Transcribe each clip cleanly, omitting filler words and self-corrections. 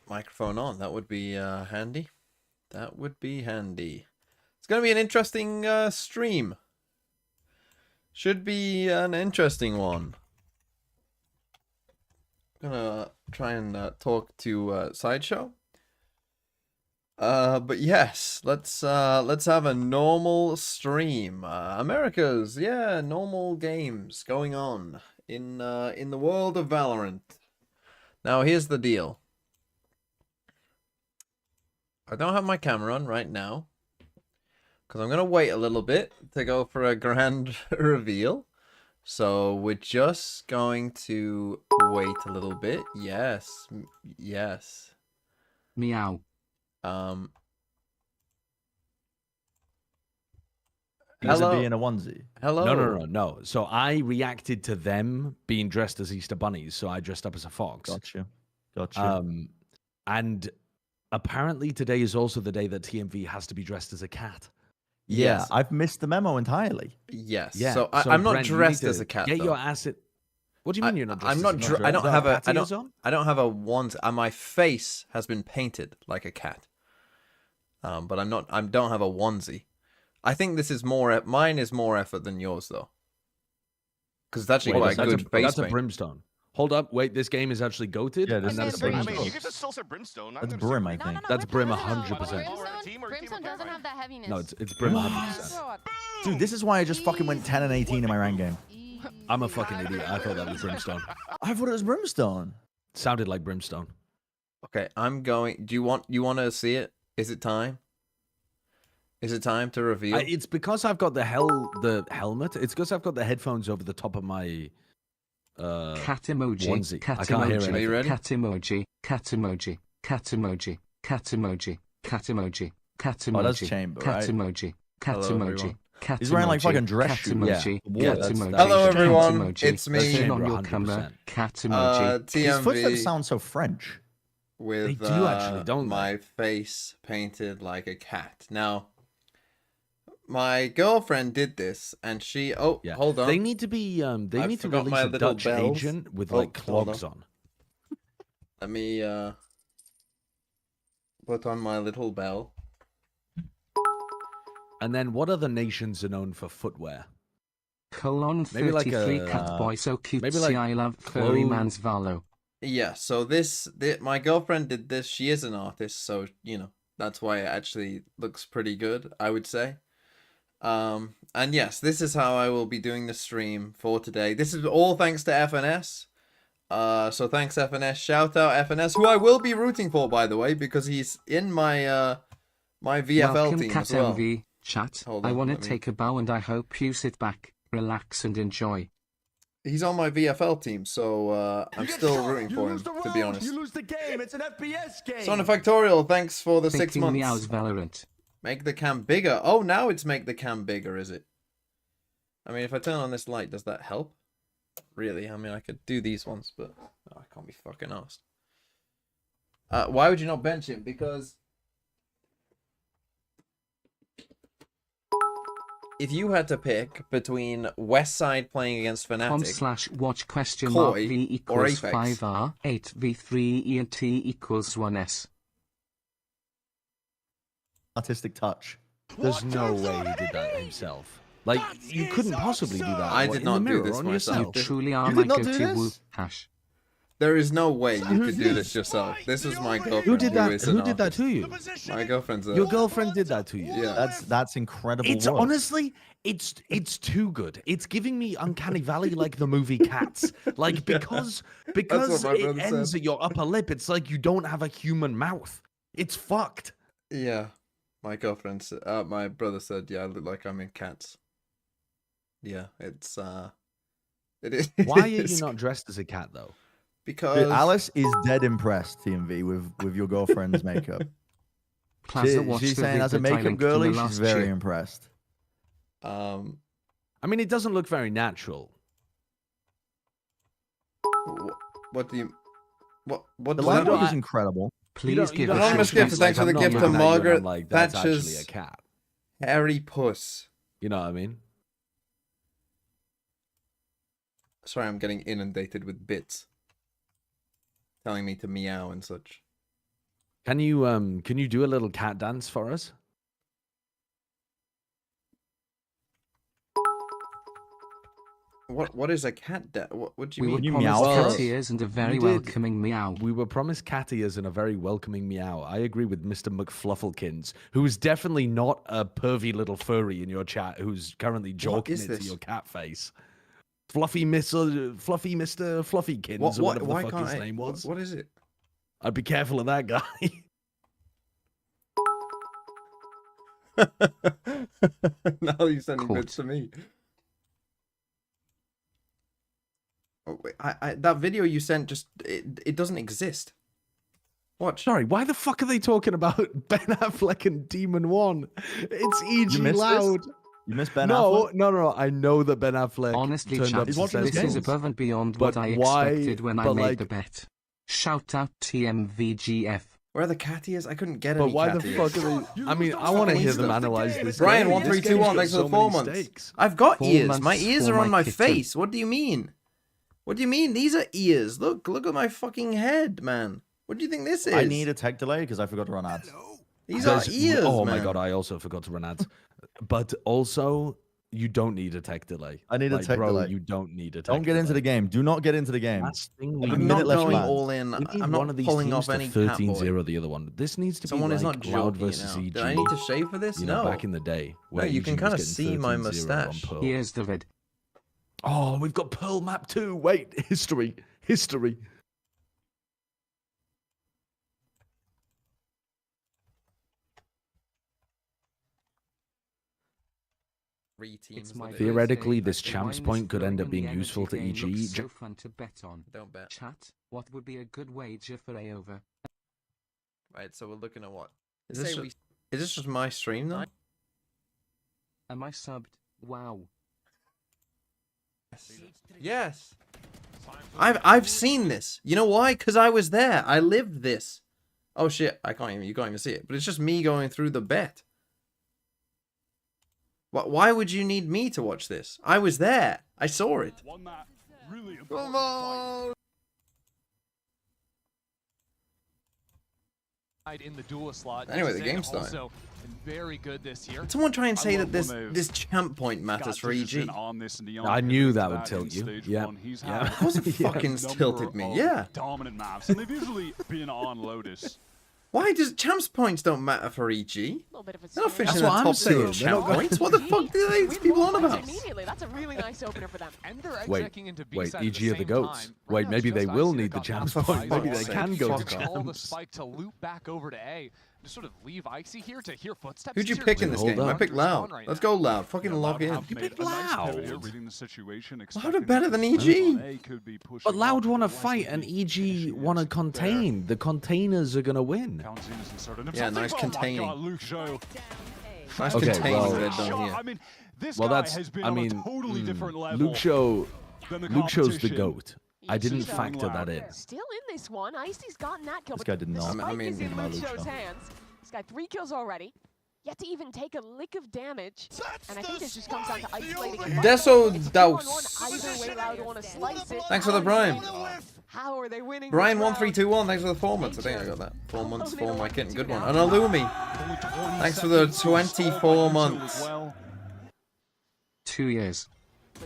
microphone on. That would be handy. That would be handy. It's going to be an interesting stream. Should be an interesting one. I'm gonna try and talk to Sideshow. But yes, let's have a normal stream. America's normal games going on in the world of Valorant. Now here's the deal. I don't have my camera on right now because I'm gonna wait a little bit to go for a grand reveal. So we're just going to wait a little bit. Yes, yes. Meow. Hello. Be in a onesie. Hello. No. So I reacted to them being dressed as Easter bunnies, so I dressed up as a fox. Gotcha. And apparently today is also the day that TMV has to be dressed as a cat. Yeah, Yes. I've missed the memo entirely. Yes. Yeah. So I'm not Brent, you dressed need as to a cat. Get though. your ass. What do you mean you're not dressed? I'm as not. a cat? I don't Is that have a. cat I ears don't. on? I don't have a one. My face has been painted like a cat. But I'm not. I don't have a onesie. I think this is more. Mine is more effort than yours though. Because it's actually quite that's good face That's a paint. brimstone. Hold up, wait. This game is actually goated. Yeah, this and is that's a brimstone. brimstone. I mean, you could just still say brimstone. That's brim, I think. That's brim no, 100%. Brimstone doesn't have that heaviness. No, it's brim 100%. Dude, this is why I just fucking went 10 and 18 in my rank game. I'm a fucking idiot. I thought that was brimstone. I thought it was brimstone. Sounded like brimstone. Okay, I'm going. Do you want to see it? Is it time? Is it time to reveal? It's because I've got the helmet. It's because I've got the headphones over the top of my Cat emoji. onesie. Cat I can't hear emoji. Are you ready? Cat emoji. Cat emoji. Cat emoji. Cat emoji. Cat emoji. Cat emoji. Oh, that's Chamber, Cat right? emoji. Cat Hello, emoji. everyone. Cat He's wearing like emoji. fucking dress Cat shoes. emoji. Yeah, Cat that's- emoji. Hello, Cat everyone. emoji. It's me. Turn on Chamber, your camera. 100%. Cat emoji. His footsteps TMV sound so French. with They do actually, don't they? my face painted like a cat. Now, my girlfriend did this, and she. Oh, Yeah. hold on. They need to be. They I need to forgot release my a little Dutch bells. agent with Oh, like hold clogs on. Let me put on my little bell. And then what other nations are known for footwear? Colon Maybe like 33 a, cat boy so cute. maybe like I love furry clothes. man's Valo. Yeah. So my girlfriend did this. She is an artist, so that's why it actually looks pretty good, I would say. And yes, this is how I will be doing the stream for today. This is all thanks to FNS. So thanks FNS. Shout out FNS, who I will be rooting for, by the way, because he's in my my VFL Welcome, team Cat as well. MV. Chat. Hold I on, want to let me- take a bow and I hope you sit back, relax and enjoy. He's on my VFL team, so I'm still rooting for him, to be honest. You lose the game. It's an FPS game. Son of Factorial, thanks for the 6 Picking months. Meow's Valorant. Make the cam bigger. Oh, now it's make the cam bigger, is it? I mean, if I turn on this light, does that help? Really? I mean, I could do these ones, but I can't be fucking asked. Why would you not bench him? Because if you had to pick between Westside playing against Fnatic, /watch question Koi, mark V or equals Apex. 5R 8V3 ENT equals 1S. Artistic touch. There's no way he did that himself. Like, you couldn't possibly do that. I did in not the do mirror this on myself. yourself. You truly are You my did not do go-to this? woo hash. there is no way you could do this yourself. This was my girlfriend. Who did that? is an Who did that artist. to you? My girlfriend's a... Your girlfriend did that to you. Yeah. That's incredible. It's work. honestly, it's too good. It's giving me Uncanny Valley like the movie Cats. Like because my it brother ends said. at your upper lip. It's like you don't have a human mouth. It's fucked. Yeah, my girlfriend said, my brother said, yeah, I look like I'm in Cats. Yeah, it's it is. Why are you not dressed as a cat though? Because Dude, Alice is dead impressed, TMV, with your girlfriend's makeup. Plaza watched She's the saying, as a vid that I makeup linked in the girly, she's last very chip. impressed. I mean, it doesn't look very natural. what do you what The does line that work mean? is incredible. Please give don't a Anonymous short gift, thanks for the I'm gift not to looking at you and I'm Margaret like, that's Thatcher's- actually a cat. Hairy puss. You know what I mean? Sorry, I'm getting inundated with bits telling me to meow and such. Can you do a little cat dance for us? What is a cat? What do you We were mean? you promised meow for cat us? ears and a very did. welcoming meow. We were promised cat ears and a very welcoming meow. I agree with Mr. McFlufflekins, who is definitely not a pervy little furry in your chat who's currently joking is it this? to your cat face. Fluffy Mr. Fluffykins, or What? whatever Why the fuck can't his I? name was. What is it? I'd be careful of that guy. Now you're sending Caught. bits to me. Oh, wait, that video you sent just it doesn't exist. Watch. Sorry, why the fuck are they talking about Ben Affleck and Demon One? It's E.G. missed this? Loud. You missed Ben No, Affleck? no. I know that Ben Affleck Honestly, turned chat, up He's to watching his this is games. above and beyond But what I why- expected when I but made like- the bet. Shout out TMVGF. Where are the cat ears? I couldn't get But any why cat the ears. fuck are they? I mean, I want to hear them analyze this. Brian game. 1321, This thanks for game's the got so 4 many months. stakes. I've got 4 ears. My months ears for are on my my kitten. face. What do you mean? What do you mean? These are ears. Look at my fucking head, man. What do you think this is? I need a tech delay because I forgot to run ads. These are There's- ears, Oh man. my god, I also forgot to run ads. But also, you don't need a tech delay. I need a Like, tech bro, delay. You don't need a tech Don't get into the delay. game. Do not get into the game. Last thing we A I'm need- minute not left going land. all in. We need I'm one not of these pulling teams off to any cat boy. 13-0 the other one. This needs to Someone be is like not Cloud joking versus now. EG. Did I need to shave for this? You know, No. back in the day. No, Where you EG can was kinda getting see my 13-0 on mustache. Pearl. Here's David. Oh, we've got Pearl Map 2. Wait, history. 3 teams. It's my that it is. Theoretically, birthday, this but champs mine point is could end up throwing being the useful to energy game EG. looks so fun to bet on. Don't bet. Chat, what would be a good wager for A over? Right, so we're looking at what? Is this just my stream though? Am I subbed? Wow. Yes. I've seen this. You know why? Because I was there. I lived this. Oh shit! You can't even see it. But it's just me going through the bet. Why would you need me to watch this? I was there. I saw it. Come on. In the duel slot. Anyway, the Zen game's starting. also been very good this year. Did someone try and say love that when they've this champ point matters for EG? I knew that would tilt you. Yeah. Of course it fucking tilted me. Yeah. Dominant maps, and they've usually been on Lotus. Why does champs points don't matter for EG? Little bit of a They're not scare. fishing That's in the what I'm top saying. tier They're of champ not going- points. What the fuck do these We people on won about? immediately. That's a really nice opener for them. And they're Wait, execing into wait, B-side at EG are the same goats. time. Wait, Right now, maybe it's they just will Icy need that the got champs knocked point. by Maybe the they wall. can go to Just call the champs. spike to loop back over to A. Just sort of leave Icy here to hear footsteps. Who'd you Tier pick in two this Hold game? I up. picked Loud. Right Let's now. go Loud. Fucking log in. You picked Loud. Loud are better than EG. But Loud want to fight and EG want to contain. The containers are going to win. Yeah, nice containing. Nice Okay, containing well- they've done here. I mean, this Well, guy that's, has been I on mean, a totally different level Luke Show's than the the competition. GOAT. I didn't EG factor that in. Still in this one. Icy's gotten that kill. This but guy did the not. spike I mean, is in my Luke Luke Show's Shaw. hands. He's got 3 kills already. Yet to even take a lick of damage. And I think this just comes down to isolating a Deso It's 2-on-1. Douse. Either way, Loud want to slice it. Thanks for the Prime. How are they winning? Brian this round? 1321, thanks for the 4 months. I think I got that. 4 months for my kitten. Good one. And Illumi, thanks for the 24 months. 2 years.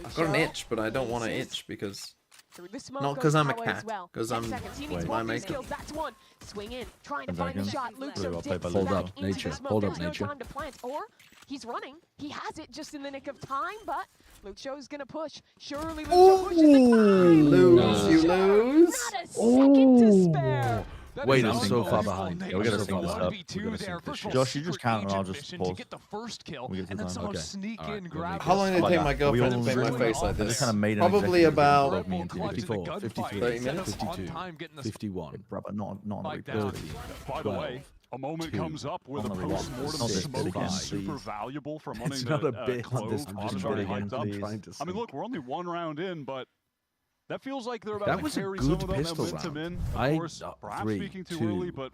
I've got an itch, but I don't want to itch because Through the smoke not goes 'cause I'm a Power cat, as well. 'cause 10 I'm- seconds. He wait, needs my one of these makeup. kills. That's one. Swing in, trying to 10 find the seconds. shot. Luke Really Show well played dips by back Luke. Hold up, into the Nature. smoke. Hold There's up, no Nature. time to plant, or he's running. He has it just in the nick of time, but Luke Show's gonna push. Surely Luke Show pushes the time. lose, you lose. Not a second to spare. Wait, I'm is so far unbelievable. behind. Yeah, we gotta Nature sync this with up. 1v2 We gotta there. sync this First shit. of all, Josh, you just super count and I'll agent just mission pause. to get the first kill, We get to and then time. somehow Okay. sneak Alright, in, we'll grab make How it. long did it Oh, take yeah. my We girlfriend to all paint my really face like I just this? kind of made an Probably executive about call of me and 54, 53, 53, 30 minutes? 52, On time, getting the 51, Brother, not on a Like replay. that. By the way, a moment 2, comes up where the I'm gonna rewind. post-mortem It's not a bit smoke again, is super please. valuable from It's running not the a bit. clove. I'm just Odds very are again, hyped up. please. trying to I mean, see. look, we're only one round in, but that feels like they're about That to was a carry good some of that pistol momentum round. in. Of I- course, perhaps 3, speaking too 2, early, but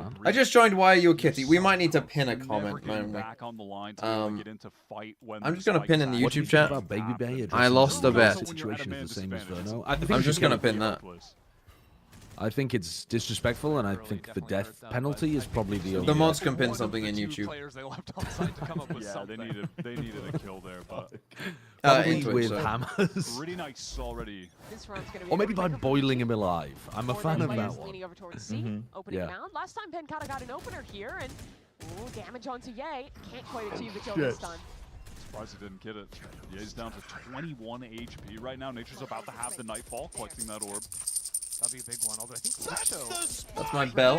around. I just joined Why Are You a Kitty? We might need to pin a Never comment, getting mightn't we? back on the line to really get into fight when I'm the just gonna spike pin in the is What do you YouTube think chat. about Baby Bay I addressing lost the a bet. situation is the same as Verno? I'm just gonna pin that. I think it's disrespectful, and I think the death penalty is probably the only. The mods can pin something in Two YouTube. players they left on site to come up with Yeah, something. they needed a kill there, but Probably in Twitch, with sorry. hammers. pretty nice already. This round's gonna be Or maybe by quicker for boiling G. him alive. I'm a Four fan of players that one. leaning over towards C, opening Yeah. mound. Last time Pencata got an opener here, and ooh, damage onto Ye. Can't quite achieve the kill this time. Surprised he didn't get it. Yeah, he's down to 21 HP right now. Nature's about to have the Nightfall, collecting that orb. That'd be a big one. Although I think Lucho That's my bell.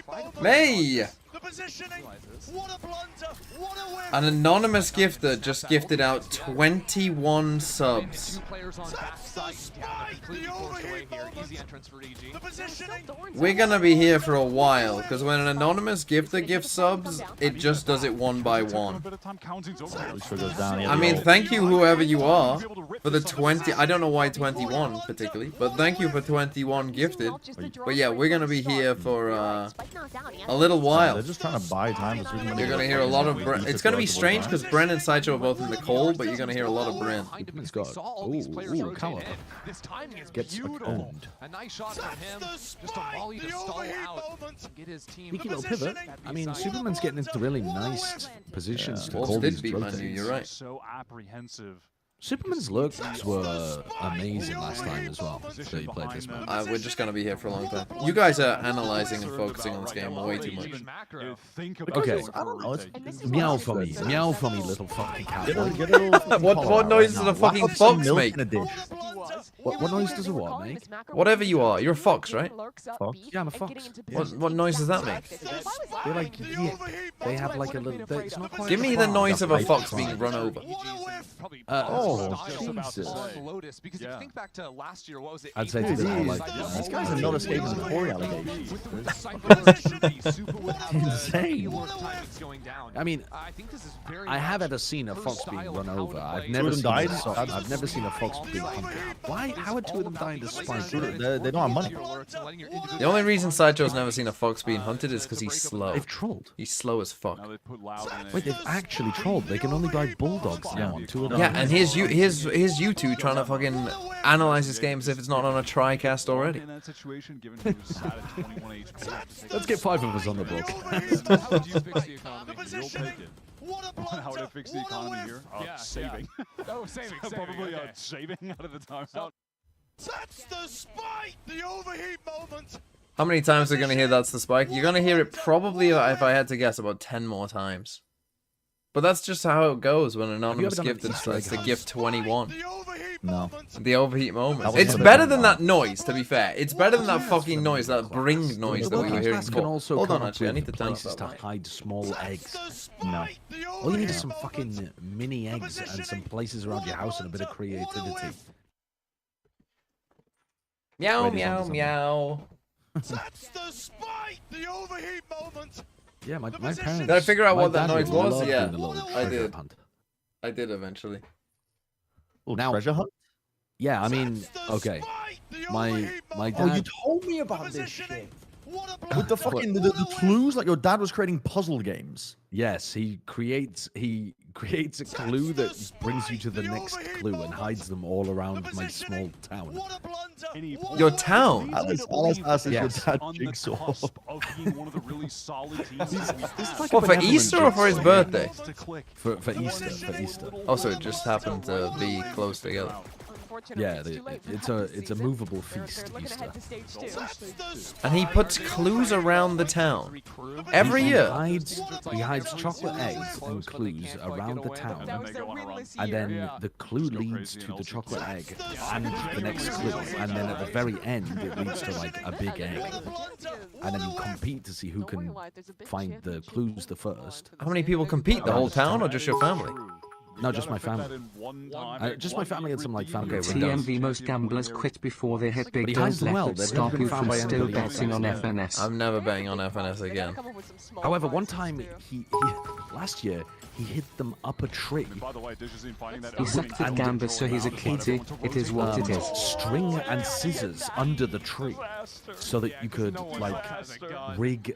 tried to Hey! The positioning. realize What a blunder. What a whiff. An anonymous gifter just gifted out 21 subs. Two players on backside. Yeah, they're completely forced away here. Easy entrance for EG. The positioning. We're gonna be here for a while, because when an anonymous gifter gifts subs, it just does it one by A one. bit of time counting's over here. Lucio goes down. I mean, thank you whoever you are for the 20. I don't know why 21 particularly, but thank you for 21 gifted. But yeah, we're gonna be here for a little They're while. just trying to buy time. For Superman. You're gonna hear a lot of Bren. It's gonna be strange because Bren and Sideshow are both in the cold, but you're gonna hear a lot of Bren. He's got. Ooh, caliber. This timing is Gets beautiful. owned. A nice shot from him. Just a volley to stall out. Get his team. Sneaky little pivot. I mean, Superman's getting into really nice positions to Wolves call did these beat Manu, rotates. you're right. So apprehensive. Superman's looks were amazing last time as well. So you played this map. We're just gonna be here for a long time. You guys are analyzing and focusing on this game way too much. Think about Okay. going for a retake. Meow for me, little fucking cat. Get a little What noise does a fucking fox make? in a dish. What noise does a what make? Whatever you are, you're a fox, right? Fox? Yeah, I'm a fox. What noise does that make? They're like, yeah, they have like a little. It's not quite. Give me the noise of a fox being run over. Jesus. Lotus, because if you think back to last year, what was it? I'd say to Dude, them, these like, these guys are not escaping the Corey allegations. Insane. Going I mean, I think this is very I have much ever seen a her fox being style run of how over. to I've play. never Two seen. of them died? I've never seen a fox being hunted. Why? How are two of them dying to spike? They don't have money. The only reason Sideshow's never seen a fox being hunted is because he's slow. They've trolled. He's slow as fuck. Now they put loud in Wait, they've actually trolled. They can only buy bulldogs now on two of them. Yeah, and here's you two trying to fucking analyze this game as if it's not on a TriCast already. in that situation, given he was at a 21 HP. Let's get 5 of us on the book. How would you fix the economy? You'll take it. How would I fix the economy here? Saving. Oh, saving. Probably okay. saving out of the timeout. That's the spike. The overheat moment. How many times are you gonna hear that's the spike? You're gonna hear it probably, if I had to guess, about 10 more times. But that's just how it goes when anonymous done an gift Easter egg decides to hunt? gift 21. The overheat No. moment. The overheat moment. was It's never better done than that. that noise, to be fair. It's better than that fucking noise, that bring noise that we were hearing Class can before. also Hold come on, up actually, I with need to turn places that to up. hide small eggs. No. All you need is some fucking mini eggs and some places around your house and a bit of creativity. Meow, Ready, meow, zombie, meow. That's the spike. The overheat moment. Yeah, my parents. Did I figure out my what that dad noise would was? love Yeah, doing a little I treasure did. hunt. I did eventually. Now- Treasure hunt? Yeah, I mean, That's the okay. spike. The My overheat my moment. dad. told me about Positioning. What a With the blunder. fucking the clues, like your dad was creating puzzle games. Yes, he creates a clue that brings you to the next clue and hides them all around my small town. What a blunder. What Your a town? Alice asked if your Yes. dad On the jigsaw. cusp of being one of the really solid teams that we have. like What, for benevolent Easter or for his jigsaw. birthday? To click. For Easter. Also, it just happened to be close together. Yeah, it's a movable feast, Easter. And he puts clues around the town. Every He year. hides chocolate eggs and clues around the town. And they go on a run. And then the clue leads to the chocolate egg and the next clue. And then at the very end, it leads to like a big egg. And then you compete to see who can find the clues the first. How many people compete? The whole town or just your family? No, just my Gotta fit that family. in one time. Just my family and some like family. Okay, we're done. TMV most gamblers quit before they hit But big he don't hides them let well. it They've stop never you been found from by still anybody else. betting on FNS. I'm never betting on FNS again. However, one time he last year he hid them up a tree. By the way, Dish isn't finding that He out. sucked at gambas, so he's a kitty. It is what it is. String and scissors under the tree, so that you could like rig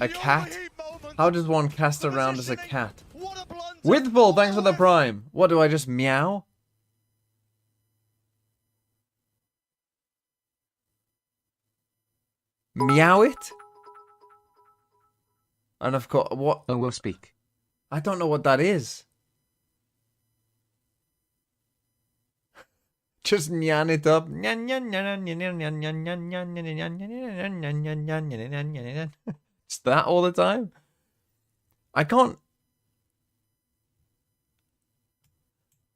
A cat? How does one cast around as a cat? What a blunder. With ball, thanks for the prime. What do I just meow? Meow it? And of course, what? Oh, will speak. I don't know what that is. Just nyan it up. Just that all the time. I can't.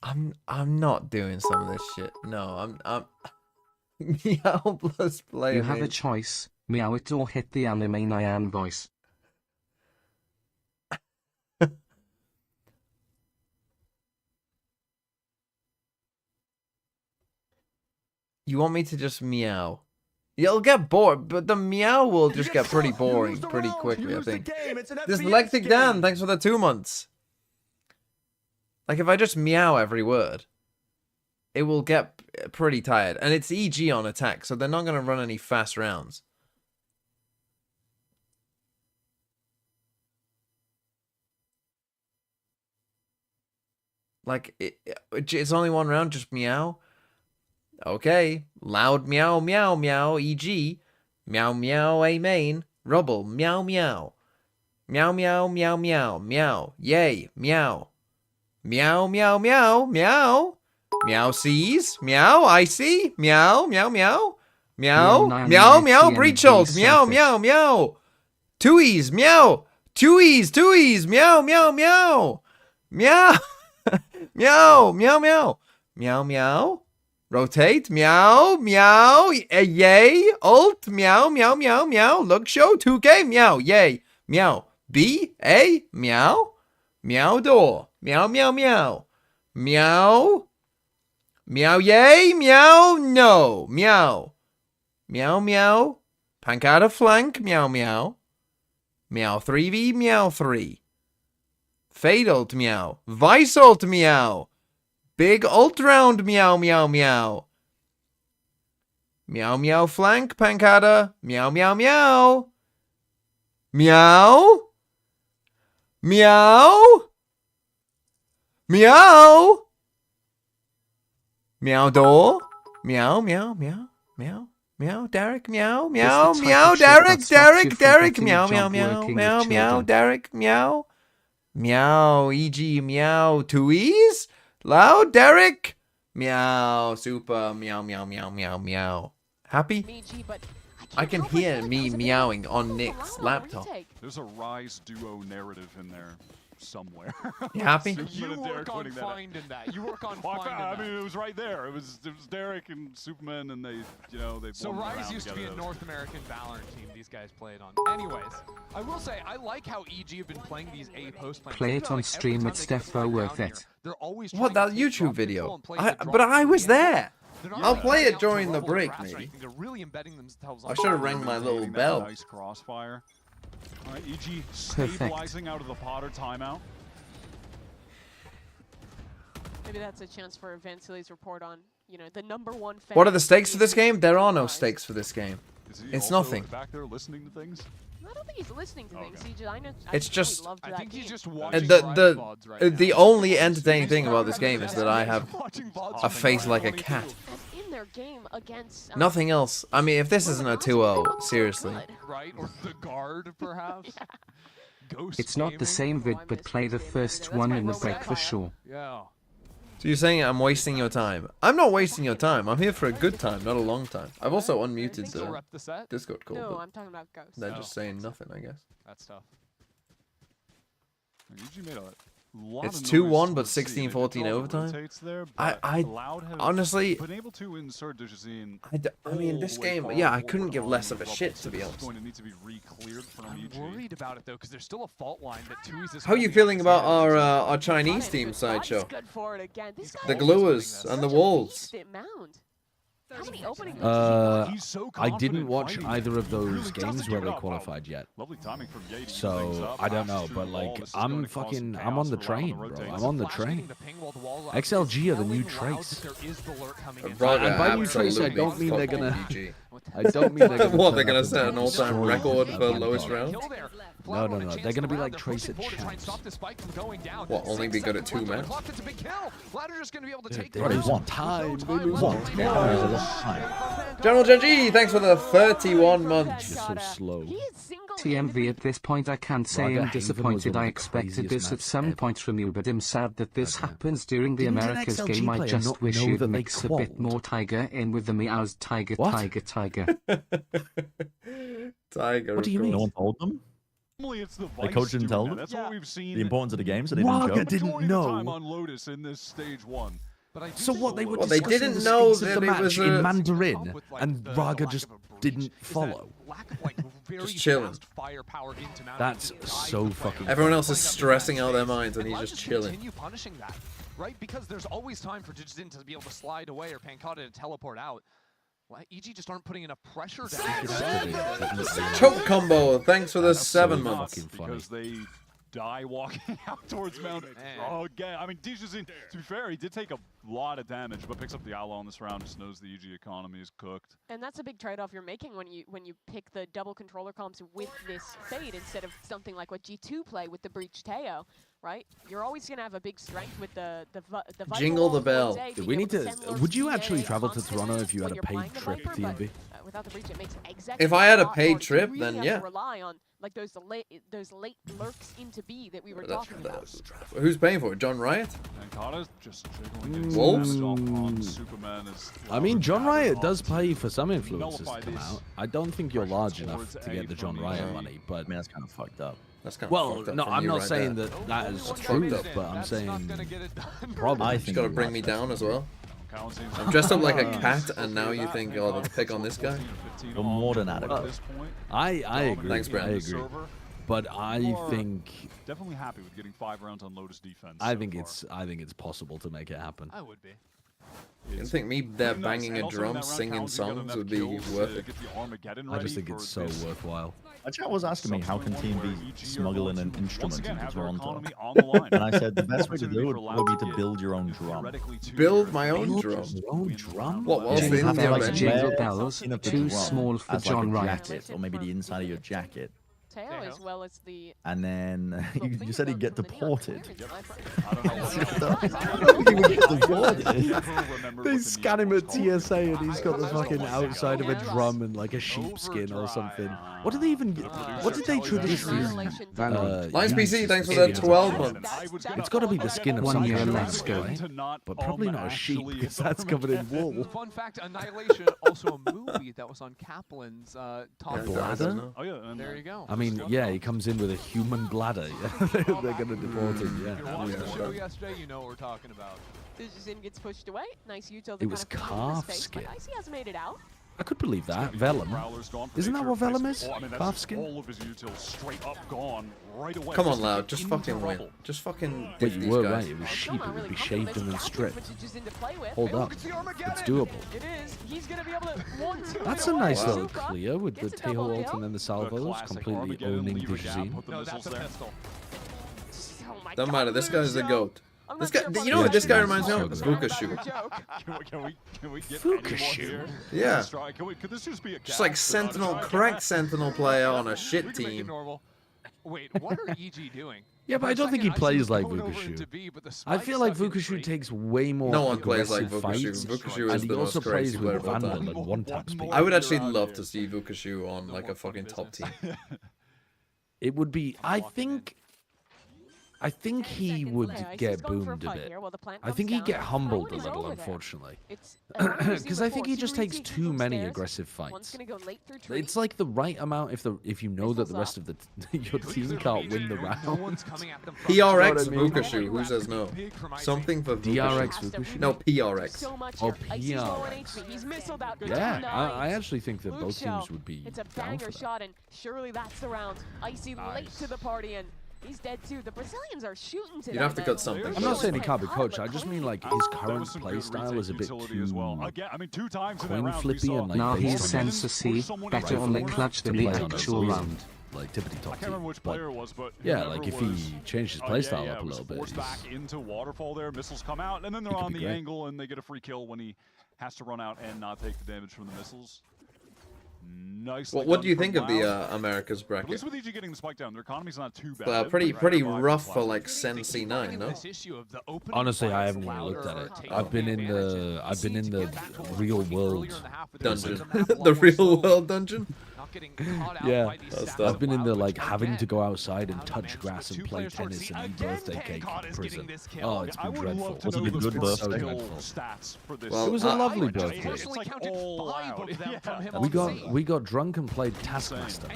I'm not doing some of this shit. No, I'm meow plus play. You have a choice. Meow it or hit the anime Nyan voice. You want me to just meow? You'll get bored, but the meow will just get pretty boring pretty quickly, I think. Dyslexic Dan, thanks for the 2 months. Like, if I just meow every word, it will get pretty tired. And it's EG on attack, so they're not going to run any fast rounds. Like, it's only 1 round, just meow. Okay, loud meow meow meow, e.g. Meow meow a main, rubble meow meow. Meow meow meow meow meow, yay meow. Meow meow meow meow. Meow sees, meow I see, meow meow meow. Meow meow meow breach ult, meow meow meow. Twoies, meow. Twoies, meow meow meow. Meow. Meow meow meow. Meow meow. Rotate, meow, meow, yay, ult, meow, meow, meow, meow, look show, 2K, meow, yay, meow, B, A, meow, meow door, meow, meow, meow, meow, meow, yay, meow, no, meow, meow, meow, pancada flank, meow, meow, meow 3v, meow 3, fade ult, meow, vice ult, meow, big ult round, meow, meow, meow. Meow, meow, flank, pancada. Meow, meow, meow. Meow. Meow. Meow. Meow door. Meow, meow, meow, meow. Meow, Derek, meow, meow, meow, Derek, meow, meow, meow, meow, meow, Derek, meow. Meow, e.g. meow, Twoies. Loud, Derek! Meow, super, meow, meow, meow, meow, meow. Happy? I can hear me meowing on Nick's laptop. There's a Rise duo narrative in there somewhere. You happy? You work on finding that. You work on finding that. I mean, it was right there. It was Derek and Superman, and they, you know, they. So Rise used to be a North American Valorant team these guys played on. Anyways, I will say I like how EG have been playing these A post play. Play it on stream, it's defo worth it. They're always What, that YouTube video? But I was there. I'll play it during the break, maybe. They're really embedding themselves. I should have rang my little bell. Nice crossfire. All right, EG stabilizing out of the Potter timeout. Maybe that's a chance for Vansili's report on, you know, the #1 fan. What are the stakes for this game? There are no stakes for this game. It's nothing. Back there listening to things. I don't think he's listening to things. It's just I think he's just watching the only entertaining thing about this game is that I have a face like a cat. In their game against Nothing else. I mean, if this isn't a 2-0, seriously. Right, or the guard, perhaps. Ghost It's not the same vid, but play the first one in the break for sure. Yeah. So you're saying I'm wasting your time? I'm not wasting your time. I'm here for a good time, not a long time. I've also unmuted the Discord call. No, but I'm talking about Ghost. they're just saying nothing, I guess. That's tough. It's 2-1, but 16-14 overtime. I honestly, I mean, this game, yeah, I couldn't give less of a shit, to be honest. I'm worried about it though, because there's still a fault line that Twoies is. How are you feeling about our Chinese team sideshow? The gluers and the walls. I didn't watch either of those games where they qualified yet. So I don't know, but like I'm on the train, bro. I'm on the train. XLG are the new Trace. And by new Trace, I don't mean they're gonna I don't mean they're gonna What, turn they're gonna up set and an all-time destroy record you. for lowest round? No, they're gonna be like Tracer champs. What, only be good at 2 matches? They lose on time. They lose on time. General Genji, thanks for the 31 months. You're so slow. TMV at this point I can't say Raga I'm Haven was disappointed one I of the expected craziest this at maps some ever. point from you, but I'm sad that this happens during the Didn't an Americas XLG game. I player just not wish know you'd that they mix a bit qualled? more Tiger in with the meows. Tiger. What? Tiger. What do you mean? No one told them? Normally it's the The coach didn't doing tell that. them? That's what we've seen. The importance of the game, so they didn't Raga show? didn't majority of the time know. on Lotus in this stage 1. So what, they were Well, they discussing didn't the know stakes of that the it match was in a- Mandarin, and Raga just didn't follow. Just chilling. That's so fucking. Everyone else is stressing out their minds, and he's just chilling. Continue punishing that, right? Because there's always time for Digizin to be able to slide away or Pankata to teleport out. Well, EG just aren't putting enough pressure down. Choke combo, thanks for the That's 7 so months. nuts because they die walking out towards Mount. Oh, again. I mean, Dijazin, to be fair, he did take a lot of damage, but picks up the ally on this round. Just knows the EG economy is cooked. And that's a big trade-off you're making when you pick the double controller comps with this Fade instead of something like what G2 play with the Breach Teo, right? You're always gonna have a big strength with the Viper Jingle the Wall, bell. Void Day, We being need able to. send loads Would you of actually DA travel to constantly Toronto if you had when a you're playing paid the trip, Viper, but, TMV? without the breach, it makes exec If I had a lot paid harder. You trip, really then have yeah. to rely on like those late lurks into B that we were talking about. Who's paying for it? John Riot? And Kata's just jiggling Wolves? on Superman is. I mean, John Riot does pay. pay for some influencers to Nullify come this out. I don't think you're large pressure enough towards to A get the from John the Riot A. money, I but mean, that's kind of fucked up. That's kind of well, fucked up no, from I'm you not right saying there. that is That's true, not but I'm gonna saying get it done. probably. I Just think gotta you're bring right. me down as well. I'm I'm dressed up like a cat, and now you think, oh, let's pick on this guy? You're more than adequate. At this point, I agree. Thanks, Brent. I agree. But I think Definitely happy with getting 5 rounds on Lotus defense. I think it's possible to make it happen. I would be. You think me there banging a drum, singing songs would be worth it? I just think it's so worthwhile. My chat was asking me how can Team B smuggle in an instrument into Toronto, And and I said the best way to do it would be to build your own drum. Build my own drum. Your own drum? What, whilst Yeah, they you in have the to, Bells, like, event? jingle wear bells, something of the too drum small for as, like, John a Riot. jacket, or maybe the inside of your jacket, Teo as well as the. and then little you finger said he'd gun get from the neon deported. clearance sniper. They scan him at TSA and he's got the fucking outside of a drum and like a sheepskin or something. What did they even? What did they traditionally? Lions PC, thanks for the 12 months. It's got to be the skin of 1 some year kind, left, right? But probably not a sheep because that's covered in wool. Fun fact: Annihilation, also a movie that was on Kaplan's top. Bladder? Oh yeah, and There you go. I mean, yeah, he comes in with a human bladder. They're gonna deport him. If you're Yeah. watching the show yesterday, you know what we're talking about. Dijazin gets pushed away. Nice util. It was calf space, skin. but Icy hasn't made it out. I could believe that. Vellum. Isn't that what Vellum is? Calf skin? All of his utils straight up gone right away. Come on, Just Loud, just into fucking win. trouble. Just fucking But ditch you these were guys. right. It was Still sheep. not It would really be comfortable. shaved and then There's stripped. for Dijazin to play with. Hold Oh, up. it's the Armageddon. It's doable. It is. He's gonna be able to 1-2 That's it a away. nice Wow. little clear with the Gets a double Teho ult kill. and then the The salvos classic completely Armageddon, owning leave a gap, Dijazin. put the No, missiles that's a there. pistol. Oh my Doesn't God, matter, this guy's the Lucio. goat. I'm This not guy, sure you know what this guy reminds me of? Joke. Vukashu. Can we get Fukushu. anyone here? Yeah. Could this just be a Just like cast? Sentinel, correct Sentinel player on a shit team. Wait, what are EG doing? Yeah, but For I a don't think he second, plays see like going over Vukashu. into B, but the I spike feel like stuck in Vukashu three. takes way more No one plays like aggressive Vukashu. fights, Vukashu is and the he also most crazy plays player with of all Vandal time. and one-tap speed. I would actually love to see Vukashu on like a fucking top team. It would be. I think he 10 would seconds. Yeah, get Icy's going for a boomed a fight bit. here while the plant I comes think he'd down. get humbled a Taiwan is little, over there. unfortunately. It's Because I think he just takes too many aggressive One's fights. gonna go late through tree. It's like the right amount if you know that the rest of the your team can't win the No round. one's coming at them from PRX You know what I mean? Vukashu, who says no? Big from Icy. Something for DRX Vukashu. Vukashu? No, PRX. So much Oh, here. Icy's low on PRX. HP. He's missiled out. Yeah, Nice. I actually think that both Lucio, teams would be It's a down banger for that. shot, and surely that's the round. Icy late to the party, and he's dead too. The Brazilians are shooting today. You'd have to man. cut something. I'm not saying he Like, can't be God, coached. but I just mean like clean. his That current was some play good style retake is a bit utility too as well. Again, I mean, 2 times in that coin round we flippy saw and like Now based he's on sense to see someone better right on the forward clutch to than the play on a actual season, round. like tippity I top can't remember which but player it was, but yeah, whoever like if was, he changed his play style up a was little bit, forced back into waterfall there, missiles come out, and then they're He could on be the great. angle, and they get a free kill when he has to run out and not take the damage from the missiles. Nicely What do you done think from of the Loud. America's At bracket? least with EG getting the spike down, their economy's not too bad. Pretty They're rough for five. like Sen C9, no? Honestly, I haven't even looked at it. I've been in the real world Dungeon. The real world dungeon? Yeah, That's I've been in the like having to go outside and touch grass and play tennis and eat birthday cake prison. Oh, it's been dreadful. Was it a good So birthday? dreadful. Stats for this. Well, It was a lovely birthday. It's like all out. Yeah. We got drunk and played Taskmaster.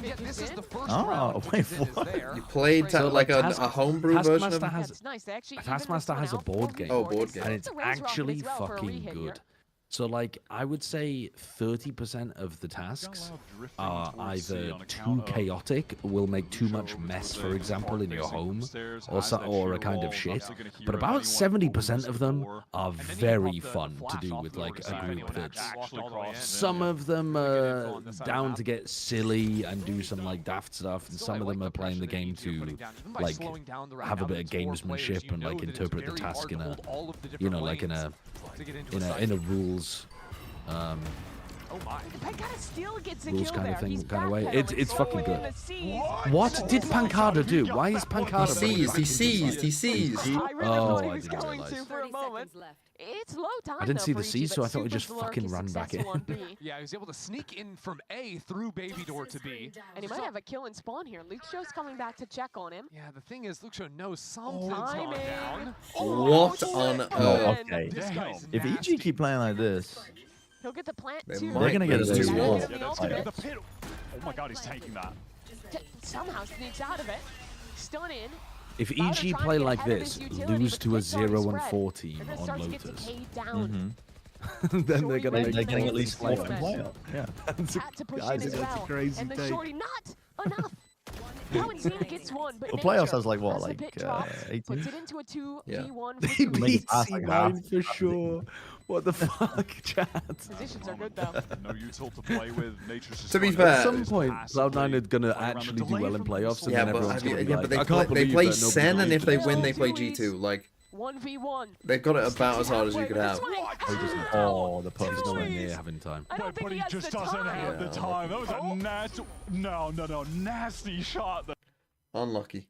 Oh, wait, what? You played So, like a Task- homebrew version of Taskmaster it? has That's nice. They actually Taskmaster has a board game. Oh, board game. and it's actually fucking good. So like I would say 30% of the tasks are either too chaotic, will make too much mess, for example, in your home, or a kind of shit. But about 70% of them are very fun to do with like a group that's. Some of them are down to get silly and do some like daft stuff, and some of them are playing the game to like have a bit of gamesmanship and like interpret the task in a, you know, like in a rules. Rules kind of thing, kind of way. It's fucking good. What did Pancada do? Why is Pancada? He seized. Oh, I didn't realize. It's low time. I didn't see the though for C, EG, so I but thought we Super just Blurk fucking is ran back in. successful on B. Yeah, he was able to sneak in from A through Baby Door to B. And he might have a kill and spawn here. Luke Show's coming back to check on him. Yeah, the thing is, Luke Show knows something's gone Timing. down. What on Oh, earth? okay. This guy's If nasty. EG keep playing like this, He'll get the plant They too. might they're gonna get lose a to two wall. wall. Yeah, that's gonna be the pit. Oh my god, he's taking that. Somehow sneaks out of it. Stun in. If Valor EG trying play to get like ahead of this, his utility, lose but to a Kid's already 0 and spread. 4 They're team gonna on start to get Lotus, decayed down. then they're Shorty gonna ready make they're to getting go at least into 4 the from match. playoff. Yeah. Had to push Guys, in as that's a well. crazy And the take. shorty not enough. Cohen's gets one, but Well, playoffs Nature has like what, has a like bit dropped, 18? puts it into a 2v1 Yeah. for They Super Make beat it fast, like half. C9 for sure. What the fuck, chat? Positions are good though. No util to play with. Nature's just To be trying fair- At some play point, passively, Cloud9 are gonna play around the actually do delay well in from the playoffs, and missile. Yeah, then but everyone's gonna be like, I they can't play believe that Sen, and nobody if they believes win, they it. play G2. Like 1v1. they've got it about as hard as you could have. Oh, the He's post nowhere win. near having time. I don't But think he he has just the doesn't time. have the Yeah. time. That was a nasty. No, nasty shot. There. Unlucky.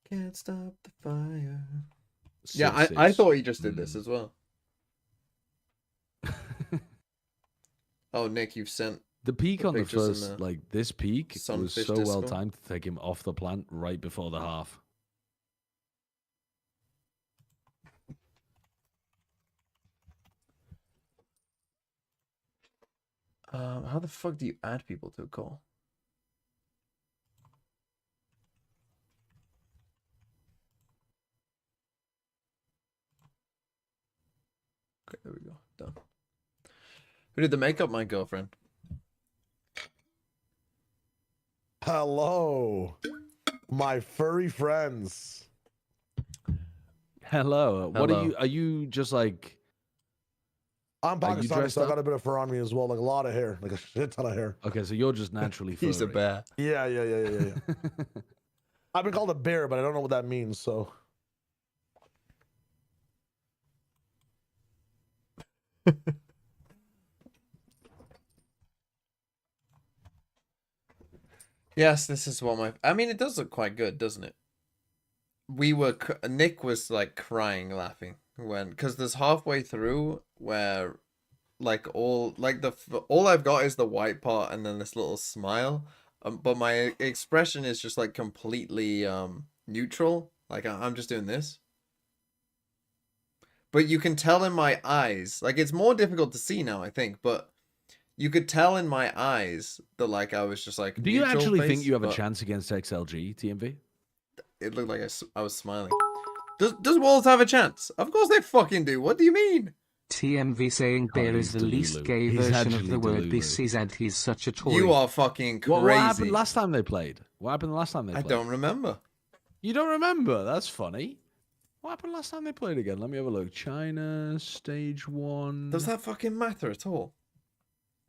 Can't stop the fire. Yeah, I 6-6. thought he just did this as well. Oh, Nick, you've sent. The peak on the pictures in first, the like this peak, was Sunfish so well Discord. timed to take him off the plant right before the half. How the fuck do you add people to a call? Okay, there we go. Done. Who did the makeup? My girlfriend. Hello, my furry friends. Hello. What Hello. are you just like? I'm Are you Pakistani, dressed so I got up? a bit of fur on me as well, like a lot of hair, like a shit ton of hair. Okay, so you're just naturally furry. He's a bear. Yeah. I've been called a bear, but I don't know what that means. So Yes, this is what my. I mean, it does look quite good, doesn't it? Nick was like crying, laughing because there's halfway through where, like all I've got is the white part and then this little smile, but my expression is just like completely neutral. Like I'm just doing this. But you can tell in my eyes, like it's more difficult to see now, I think, but. You could tell in my eyes that like I was just like. Do you neutral actually think face, you have a but chance against XLG, TMV? It looked like I was smiling. Does Wolves have a chance? Of course they fucking do. What do you mean? TMV saying bear he's is the least Delulu. gay He's version actually of the word Delulu. this is, and he's such a Tory. You are fucking crazy. What happened last time they played? What happened last time they I played? don't remember. You don't remember? That's funny. What happened last time they played again? Let me have a look. China, stage 1. Does that fucking matter at all?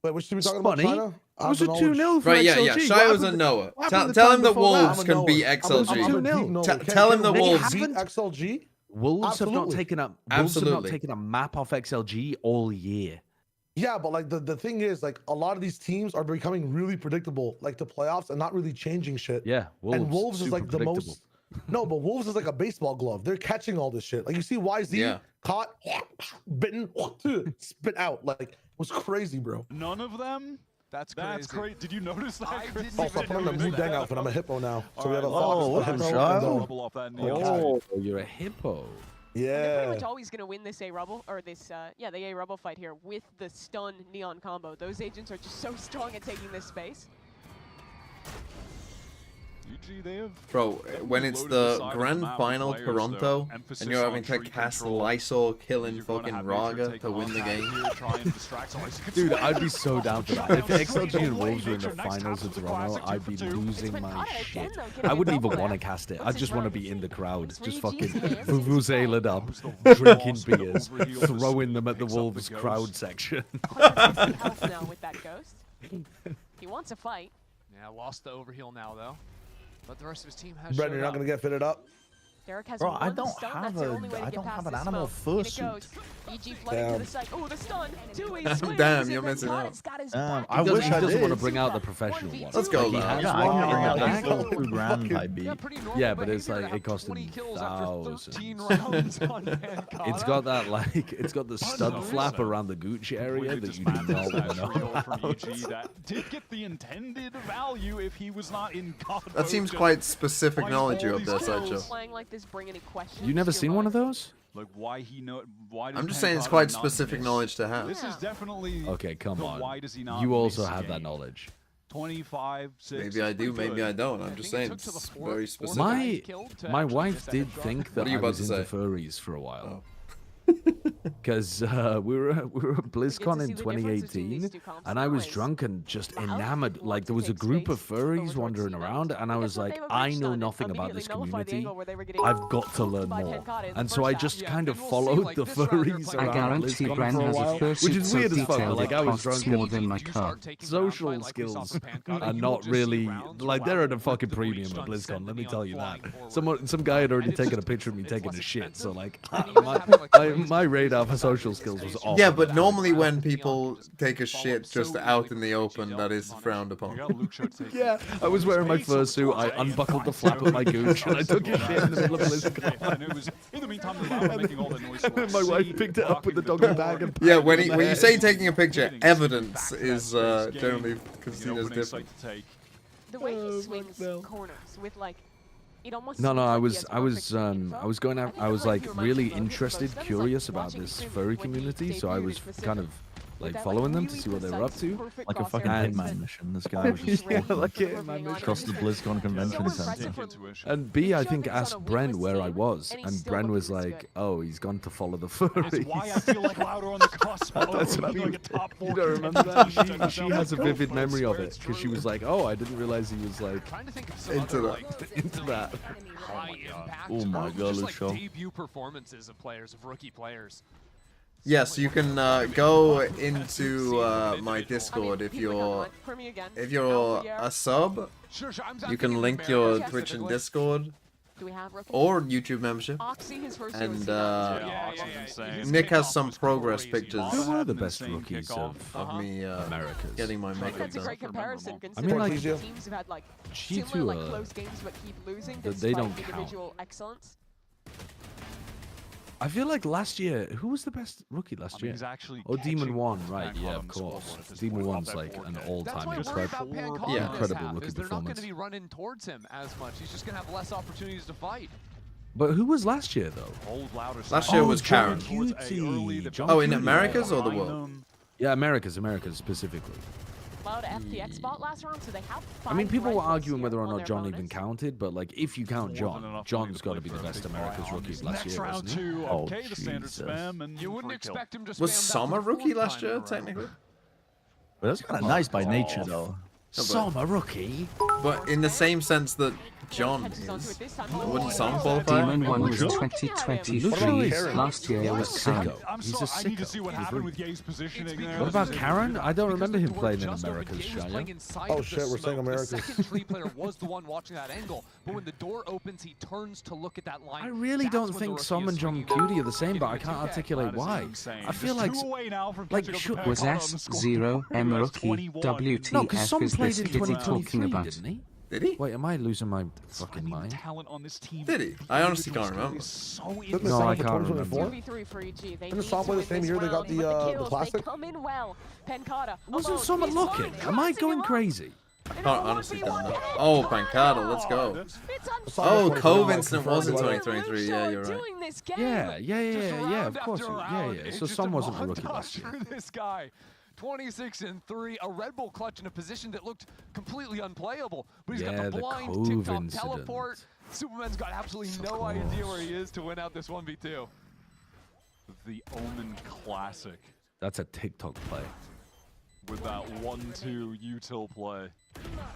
wait, which team we talking Funny. about? China? It was a 2-0 for Right, XLG. yeah. What Shai was a happened- Noah. what happened the Tell time him the before that? Wolves can beat XLG. 2-0. Tell him the Wolves- beat XLG. Wolves have not Absolutely. taken a Wolves have not Absolutely. taken a map off XLG all year. Yeah, but like the thing is, like a lot of these teams are becoming really predictable, like the playoffs, and not really changing shit. Yeah, Wolves. And Wolves is super like the predictable. most. No, but Wolves is like a baseball glove. They're catching all this shit. Like you see YZ Yeah. caught, bitten, spit out. Like it was crazy, bro. None of them? That's crazy. That's great. Did you notice that? I Chris? didn't Oh, fuck, I'm in the Wu Dang outfit. I'm a hippo now. So we have a Alright, fox, oh, a what a hippo, shot. and Bubble off that knee. Oh, you're a hippo. And they're pretty much yeah. always going to win this A Rubble, or this, the A Rubble fight here with the stun Neon combo. Those agents are just so strong at taking this space. UG, they have Bro, when it's loaded the the side of the grand map with final players, Toronto, though. and Emphasis you're having on to tree cast control. Lysol killing You're gonna fucking have nature Raga take to win off the that game. here, try and distract someone. You could Dude, swing I'd be it. so down for that. Shut If down XLG straight and away. Wolves were in the Nature next finals half of with the Toronto, classic I'd be 2-for-2. losing been my caught at 10 shit. though, I getting a wouldn't even double want to there. cast it. I What's just his want to run? be in the crowd, It's just 3G's fucking hands vuvuzeling up, Who's the drinking boss, the beers, overheal, the throwing them at the picks up the Wolves ghost. crowd section. 150 health now with that ghost. He wants a fight. Yeah, lost the overheal now though. But the rest of his team has Brendan, you're not gonna get fitted up. Derek has Bro, one I don't stun. have That's the a- only way to I get don't past have an this animal smoke. In it fursuit. goes. EG flooding to Damn. the side. Oh, the stun. Two-way Damn, swing. you're missing out. I He wish I doesn't want to did. bring out the professional one. Let's go, Like, he lad. has Yeah, I one can in bring the out back. like full grand type beat. Yeah, pretty normal Yeah, but it's behavior like to it cost have him 20 kills after 1,000. 13 rounds on Pancata. It's got that like, it's got the stud flap around the Gucci area Completely that you do not dismantled want that to trio know. from EG that did get the intended value if he was not in God That mode, seems just quite specific fight knowledge all you have these there, kills. Sideshow. Playing like this, bring any questions. You never to your seen one of mind? those? Like why he know? Why? I'm does just saying it's Pancata quite not specific miss? knowledge to have. This is Yeah. definitely. Okay, come the on. Why does he not? You also miss have that game. knowledge. 25, 6. Maybe I do, maybe I don't. I I'm just think it saying took to the it's fourth- very fourth specific. guy he My killed to my actually wife miss that did headshot. think What that are you I about was to into say? furries for a while. Oh. Because we were at BlizzCon see in the difference between these 2018, two comps and I was now is drunk and just Valve enamored. want Like to there was a take group of space over furries towards wandering C-Lane. around, and I But was guess what? like, They were I breached know on it, nothing about immediately this nullified the community. angle where they were getting I've got to hooked learn by more. Pancata in the And so first I half. just Yeah, kind of and we'll see, followed like, the this round they're furries playing I around guarantee BlizzCon Bren for a has his while, fursuit which is so weird as fuck. But detailed like it I was costs drunk more and than my Do car. start taking social round fight like we saw skills from Pancata, are you not will just see really rounds like where they're at a Valve fucking with the premium breach at stun BlizzCon. send Let me Neon tell you that. flying Some guy had already And it's taken a just- picture of me it's taking less a shit, so expensive, like and even having, like, my crazy radar for things social in skills was space. off. Yeah, with but that. normally when Neon people just take a follow shit so just easily out in the from open, EG that is punish. frowned You upon. got Luke Show taking Yeah, I was wearing my fursuit. I unbuckled the flap of my gooch and I took a shit in the middle of BlizzCon. And it was in the meantime the Valve were making all the noise. And then my wife picked it up with the doggy bag and Yeah, patted when it on when the you head. say taking a picture, Getting evidence back to that is first game, generally the considered as opening different. site to take. The way Oh, he fuck swings no. corners with like, it almost No, seems no, like I he was, has I was, perfect info. I was going out. I was like really interested, curious about watching this streams furry when he community, so I debuted was in kind of Pacific. like With that, following them to really see what they were up precise, to. perfect Like a fucking crosshair And- Hitman mission. This guy was just Yeah, walking like it, man, across the BlizzCon Convention So Center. impressive when- Intuition. And B, I Showed think that he's asked on a Bren weakless where I team, was, and and he's still Bren looking was this like, good. "Oh, he's gone to follow the It's furry." why I feel like louder on the cusp. That's what I Like mean. a top You four don't remember that? contender. She has a vivid I memory of swear it it's because she true. was like, "Oh, I didn't realize he was like Trying to think of some Into other, that. like, into that." high impact Oh my or God, just let's like show. debut performances of players, of rookie players. Yes, you can go into my Discord if you're a sub. Sure, I'm You thinking can link your America Twitch and specifically. Discord Do we have rookie? or YouTube membership. Oxy, his first And, year was Yeah, yeah, Oxy's yeah. insane. His Nick has kickoff some was progress crazy. pictures You're one of the An best insane rookies kickoff. of me Americas. getting my I think makeup that's a done. great comparison Memorable. considering like, like, the teams have had like G2 similar like close games but keep losing that despite they don't count. individual excellence. I feel like last year, who was the best rookie last I mean, year? he's actually Oh, Demon catching One, right? Pancata Yeah, on of the course. scoreboard at this Demon point, One's off that like an 4K. all-time That's why we're worried about incredible. Pancata Yeah. in this Incredible half, rookie is they're not going to performance. be running towards him as much. He's just going to have less opportunities to fight. But who was last year though? Hold louder Last year sound. was John Karen. Towards A early, Cutie. the John Oh, in Cutie. Americas or the behind world? them. Yeah, Americas specifically. Allowed FPX spot last round, so they have I mean, five people were rifles arguing here whether or on not their John even bonus. counted, but like if you count More than John, enough John's money to got to play be the for a best big America's buy on rookie this last next year, round wasn't he? two. Oh, Okay, the standard Jesus. spam and You wouldn't free kill. expect him to spam Was that Summer for the rookie fourth last time in year, a row. technically? But that's kind of nice by nature, though. Som a rookie. But in the same sense that John is. Wouldn't Som qualify? Demon 1 was What 2023. about Last year was Karen. I'm He's so, a I need to sicko. see what He's happened weak. with Ye's positioning there. What about Karen? I don't remember him Because the playing in word just America's opened, Ye was Shia. playing inside Oh of the shit, we're saying smoke. America's. The second tree player was the one watching that angle, but when the door opens, he turns to look at that line. I really That's don't when the think rookie Som is and John swinging Cutie are the same, but I Giving can't you 2K. articulate That is why. insane. I feel Just like 2 away now from like, catching up should- to Was Pancott on the S0 scoreboard. He has Emirati 21. WTF no, because Som is played this in kid talking 2023, about? didn't he? Did he? Wait, am I losing my fucking Finding mind? talent on this team. Did he? I honestly can't remember. Is so Didn't insane. the No, Som I for can't 2024? 2v3 for EG. They Didn't need Som to play the win same this year they got round, the, but the kills, Classic? They come in well. Pancata Wasn't alone. Som He's looking? fine. Am I Crossing going him up. crazy? Honestly don't know. Oh, Pancata, let's go. It's Oh, unfair. Cove Instant was in Confirmed. 2023. Yeah, you're right. Doing this game. Yeah, Just of round course. after Yeah, round, yeah. it's So just Som a wasn't a rookie montage last year. for this guy. 26-3, a Red Bull clutch in a position that looked completely unplayable. But he's Yeah, got the the blind Cove TikTok incident. teleport. Superman's got absolutely no idea where he is to win out this 1v2. The Omen Classic That's a TikTok play. with that 1-2 util play.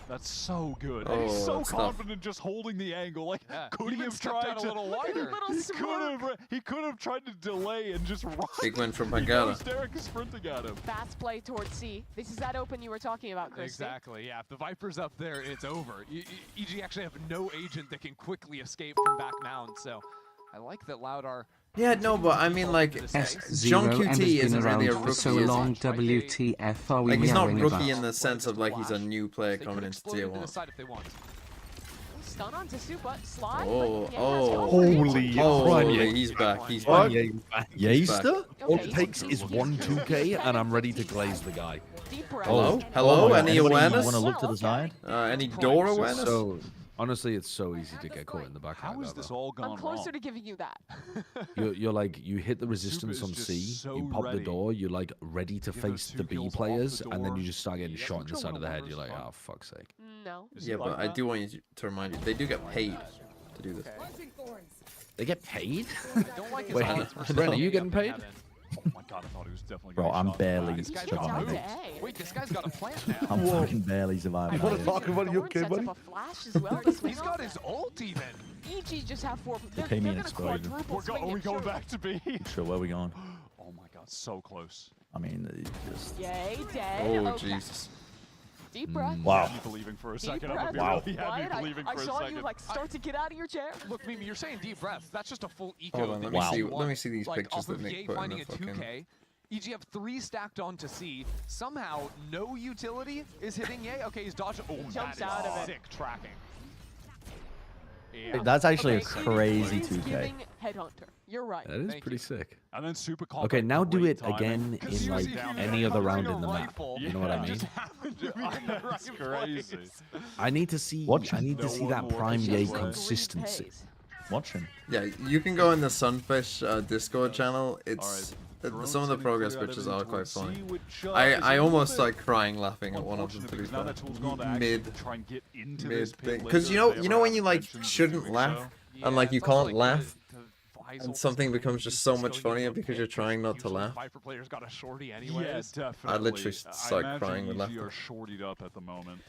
That's so good. And he's Oh, so that's tough. confident just holding the angle. Like, Yeah, could he even have stepped tried out a to little wider. He could have tried to delay and just run. Big win from He knows Pancata. Derek is sprinting at him. Fast play towards C. This is that open you were talking about, Christy. Exactly, yeah. If the Viper's up there, it's over. EG actually have no agent that can quickly escape from back mound, so I like that Loud are... Yeah, no, but I mean, like, S0 John Ember's QT been isn't around really a for rookie. so is he? long. WTF are we Like, he's not meowing rookie about? in the sense of, like, he's a new player They coming could into explode tier into 1. the side if they want. Stun onto Super. Slide. Oh, but yeah, oh. Holy Holy, he's back, he's back. Yaster? All Okay, it takes is he's 1-2K and I'm ready to glaze the guy. Deep breath. Hello? Oh. Hello? my God. Any Anybody awareness? want to look to the side? Any door awareness? So, honestly, it's so easy to get caught in the back How like is that, this though. all gone I'm closer wrong? to giving you that. You're like, you hit the resistance is on just C, so you pop the ready. door, you're like ready to Get those face two the B kills off players, the and then door. you just start getting Yeah, shot in the control side of the head. numbers You're like, fun. oh, fuck's sake. No. Is Yeah, it but like I that? do want you to remind you, they do get paid to do this. They get paid? Don't like his Wait, odds for Brent, are you staying getting up in paid? heaven. Oh my god, I thought he was definitely Bro, gonna I'm shot barely back. This guy Jumped jumped out out. to A. Wait, this guy's got a plant now. I'm fucking barely surviving. Wanna that. talk about your Thorn kid, sets buddy? up a flash as well to swing He's got off his ult even. EG just have 4. They're, pay me they're an gonna explosion. quadruple swing Are we it, going surely. back to B? Sure, where we going? Oh my god, so close. I mean, just... Yay, dead. Oh, Okay. Jesus. Deep breath. Wow. He believing for a Deep second. breath. I'm gonna be Wow. really happy What? believing I for a saw second. you like start to get out of your chair. Look, Mimi, you're saying deep breath. That's just a full eco. Hold on, that let me you see. want. Let me see these Like, pictures off that of Nick Ye put in finding the a fucking. 2K. EG have 3 stacked onto C. Somehow, no utility is hitting Ye. Okay, he's dodging. Oh, Jumps that out is of it. sick tracking. Yeah. That's actually Okay, a crazy he's 2K. giving Headhunter. You're right. That is Thank pretty you. sick. And then super Okay, now do great it timing. again 'Cause in, he was like, down any there other covering round a in the map. rifle. You know what I mean? Just happened to be in the right crazy. place. I need to see. Watch I need to no see one that more prime can Yay just run. consistency. Watching. Yeah, you can go in the Sunfish Discord channel. It's Alright, some of the drones progress getting pictures cleared are out quite of funny. C, which, is I a little almost bit started crying laughing at one of them, unfortunate to be because now fair. that tool's gone to actually Mid try and get into mid this pit thing, later because you if know they ever when have you like intentions of shouldn't doing laugh so. and like you it's also can't like laugh Visal and something just becomes just is so going much into funnier a because pit. you're trying not to Usually laugh. Viper player's got a shorty Yeah, anyways. definitely. literally started imagine crying with EG laughter. are shortied up at the moment.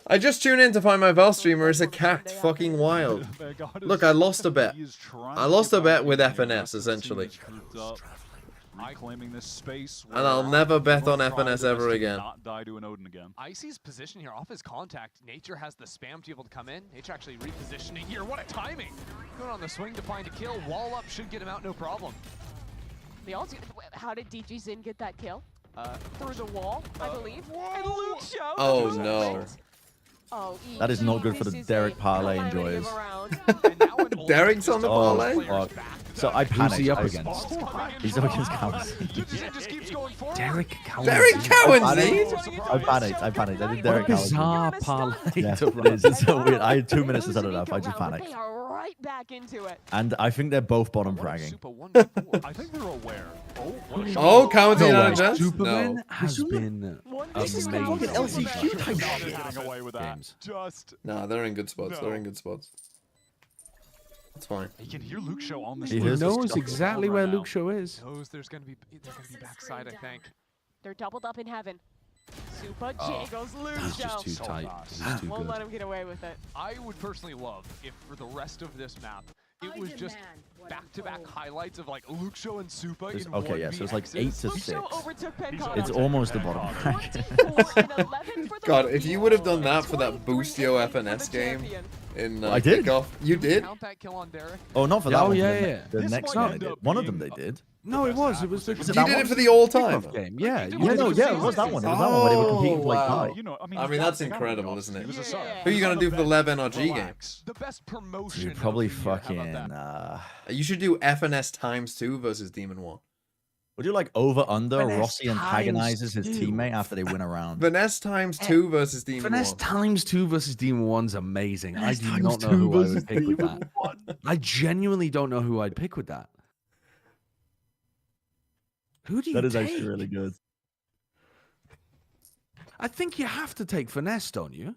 I just tuned in to find my Val streamer is a cat. Fucking wild. Vanguard Look, is- I lost a bet. he is trying I to lost get a bet back with in here. FNS, Rest of the team essentially. is grouped up, reclaiming this space And I'll where never bet we'll on try FNS their best ever to again. Not die to an Odin again. Icy's position here off his contact. Nature has the spam to be able to come in. Nature actually repositioning here. What a timing! Going on the swing to find a kill. Wall up should get him out, no problem. They also. How did DG Zin get that kill? Through the wall, I believe. And Luke Show. Oh, was no. perfect. Oh, That is not good for this the is Derek a parlay calamity of enjoyers. a round. And now an ult Derek's on the just parlay? players Fuck. back. So I Who's panicked. he up I- against? He's up against Cowens. Digizin just keeps going forward. Derek Cowan. Derek Cowan, I Z? I panicked. I panicked. I did What a Derek Cowens. bizarre parlay Yeah, to it run. is. It's so weird. I had 2 And minutes to set lose it an up. I eco just round, but panicked. They are right back into it. And I think they're both bottom What if fragging. Super 1v4? I think they're aware. Oh, what a shot. Oh, Cowan's No in on way. a chance? Superman No. has been This is amazing. fucking LCQ in type Not shit. getting away with that. Games. Just Nah, they're in good spots. They're No. in good spots. It's fine. you can hear Luke Show on the He screen. is knows disgusting. exactly where Luke Show is. Knows they're gonna be backside, I think. They're doubled up in heaven. Super jiggles He's just Lucio. too tight. He's too Won't good. let him get away with it. I would personally love if for the rest of this map, it was just back-to-back highlights of like Lucio and Supa in Okay, yeah, so it's like 8 to 6. Lucio overtook Pencott. It's almost the bottom. 24 and 11 for the God, if you would have done Reveal. that for that 23 Boostio and 8 for the FNS game champion. in I did. kickoff, you did? Count that kill on Derek. Oh, not for Yeah, that oh, one. yeah, the, yeah. The This next might one, end they did. up One of being them they did. No, it was. It was the. Was it You that did one? it for the all-time. kickoff game. Yeah. Yeah, you Yeah, did no, it yeah, for it was the that one. It was that one where they were competing for like wow. die. You know, I mean, I mean, that's incredible, isn't it? He was a Yeah, sub. yeah, yeah. Who are you going to do for the LEV NRG game? Relax. The best promotion. Dude, of probably the year. How about fucking. that? You should do FNS ×2 versus Demon 1. Would you like over under Finesse Rossi times antagonizes his 2. teammate after they win a round? Finesse ×2 versus Demon Finesse 1. ×2 versus Demon 1's amazing. I Finesse do not know ×2 who I versus would pick with Demon that. I genuinely don't know who I'd pick with that. Who do you That is take? actually really good. I think you have to take Finesse, don't you?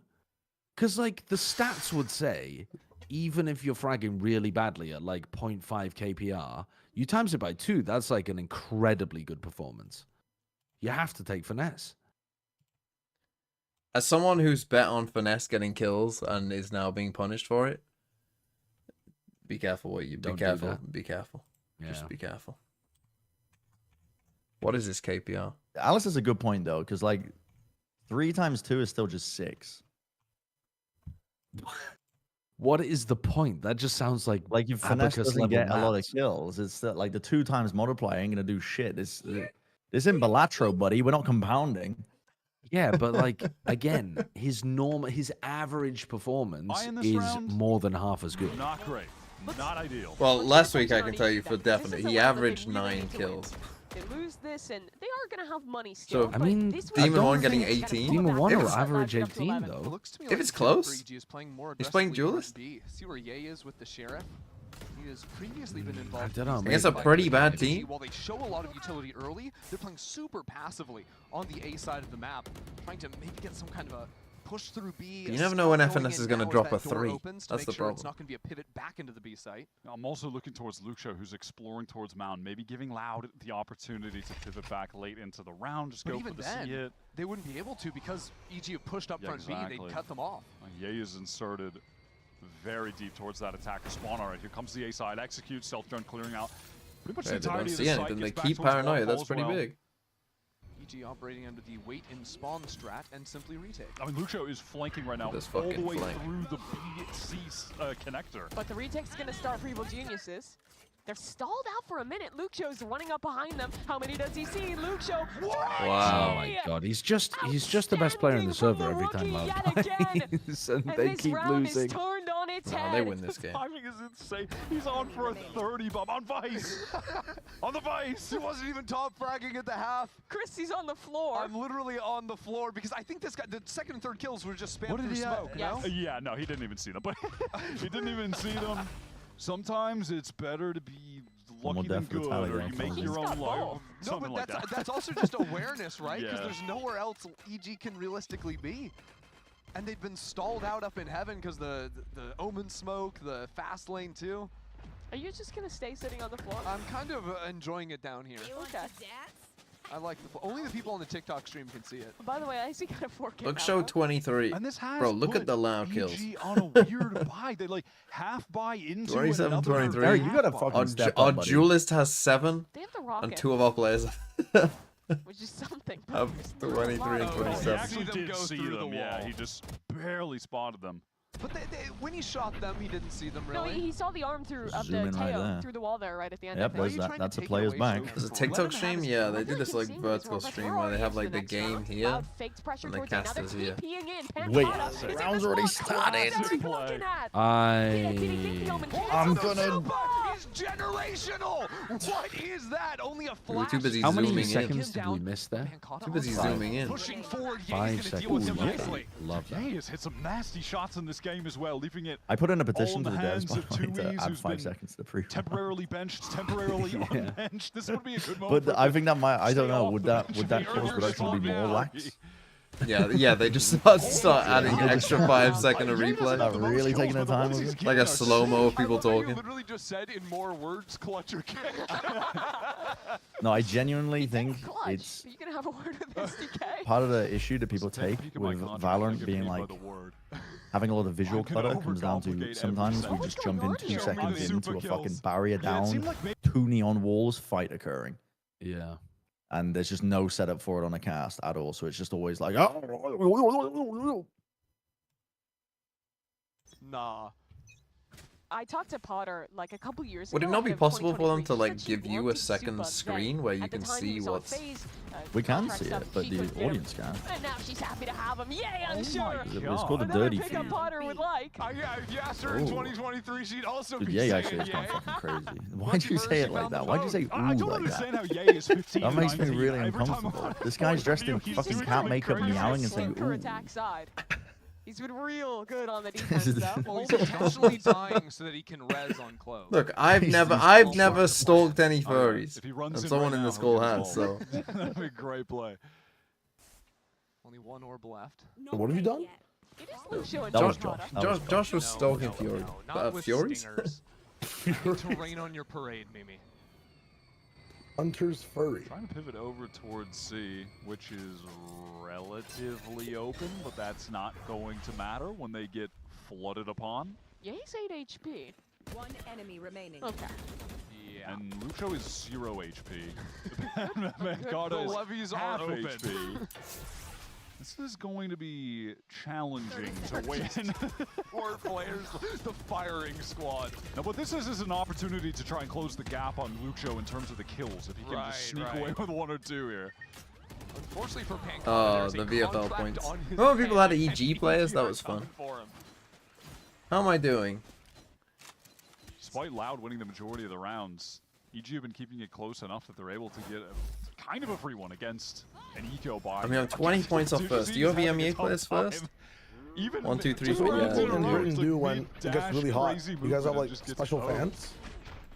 Because, like, the stats would say, even if you're fragging really badly at, like, 0.5 KPR, you times it by 2, that's, like, an incredibly good performance. You have to take Finesse. As someone who's bet on Finesse getting kills and is now being punished for it, be careful what you be Don't do careful. that. Be careful. Yeah. Just be careful. What is this KPR? Alice is a good point though, because like 3 times 2 is still just 6. What is the point? That just sounds like Like if Finesse Abacus doesn't level get a lot of maths. kills, it's like the 2 times multiplier ain't gonna do shit. This isn't Balatro, buddy. We're not compounding. Yeah, but like again, his average performance in this is round? more than half as good. Not great. Not ideal. Well, Let's last check week I on can Johnny tell you that for this is definite, a he level they averaged really 9 need to win. kills. They lose this, and they are going to have money still. So, I but mean, this I week, Demon 1 don't getting think 18? Demon 1 If will it's- average Up to 18 11. It though. looks to me If like it's Tim close, Brady is playing more he's playing aggressively duelist. B. See where Ye is with the sheriff. He has previously been I involved. don't know, in Against these a fights pretty with bad NRG. team. While they show a lot of utility early, they're playing super passively on the A side of the map, trying to maybe get some kind of a push through B. You never know when going FNS in is gonna now as drop that a door 3. opens to That's make the sure It's problem. not going to be a pivot back into the B site. I'm also looking towards Lucio, who's exploring towards Mound, maybe giving Loud the opportunity to pivot back late into the round, just But go even for the then, C-hit. they wouldn't be able to because EG have pushed up Yeah, front B. exactly. They'd cut them off. Ye is inserted very deep towards that attacker spawn. All right, here comes the A side. Execute, stealth drone clearing out. Pretty much Yeah, the they don't entirety of see the site. anything. They Gets back keep towards paranoia. waterfall That's as pretty well. big. EG operating under the wait and spawn strat and simply retake. I mean, Lucio is flanking right now This all the fucking way flank. through the B-C connector. But the retake's going to start for Evil Geniuses. They're stalled out for a minute. Luxio's running up behind them. How many does he see? Luxio. Wow. Oh my god, he's just the best player in the server every time Outstanding Loud from the rookie yet again. plays, and And they this keep round losing. is turned on its No, head. they win this game. Timing is insane. He's on for a 30 bomb on Vice. On the Vice. He wasn't even top fragging at the half. Christie's on the floor. I'm literally on the floor because I think this guy, the second and third kills were just spammed What did through he smoke, you know? Yes. Yeah, no, he didn't even see them. But he didn't even see them. Sometimes it's better to be One more lucky than death for good, Tyler or you Young make comes your in. own He's got life. both. No, Something but like that's, that. that's also just awareness, right? Because Yeah. there's nowhere else EG can realistically be. And they've been stalled out up in heaven because the Omen smoke, the fast lane too. Are you just going to stay sitting on the floor? I'm kind of enjoying it down here. Okay. I like only the people on the TikTok stream can see it. By the way, I see got a 4K. Look, show 23. And this has Bro, look put at the Loud kills. EG on a weird buy. They like half buy into 27, another 23. Eric, you gotta half fucking buy. step Our up, buddy. duelist has 7, They have the and rocket, 2 of our players which is something. have There's 23 not a and lot. Oh, he 27. actually them did go see through the them. Yeah, wall. he just barely spotted them. But when he shot them, he didn't see them No, really. he saw the arm through of Zoom the in right Teo there. through the wall there, right at the end. Yep, I Why are there's you that. trying to That's a take it player's away back. so There's a early? TikTok Let him stream? have his Yeah, moment. they I do feel this like like you can see this vertical one, but stream we're where they already have like into the next game round. here. Loud fakes pressure and the towards another casters here. TPing in. Wait, Pancata the is in round's the already smoke. started. What's Eric Play. looking at? Did he think the Omen chance? I'm The gonna- super is generational. What is that? Only a We were flash. too busy How many zooming in. seconds did we miss there? Pancata Too busy on side. zooming in. Pushing forward, Ye's 5 gonna deal with seconds. him Okay. nicely. Love that. He has hit some nasty shots in this game as well, leaving it I put in a all petition in to the the devs hands by of the way, to 2Es, add who's 5 been seconds to the pre. temporarily benched, temporarily Yeah. unbenched. This would be a good moment. But for I him think that might. I to don't stay know. off Would the that bench would and that be cause earlier production to be strong more now. lax? Yeah, they just start adding extra 5-second of replay. Not really taking their time with it. Like a slow-mo of people I love how you talking. literally just said in more words, clutch or kick. No, I genuinely think Clutch. it's Are you gonna have a word with SDK? part of the issue that people Take a take peek at my with contract, Valorant get being paid by like the word. having a lot of visual I'm gonna clutter comes down to overcomplicate sometimes every we just second. jump in What's 2 going on seconds here? into a Super fucking kills. barrier Yeah, it seemed down, like maybe 2 neon walls, fight occurring. Yeah. And there's just no setup for it on a cast at all. So it's just always like, oh. Nah. I talked to Potter like a couple years Would it ago. not be ahead of possible for them 2023. to She like said she give you loved a second Super screen then. where you At the can time, he see was on what's? FaZe, We can contract see stuff, it, but she the couldn't get him. audience can. And now she's happy to have him. Yay, I'm Oh sure. my It's called a Another dirty pickup feed. Potter would like. Yeah, if you asked her in Ooh. 2023, she'd also Dude, be Yay saying actually is yay. kind of fucking crazy. Why'd Much you worse, say she it like found that? the Why'd you say vote. ooh I don't like understand that? how Yay is 15. That makes me 19. really Every time uncomfortable. I'm This guy's on dressed in video, he's fucking doing cat something makeup, crazy. meowing and saying Slinker ooh. attack side. He's been real good on the defense though. Well, he's intentionally dying so that he can res on Clove. Look, I've He's never well stalked any Oh, yeah. furries. If he runs And in someone right in now, the school he'll get has, so. involved. That'd be a great play. Only 1 orb left. What have you done? It is Lucio and That was Potter. Josh. That was Josh was stalking Fury. Not with Furies? stingers. You need to rain on your parade, Mimi. Hunter's furry. Trying to pivot over towards C, which is relatively open, but that's not going to matter when they get flooded upon. Yeah, he's 8 HP. 1 enemy remaining. Okay. Yeah. And Lucho is 0 HP. The Mankata is levies half are open. HP. This is going to be challenging to win. Four players, the firing squad. Now, what this is an opportunity to try and close the gap on Lucho in terms of the kills. If he can just sneak away with 1 or 2 here. Unfortunately for Pancake, Oh, there's the a VFL contract points. on his Remember people had head, EG and players? That EG was are coming fun. for him. How am I doing? Despite Loud winning the majority of the rounds, EG have been keeping it close enough that they're able to get kind of a free one against an eco buy. I mean, I'm 20 points off first. Do you have EMEA players first? Even 1, 2, 3, two 4, rounds yeah. in a What row, Britain it's do like when mid it gets dash, really hot? crazy You guys have movement, like and just gets special owned. fans?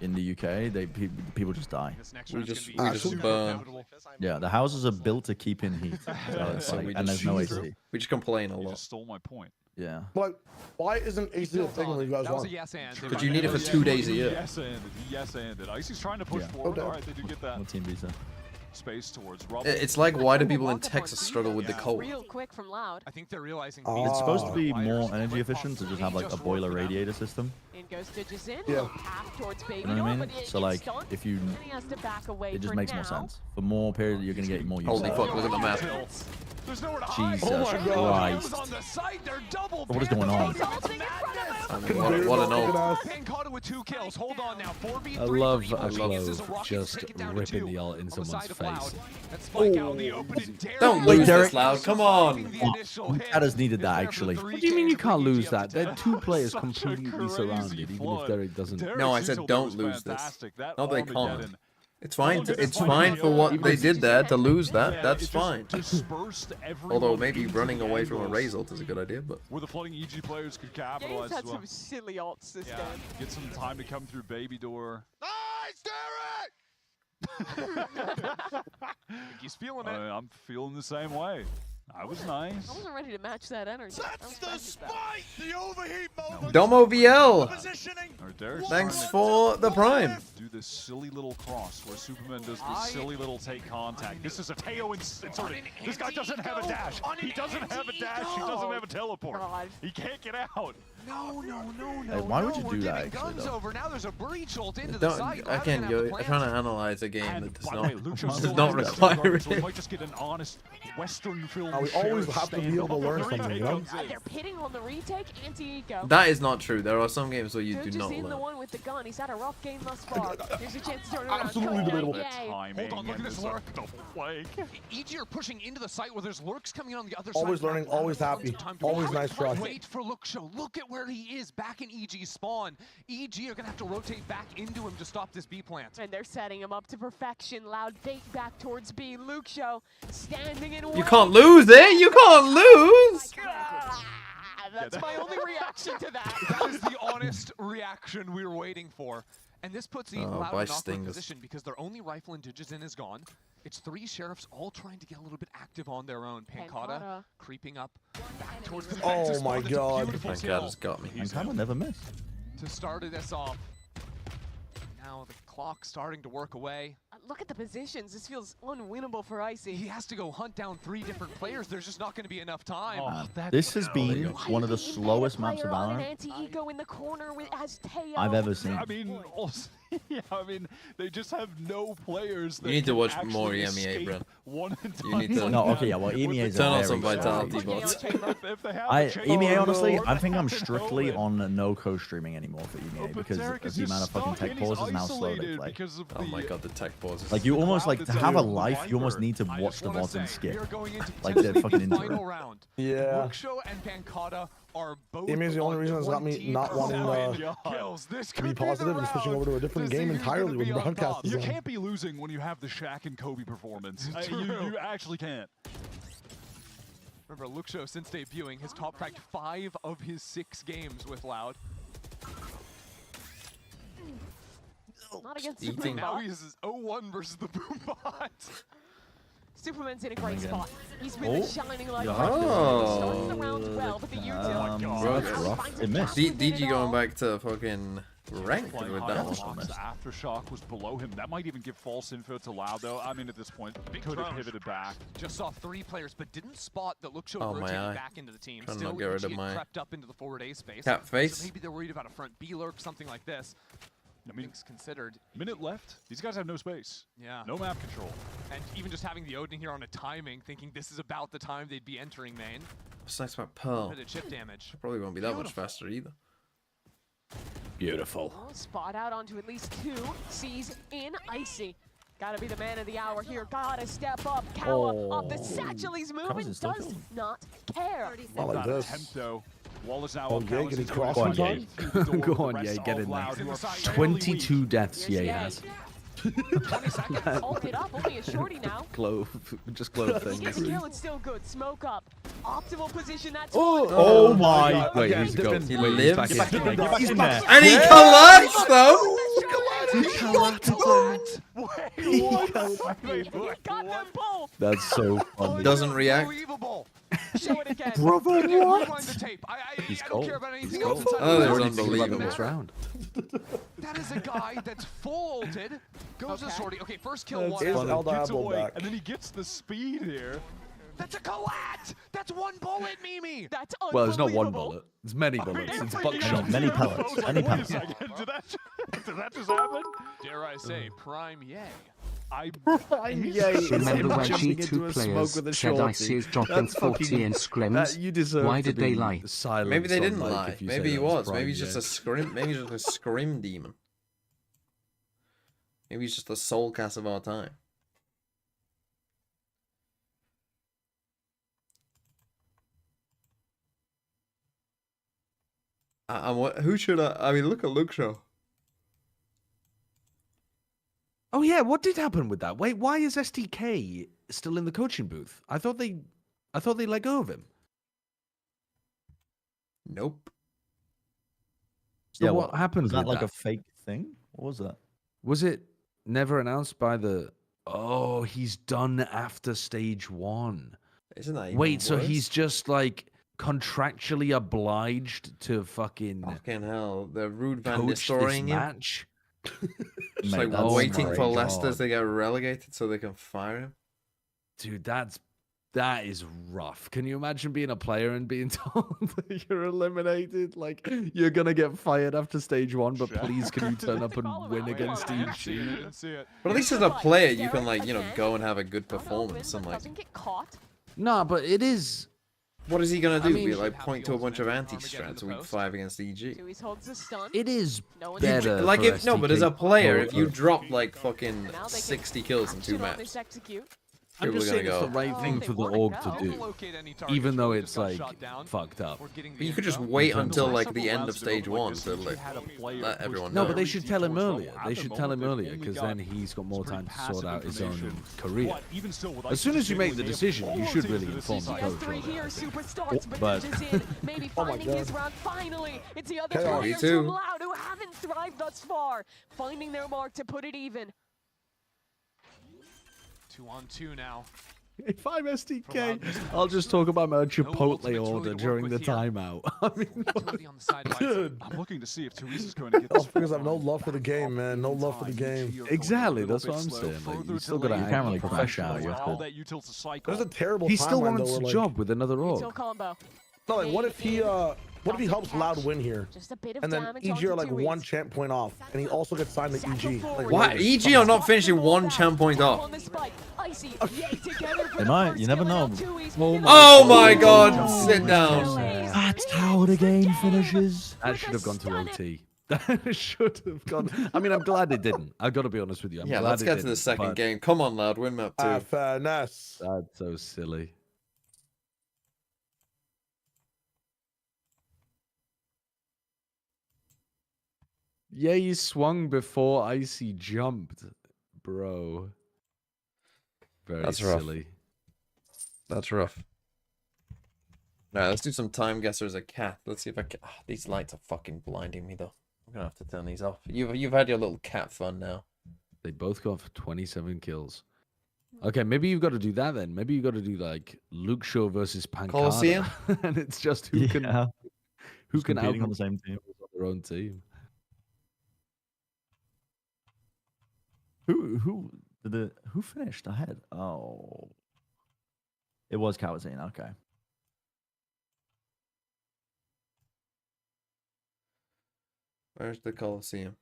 In the UK, people just die. This next We round's just- gonna be we just super burn. pivotal. Yeah, the houses are built to keep in heat. So it's So like, we and just- there's no AC. We just complain a You lot. just stole my point. Yeah. Like, why isn't AC a Built thing on when it. you guys That was a want? yes and. But you need it for 2 days a year. Yes-anded. Icy's trying to push Yeah. forward. Okay. All right, they do get that What team visa? space towards Rubble. It's like, why do people in Walk up on Texas C struggle with the Yeah. cold? Real quick from Loud. I think they're realizing It's supposed to be Fighters more split energy off efficient to just three have like a just boiler work for them. radiator system. In goes Digis in. Yeah. Half towards Baby You know what I Door, mean? but it So gets like, stunned, if you, and he has to back away it just for makes now. more sense. For more period, you're gonna get more use. Holy out of fuck, it. look at the map. There's nowhere to hide. Jesus Oh my God. Christ! On the side, they're double. What is going on? Salting in front of him. I mean, what an Look at ult. us. Pancata with 2 kills. Hold on now. 4v3 I love for Evo. Uses a Clove rocket to just take it down to ripping 2 the ult in on the someone's side of face. Loud. That spike out in the open and Derek Don't Wait, lose Derek- this, Loud. Come on. Kata's needed that actually. What do you mean you can't lose that? They're 2 players completely surrounded, even if Derek doesn't. No, I said don't lose this. No, they can't. It's fine. It's fine for what they did there to lose that. That's fine. Although maybe running away from a Raze ult is a good idea, but Where the flooding EG players could Game's capitalize as had well. some silly ults this Yeah. game. Get some time to come through Baby Door. Nice, Derek! He's feeling it. I'm feeling the same way. I was nice. I wasn't ready to match that energy. I That's the respected that. spike! The overheat moment! Domo VL. Positioning! Or Derek's Thanks trying to for the prime. do this silly little cross where Superman does this silly little take contact. This is a Teo inserted. This guy doesn't have a dash. He doesn't have a dash. He doesn't have a teleport. God. He can't get out. No. Hey, why would you We're do that, giving actually, guns though? over. Now there's a breach ult into the Don't, site. again, Loud's gonna you're have the trying to plans. analyze a game And that does by the not way, Lucho does still not has require regardless, so we it. might just get an honest Western film. We always sheriff have to be able to standoff learn when the something, retake you know? comes in. They're pitting on the retake, anti-eco. That is not true. There are some games where you They're do just not in the learn. one with the gun. He's had a rough game thus far. Here's a chance to turn it around. Absolutely Come debatable. Yay. Timing Hold on, look at and this there's a lurk. double flank. EG are pushing into the site where there's lurks coming in on the other Always side. learning, Now, always Loud happy, has time to always wait. nice try. Wait for Luxo. Look at where he is back in EG spawn. EG are gonna have to rotate back into him to stop this B plant. And they're setting him up to perfection. Loud bait back towards B. Luke Show standing in. You can't lose it. You can't lose. That's my only reaction to that. That is the honest reaction we were waiting for. And this puts the Oh, Loud by in an awkward stingers. position because their only rifle and Digizin is gone. It's 3 Sheriffs all trying to get a little bit active on their own. Pancata creeping up back towards the defensive Oh my spot. That's a God. beautiful kill Pancata's got me. Pancata never missed. to start this off. Now the clock starting to work away. Look at the positions. This feels unwinnable for Icy. He has to go hunt down 3 different players. There's just not going to be enough time. This has been Why one of the did they embed a slowest maps of player on an Valorant anti-ego in the corner as Teo? I've ever seen. I mean, also, yeah, I mean, they just have no players. That You need to can watch actually more EMEA, escape bro. One and You need to- No, okay, yeah, well, EMEA is Turn on very some slow. vitality bots. EMEA, honestly, I think I'm strictly on no co-streaming anymore for EMEA because of the amount of fucking tech pauses and how slow they play. Oh my god, the tech pauses. Like, you almost, like, to have a life, you almost need to watch the VODs and skip. Like, the fucking intro. Round. Yeah. Rookshot and Pancata are both EMEA is the only reason that's got me not wanting kills. This to could be positive and switching over to a different game entirely when broadcast is You on. can't be losing when you have the Shaq and Kobe performance. You actually can't. Remember, Luxo, since debuting, has top fragged 5 of his 6 games with Loud. Not against Eating. Superman. Now he's 0-1 versus the Boombot. Superman's in a great again. spot. He's really shining like Oh. starts the round well, but the U-turn. That's rough. It missed. DG going back to fucking ranked Flying with high that on one. shots. Aftershock was below him. That might even give false info to Loud, though. I mean, at this point, could have pivoted back. Just saw 3 players, but didn't spot that Luxo Oh, my rotating eye. back into the team. Trying to Still, not get rid of EG my eye. crept up into the forward A space. Cat face. So maybe they're worried about a front B lurk, something like this. I mean, Things considered. Minute left. These guys have no space. Yeah. No map control. And even just having the Odin here on a timing, thinking this is about the time they'd be entering main. What's next about Pearl? Bit of chip damage. Probably won't be that much faster either. Beautiful. Oh, spot out onto at least 2. Sees in Icy. Gotta be the man of the hour here. Gotta step up. Kawa off the satchel. He's moving. in still Does killing. not care. Not like Not this. attempt, though. Wall is now Oh, up. yeah, Palace getting is going crossed to on through the door. Go The on, rest Ye, get of in Loud, there. who are fairly 22 weak. deaths Here's Ye Ye. has. 20 seconds. Hold it up. Only a shorty now. Glove, just glove He gets a things. kill. It's still good. Smoke up. Optimal position. That's Oh my! Wait, Okay, he's go. He Wait, he's lives. back in. Get back in there. And he collapsed though! He got them both. That's so funny. Doesn't react. Unbelievable. Show it again. Brother, Rewind what? the tape. I He's don't cold. care about anything He's else cold. inside Oh, the there's box. unbelievable. This round. That is a guy that's full ulted, goes to Okay. shorty. Okay, first kill Is one. El Gets Diablo away, back? and then he gets the speed here. That's a collat. That's 1 bullet, Mimi. That's Well, there's not one unbelievable. bullet. There's many bullets. It's buckshot. Many pellets. Many Wait a pellets. second, did that just happen? Dare I say, prime yay. Remember when G2 players said Icy is dropping 40 in scrims? Why did they lie? Maybe they didn't lie. Maybe he was. Maybe he's just a scrim. Maybe he's just a scrim demon. Maybe he's just the soul cast of our time. Who should I mean, look at Luxo. Oh yeah, what did happen with that? Wait, why is STK still in the coaching booth? I thought they let go of him. Nope. So Yeah, what happened Was that with like a fake thing? What was that? Was it never announced by the? Oh, he's done after stage 1. Isn't that even Wait, so worse? he's just like contractually obliged to fucking Fucking hell. The Rude Van coach this destroying him. match? Just Mate, like that's waiting my for Leicester God. to get relegated so they can fire him. Dude, that is rough. Can you imagine being a player and being told that you're eliminated? Like, you're gonna get fired after stage 1, but please can you turn up and win against EG? But at least as a player, you can like, you know, go and have a good performance and like, Doesn't get caught. Nah, but it is. what is he gonna do? I mean- Be like point to a bunch of anti-strats week 5 against EG? Dewey's holds the stun. It is No one better. Like for if no, but as a STK player, if you over- drop like fucking Now they can 60 kills in 2 action on maps, this execute. I'm People just are saying gonna it's the go. right thing They for the wanna org go. to Couldn't do, locate any targets, even though really it's just got like shot down. fucked up. We're getting the But you could just info. wait terms until of- like the end of stage 1 to like let everyone No, know. but they should tell him earlier. They should tell him earlier because then he's got more time to sort out his own career. As soon as you make the decision, you should really inform the coach. CS3 here, superstars, but but- Ninja's in. Maybe Oh my finding God. his round. Finally, it's the other Chaos. players 2v2. from Loud who haven't thrived thus far, finding their mark to put it even. 2-on-2 now. If I'm SDK, I'll just talk about my Chipotle order during the timeout. I mean, Utility on the side by Dude. I'm looking to see if Therese is going to get Oh, this. because I have no love for the game, man. No love for the game. Exactly, that's what I'm saying. Like, you still gotta You act can't really professional. crash out. You have All to. that util to cycle. There's a terrible He still timeline, wants though, a where, like, job with another Util org. combo. No, like, what if he helps Loud win here? Just a bit of And then damage EG are onto like two one hits. champ point off, and he also gets signed to EG. Like, What? really? EG are not finishing one champ point off. On the spike. Icy, yay together for They the might, first you never kill, and know. now Tui's Oh my god, sit down. That's how the game finishes. That should have gone to OT. That should have gone. I mean, I'm glad it didn't. I've got to be honest with you. I'm Yeah, glad let's it get to the didn't, second but game. Come on, Loud, win map 2. Finesse. That's so silly. Yeah, you swung before Icy jumped, bro. Very That's rough. silly. That's rough. Alright, let's do some time guessers at cat. Let's see if I can. Oh, these lights are fucking blinding me though. I'm gonna have to turn these off. You've had your little cat fun now. They both got for 27 kills. Okay, maybe you've got to do that then. Maybe you've got to do like Luke Shaw versus Pancada. Colosseum? And it's just who can Just out competing on the same team. on their own team. Who finished ahead? Oh, it was Kawazine. Okay. Where's the Colosseum?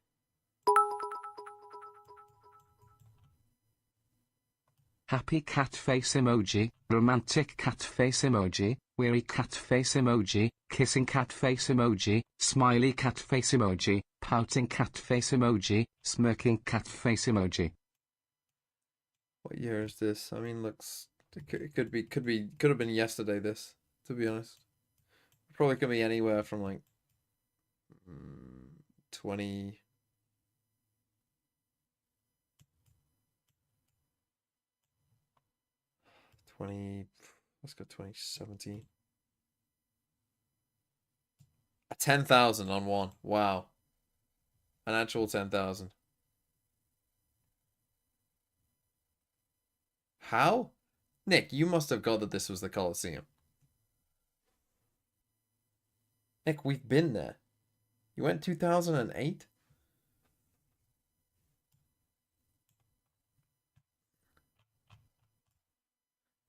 Happy cat face emoji, romantic cat face emoji, weary cat face emoji, kissing cat face emoji, smiley cat face emoji, pouting cat face emoji, smirking cat face emoji. What year is this? I mean, looks. It could have been yesterday. This, to be honest, probably could be anywhere from like 20. Let's go 2017. 10,000 on one. Wow. An actual 10,000. How? Nick, you must have got that this was the Colosseum. Nick, we've been there. You went 2008?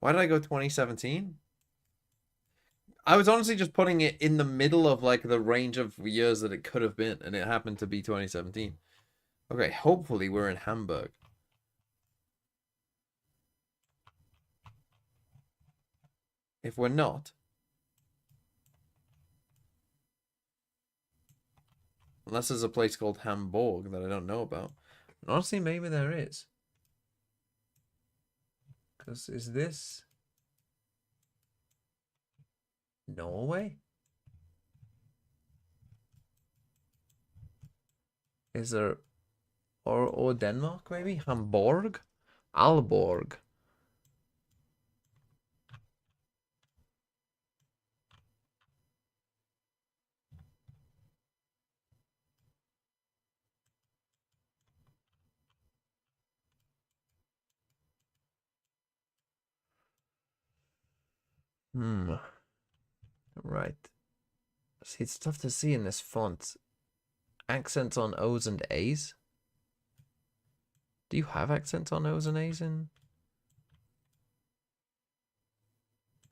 Why did I go 2017? I was honestly just putting it in the middle of like the range of years that it could have been, and it happened to be 2017. Okay, hopefully we're in Hamburg. If we're not, unless there's a place called Hamburg that I don't know about. And honestly, maybe there is. Because is this Norway? Is there or Denmark maybe? Hamburg? Aalborg. Right. See, it's tough to see in this font. Accents on O's and A's? Do you have accents on O's and A's in?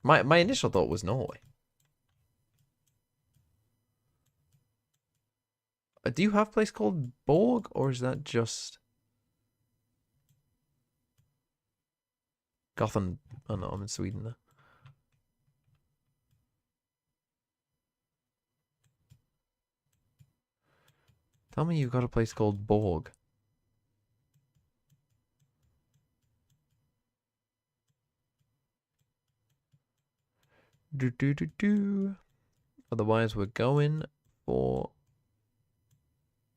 My initial thought was Norway. Do you have a place called Borg, or is that just Gotham? Oh no, I'm in Sweden now. Tell me you've got a place called Borg. Otherwise, we're going for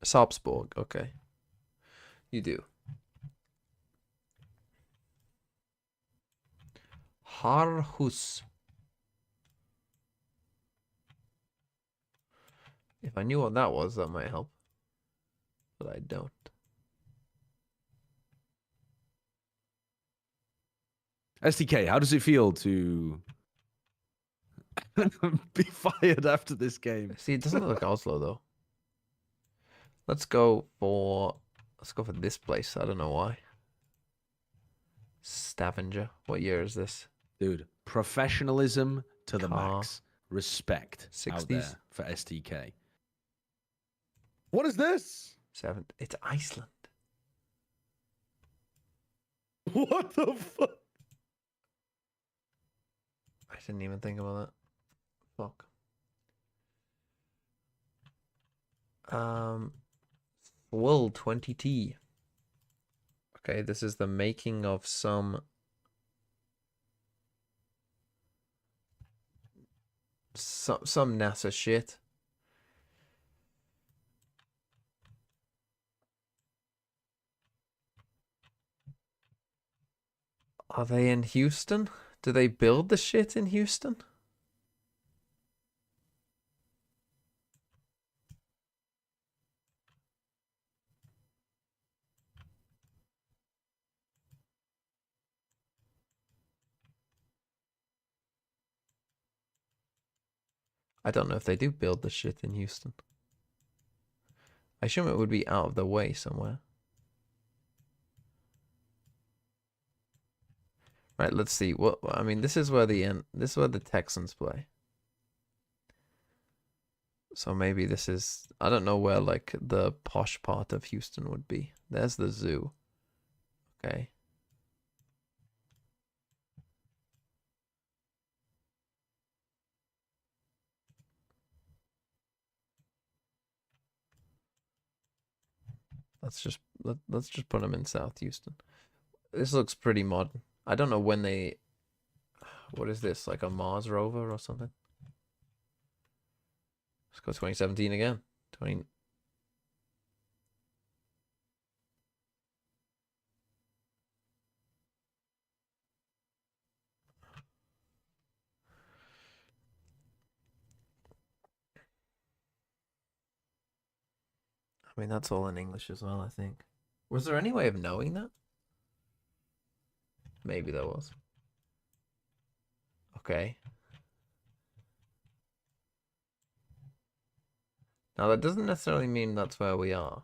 Sarpsborg. Okay. You do. Harhus. If I knew what that was, that might help. But I don't. SDK, how does it feel to be fired after this game? See, it doesn't look like Oslo though. Let's go for this place. I don't know why. Stavanger. What year is this? Dude, professionalism to the Car. max. Respect out 60s. there for STK. What is this? It's Iceland. What the fuck? I didn't even think about that. Fuck. Swirl 20T. Okay, this is the making of some NASA shit. Are they in Houston? Do they build the shit in Houston? I don't know if they do build the shit in Houston. I assume it would be out of the way somewhere. Right, let's see. What I mean, this is where the Texans play. So maybe this is, I don't know where like the posh part of Houston would be. There's the zoo. Okay. Let's just put them in South Houston. This looks pretty modern. I don't know when they, what is this, like a Mars rover or something? Let's go 2017 again. 20. I mean, that's all in English as well, I think. Was there any way of knowing that? Maybe there was. Okay. Now, that doesn't necessarily mean that's where we are.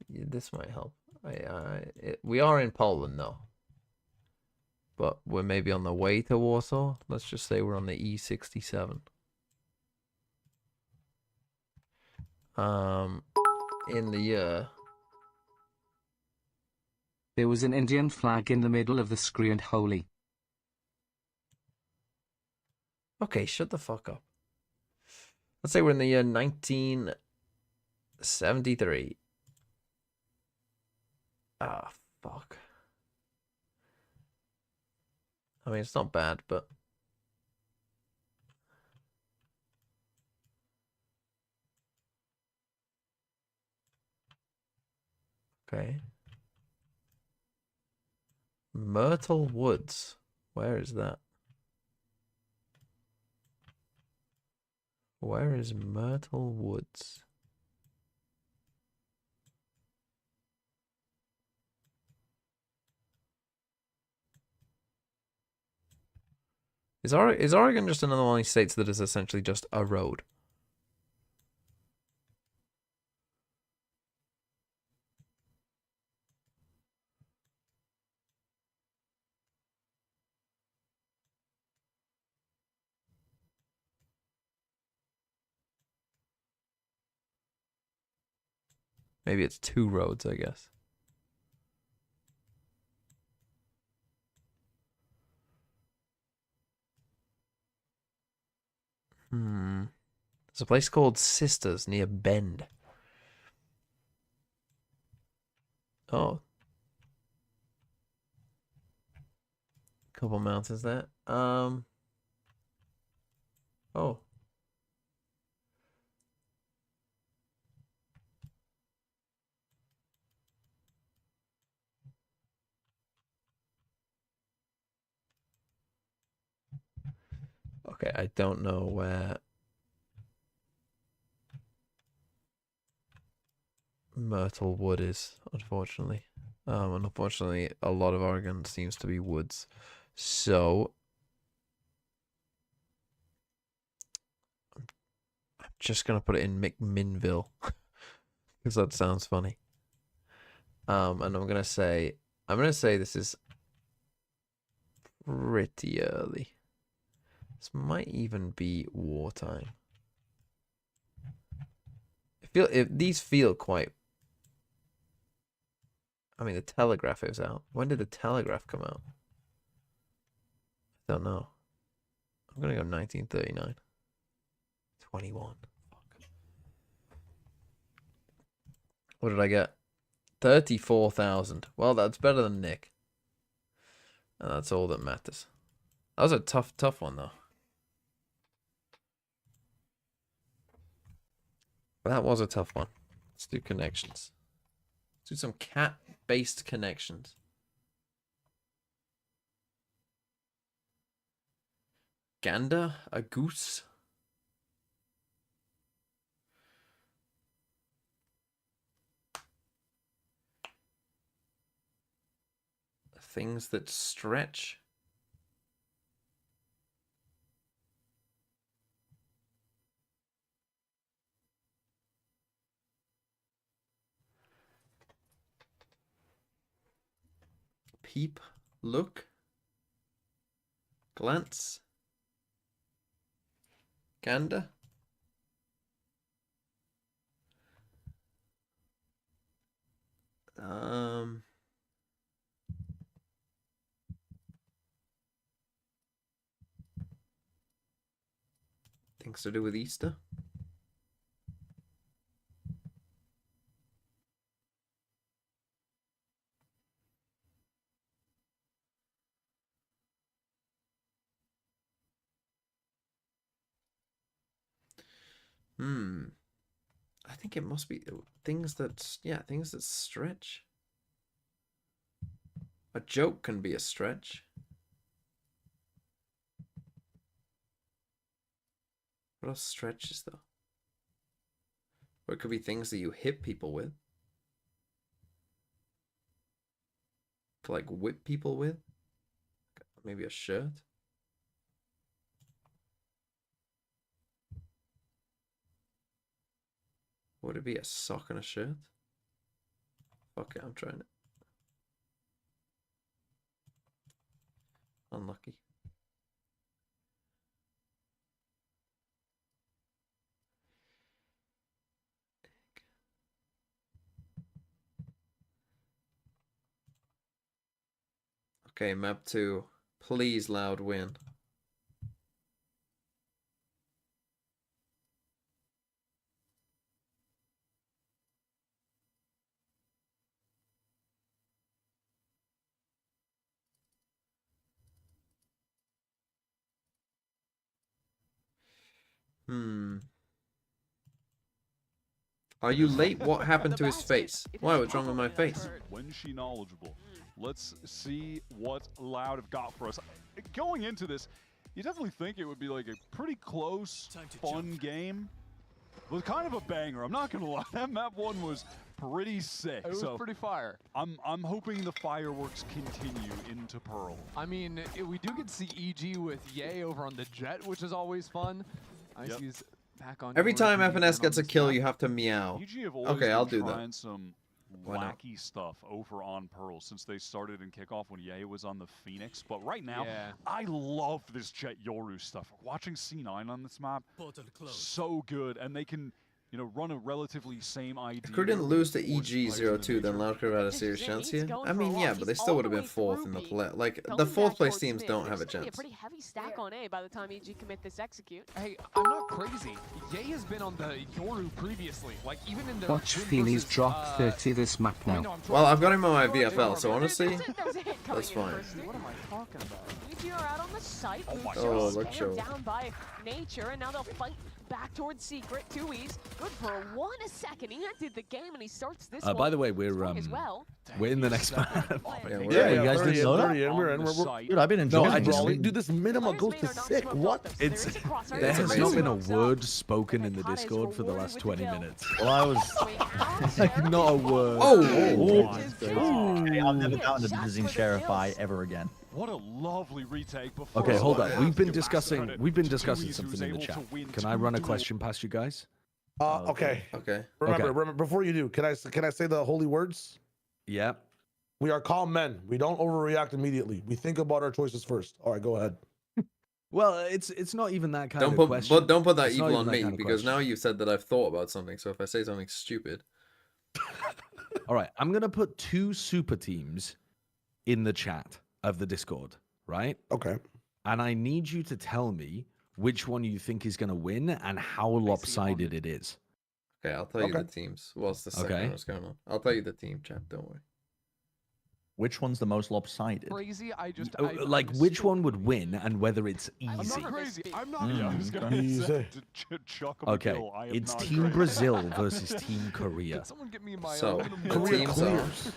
This might help. We are in Poland, though. But we're maybe on the way to Warsaw. Let's just say we're on the E67. In the year... There was an Indian flag in the middle of the screen. Holy. Okay, shut the fuck up. Let's say we're in the year 1973. Ah, fuck. I mean, it's not bad, but... Okay. Myrtle Woods. Where is that? Where is Myrtle Woods? Is Oregon just another one of these states that is essentially just a road? Maybe it's two roads, I guess. There's a place called Sisters near Bend. Oh. couple mountains there. Oh. Okay, I don't know where Myrtle Wood is, unfortunately. And unfortunately, a lot of Oregon seems to be woods. So I'm just gonna put it in McMinnville because that sounds funny. And I'm gonna say this is pretty early. This might even be wartime. These feel quite. I mean, the Telegraph is out. When did the Telegraph come out? I don't know. I'm gonna go 1939. 21. Fuck. What did I get? 34,000. Well, that's better than Nick. And that's all that matters. That was a tough one though. That was a tough one. Let's do connections. Let's do some cat-based connections. Gander? A goose? Things that stretch? Peep, look, glance, gander. Things to do with Easter. I think it must be things that stretch. A joke can be a stretch. What else stretches though? Or it could be things that you hit people with. To like whip people with. Maybe a shirt. Would it be a sock and a shirt? Fuck it, I'm trying it. Unlucky. Okay, map 2. Please, loud win. Are you late? What happened to his face? Why? What's wrong with my face? When she knowledgeable. Let's see what Loud have got for us. Going into this, you definitely think it would be like a pretty close, fun game. It was kind of a banger. I'm not gonna lie. That map 1 was pretty sick. It was pretty fire. I'm hoping the fireworks continue into Pearl. I mean, we do get to see EG with Ye over on the Jet, which is always fun. Icy's back on. Every time FNS gets a kill, you have to meow. EG have always Okay, I'll do been that. trying some wacky stuff over on Pearl since they started in kickoff when Ye was on the Phoenix. But right now, I love this Jet Yoru stuff. Watching C9 on this map, so good, and they can, you know, run a relatively same idea. If Crew didn't lose to EG02, then Loud Crew had a serious chance here. I mean, yeah, but they still would have been 4th in the play. Like, the 4th place teams don't have a chance. A pretty heavy stack on A by the time EG commit this execute. Hey, I'm not crazy. Ye has been on the Yoru previously. Like, even in the Watch Feely's drop 30 this map now. Well, I've got him on my VFL, so honestly, that's fine. What am I talking about? NRG are out on the site. Oh my God. Stared Show. down by Nature, and now they'll fight back towards Secret. 2Es, good for a second. He ended the game, and he starts this one. By the way, we're as well. in the next map. Yeah, you guys didn't know that? 30, and we're Dude, I've been enjoying I it. just bro. think- dude, this minimum goes to sick. What? It's Yeah, there it's has not amazing. been a word spoken in the Discord for the last 20 minutes. Well, I was. Like, not a word. Okay, I'm never down to visiting Sheriff Eye ever again. What a lovely retake before. Okay, hold I on. have We've to been give discussing credit something to in the able chat. to win Can I run a 2-2. question past you guys? Okay. Okay. Remember, before you do, can I say the holy words? Yeah. We are calm men. We don't overreact immediately. We think about our choices first. All right, go ahead. Well, it's not even that kind Don't of put question. but don't put that It's not evil even on that me kind of because question. now you said that I've thought about something. So if I say something stupid, All right, I'm gonna put 2 super teams in the chat of the Discord, right? Okay. And I need you to tell me which one you think is gonna win and how lopsided it is. okay, I'll tell you Okay. the teams. What's the second Okay. what's going on? I'll tell you the team, chat. Don't worry. Which one's the most lopsided? Crazy. Like which one would win and whether it's I'm easy. not crazy. I'm not. Mm, I was gonna Easy. say, to chuck him a Okay, kill, I am it's not Team crazy. Brazil versus Team Korea. Can someone get me my So own? the Korea teams are clears.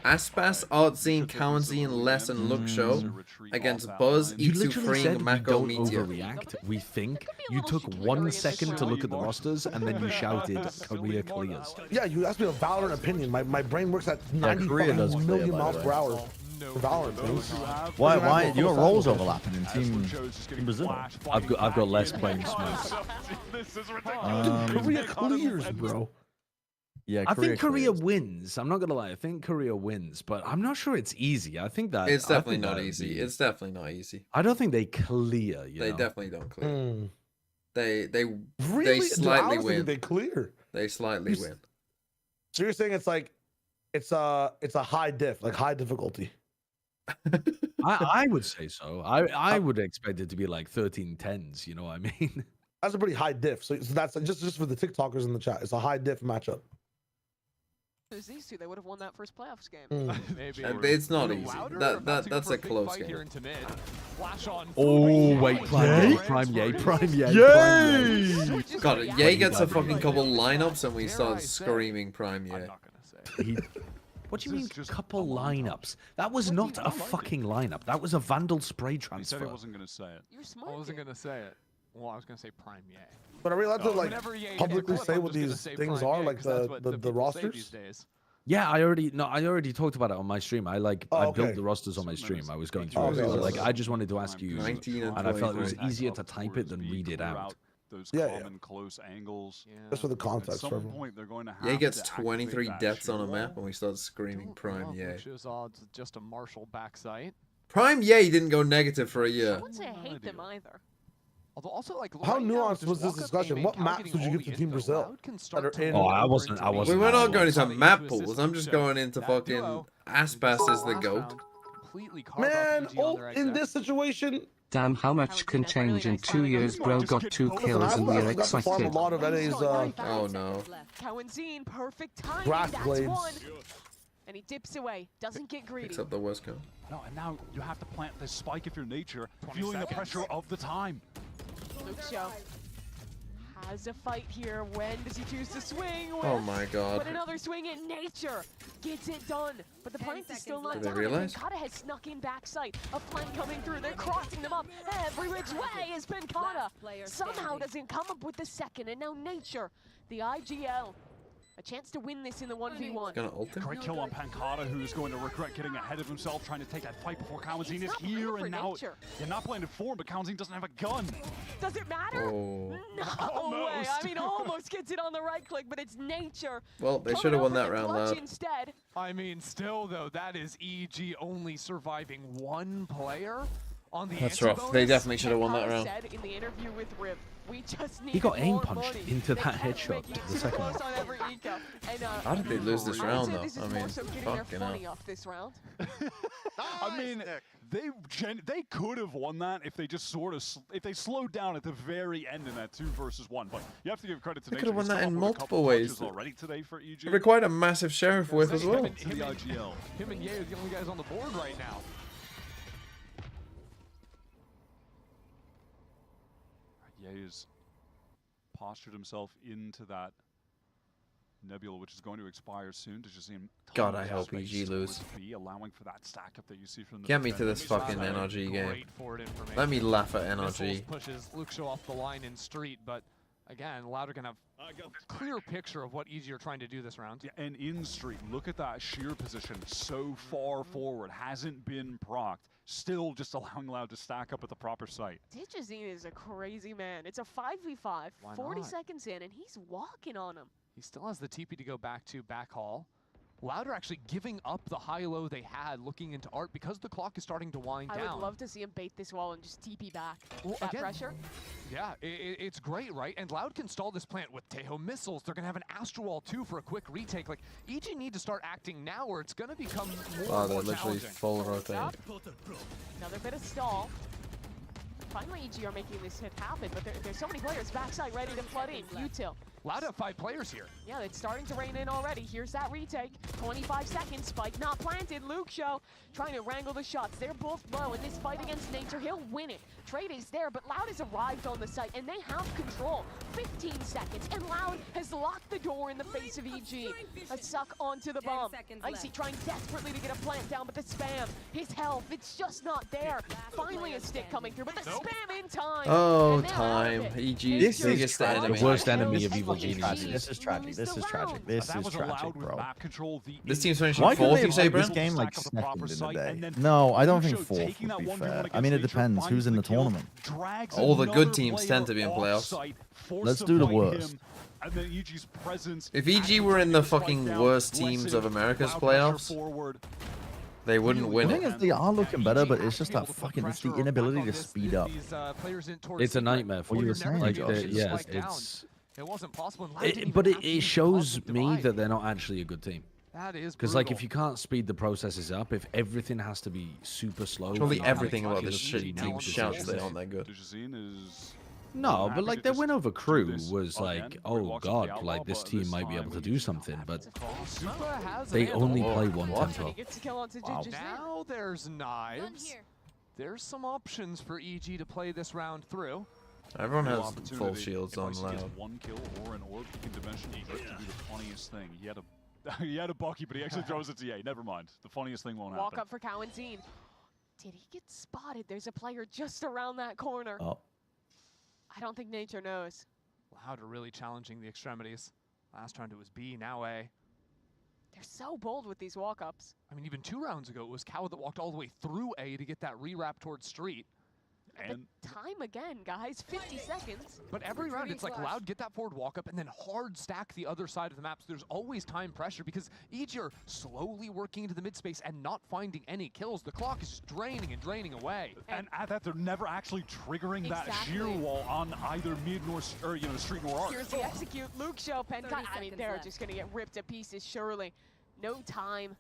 Aspas, Artzine, Cowanzine, Les, and Look Show against Buzz, You Itsu, literally Fring, said we Mako, don't Meteor. overreact. We think Could be a you little took chicken 1 Korean second to show. look at the rosters and then you shouted Korea clears. Yeah, you asked me a Valorant opinion. My brain works at Yeah, 90 Korea does clear, million by the miles way. per hour. No. For Valorant things. Why? Full Your fat roles one. overlapping in Team Brazil. I've got less playing smooth. This is ridiculous. Korea clears, bro. Yeah, I think Korea clears. wins. I'm not gonna lie. I think Korea wins, but I'm not sure it's easy. I think that It's I definitely think not that'd easy. be- It's definitely not easy. I don't think they clear. You They know? definitely don't clear. Mm. They Really? Dude, I slightly was thinking win. They clear. They slightly You s- win. So you're saying it's like, it's a high diff, like high difficulty. I would say so. I would expect it to be like 13-10s. You know what I mean? That's a pretty high diff. So that's just for the TikTokers in the chat. It's a high diff matchup. It was these two. They would have won that first playoffs game. Mm. Maybe. And it's not Little easy. louder, or That about to go that's for a big close fight here game. into mid. Flash on. Oh wait, Yay? Prime Yay. God, Ye gets a fucking couple lineups and we start screaming Prime Ye. I'm not gonna say it. What do you This mean is just couple a montage. lineups? That was not a fucking lineup. That was a Vandal spray He said transfer. he wasn't gonna say it. You're smart. I wasn't kid. gonna say it. Well, I was gonna say Prime Yay. But are we allowed to like Whenever Ye hit a publicly clip, say I'm what just gonna these say things Prime are, Yay, like 'cause that's what the people say rosters? these days. Yeah, I already talked about it on my stream. I Oh, built okay. the rosters on my stream. I was going through Oh, it. okay, So, like okay. I just wanted to ask you, 19 and and I felt it was 23. easier to type it than read it out. Those Yeah, yeah. common close angles. Yeah. Just for the At context for some everyone. point, they're going to have Ye gets to activate 23 that deaths on a shield map wall. and we start screaming Don't Prime love Ye. Lucia's odds, just a Marshall backside. Prime Ye didn't go negative for a I year. wouldn't say I hate them either. Although also like How right now, nuanced just was this walk up discussion? aiming, What Cal maps getting would you all give the to Team infill. Brazil Loud can that start are to in- roll Oh, I over wasn't- into I the wasn't We were that not going Lucia. into map To pools. assist I'm just Lucia. going into That fucking duo, Aspas is the last goat. round, completely carved up Man, EG on their in exec. this situation, Damn, how much can change in 2 years, bro? Got 2 listen, kills and we're I've got to farm a excited. lot of NA's Oh no. Cowanzine, perfect timing. Grass That's blades. one. And he dips away. Doesn't get greedy. Picks up the West Coast. No, and now you have to plant this spike if you're nature, 20 feeling the seconds. pressure of the time. Lucio has a fight here. When does he choose to swing? Oh my god. But another swing in nature gets it done. But the 10 plank is still seconds not left. Did done. they realize? Benkata has snuck in backside. A flank coming through. They're crossing them up. Every which way is Benkata. Last player Somehow standing. doesn't come up with the second. And now nature, the IGL, a chance to win this in the 1v1. Gonna ult him? Great kill on Pancata, who's going to regret getting ahead of himself, trying to take that fight before Kawanzine It's is not playing here for and now. nature. You're not playing it for him, but Kawanzine doesn't have a gun. Does it matter? Oh. No way. I mean, almost gets it on the right click, but it's nature. Well, they Coming should have up won with that the round clutch loud. Instead. I mean, still though, that is EG only surviving one player on the That's anti-bonus. rough. They definitely should have won that Benkata round. said in the interview with Rip, we just He got needed aim more punched money. into They that kept headshot, making it the too second close one. on every eco. And, How did they lose this I would round say though? this is I more mean, so getting their fucking funny hell. off this round. I mean, they could have won that if they just sort of if they slowed down at the very end in that 2 versus 1. But you have to give credit to They nature. could have won He's that come in up with a couple multiple ways. punches already today for EG. It required a massive sheriff whiff as well. To the IGL. Him and Ye are the only guys on the board right now. Ye's postured himself into that Nebula, which is going to expire soon. To just see him. God, I hope EG lose. Allowing for that stack up that you see from the Get me to this fucking NRG game. Let me laugh at NRG. Pushes Luke Show off the line in street, but again, Louder can have a clear picture of what EG are trying to do this round. Yeah, and in street, look at that sheer position so far forward, hasn't been procced. Still just allowing Loud to stack up at the proper site. Digizine is a crazy man. It's a 5v5, 40 seconds in, and he's walking on him. He still has the TP to go back to back hall. Louder actually giving up the high-low they had, looking into Art because the clock is starting to wind down. I would love to see him bait this wall and just TP back. Well, that again, pressure. Yeah, it's great, right? And Loud can stall this plant with Tejo missiles. They're going to have an Astro Wall too for a quick retake. Like, EG need to start acting now or it's going to become more they're literally full rotate. Another bit of stall. Finally, EG are making this hit happen, but there's so many players backside ready to flood in. Util. Loud have 5 players here. Yeah, it's starting to rain in already. Here's that retake. 25 seconds. Spike not planted. Luke Show trying to wrangle the shots. They're both low in this fight against Nature. He'll win it. Trade is there, but Loud has arrived on the site, and they have control. 15 seconds, and Loud has locked the door in the face of EG. A suck onto the bomb. Icy trying desperately to get a plant down, but the spam, his health, it's just not there. Finally a stick coming through, but the spam in time. Oh, time. EG's biggest enemy. The worst enemy of Evil Genius. This is tragic. This is tragic. This That is was tragic, allowed with bro. map control. This team's finishing Why couldn't fourth, they you say, have bro? this game like Stack up the proper second in site, the and day? then No, I don't think Luke Show fourth taking would be that 1v1 fair. against I mean, it Nature, depends who's in the finds the kill, tournament. drags All the good another teams player tend to be in playoffs. off-site, forced Let's to do the fight worst. him, and then EG's presence If EG were in the fucking worst teams of America's playoffs, they wouldn't win The it. thing is, they are looking better, but it's just that fucking, it's the inability to speed up. It's a nightmare for What you you. were saying, Like, Josh. yeah, it's. It wasn't possible. And Loud didn't But even have to it even shows cross the me divide. that they're not actually a good team. That is Because, like, brutal. if you can't speed the processes up, if everything has to be super slow. Surely and everything about ridiculous this shit speed team decisions- shouts they aren't that good. No, but like their win over Crew this was like, again. oh Walks up the god, outlaw, like this but team this might be time able to he do something, but Super has they a handle. only play one What? He tempo. gets a kill onto Wow. Digizine. Now there's knives. There's some options for EG to play this round through. Everyone Real has opportunity. full shields If on Icy gets Loud. one kill or an orb, he can dimensionally drift to do the funniest thing. He had a he had a Bucky, but he actually throws it to EA. Never mind. The funniest thing won't Walk happen. up for Cow and Zine. Did he get spotted? There's a player just around that corner. Oh. I don't think Nature knows. Loud are really challenging the extremities. Last round it was B, now A. They're so bold with these walk-ups. I mean, even 2 rounds ago, it was Cow that walked all the way through A to get that re-wrap towards Street. And But time again, guys. 50 seconds. But every round, it's like Loud, get that forward walk up, and then hard stack the other side of the map. So there's always time pressure because EG are slowly working into the mid space and not finding any kills. The clock is just draining and draining away. and at that, they're never actually triggering that sheer Exactly. wall on either mid nor street nor arc. Here's the execute. Luke Show, Penkai. 30 I mean, seconds they're left. just going to get ripped to pieces, surely. No time.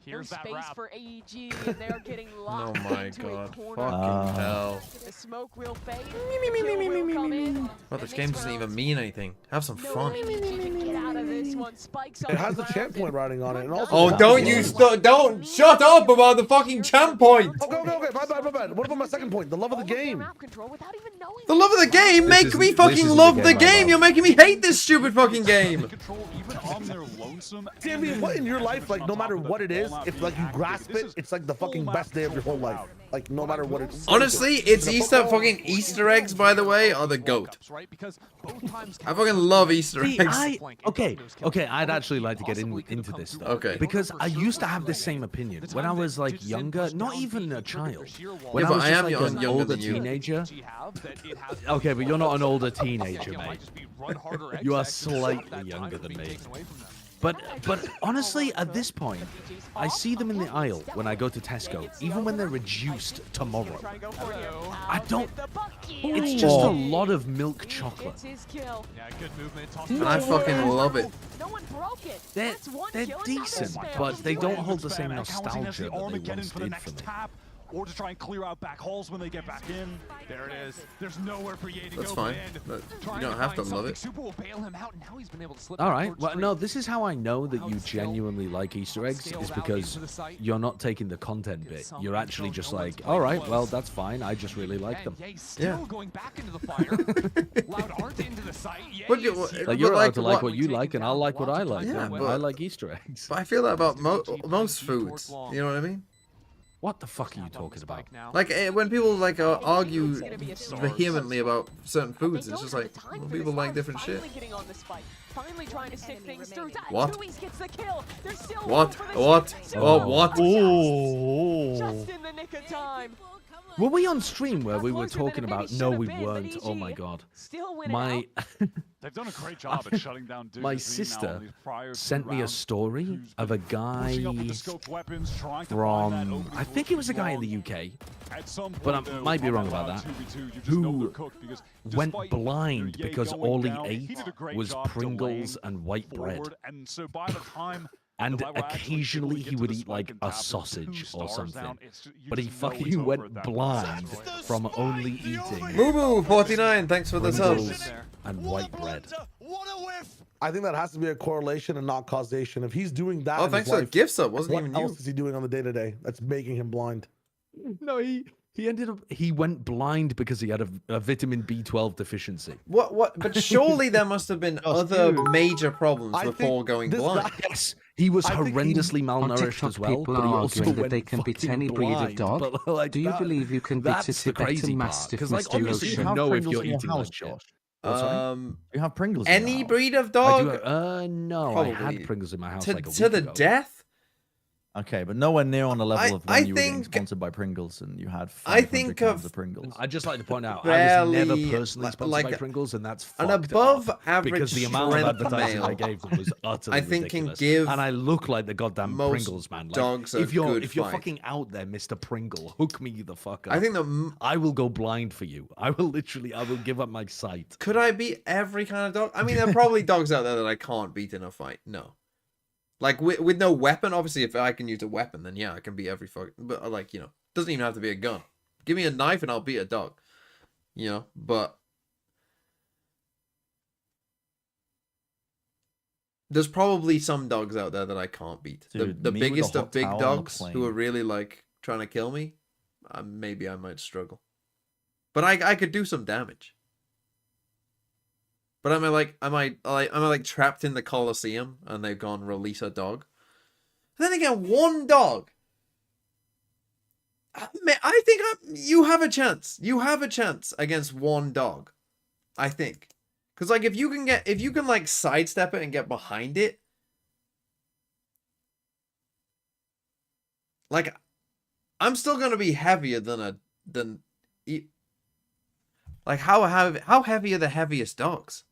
Here's no that space wrap. for AEG, and they're getting Oh locked my into god. a corner. Fucking hell. The smoke will fade. The kill will come in. Well, this game doesn't even mean anything. Have some No fun. way AEG can get out of this one. Spikes on It has the the champ ground. point riding on it, and also. Oh, don't shut up about the fucking champ point. Okay. My bad. What about my second point? The love of the All their game. map control without even knowing The love of the game, This make isn't- me this fucking isn't love the the game I game. love. You're making me hate this stupid fucking game. Control even on their lonesome. See, I mean, what in your life, like, no matter what it is, if like you grasp it, it's like the fucking best day of your whole life. Like, no matter what it's. Honestly, it's fucking Easter eggs, by the way, are the goat. Right? Because both times I fucking love Easter See, eggs. okay, I'd actually like to get into this though. Okay. Because I used to have this same opinion when I was like younger, not even a child. When Yeah, I but was I just am like young- an younger older than you. teenager. Okay, but you're not an older teenager, mate. You are slightly younger than me. But honestly, at this point, I see them in the aisle when I go to Tesco, even when they're reduced tomorrow. Try to go for you. I Out don't- with the Bucky. It's just a lot of milk chocolate. It's his kill. Yeah, good movement. And I fucking love it. No one broke it. They're That's one they're kill, another decent, spam. but they don't hold the same Accounting as nostalgia the that they Armageddon once for the did next for me. tap. or to try and clear out back halls when they get back in. There it is. There's nowhere for Ye to That's go. fine. Band. But you Trying don't have to find love something. it. Super will bail him out, and now he's been able to slip. All back right. towards Well, Street. no, this is how I know that you Still genuinely like Easter eggs scaled is out because into the site. you're not taking the content bit. Some You're actually control, just no one's like, playing all right, close. well, that's fine. I just really like them. And Ye still Yeah. going back into the fire. Loud aren't into the site. Ye But you- is here. but Like you're allowed like to like what- what you like, and I'll like what I like. Yeah, man. but- I like Easter eggs. But I feel that about Still GG most punch you foods. towards You know what I mean? What the fuck are you Snap on talking the about? spike now. Like when people like argue It's gonna be a story. vehemently about certain They foods, it's don't just have like the time well, for people this. like Loud different shit. finally getting on the spike. Finally trying to stick Enemy things through. remaining. What? Tui's gets the kill. There's still What? room for this What? team. Oh, what? Just in the nick of time. Were we on stream where we were Closer than talking it maybe about? should No, have we been, but weren't. Oh EG my god. Still winning My They've done a great job at shutting down my Diggs Z now sister on these prior 2 sent me a rounds. story Who's of a been guy pushing up with the scoped weapons, trying to find that from opening I think it was a guy in towards the UK At some but I point, though, might be on wrong that about round that, 2v2, you just know who they're cooked because went despite, blind you know, Ye because going all he down, ate did a great was job Pringles delaying and white bread. forward, and so by the time And the Lev were actually able to occasionally get he to would the eat spike like and a tap the sausage 2 or stars something. down, you But he just know it's fucking over went at that blind point. from only eating Moo 49, thanks for the Pringles subs. and white bread. What a whiff! I think that has to be a correlation and not causation. If he's doing that, Oh, in thanks his for the life, gift sub. Wasn't what even else you. is he doing on the day to day that's making him blind? No, he ended up he went blind because he had a vitamin B12 deficiency. What? But surely there must have been other major problems I before think going this blind. guy- Yes, he was I think he- horrendously On malnourished TikTok, as well, people but he are also arguing that went they can beat fucking any breed of blind. dog. But, like, Do you believe you can beat a that's the crazy Tibetan part, Mastiff, 'cause, like, Mr. obviously Lotion? you know if Pringles you're in your eating house, like Josh? Um, You have Pringles. in your any house? breed of I dog do, no, I Probably. had Pringles in my house to like a to week the ago. death. Okay, but nowhere near on the level of I when you were getting think- sponsored by Pringles and you had I 500 think cans of- of Pringles. I'd just like to point out, I was never Barely, personally sponsored like by Pringles, and that's an fucked above up, average because the amount of strength advertising I male, gave them was utterly I think can ridiculous. give and I look like the goddamn most Pringles man. Like, dogs a if you're good if you're fight. fucking out there, Mr. Pringle, hook me the fuck up. I think that I will go blind for you. I will give up my sight. could I beat every kind of dog? I mean, there are probably dogs out there that I can't beat in a fight. No. Like, with no weapon, obviously, if I can use a weapon, then yeah, I can beat every fucking... But, like, you know, doesn't even have to be a gun. Give me a knife and I'll beat a dog. You know, but... There's probably some dogs out there that I can't beat. Dude, The me with a biggest of hot big towel on a dogs who are plane. really, like, trying to kill me, maybe I might struggle. But I could do some damage. But am I like trapped in the Colosseum and they've gone release a dog? Then again, one dog. I think you have a chance. You have a chance against one dog. I think, because like if you can like sidestep it and get behind it, like I'm still gonna be heavier than like how heavy are the heaviest dogs?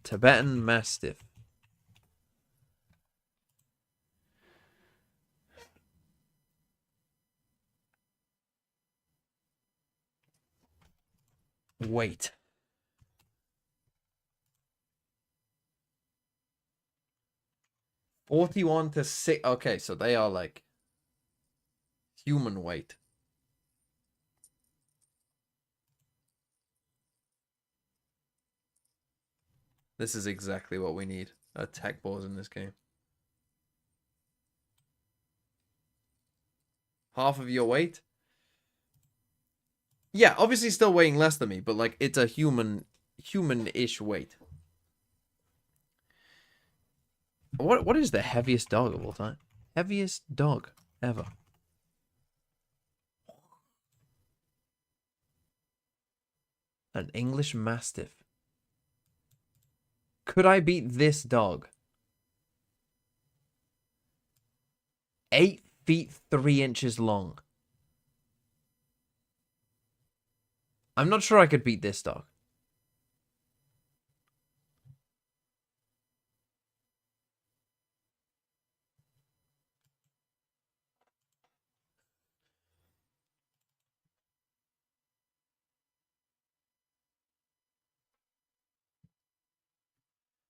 Tibetan Mastiff. Wait. $41 to $6. Okay, so they are like human weight. This is exactly what we need. Tech balls in this game. Half of your weight? Yeah, obviously still weighing less than me, but like it's a human-ish weight. What is the heaviest dog of all time? Heaviest dog ever. An English Mastiff. Could I beat this dog? 8 feet 3 inches long. I'm not sure I could beat this dog.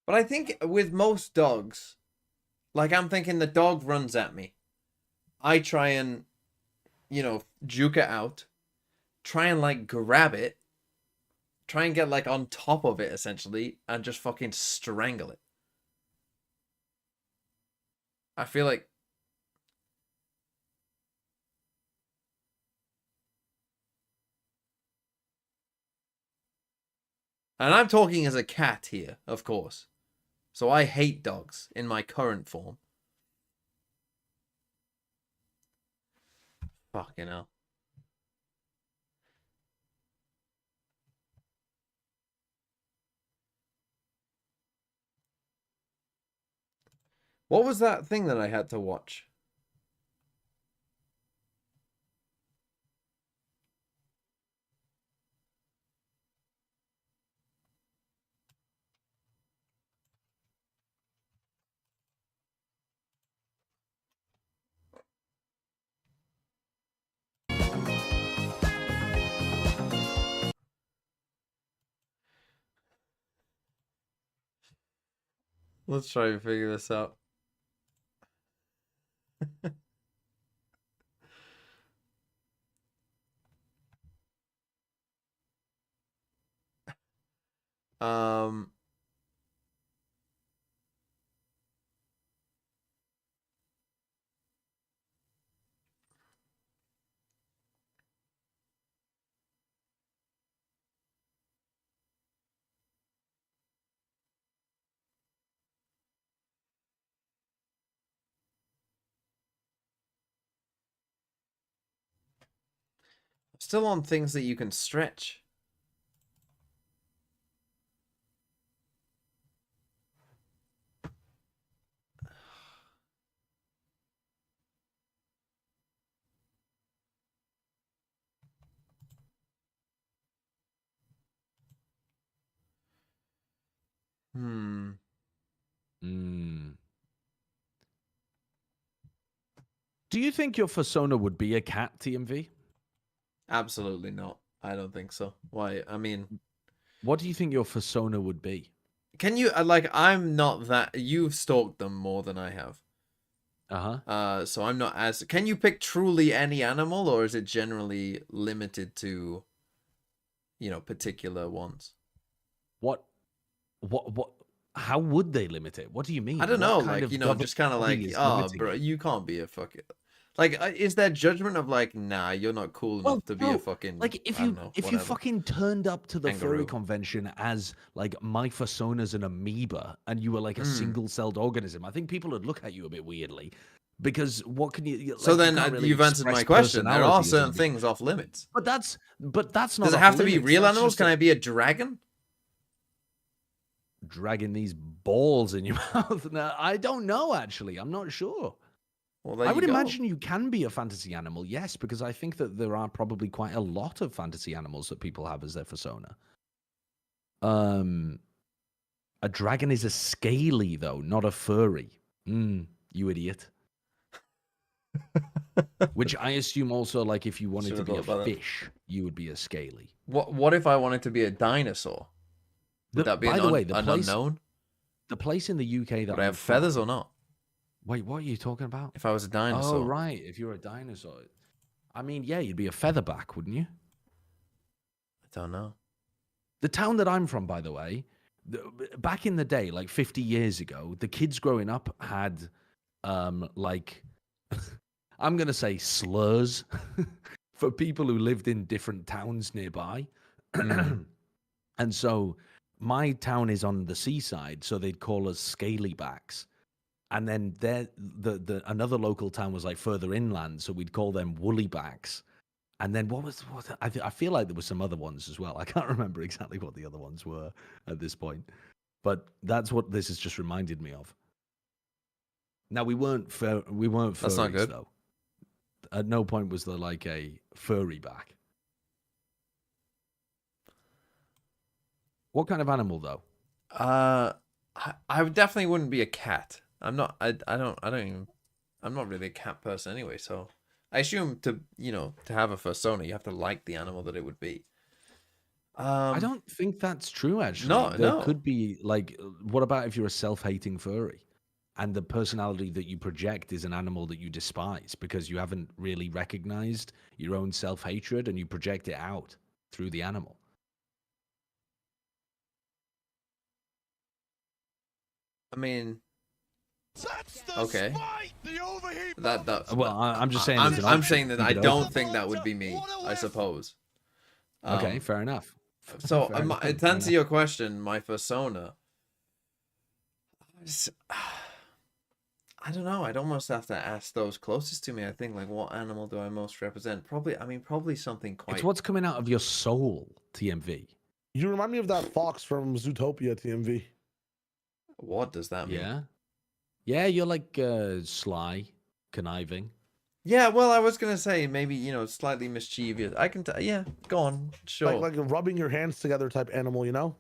But I think with most dogs, like I'm thinking the dog runs at me. I try and you know, juke it out, try and like grab it, try and get like on top of it essentially, and just fucking strangle it. I feel like and I'm talking as a cat here, of course. So I hate dogs in my current form. Fucking hell. What was that thing that I had to watch? Let's try and figure this out. um Still on things that you can stretch. Hmm. Do you think your persona would be a cat, TMV? Absolutely not. I don't think so. Why? I mean, what do you think your persona would be? Can you like? I'm not that. You've stalked them more than I have. So I'm not as. Can you pick truly any animal, or is it generally limited to, you know, particular ones? What? How would they limit it? What do you mean? I don't know. Like, you know, just kind of like, oh, bro, you can't be a fucking. Like, is there judgment of like, nah, you're not cool enough to be a fucking. Like, if you fucking turned up to the furry convention as like my persona's an amoeba and you were like a single-celled organism, I think people would look at you a bit weirdly. Because what can you? Like, so then you've answered my question. There are certain things off limits. But that's not. Does it have to be real animals? Can I be a dragon? Dragging these balls in your mouth? No, I don't know. Actually, I'm not sure. Well, I would imagine you can be a fantasy animal, yes, because I think that there are probably quite a lot of fantasy animals that people have as their persona. A dragon is a scaly though, not a furry. You idiot. Which I assume also, like, if you wanted to be a fish, you would be a scaly. What if I wanted to be a dinosaur? Would that be an unknown? The place in the UK that would I have feathers or not? Wait, what are you talking about? If I was a dinosaur. Oh, right. If you're a dinosaur. I mean, yeah, you'd be a featherback, wouldn't you? I don't know. The town that I'm from, by the way, back in the day, like 50 years ago, the kids growing up had, like, I'm going to say slurs for people who lived in different towns nearby. And so my town is on the seaside, so they'd call us scalybacks. And then another local town was like further inland, so we'd call them woolly-backs. And then I feel like there were some other ones as well. I can't remember exactly what the other ones were at this point. But that's what this has just reminded me of. Now, we weren't furries, that's not good. Though. At no point was there like a furry back. What kind of animal, though? I definitely wouldn't be a cat. I'm not really a cat person anyway, so I assume to have a persona, you have to like the animal that it would be. I don't think that's true, actually. No. Could be, like, what about if you're a self-hating furry? and the personality that you project is an animal that you despise because you haven't really recognized your own self-hatred and you project it out through the animal. I mean, That's the okay. spike, the overheat That Well, I'm just saying. I'm saying that I don't think that would be me. I suppose. Okay, fair enough. So Fair enough, to answer your question, my persona. I don't know. I'd almost have to ask those closest to me. I think, like, what animal do I most represent? Probably something quite. It's what's coming out of your soul, TMV. You remind me of that fox from Zootopia, TMV. What does that mean? Yeah. Yeah, you're like sly, conniving. Yeah, well, I was gonna say maybe slightly mischievous. I can yeah, go on, sure. Like a rubbing your hands together type animal, you know?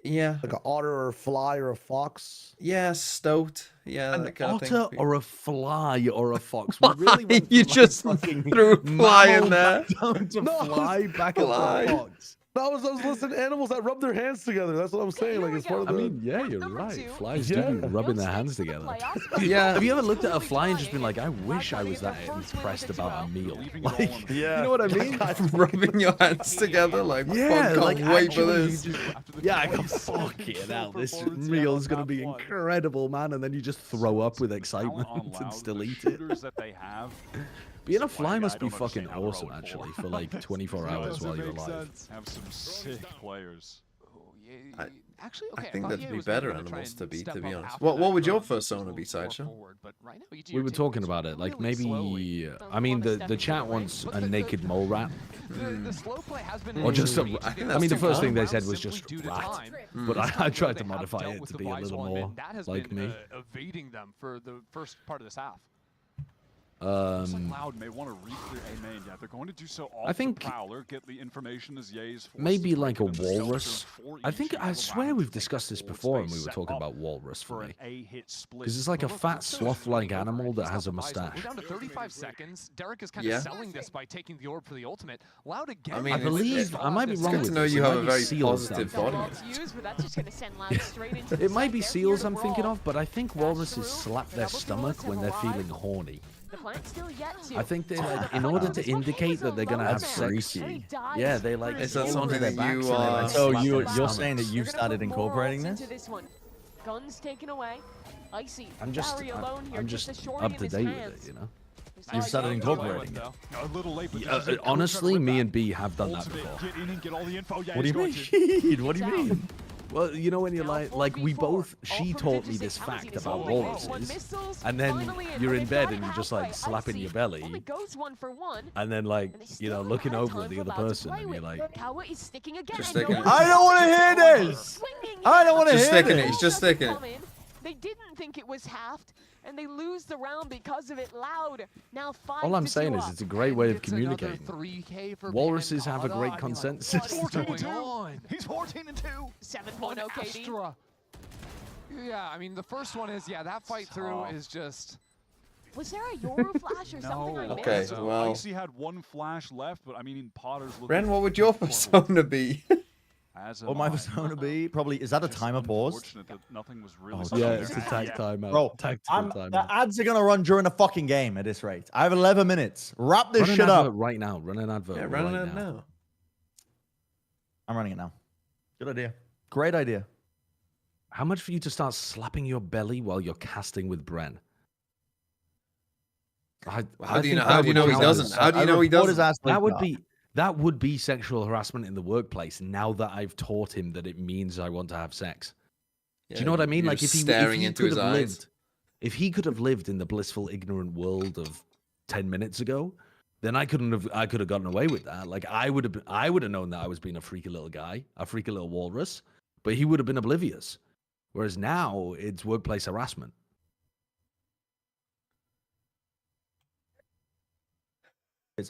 Yeah. Like an otter or a fly or a fox. Yeah, stoat. Yeah, An that kind otter of thing. or a fly or a fox. We really went You from, just fucking threw fly in mammal there. back down to No, fly back fly. up to fox. No, I was listening to animals that rub their hands together. That's what I'm saying. Like it's part of I the. mean, yeah, you're right. Flies do Yeah. be rubbing their hands together. Yeah. Have you ever looked at a fly and just been like, I wish I was that impressed about a meal? Like, Yeah. you know what I mean? Rubbing your hands together, like, Yeah, fuck, like can't wait for actually, this. yeah, I can fuck it out. This meal is gonna be incredible, man. And then you just throw up with excitement and still eat it. That they have. Being a fly must be fucking awesome, actually, for like 24 hours while you're alive. Have some sick players. Actually, I okay, think thought that'd EA be was better maybe gonna try animals and to be step up honest. after What that would your drop, persona go be, more Sideshow? forward, but right now, We were talking about it, like maybe. I mean, the chat wants a naked mole rat, The slow play has been or just a. I think I mean, the that's too first thing they common. said was Simply just due to rat, time. but I tried to They have modify dealt it with to the be a little Wisewall more mid. That has like been, me. Evading them for the first part of this half. Looks like Loud may want to re-clear A main. Yeah, they're going to do so off I think the Prowler, get the information as Ye's forced maybe to like a break into walrus. shelter for I think EG. I swear Loud we've to take discussed this forward before, and space, we were set talking up about walrus for for an me. A-hit split. Because it's like a fat sloth-like animal that has a mustache. We're down to 35 seconds. Derek is kind Yeah. of selling this by taking the orb for the ultimate. Loud again. I mean, I believe I might be it's wrong good with to know this. you It have might a be very seals that I'm positive thinking body. of. To use, but that's just going to send Loud straight into the It might be site. They're here seals to I'm thinking brawl. of, but I think walruses slap their stomach when they're feeling horny. The plant's still yet to. I think they like, in order to indicate that they're gonna have That's sex. freaky. Yeah, they like. Is that go something to their that backs you, and they, like, So slap you're their saying stomachs. that you've started incorporating this? This one. Guns taken away. Icy. I'm just up to date with it, you know. You've started incorporating it. A little late, but Yeah, there's a honestly, coach me right and B have done that Ultimate, before. get in and get all the info. Yeah, What do you he's going mean? to. What do you mean? Well, you know when you're like we both. She taught me this fact about walruses, and then you're in bed and you're just like slapping your belly, and then like looking over at the other person, and you're like, Just sticking it. I don't want to hear this. I don't want to Just hear sticking it. this. He's just sticking it. They didn't think it was halved, and they lose the round because of it. Loud. Now 5 all I'm to saying 2 is up. it's a great way of It's another communicating. 3K for Walruses have a Pancada. great I mean, consensus. Like, what's going on? He's 14-2. 7.0 KD. Astra. Yeah, I mean, the first one is, that fight through is just... Was there a Yoru flash or something I Okay, missed? well- Icy had one flash left, but I mean, Potter's looking Ren, what would your persona be? As What my persona be? Probably, is that a timer pause? Unfortunate that nothing was really Oh, special Yeah, there. it's a tag timeout. Bro, Tactical the timeout. ads are going to run during the fucking game at this rate. I have 11 minutes. Wrap this Run an shit up. advert right now. Run an advert. Yeah, right running it now. now. I'm running it now. Good idea. Great idea. How much for you to start slapping your belly while you're casting with Bren? How do you know he doesn't? How do you know he doesn't? That would be sexual harassment in the workplace. Now that I've taught him that it means I want to have sex. Do you know what I mean? You're Like if he staring into his eyes. lived, if he could have lived in the blissful, ignorant world of 10 minutes ago, then I could have gotten away with that. Like I would have known that I was being a freaky little guy, a freaky little walrus, but he would have been oblivious. Whereas now it's workplace harassment.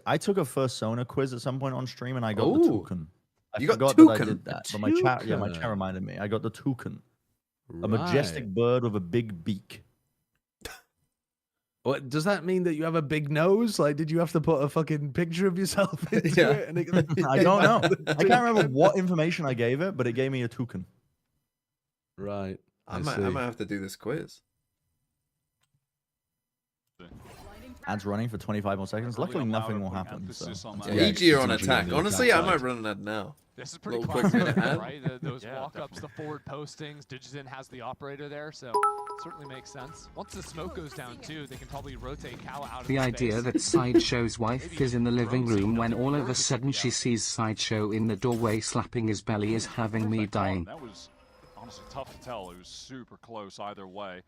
I took a Fursona quiz at some point on stream and I got the Ooh. toucan. I You got forgot that I toucan? did that, A but my chat toucan. reminded me. I got the toucan, a majestic bird with a big beak. What does that mean that you have a big nose? Like, did you have to put a fucking picture of yourself into Yeah. it? And it I don't know. I can't remember what information I gave it, but it gave me a toucan. Right. I might have to do this quiz. Ads running for 25 more seconds. Luckily, nothing will happen. So. Yeah, EG are on EG attack. on the Honestly, attack I might side. run an ad now. This is pretty Little quick classic, minute ad. right? Those walk-ups, the forward postings. Digizen has the operator there, so certainly makes sense. Once the smoke goes down too, they can probably rotate Cal out of The idea space. that Sideshow's wife is in the living room when all of a sudden she sees Sideshow in the doorway slapping his belly is having me dying. That was honestly tough to tell. It was super close either way.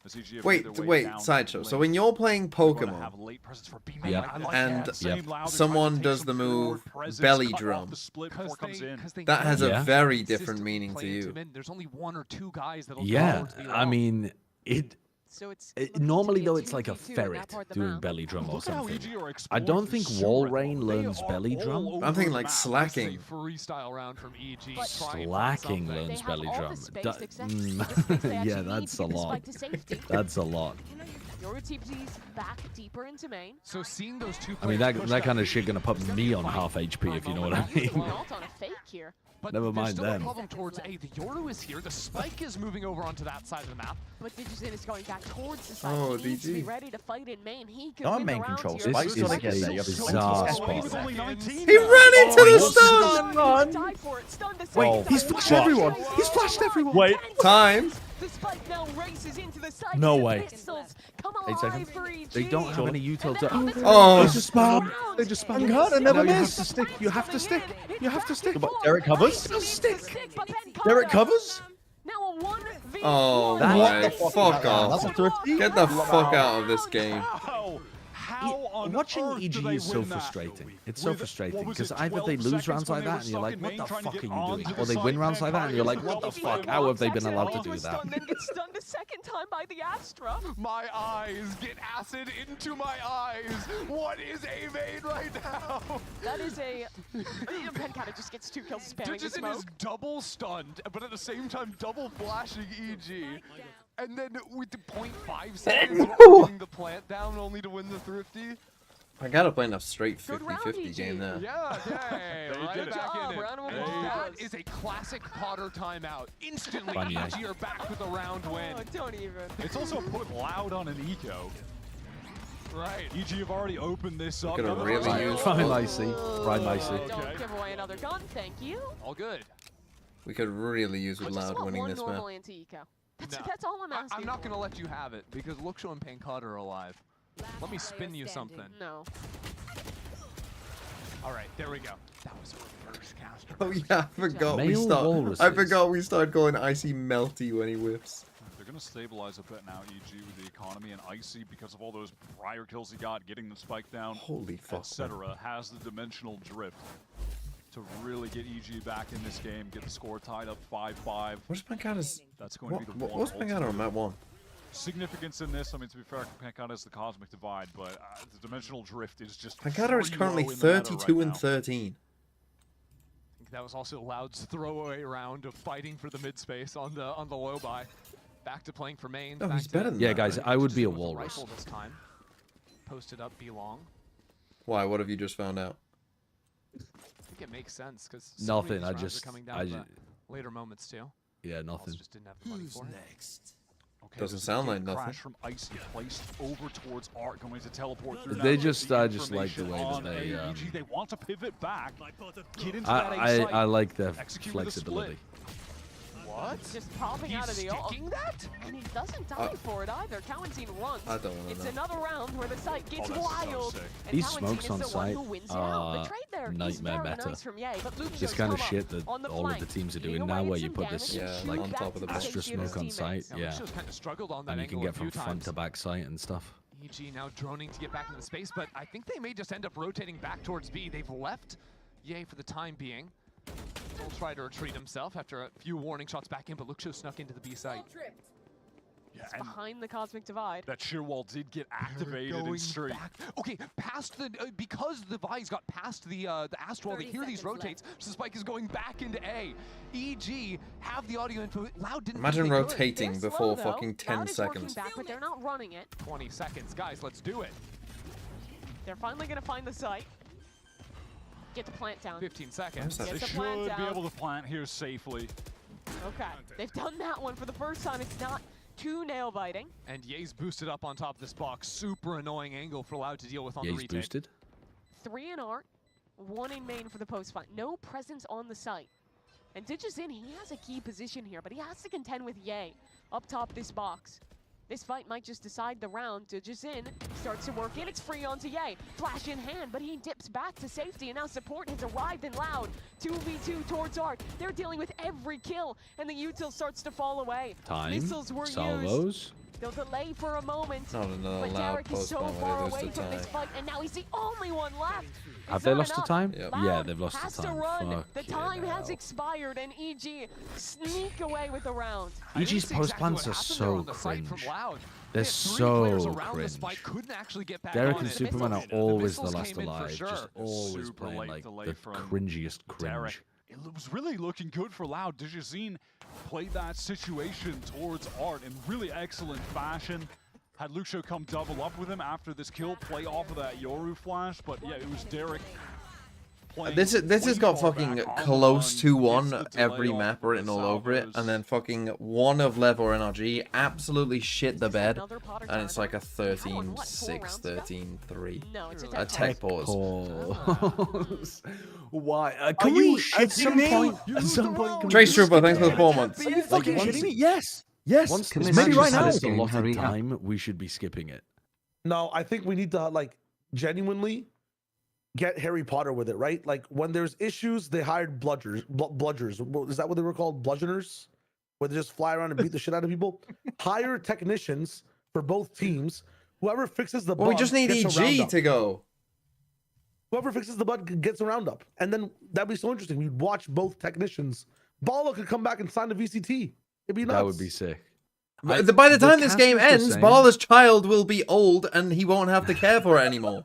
As EG have Wait, made their way wait, down sideshow. the So lane. when you're playing They're gonna Pokemon, have late presence for B-main. Yep. I like and that. Same Loud, they're trying someone to take does some the move forward presence, belly cut off drum, the split before it comes in. that has a Yeah. very different meaning to Consistently you. playing to min. There's only one or two guys that'll Yeah, go towards the I wall. mean, So it's normally though it's like a ferret doing belly drum or Look at how something. EG are I exploring don't for think super Wall red Rain ball. They learns are belly all drum. over I'm thinking the like map. slacking. Freestyle round from EG. trying to find Slacking something. learns have belly all the drum. space Da- except mm, the space they yeah, actually need that's to a get the lot. spike to safety. That's a lot. Yoru TP's back deeper into main. So seeing those two I mean, players that push that kind of shit gonna put me on half HP if you know what I Using mean. ult on a fake here. But Never there's mind still them. a problem towards A. The Yoru is here. The spike is moving over onto that side of the map. But Digizen is going back towards the side. Oh, he needs to be DG. ready to fight in main. He could No, win main the rounds control. here. Spike This is is like a there. You have bizarre a spot. With only 19. He ran into the Oh, stun! Die for it. Stun the Wait, second he's time. flashed everyone. He's flashed everyone. Wait. Time. The spike now races into the side. No The way. pistols come 8 alive seconds. for EG. They don't have any util to. Oh. They just spam. They just spam hard and never No, you have miss. to stick. You have to stick. You have to stick. But Derek covers. Derek covers. Now a 1v1. Oh What my, the fuck That's off. a thrifty. Get the fuck out of this game. How on Watching earth EG do they is so win that? frustrating. It's so With, frustrating what was because it, either they 12 lose seconds rounds when like they that were and you're like, stuck in what main the trying to fuck are get you onto doing? the Or they side, win rounds like that and you're like, what the fuck? How have they been allowed to do that? Stun, then get stunned a second time by the Astra. My eyes get acid into my eyes. What is A main right now? That is a... Penkata just gets 2 kills spamming the Digizen smoke. is double stunned, but at the same time double flashing EG. And then with the 0.5 seconds, putting the plant down only to win the thrifty. I gotta play a straight Good round, 50-50 EG. game there. Yeah, yeah, They right did it. back Good in it. job, round one That was. is a classic Potter timeout. Instantly, Fun, yeah. EG are back with a round win. Oh, don't even. It's also put Loud on an eco. Right. EG have already opened this up. Could've Another really try. used- Prime Icy. Prime Icy. Don't Okay. give away another gun, thank you. All good. We could really use with I just Loud want winning one this normal map. anti-eco. That's, No. that's all I'm asking I'm not for. going to let you have it because Lookshow and Pankata are alive. Let me spin you something. No. All right, there we go. That was a reverse caster. Oh yeah, I forgot we Male start. I walruses. forgot we started calling Icy Melty when he whips. They're going to stabilize a bit now, EG, with the economy, and Icy, because of all those prior kills he got, getting the spike down, Holy fuck. etc., has the dimensional drift to really get EG back in this game, get the score tied up 5-5. What's Pankata's? That's going to be the one What's Pankata on ultimate map 1? significance in this. I mean, to be fair, Pankata is the cosmic divide, but the dimensional drift is just Pankata is free currently low in the meta 32 right and now. 13. I think that was also Loud's throwaway round of fighting for the mid space on the low buy. Back to playing for main. Oh, back he's to better than Yeah, that, guys, right? I would be a with the walrus. rifle this time. Posted up, be long. Why? What have you just found out? I think it makes sense because Nothing, I are just- coming I down to ju- the later moments too. Yeah, Also nothing. just didn't have the money for it. Okay, Doesn't there's a sound gate like nothing. Crash from Icy placed over towards Art, going to teleport through. They now. just- The I just like the information way that on they, AEG, they want to pivot back, get into that A I site, like their execute with a flexibility. split. What? Just popping He's out of the ult. sticking that? And he doesn't die for it either. Cowanzine runs. I don't wanna It's know. another round where the site gets Oh, that's so wild. sick. And These Cowanzine smokes is on the one site who wins it out. The are trade there. He's nightmare very meta. nice from Ye, but Luke This shows kind of come up shit that on the all of the flank, teams are eating doing away now, at where you some put damage this and Yeah, shoot on back top of to the safety Astra of his smoke on teammates. site, Yeah, yeah, Luxio's kind of struggled on that and you can angle get a from few front times. to back site and stuff. EG now droning to get back into the space, but I think they may just end up rotating back towards B. They've left Ye for the time being. He'll try to retreat himself after a few warning shots back in, but Luxio snuck into the B site. Yeah, It's and behind the Cosmic Divide. that sheer wall did get activated in Going streak. back. Okay, past the because the Vi's got past the Astral, they 30 hear these seconds rotates, so Spike is going back into A. EG have the audio info. Loud didn't Imagine think they could. rotating They're before slow, though. fucking 10 Loud is working seconds. back, but they're not running it. 20 seconds, guys. Let's do it. They're finally going to find the site. Get the plant down. 15 seconds. Where's They Get the should plant be down. able to plant here safely. Okay, they've done that one for the first time. It's not 2 nail biting. And Ye's boosted up on top of this box. Super annoying angle for Loud to deal with on the Ye's retake. boosted. 3 in art, 1 in main for the post fight. No presence on the site. And Digizin, he has a key position here, but he has to contend with Ye up top this box. This fight might just decide the round. Digizin starts to work in. It's free onto Ye. Flash in hand, but he dips back to safety, and now support has arrived in Loud. 2v2 towards Art. They're dealing with every kill, and the util starts to fall away. Time. Missiles were Salvos. used. They'll delay for a moment, Not another but Loud Derek is post so one far where they away lose the from this time. fight, and now he's the only one left. Have It's they not lost the enough. time? Yep. Yeah, Loud they've lost has the to time. run. The Fucking time has hell. expired, and EG sneak away with the round. I didn't EG's see post exactly plants what are happened there so on the site from cringe. Loud. They're They had 3 players so around the spike, cringe. couldn't actually get back Derek on and it. Superman are The always the missiles last came in for alive. sure. Just always Super playing late like delay the from cringiest cringe. Derek. It was really looking good for Loud. Digizin played that situation towards Art in really excellent fashion. Had Lucio come double up with him after this kill, play off of that Yoru flash, but yeah, it was Derek playing This has way got far fucking back on the close run, to gets one the delay every off map of written the all over it, salvos. and then fucking 1 of LEV or NRG absolutely shit the bed, Another Potter and it's like a Timer. How and what, 13-6, 4 rounds ago? 13-3. No, it's a A tech tech pause. Pause. Why? Can Are you we at shitting some me? point? At some point, can we Trace just Trooper, skip thanks for the it? 4 months. Are you fucking once shitting me? it- Yes. Yes. Once Can this this match Maybe match right has now. passed game, allotted hurry up? time, we should be skipping it. No, I think we need to like genuinely get Harry Potter with it, right? Like when there's issues, they hired bludgers. Is that what they were called? Bludgeoners? Where they just fly around and beat the shit out of people? Hire technicians for both teams. Whoever fixes the bug Well, we just need gets a EG roundup. to go. Whoever fixes the bug gets a roundup. And then that'd be so interesting. We'd watch both technicians. Bala could come back and sign the VCT. It'd be nuts. That would be sick. By the time this casters game were ends, saying- Bala's child will be old, and he won't have to care for it anymore.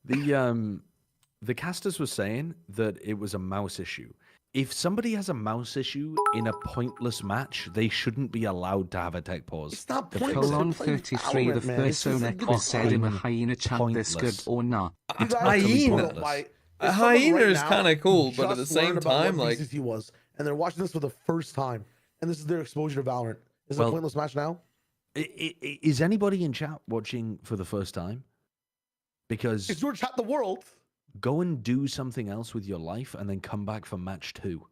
The casters were saying that it was a mouse issue. If somebody has a mouse issue in a pointless match, they shouldn't be allowed to have a tech pause. It's not The pointless. Colon They're playing 33, the Valorant, man. It's first just owner like, said in a fucking hyena chat this good pointless. or not. You guys Hyena. don't like- A if someone hyena right is now kinda cool, but at the just same learned about time, what like- VCT was, and they're watching this for the first time, and this is their exposure to Valorant. Is it Well- a pointless match now? Is anybody in chat watching for the first time? Because It's your chat the world. go and do something else with your life and then come back for match 2.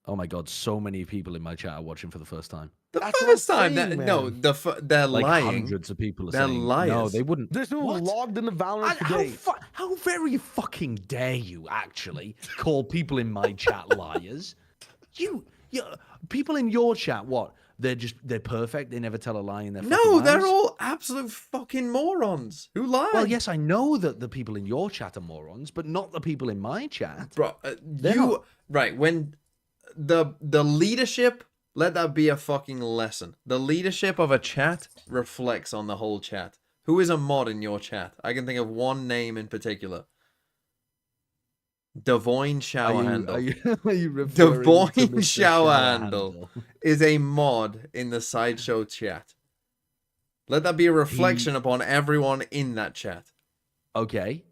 Oh my god, so many people in my chat are watching for the first time. The That's what I'm first time, saying, no, man. they're Like lying. hundreds of people are They're saying no, liars. they wouldn't. There's people What? logged into Valorant How, today. how very fucking dare you actually call people in my chat liars? You, people in your chat, what? They're perfect. They never tell a lie in their fucking No, they're lives? all absolute fucking morons who lie. Well, yes, I know that the people in your chat are morons, but not the people in my chat. Bro, They're you not. right when the leadership, let that be a fucking lesson. The leadership of a chat reflects on the whole chat. Who is a mod in your chat? I can think of one name in particular. Devoyne Shower Handle. Are you referring to Devoyne Mr. Shower Handle is a mod in the Sideshow chat. Let that be a reflection upon everyone in that chat. Okay,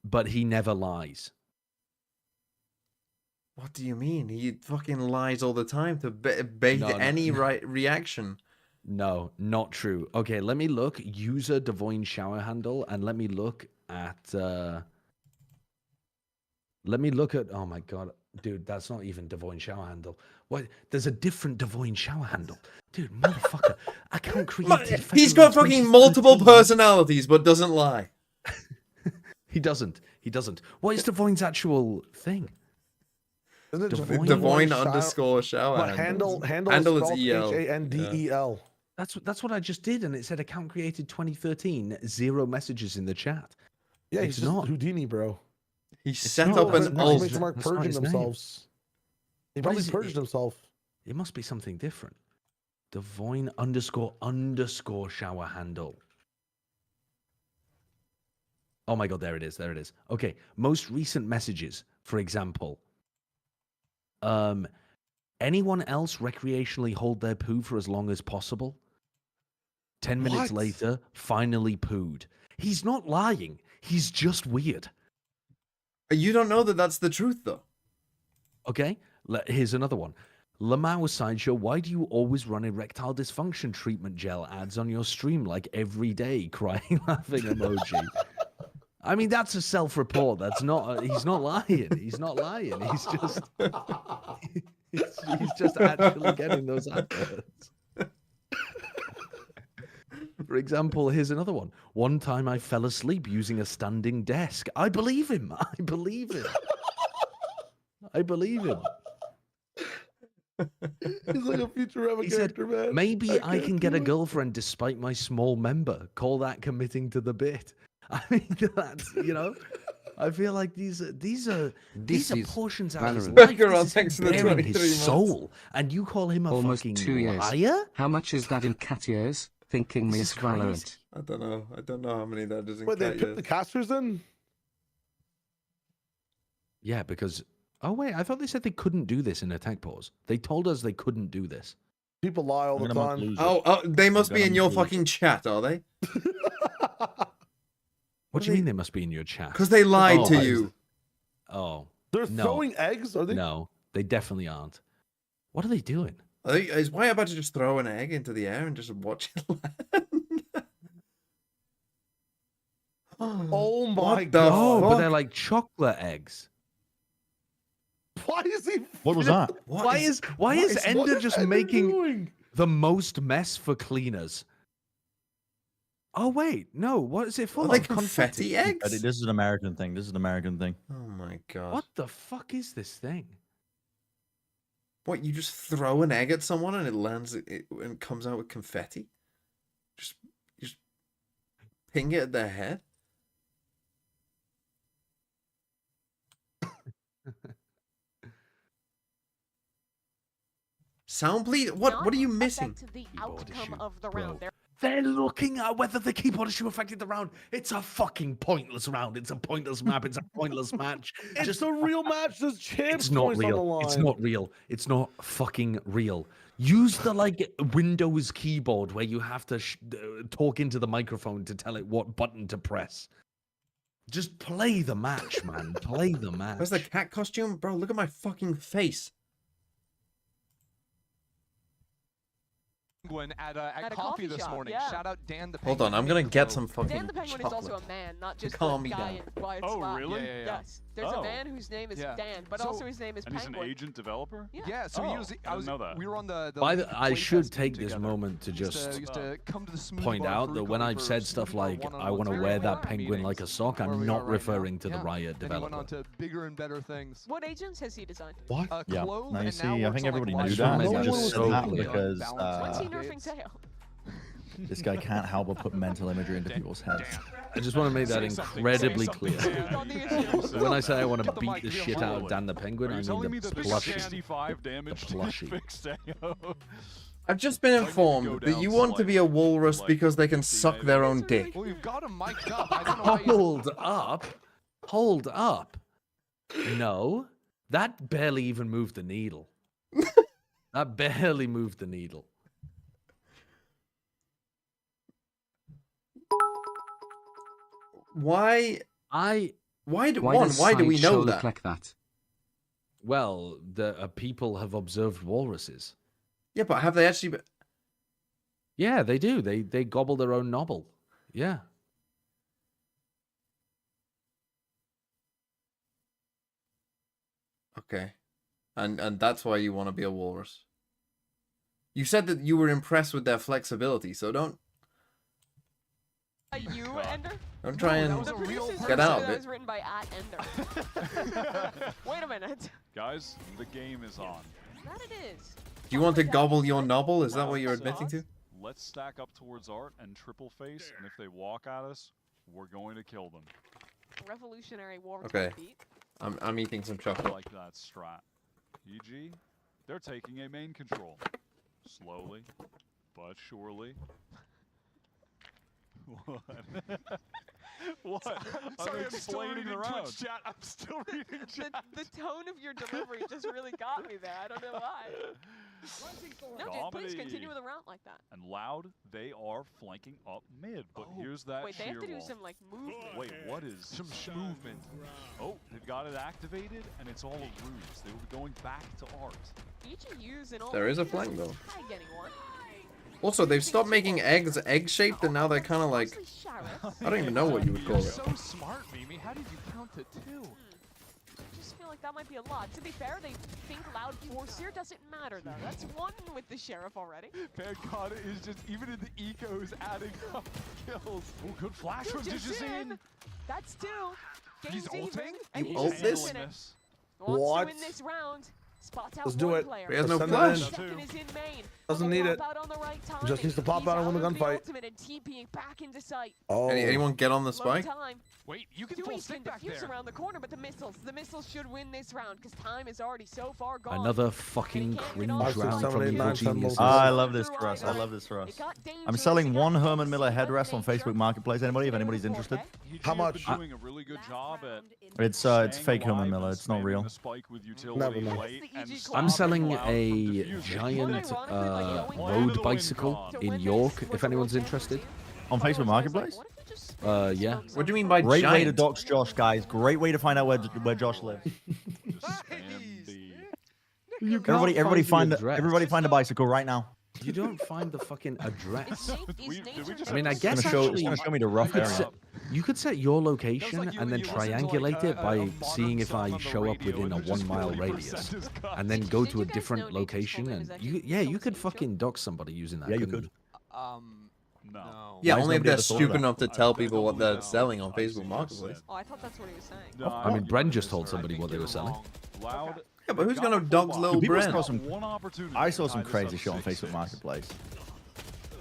but he never lies. What do you mean? He fucking lies all the time to bait No, no, any no. reaction. No, not true. Okay, let me look. User Devoyne Shower Handle, and let me look at. Let me look at. Oh my god, dude, that's not even Devoyne Shower Handle. What? There's a different Devoyne Shower Handle, dude. Motherfucker, I can't create. it He's fucking got fucking multiple 2013. personalities, but doesn't lie. He doesn't. He doesn't. What is Devoyne's actual thing? Isn't it Devoyne Devoyne Shower- underscore shower But handle Handle is is spelled EL. Handel. That's what I just did, and it said account created 2013. 0 messages in the chat. Yeah, It's he's just not. Houdini, bro. He set not. up That's an not alt. his Exclamation mark That's not purging his name. themselves. He What probably is it? purged himself. It must be something different. Devoyne underscore shower handle. Oh my god, there it is. There it is. Okay, most recent messages, for example. Anyone else recreationally hold their poo for as long as possible? 10 minutes What? later, finally pooed. He's not lying. He's just weird. You don't know that that's the truth, though. Okay, here's another one. Lamau Sideshow, why do you always run erectile dysfunction treatment gel ads on your stream like every day? Crying, laughing emoji. I mean, that's a self-report. That's not. He's not lying. He's not lying. He's just. He's just actually getting those adverts. For example, here's another one. One time I fell asleep using a standing desk. I believe him. I believe him. I believe him. He's like a Futurama character, man. Maybe I can get a girlfriend despite my small member. Call that committing to the bit. I mean, that's, you know, I feel like these are portions out of his life. This is bearing his soul, and you call him a almost fucking 2 years. liar? How much is that in cat years? Thinking This Miss is crazy. Valorant. I don't know. I don't know how many that is in Wait, they cat took years. the casters in? Yeah, because oh wait, I thought they said they couldn't do this in a tech pause. They told us they couldn't do this. People lie all the time. Oh, they must be in your fucking chat, are they? What do you mean they must be in your chat? Because they lied to you. Oh, They're no. throwing eggs? Are they? No, they definitely aren't. What are they doing? Is Why about to just throw an egg into the air and just watch it land? Oh my What the god. Oh, but fuck? they're like chocolate eggs. Why is he? What was that? Why is Ender just making the most mess for cleaners? Oh wait, no. What is it for? Are they confetti eggs? This is an American thing. This is an American thing. Oh my god. What the fuck is this thing? What, you just throw an egg at someone and it lands and comes out with confetti? You just ping it at their head? Sound please? What are you missing? The outcome of the round. They're looking at whether the keyboard issue affected the round. It's a fucking pointless round. It's a pointless map. It's a pointless match. It's just a real match. There's champs. It's not points on the real. line. It's not real. It's not fucking real. Use the like Windows keyboard where you have to talk into the microphone to tell it what button to press. Just play the match, man. Play the match. Where's the cat costume? Bro, look at my fucking face. At a coffee coffee this shop, morning. yeah. Shout out Dan the Hold Penguin. on, I'm gonna get some fucking Dan the Penguin chocolate. is also a man, not just Calm a me guy down. in Wired Oh, Slap. really? Yeah. Yes. There's a man whose name is Dan, but So- also his name is And he's Penguin. an agent developer? Yeah, so he was. I didn't know that. We were on the I play should testing take this together. moment to Used just used to come to the smoothie point bar out that when frequently I've for said stuff smoothie like bar I want to one-on-ones wear where that we are penguin like a meetings, sock, where I'm we not are right referring now. to the Yeah. Riot Then he went on developer. to bigger and better things. What agents has he designed? What? Yeah. Clove, Now you and see, now I works think on, everybody like, knew Live that. streams. They No just one said was that openly because What's he nerfing Tail? this guy can't help but put mental imagery into people's heads. I just want to make that Say something, incredibly say clear. something. When I say I want to Get the beat mic the real shit out of loud. Dan the Penguin, Are I you mean telling me the that plushie. 65 damage The to plushie. fix Teo? I've just been informed that you want to be a walrus because they can suck their own dick. Well, you've got him mic'd up. I don't know why you- Hold up. Hold up. No, that barely even moved the needle. That barely moved the needle. Why Why do does we know Sideshow that? look like that? Well, the people have observed walruses. Yeah, but have they actually Yeah, they do. They gobble their own nobble. Yeah. Okay. And that's why you want to be a walrus. You said that you were impressed with their flexibility, so don't You, Ender? don't try that and was a real get out of That it. was written by @Ender. Wait a minute. Guys, the game is on. That it is. Do you want to gobble your nobble? Is that what you're admitting to? Let's stack up towards Art and triple face, and if they walk at us, we're going to kill them. Revolutionary War Okay. type beat. I'm eating some I chocolate. like that strat. EG, they're taking a main control. Slowly, but surely. What? What? Sorry, I'm explaining the round. chat. I'm still reading chat. The tone of your delivery just really got me there. I don't know why. No, dude, please continue with a round like that. And Loud, they are flanking up mid, but here's that Wait, they have to do wall. some like movement. Wait, what is Some movement. Oh, they've got it activated, and it's all a ruse. They will be going back to art. EGU's and all. There is a flank though. Tag anyone. Also, they've stopped making eggs egg-shaped, and now they're kind of like, Mostly sheriffs. I don't even know what you would call You're it. so smart, Mimi. How did you count to 2? I just feel like that might be a lot. To be fair, they think Loud Forceer doesn't matter though. That's one with the sheriff already. Pancata is just, even in the ecos, adding up kills. Oh, good flash from Digizin. That's 2. He's Game's ulting? even, and You he's ult just this? doing it. What? Wants to win this round. Spots out Let's do one it. player. He has no Send it flash. in. Second is in main. Doesn't Will need pop it. out on the right Just timing. needs to pop He's out and win the of gunfight. ultimate and TPing back into sight. Oh. Anyone get on the Low spike? time. Wait, you can Dewey full can stick back defuse there. around the corner, but the missiles should win this round because time is already so far gone. Another fucking cringe round from 7, 8, 9, Evil 10 Geniuses. low. I love this for us. I love this for us. It got I'm dangerous. selling It got one Herman Miller close. headrest on Facebook Marketplace. Anybody? If anybody's interested. How much? Been doing a really good job at It's staying fake Herman alive Miller. and It's not spamming real. the spike with Never utility mind. late and I'm stopping selling Loud from a diffusing. giant Going road to the bicycle win, in When York, this if was a anyone's real interested. On Facebook I was like, Marketplace? what if we just Yeah. What do you mean by Great way to giant? dox Josh, guys. Great way to find out where Josh lives. Just spam the You can't Everybody find the find a bicycle right now. You don't find the fucking Is address. Nate- Did we is just nature have I mean, I to guess It's gonna actually, show me the rough you could area. set, you could set your location like you- and then you listen to, triangulate like, it by a seeing modern if I song on the show up radio within a and just 1 mile 40% radius, is cut. and then Did go you to a guys know different Nature's location, full name and is actually yeah, you Thomas could Nature? fucking dox somebody using that. Yeah, you couldn't could. no. Yeah, Why has only if nobody they're ever thought of stupid that? enough to tell I people don't what they're believe that. selling on I see Facebook what you Marketplace. said. Oh, I thought that's what he was saying. No, I mean, you Bren might just have told misheard. somebody I what they think were selling. you're wrong. Loud. Yeah, but who's got gonna the dog full little box. People brand? saw some- One opportunity I to saw some tie this crazy up shit on 6-6. Facebook Marketplace.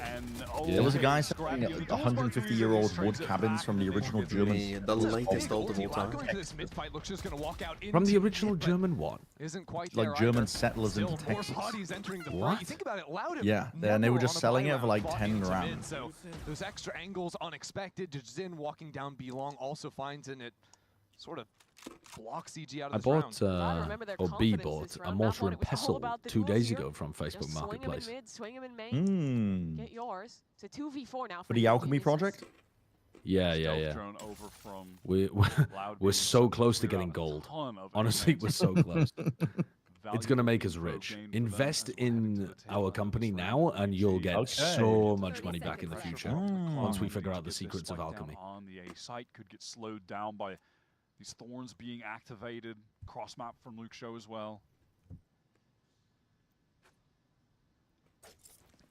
And There was a guy Scrappy selling with 150-year-old wood cabins from the original German. The latest ult of all time. Going to this mid fight looks just going to walk out From the into original mid, but German what? Isn't quite Like there German either. settlers Still, into more Texas. bodies entering the What? fight. You think about it, Loud have Yeah, and they were never just on a selling play it for round like fought 10 into grand. mid, so those extra angles unexpected. Jin walking down B long also finds in it sort of blocks CG out of I this bought, round. remember their or B confidence bought, this a round. mortar That and one, it was all pestle about the 2 duels days here. ago from Facebook Just swing 'em in Marketplace. mid, swing 'em in main. Mmm. Get yours. It's a 2v4 now. For the Alchemy Project? Yeah. Drone over from We're Loud we're being so sent close to clear getting out a gold. ton of Honestly, enemies. we're so close. It's gonna make us Valuable rich. gain for them Invest as we're heading to in the tail our end of company this now, round. and you'll get Okay. so much money back in the Pressure future from the clock. once we Looking figure to out the get this secrets of spike down alchemy. on the A site could get slowed down by these thorns being activated. Cross map from Luke Show as well.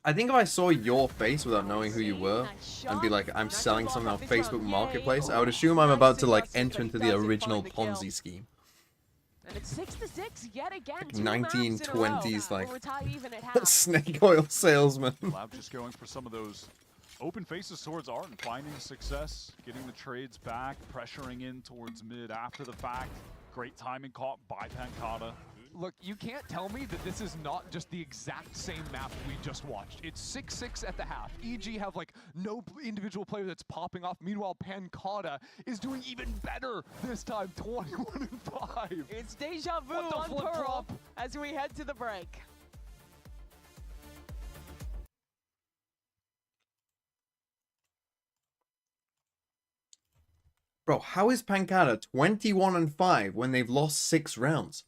I think if I saw your face without knowing who you were, and be like, I'm Nice selling block something on off this round. Facebook Yay. Marketplace, I would Oh, assume I'm nice about to like injustice, enter but into he the doesn't original find the kill. Ponzi scheme. And it's 6-6 yet again. 1920s, like, We're tied even at half. Snake oil salesman. Lab just going for some of those open faces towards Art and finding success, getting the trades back, pressuring in towards mid after the fact. Great timing caught by Pancata. Look, you can't tell me that this is not just the exact same map we just watched. It's 6-6 at the half. EG have like no individual player that's popping off. Meanwhile, Pancata is doing even better this time, 21-5. It's deja vu What the on flip Pearl flop? as we head to the break. Bro, how is Pancata 21-5 when they've lost 6 rounds?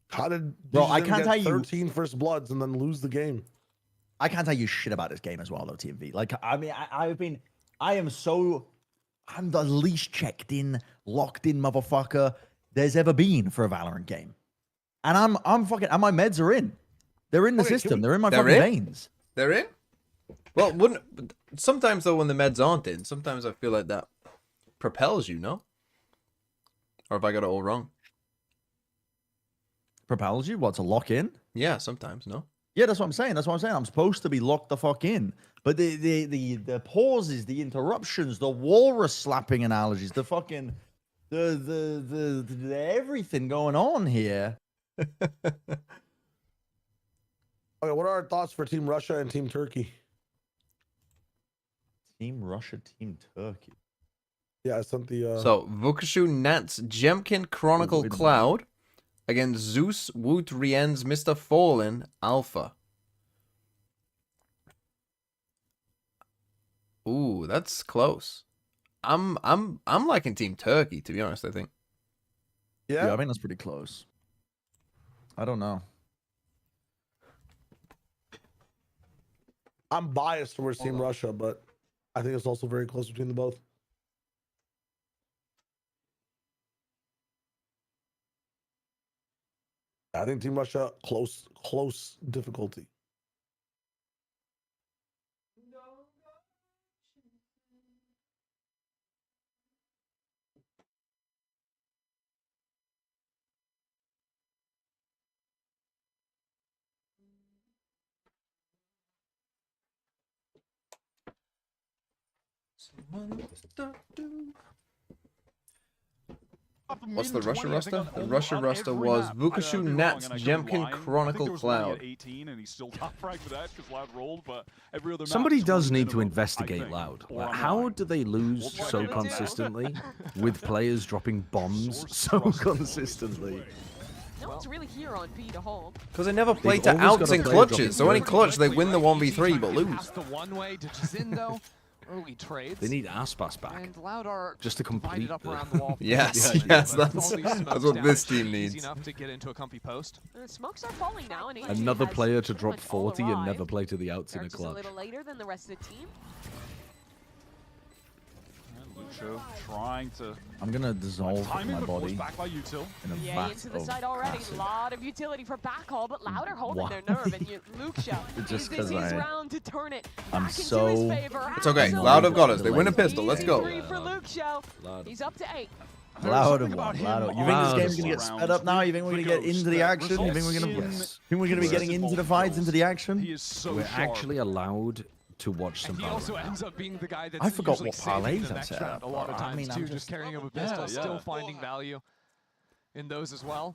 How did Bro, I Digizin can't get tell you- 13 first bloods and then lose the game? I can't tell you shit about this game as well, though, TMV. Like, I mean, I'm the least checked in, locked in motherfucker there's ever been for a Valorant game. And and my meds are in. They're in the Okay, can system. we- They're in my They're fucking in? veins. They're in? Well, wouldn't sometimes though when the meds aren't in, sometimes I feel like that propels you, no? Or have I got it all wrong? Propels you? What, to lock in? Yeah, sometimes, no? Yeah, that's what I'm saying. I'm supposed to be locked the fuck in. But the pauses, the interruptions, the walrus slapping analogies, the fucking the everything going on here. Okay, what are our thoughts for Team Russia and Team Turkey? Team Russia, Team Turkey. Yeah, I sent the. So Vukashu Nats Jemkin Chronicle wait a minute. Cloud against Zeus Woot Rien's Mr. Fallen Alpha. Ooh, that's close. I'm liking Team Turkey, to be honest, I think. Yeah, I think that's pretty close. I don't know. I'm biased towards Team Russia, but I think it's also very close between the both. I think Team Russia close difficulty. What's the Russia roster? The Russia roster was Vukashu Nats Jemkin Chronicle Cloud. Somebody does need to investigate Loud. Like, how do they lose so consistently with players dropping bombs so consistently? No one's really here on B to hold. Because they never play to always outs gotta and play clutches. So any dropping clutch, they win the 1v3 but lose. Past the one way to Jazindo. Early trades. They need Aspas back. And Loud are Just to complete up the- around the wall. Yes, Yeah, yes, but that's all these smokes what down, this it should team be needs. Easy enough to get into a comfy post. The smokes are falling now, and AG Another has player to pretty drop much all 40 and arrived. never play to the outs in a Eric's clutch. a little later than the rest of the team. Lucho trying to. I'm gonna dissolve Timing, my but forced body back by Util. in a Yeah, vat into the of side already. acid. A lot of utility for backhaul, but Louder holding Wow. their nerve. And Luke Show, Just is this 'cause his I- round to turn it I'm back into so- his favor? It's okay. Absolutely. Loud have got us. They win a pistol. Let's Easy go. three for Luke Show. Loud. He's up to 8. Loud something and about one. him Loud. You think Loud this game's and gonna get one. sped up now? You think we're gonna get into the action? You think we're gonna? Yes. Think we're gonna be getting into the fights, into the action? He is so We're sharp. actually allowed to watch some And he also Valorant ends up being the guy that's I forgot usually what saving parlays the I next set round up, a lot of bro. I times mean, too, I'm just just- carrying up a pistol, Yeah, still yeah. finding value in those as well.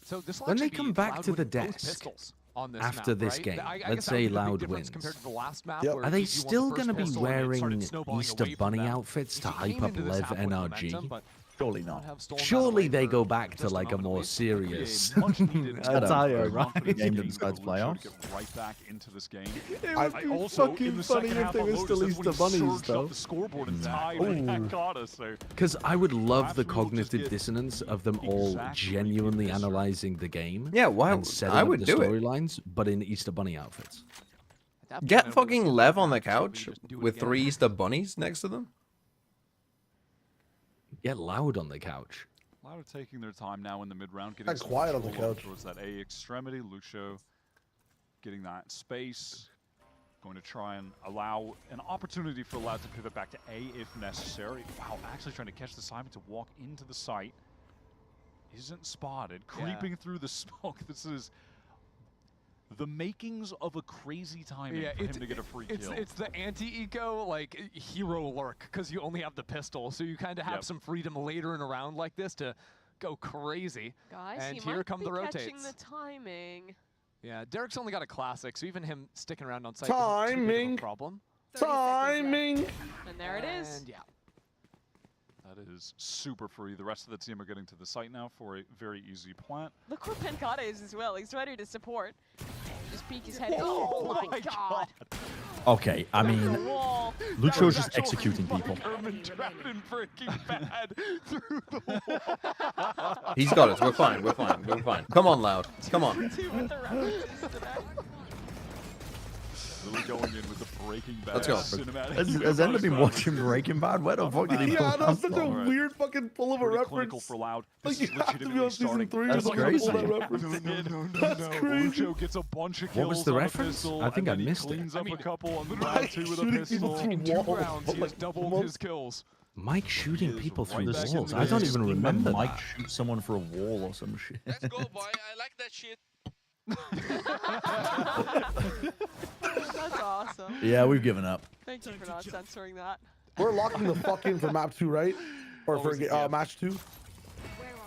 So this will When they actually come be back Loud to the winning both desk pistols on this after map, this right? game, I let's guess that say would be the big Loud difference wins. compared to the last map Yep. where Are they GG won the still first going to be pistol and it wearing started snowballing Easter away from Bunny them. outfits to He hype came up into this LEV half with NRG? momentum, but Surely not not. have stolen that Surely away they for go back to just a like a moment more at least. serious Much needed attire. confidence Game that gain decides for Lucho to playoffs. get right back into this game. I- I also, in the second half of Lotus, that's when he surged up the scoreboard and tied and that got us. So Because I would love the Perhaps we'll just cognitive get dissonance of them all exactly genuinely this, or- analyzing the game. Yeah, why? And setting I up would the do it. storylines, but in Easter Bunny outfits. At that point, I Get don't fucking really Lev see on the that, so we couch just do it with again. 3 Easter bunnies next to them. Get Loud on the couch. Loud taking their time now in the mid-round, getting Got some quiet on the control couch. towards that A extremity. Lucio getting that space. Going to try and allow an opportunity for Loud to pivot back to A if necessary. Wow, actually trying to catch the Simon to walk into the site. Isn't spotted. Creeping through the smoke. This is the makings of a crazy timing for him to get a free kill. It's the anti-eco, like, hero lurk, because you only have the pistol, so you kind of have Yep. some freedom later in a round like this to go crazy. Guys, And he here might come be the catching rotates. the timing. Yeah, Derek's only got a classic, so even him sticking around on site isn't too big of Timing. a problem. 30 seconds left. Timing. And there it is. And yeah, That is super free. The rest of the team are getting to the site now for a very easy plant. Look where Pencata is as well. He's ready to support. Just peek his head. Oh my god. Okay, I The mean, wall. Lucho's just executing people. Herman trapped in Breaking Bad through the wall. He's got us. We're fine. We're fine. We're fine. Come on, Loud. Come on. Two with the references today. Really going in with the Breaking Bad Let's go. cinematic. Has anyone been watching Breaking Bad? Where the fuck did he Yeah, pull that was such a Alright. weird fucking pull of a Pretty clinical reference. for Loud. Like, This you is have to be legitimately on season starting. 3 That's to fucking pull crazy. that reference. That's crazy. Lucho gets a bunch of kills. What was the on a reference? pistol, I think and I then he missed it. cleans up I mean, a couple on the literally round 2 with a shooting people pistol. through in 2 walls, rounds, but he has like, doubled most- his kills. Mike shooting is people right through back the walls. in I don't the even When remember Mike that. shoots someone for a wall or some shit. Let's go, boy. I like that shit. That's awesome. Yeah, we've given up. Thank you for not censoring that. We're locking the fuck in for map 2, right? Or for match 2?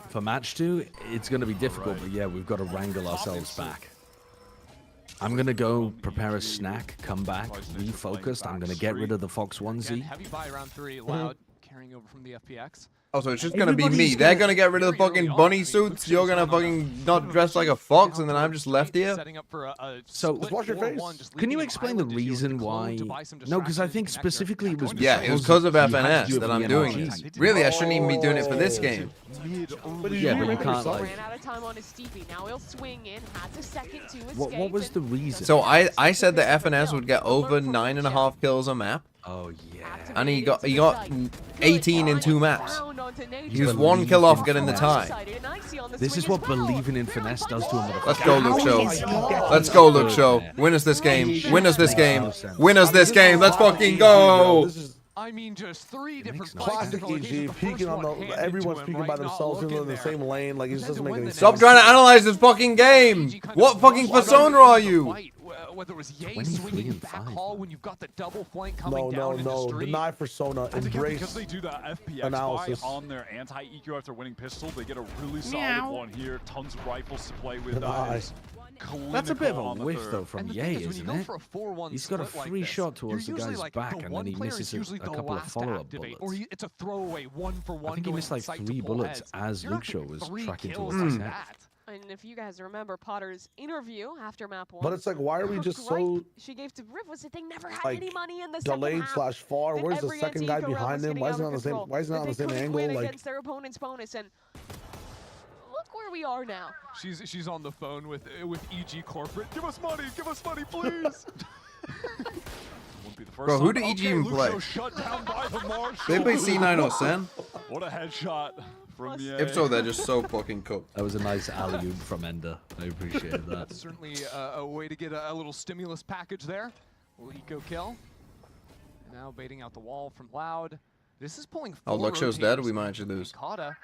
For match 2, it's going to be difficult, but yeah, we've got to wrangle ourselves back. I'm gonna go prepare a snack, come back, refocused. I'm gonna get rid of the Fox Again, onesie. heavy buy round 3, Loud carrying over from the FPX. Oh, so it's just gonna be me. Everybody's They're gonna- gonna get rid of the Very early fucking on, bunny I mean, suits. Luke You're Show's gonna on a fucking bit not of a dressed like a cheat fox, down and then I'm just towards left Jake, here. setting up for a So- split Wash your 4-1, face. just Can you leaving an explain the island as you reason were to why? clone to buy some No, because I distractions think and connector. specifically it was Yeah, it was because of you had to FNS do it that for I'm the doing NRG. this. Really, I shouldn't even be doing it for this Oh. game. But Yeah, but you remake can't yourself? like. Ran out of time on his Steepy. Now he'll swing in. Has a second to escape. What was the and reason? So I said that FNS would get over 9.5 kills a map, Oh yeah. and he got 18 in 2 maps. He was 1 kill off getting the tie. This is what believing in finesse does to a motherfucker. Let's go, Luke Show. How Let's go, Luke Show. Win us this game. Win us this game. Win us this game. Let's fucking go. This is I mean, just 3 different classic fights. EG, peeking on the. Everyone's peeking by themselves, in the same lane. Like, it just doesn't make any sense. Stop trying to analyze this fucking game. What fucking persona are you? Whether it was Ye 23 swinging and back 5. hall when you've got the double flank coming No, down no, in the no. street. Deny persona. And again, Embrace. because they do that FPX analysis. buy on their anti-EQ after winning pistol, they get a really solid one here. Tons of rifles to play with. That is That's a bit of clinical a on the whiff third. though from And the Ye, thing is, when you isn't go it? for a 4-1 He's got a split like free this, shot towards the you're usually guy's like, back, the and then one he player is misses usually a the couple of last to follow-up activate, bullets. Or it's a throwaway 1-for-1. I think he going missed like sight to 3 pull bullets heads. as You're Luke not Show getting was 3 tracking kills towards his like head. that. And if you guys remember Potter's interview after map 1, But it's like, why are we her just gripe so she gave to Riff was that they never had like, any money in the second delayed half. slash far? That Where's the every second guy anti-eco round behind was him? getting Why out is he of on the same? control, Why is he not on the that they same couldn't angle? win Like, against their opponent's bonus, and look where we are now. She's on the phone with EG corporate. Give us money, please. Wouldn't be the first Bro, who time. did EG Okay, even Luke play? Show shut down by the Marshal. They play C9 or Sen? What a headshot from Ye. If so, they're just so fucking cooked. That was a nice alley-oop from Ender. I appreciated that. Certainly a way to get a little stimulus package there. Will Eco kill? Now baiting out the wall from Loud. This is pulling Oh, 4 Luke Show's dead. rotators. We might actually lose. Kata,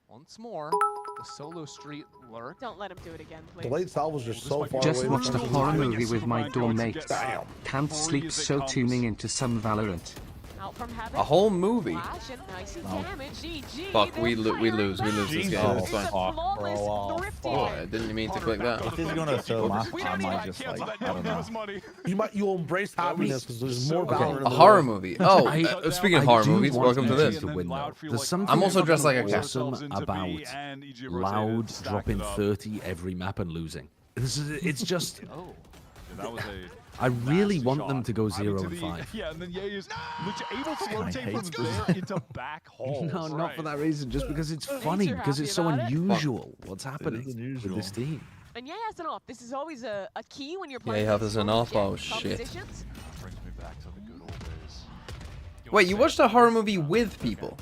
once more, the solo street lurk. Don't let him do it again, please. delayed salvos are so far Just away. watched a from horror the- movie with my dorm mates. Damn. Can't sleep, so tuning into some Valorant. Out from Heaven. A whole movie. Flash and icy damage. GG. Fuck, They're we lose. We lose this Jesus. game. It's It's a fine. flawless Bro, thrifty Oh, win. I didn't mean to click that. If this is gonna throw off, We I don't might need just to like, cancel I that. don't Give know. us money. You'll embrace happiness because there's more so Valorant. in A the horror world. movie. Oh, I- speaking of I horror do movies, want welcome to EG this. to win, though. Loud feel There's like something I'm also dressed like a cat. awesome about Loud dropping 30 every map and losing. It's just. Oh, yeah, that was a. I really nasty want shot. them to go I mean, 0 to and the- 5. Yeah, and then Ye is able to I rotate hate from there into back halls. No, not for right. that reason. Just because it's Thanks, funny, you're because it's so happy about it? unusual what's happening with unusual. this team. And yeah, as an off, this is always a key when you're Yeah, playing. you have these this an slow off, oh, jet shit. compositions. Brings me back to the good old days. Wait, you watched a horror movie with people?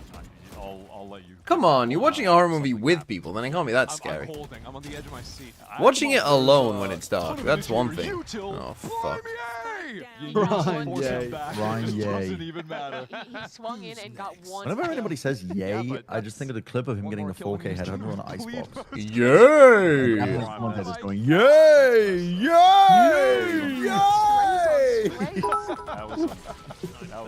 I'll let you. Come on, you're watching a horror movie with people, then it can't be that I'm scary. holding. I'm on the edge of my seat. Watching it alone when it's dark, that's one thing. Oh, fuck. Ryan Ye. Ryan Ye. Doesn't even matter. He swung in and got one. Whenever kill. anybody says yay, but I just think of the clip of him one getting more the kill 4K when he headhunter on an was icebox. Yay! And someone's head is going, yay! Yay! Yay! That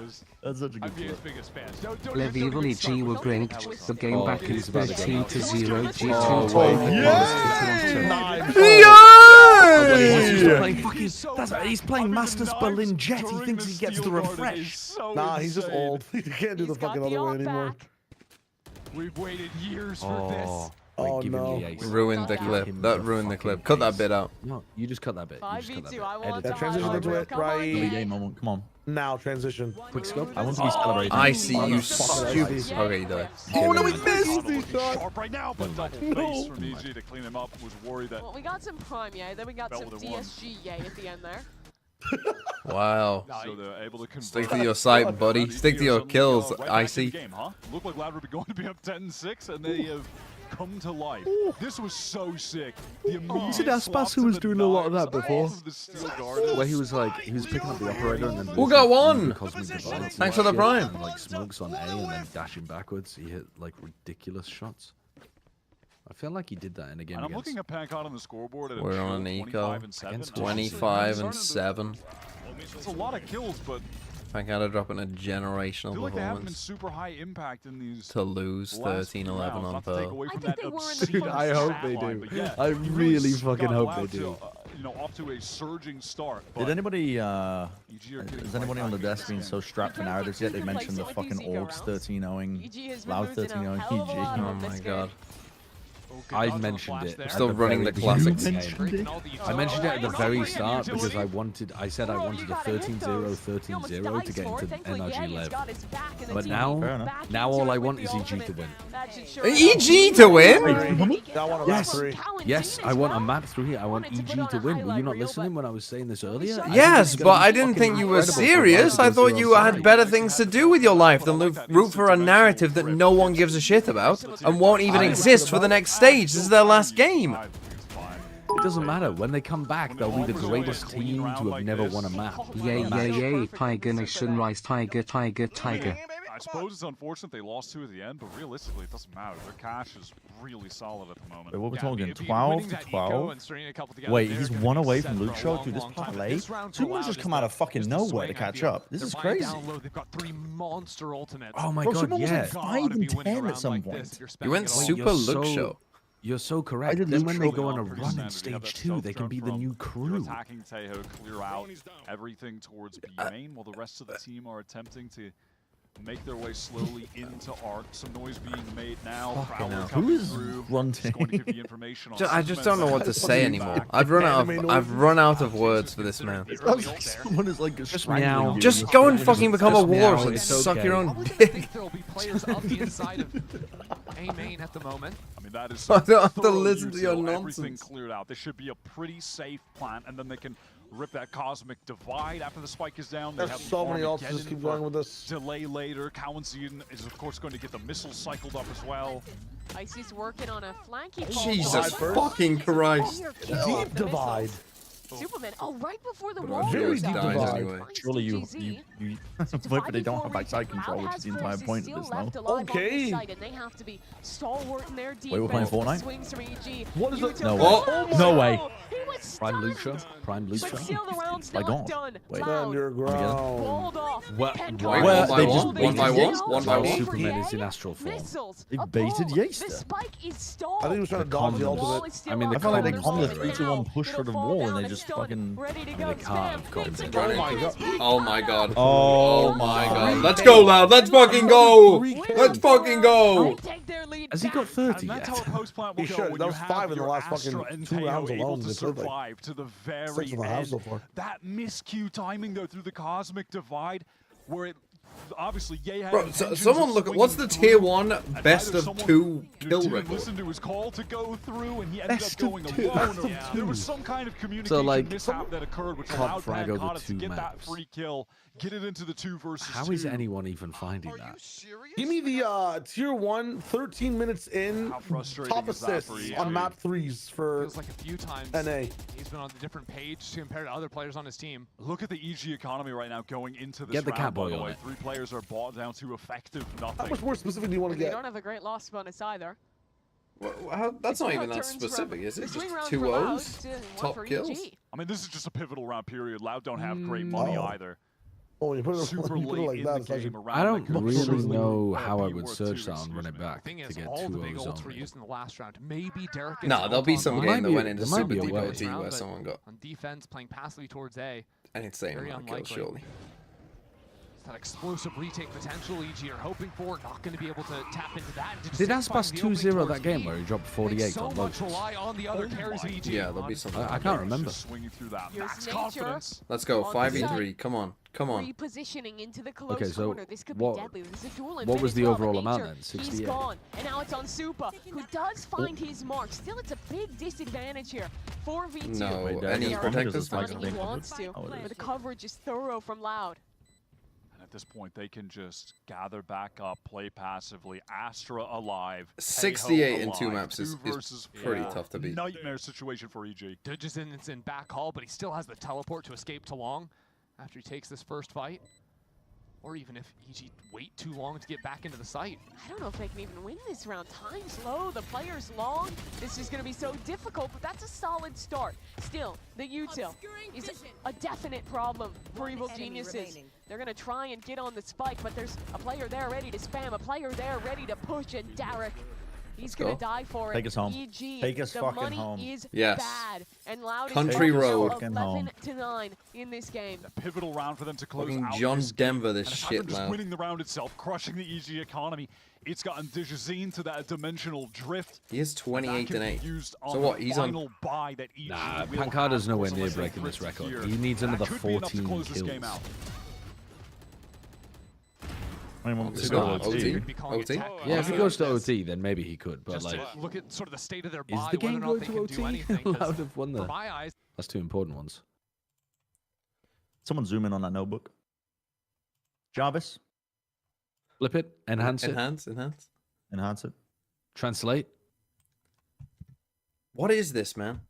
was. That's such a I'm good Ye's clip. biggest fan. Don't LEV get Evil started EG were with great. that. The game back he's is about to go 13 out. to 0. G2 Oh, told wait. the Yay! He's Yay! playing fucking. He's playing Masters Berlin Jet. He thinks he gets the refresh. Nah, he's just old. He can't do the He's got fucking the other way off anymore. back. We've waited years for this. Oh, Oh, like giving no. the ace. Ruined the clip. Him That the ruined the fucking clip. Cut that ace. bit out. No, you just cut that bit. You just cut that 5v2, bit. I want Edit to That transition highlight into it, Come on, right? Big Ye. game moment, come on. Now transition. Quick scope. I want to be celebrating. I see you, Stupid. stupid. Okay, you died. Oh, no, he He's missed! sharp right now, but double face from EG to clean him up. Was worried that. Well, we got some prime yay, then we got Fell some with a one. DSG yay at the end there. Wow. So they're able to convert. Stick to your sight, buddy. Stick to your kills, Right back in Icy. the game, huh? Looked like Loud would be going to be up 10-6, and they have come to life. This was so sick. The immediate See that swaps Spas who to was the doing a lot of knives that before? off of the steel guard. Where he was like, he was picking up the operator and then Who got one? Cosmic Device Thanks and for the shit, prime. And like smokes on A and then dashing backwards. He hit like ridiculous shots. I feel like he did that in a game And I'm against. looking at Pancon on the scoreboard at a We're chill on an eco. 25 and 7. Against 25 and 7. It's a lot of kills, but Thank God they're dropping a I generational feel like they haven't been performance super high impact in these to lose last 13-11 few rounds, on not to take Pearl. away from I that think they were in the obscene first I hope stat they line, do. but yeah, I you really fucking got hope Loud they to, do. off to a surging start. Did but anybody, EG are getting is quite anybody on the back in desk this being game. so strapped for narratives yet? They mentioned the fucking Orcs 13-0ing, EG has been Loud losing a 13-0ing hell of a lot EG. Oh on my this god. game. I mentioned it. We're at still the running very the classic beginning. mentioned it? I mentioned it at the very start because I said I wanted a 13-0, 13-0 to get into NRG LEV. But now all I want is EG to win. EG to win? I want a Yes. map 3. Yes, I want a map 3. I want EG to win. Were you not listening when I was saying this earlier? I think Yes, it's but gonna be I didn't fucking think you were incredible for serious. I thought 13-0 you had side. better things to do with your life than root for a narrative that no one gives a shit about and won't even exist for the next stage. This is their last game. It doesn't matter. When they come back, they'll be the greatest team to have never won a map. Yay, yay, yay, Tiger Nation, rise, Tiger, Tiger, Tiger. I suppose it's unfortunate they lost 2 at the end, but realistically, it doesn't matter. Their cash is really solid at the moment. Wait, what we're talking? 12 to 12? Wait, he's one away from Luke Show through this parlay? Someone's just come out of fucking nowhere to catch up. This is crazy. They've got 3 monster ultimates. Oh my Bro, god, someone was yeah. like 5 and 10 at some point. You went Wait, super you're Luke so- Show. You're so correct. did Then Luke when they Show go on a Pretty run in standard. You have stage that 2, they can self-drone be the from new your crew. attacking Taeho, clear out everything towards B main, while the rest of the team are attempting to make their way slowly into Arc. Some noise being made now. Fucking Prowler hell. coming Who is through. grunting? It's going to give you information on I just Superman's don't know what to side. say anymore. I've run out of words for this man. Sounds like someone is like strangling meow. you. Just go and fucking become a Just meow, walrus and it's suck okay. your I own would dick. think there'll be players up the inside of A main at the moment. I mean, that is I don't have to thorough listen to your util, nonsense. Everything cleared out. This should be a pretty safe plan, and then they can rip that cosmic divide after the spike is down. They There's have so many ults. Armageddon Just keep for going with this. delay later. Cowanzian is of course going to get the missile cycled up as well. Icy's working on a flanky. Jesus first. fucking Christ. Deep divide. Superman, oh, right before the But wall. very goes deep down. divide. anyway. Surely you but they don't have backside control, which is the entire point of this now. Okay. And they have to be stalwart in their defense. Wait, we're playing Fortnite? Swings from EG. What is it? No Oh, way. No way. He was Prime stunned. Lucia? Prime But Lucia? still, the round's By not God. done. Wait. Loud, Underground. walled off. What- Pent why- Well, they just holding baited still. Yates? One by one? Superman is in Yay. astral form. Missiles. They A baited pull. Yates The there. spike is stalled. I think he was trying to The dodge the condoms. ultimate. I mean, the I felt like they condoms calmed the are 3-2-1 push for the wall and they just fucking... Ready to I go. mean, they can't have Spam. condoms. Oh my God. Oh my god. Oh my god. Let's go, Loud. Let's fucking go. Let's fucking go. Has he got 30 And that's yet? how a post plant will He go. should. when That you was have 5 in the your last Astra fucking and 2 Taeho rounds able alone. to They played like survive to the very 6.5 so end. far. That miscue timing though through the cosmic divide, where it obviously Ye had Bro, intentions someone of look at what's the swinging tier through, 1 and best either of someone 2 kill didn't record. listen to his call to go through, and he ended Best up of going 2. alone. Best of There 2. was some kind of communication like, mishap that occurred, which top allowed frag over Pancada to 2 get that maps. free kill, get it into the 2 versus 2. How is anyone even finding that? Give me the tier 1, 13 minutes in, How frustrating top is that for assists EG? on map 3s for Feels like a few times NA. he's been on a different page compared to other players on his team. Look at the EG economy right now going into this Get the round, by catboy the on way. it. 3 players are bought down to effective How nothing. much more specific do you want to They get? don't have a great loss bonus either. That's not How even that turns from specific, is it? the swing Just round 2 for Loud O's? to one Top for kills? EG. I mean, this is just a pivotal round period. Loud don't have great money Oh. either. Oh, you put it, Super you put it late like in that. the It's actually game around. I that don't could really certainly know how I be would worth search 2, that and run it excuse me. back Thing to is, get all 2 the big O's ults were only. used in the last round. Maybe Derek gets Nah, an there'll ult be on some line. game that be- went into there might super be a deep way. OT where But someone got on defense, playing passively towards A. an insane Very amount of kills, unlikely. surely. That explosive retake potential EG are hoping for, not going to be able to tap into that. Did Aspas 2-0 that game where he dropped 48 so on much Lotus? rely on the other carries in EG. Yeah, there'll be some. I can't remember. Just swinging through that Here's max Nature. confidence. Let's go, On 5v3. site. Come on, come on. Repositioning into the close Okay, so corner. This could what- be deadly. This is a duel what was the infinite overall well, but amount Nature, then? He's 68? gone, and now it's on Supa, who does find his mark. Still, it's a big disadvantage here. 4v2. No, Wait, any Derek, protectors? it's like He something- wants to, Oh, it but is. the coverage is thorough from Loud. And at this point, they can just gather back up, play passively. Astra alive. 68 Taeho in 2 alive, maps is 2 versus pretty 4. tough to beat. Nightmare situation for EG. Dudge's in back hall, but he still has the teleport to escape to long after he takes this first fight. Or even if EG wait too long to get back into the site. I don't know if they can even win this round. Time's low, the player's long. This is going to be so difficult, but that's a solid start. Still, the util is a definite problem for Evil Geniuses. They're going to try and get on the spike, but there's a player there ready to spam, a player there ready to push, and Derek, he's going to die for it. Take us home. EG, Take us the fucking money home. is Yes. bad, and Loud Country is road. Fucking home. 11-9 in this game. A pivotal round for them to close Fucking out John this game. Denver, this And aside shit, from just man. winning the round itself, crushing the EG economy, it's gotten Dijazine to that dimensional drift. He is 28 and 8. So what, he's on- final buy that EG Nah, will Pancada's have nowhere for near some breaking this drift record. here. He needs And that another could be enough to 14 close this game kills. out. I mean, It's it's not not OT. Be calling it OT? tech. Yeah, if he goes to OT, then maybe he could. But Just like, to look at sort of the state of their is body, the game whether or going not they to can OT? do anything. 'cause Loud have won for the. my eyes, That's two important ones. Someone zoom in on that notebook. Jarvis, Flip it, enhance it, Enhance. enhance it. translate. What is this, man?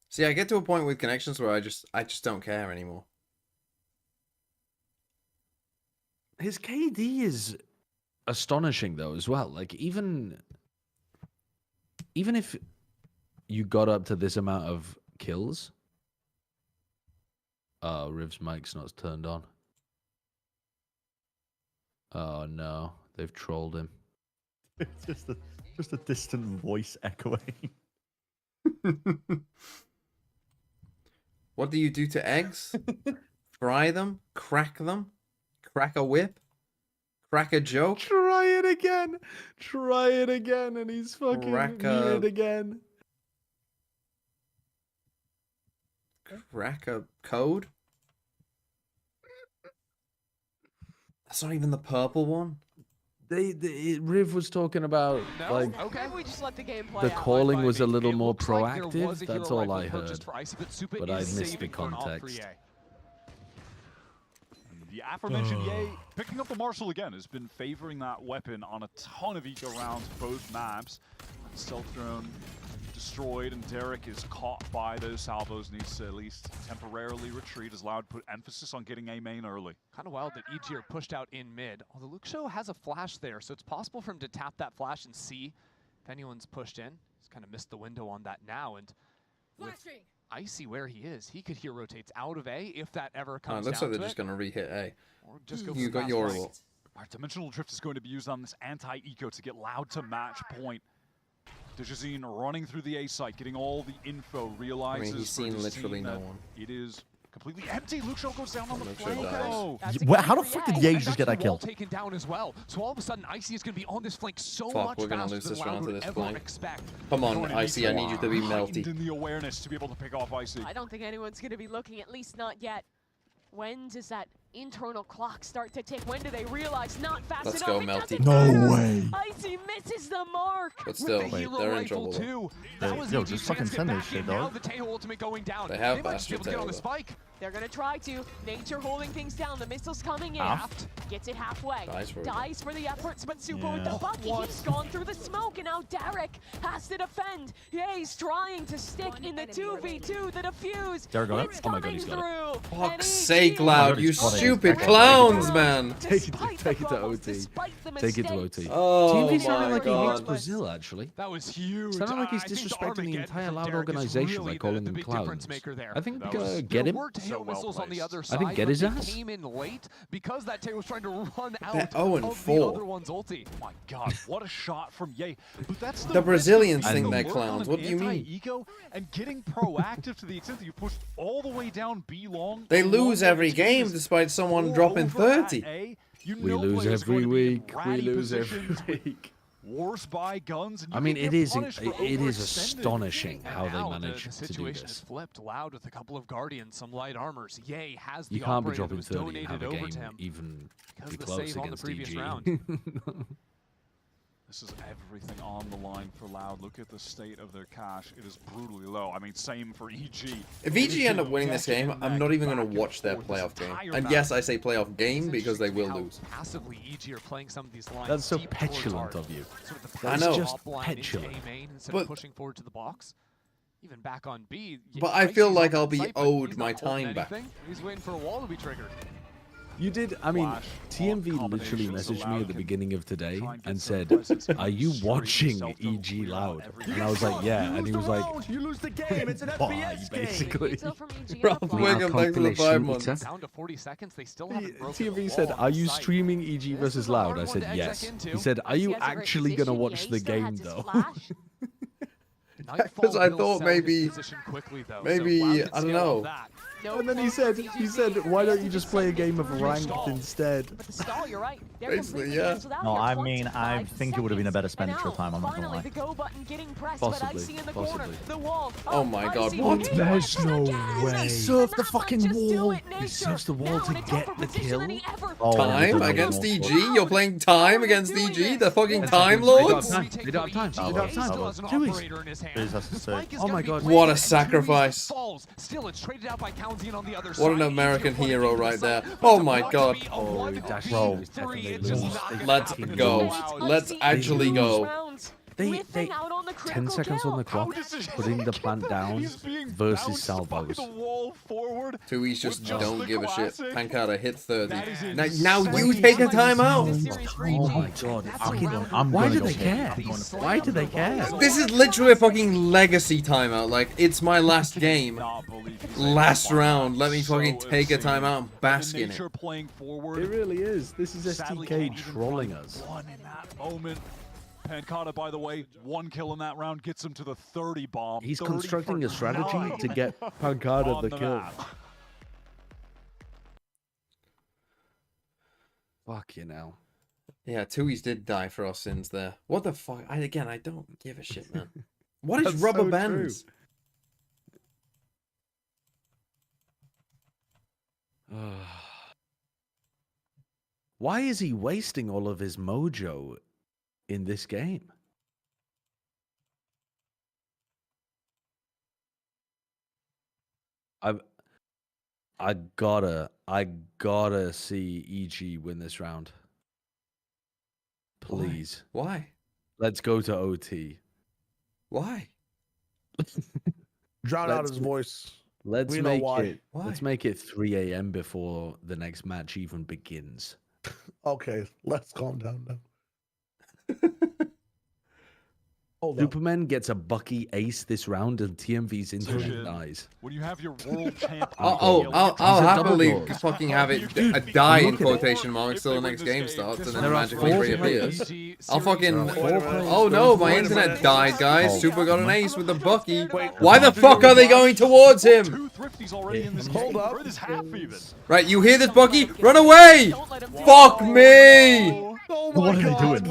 See, I get to a point with connections where I just don't care anymore. His KD is astonishing though as well. Like even if you got up to this amount of kills. Oh, Riv's mic's not turned on. Oh no, they've trolled him. It's just a distant voice echoing. What do you do to eggs? Fry them? Crack them? Crack a whip? Crack a joke? Try it again. Try it again, and he's fucking Crack a- muted again. Crack a code? That's not even the purple one. Riv was talking about no, like okay. We just let the game play the out. calling By was a me. little It more looks like there proactive. was a That's hero all I rifle heard. purchased for Icy, but Supa But is I missed the saving for an off for context. Ye. The aforementioned Ye picking up the Marshal again has been favoring that weapon on a ton of eco rounds, both maps. Stealth drone destroyed, and Derek is caught by those salvos, needs to at least temporarily retreat as Loud put emphasis on getting A main early. Kind of wild that EG are pushed out in mid. Although Luke Show has a flash there, so it's possible for him to tap that flash and see if anyone's pushed in. He's kind of missed the window on that now, and with Icy where he is, he could hear rotates out of A if that ever Oh, comes it looks down like they're to just going to re-hit A. Or just go You for got fast your flank. ult. Our Dimensional Drift is going to be used on this anti-eco to get Loud to match point. Dijazine running through the A site, getting all the info, realizes he's for seen his literally team no that one. It is completely empty. Luke Show goes down on the Luke Show flank. dies. Oh. That's a Where- good how the for fuck Ye. did Ye And just get that actually wall kill? taken down as well. So all of a sudden, Icy is going to be on this flank so Fuck, much we're gonna faster lose than this Loud round to would this ever flank. expect. Come on, Going to Icy, I need you to be heightened melty. in the awareness to be able to pick off Icy. I don't think anyone's going to be looking, at least not yet. When does that internal clock start to tick? When do they realize not fast Let's enough? go, It Melty. doesn't No matter. way. Icy misses the mark. But With still, the hero they're in rifle trouble. too. That was Yo, EG's just chance fucking to get send this back shit, in. Now dog. the Tail ultimate going down. They have might just be bastard able to get on the Tail, spike. They're going to try to. Nature holding things down. The missile's coming in. Aft. Gets it halfway. Dies for it. the efforts, but Supa with Yeah. the bucky. He's gone through the smoke, and now Derek has to defend. Yeah, he's trying to stick in the 2v2, the defuse. Derek got it? It's Oh my God, coming he's got it. through. Fuck's And sake, EG Loud, you Got it. stupid Got it. clowns, man. Take it Despite to the troubles, OT. despite the Take it to mistakes. OT. Oh TMD sounded my like he hates god. Brazil, actually. That was huge. Sounded like he's I think disrespecting the Armageddon entire from Loud Derek is organization by really calling the them big clowns. difference maker there. I think That was- get him. There were tail So well missiles on the placed. other I side, think get but his they ass. came in late because that tail was trying to run out They're 0 and of 4. the other one's ulti. Oh my god, what a shot from Ye. But that's The risk of Brazilians taking think a they're look clowns. on What an do you mean? anti-eco and getting proactive to the extent that you push all the way down B long. They along lose the every edge, game just despite someone pour dropping over at 30. A. You We know lose players every going to be in week. We ratty lose every positions with week. Worse by guns. And I you mean, can it get is punished for it is overextending. astonishing And how now they manage the to do situation is this. flipped. Loud with a couple of guardians, some light armors. Ye has the You can't be operator that dropping was 30 and donated have a over game to him even because be of the close save on the against previous EG. round. This is everything on the line for Loud. Look at the state of their cash. It is brutally low. I mean, same for EG. If EG end up winning this game, I'm not even going to watch their playoff game. And yes, I say playoff game because they will lose. Passively, EG are playing some of these lines. That's so deep petulant towards of you. Sort of the I pass know. top line into Petulant. A main instead But- of pushing forward to the box. Even back on B. But I feel Icy's like on I'll that be site, but owed he's my not holding time back. anything. He's waiting for a wall to be triggered. You did. I mean, Flash, TMV all literally combinations, messaged me Loud at the can beginning of today try and get and some said, presence "Are on you the street watching himself to EG clear out Loud?" every- And I was like, "Yeah," and he was like, You lose the game. It's an "Bye," FPS game. basically. Pizza from EG Ralph and the We are Wiggum, thanks for the 5 compilation months. eater. Down to 40 seconds. They still haven't broken TMV the said, wall "Are on you site. streaming EG This versus is a Loud?" hard I one said, to exec "Yes." into. He said, "Are you Icy has a great actually gonna position. watch Yay the still game has his though?" flash. Nightfall I will thought sell his maybe- position quickly, though, so maybe, Loud can I don't scale off know. that. No And then he close said, from "Why don't you EG. just play a game of ranked Stall. instead?" But the stall, you're right. They're Basically, completely yeah. canceled out No, here. I mean, I 25 think it would have been a better seconds. expenditure of time, I'm not gonna Finally, lie. the go button getting pressed, Possibly, but Icy in the corner. possibly. The wall. Oh my God, Icy what? hits There's it no again. way. And Surf that the might fucking just do wall. it, He Nature. surfs the wall Now to in a get tougher the position kill. than he ever Oh, Time no, against no, no. EG? You're playing time against EG? The fucking Time They don't Lords? have time. They don't have time. They don't have time. Still has an Jewish. operator in his hand. Jewish has to The say. spike is Oh gonna my be God. planted, What a and Jewish sacrifice. falls. Still, it's traded out by County on the other What side. an American Easier hero for the right there. site, Oh but my to God. be a Oh, 1v3, Bro, it's definitely just lose. not gonna Let's happen. go. Wow. Let's actually go. They Whiffing out on the 10 critical seconds on the kill. clock, putting the plant down He's being versus bounced salvos. by the wall forward. Tui's just With just don't the give a shit. classic. Pancata hit 30. That is Now you insane. take a timeout. Oh my God. I'm Why gonna do go they for it. care? I'm going for it. Why do they care? This is literally a fucking legacy timeout. Like, it's my last game. Not believe he's Last able to round. Let me so fucking take a obscene. timeout and bask in it. Nature playing forward. It really is. This is Sadly STK can't even trolling find us. one in that moment. Pancata, by the way, 1 kill in that round gets him to the 30 bomb. He's 30 constructing for a strategy 9 to get Pancata on the kill. map. Fuck you know. Yeah, Tui's did die for our sins there. What the fuck? I don't give a shit, man. What is That's rubber so bands? Why is he wasting all of his mojo in this game? I gotta see EG win this round. Please. Why? Let's go to OT. Why? Drown out Let's- his voice. Let's We know make why. it. Why? Let's make it 3 a.m. before the next match even begins. Okay, let's calm down now. Hold up. Superman gets a Bucky ace this round, and TMV's internet Dude. dies. When you have your world champ. I'll He's a happily double dog. fucking have it Dude, die in look at it. quotation marks If till they the win next this game game, starts this and is then There are magically 4 reappears. players. I'll fucking. There are 4 players. Oh no, my Wait a internet minute. died, guys. Oh. Super got an ace with the Bucky. Wait, Why the fuck are they going towards him? 2 thrifties already in this Hold game. up. Or this half even. Right, you hear this, Bucky? Run away! Fuck me! Oh What are they doing?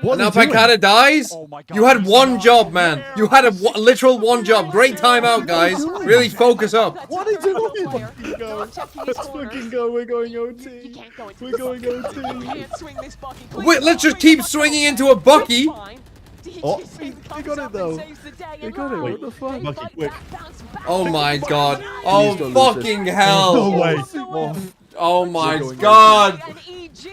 What Now are they doing? Pancata dies? Oh my God, You had he's one not job, man. there. You had a literal one job. Great timeout, guys. Really focus up. What are you doing? Let's fucking go. We're going OT. You can't go into We're the going fucking- OT. You can't swing this Bucky. Wait, let's just keep swinging into a Bucky. Oh, they got it, though. They got it. What the fuck? Bucky, quick. Oh my god. Oh Please don't lose this. fucking hell. No way. Oh my going god. And EG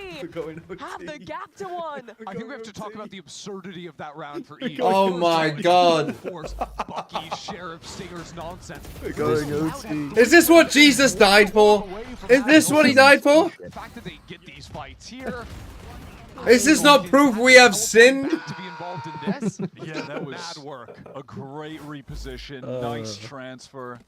have the gap to 1. I think we have to talk about the absurdity of that round for EG. Oh my god. Of course, Bucky's Sheriff Singer's nonsense. Going OT. Is this what Jesus died for? Is this what he died for? The fact that they get these fights here. Is this not proof we have sinned? To be involved in this. Yeah, that was Bad work. a great reposition. Nice transfer.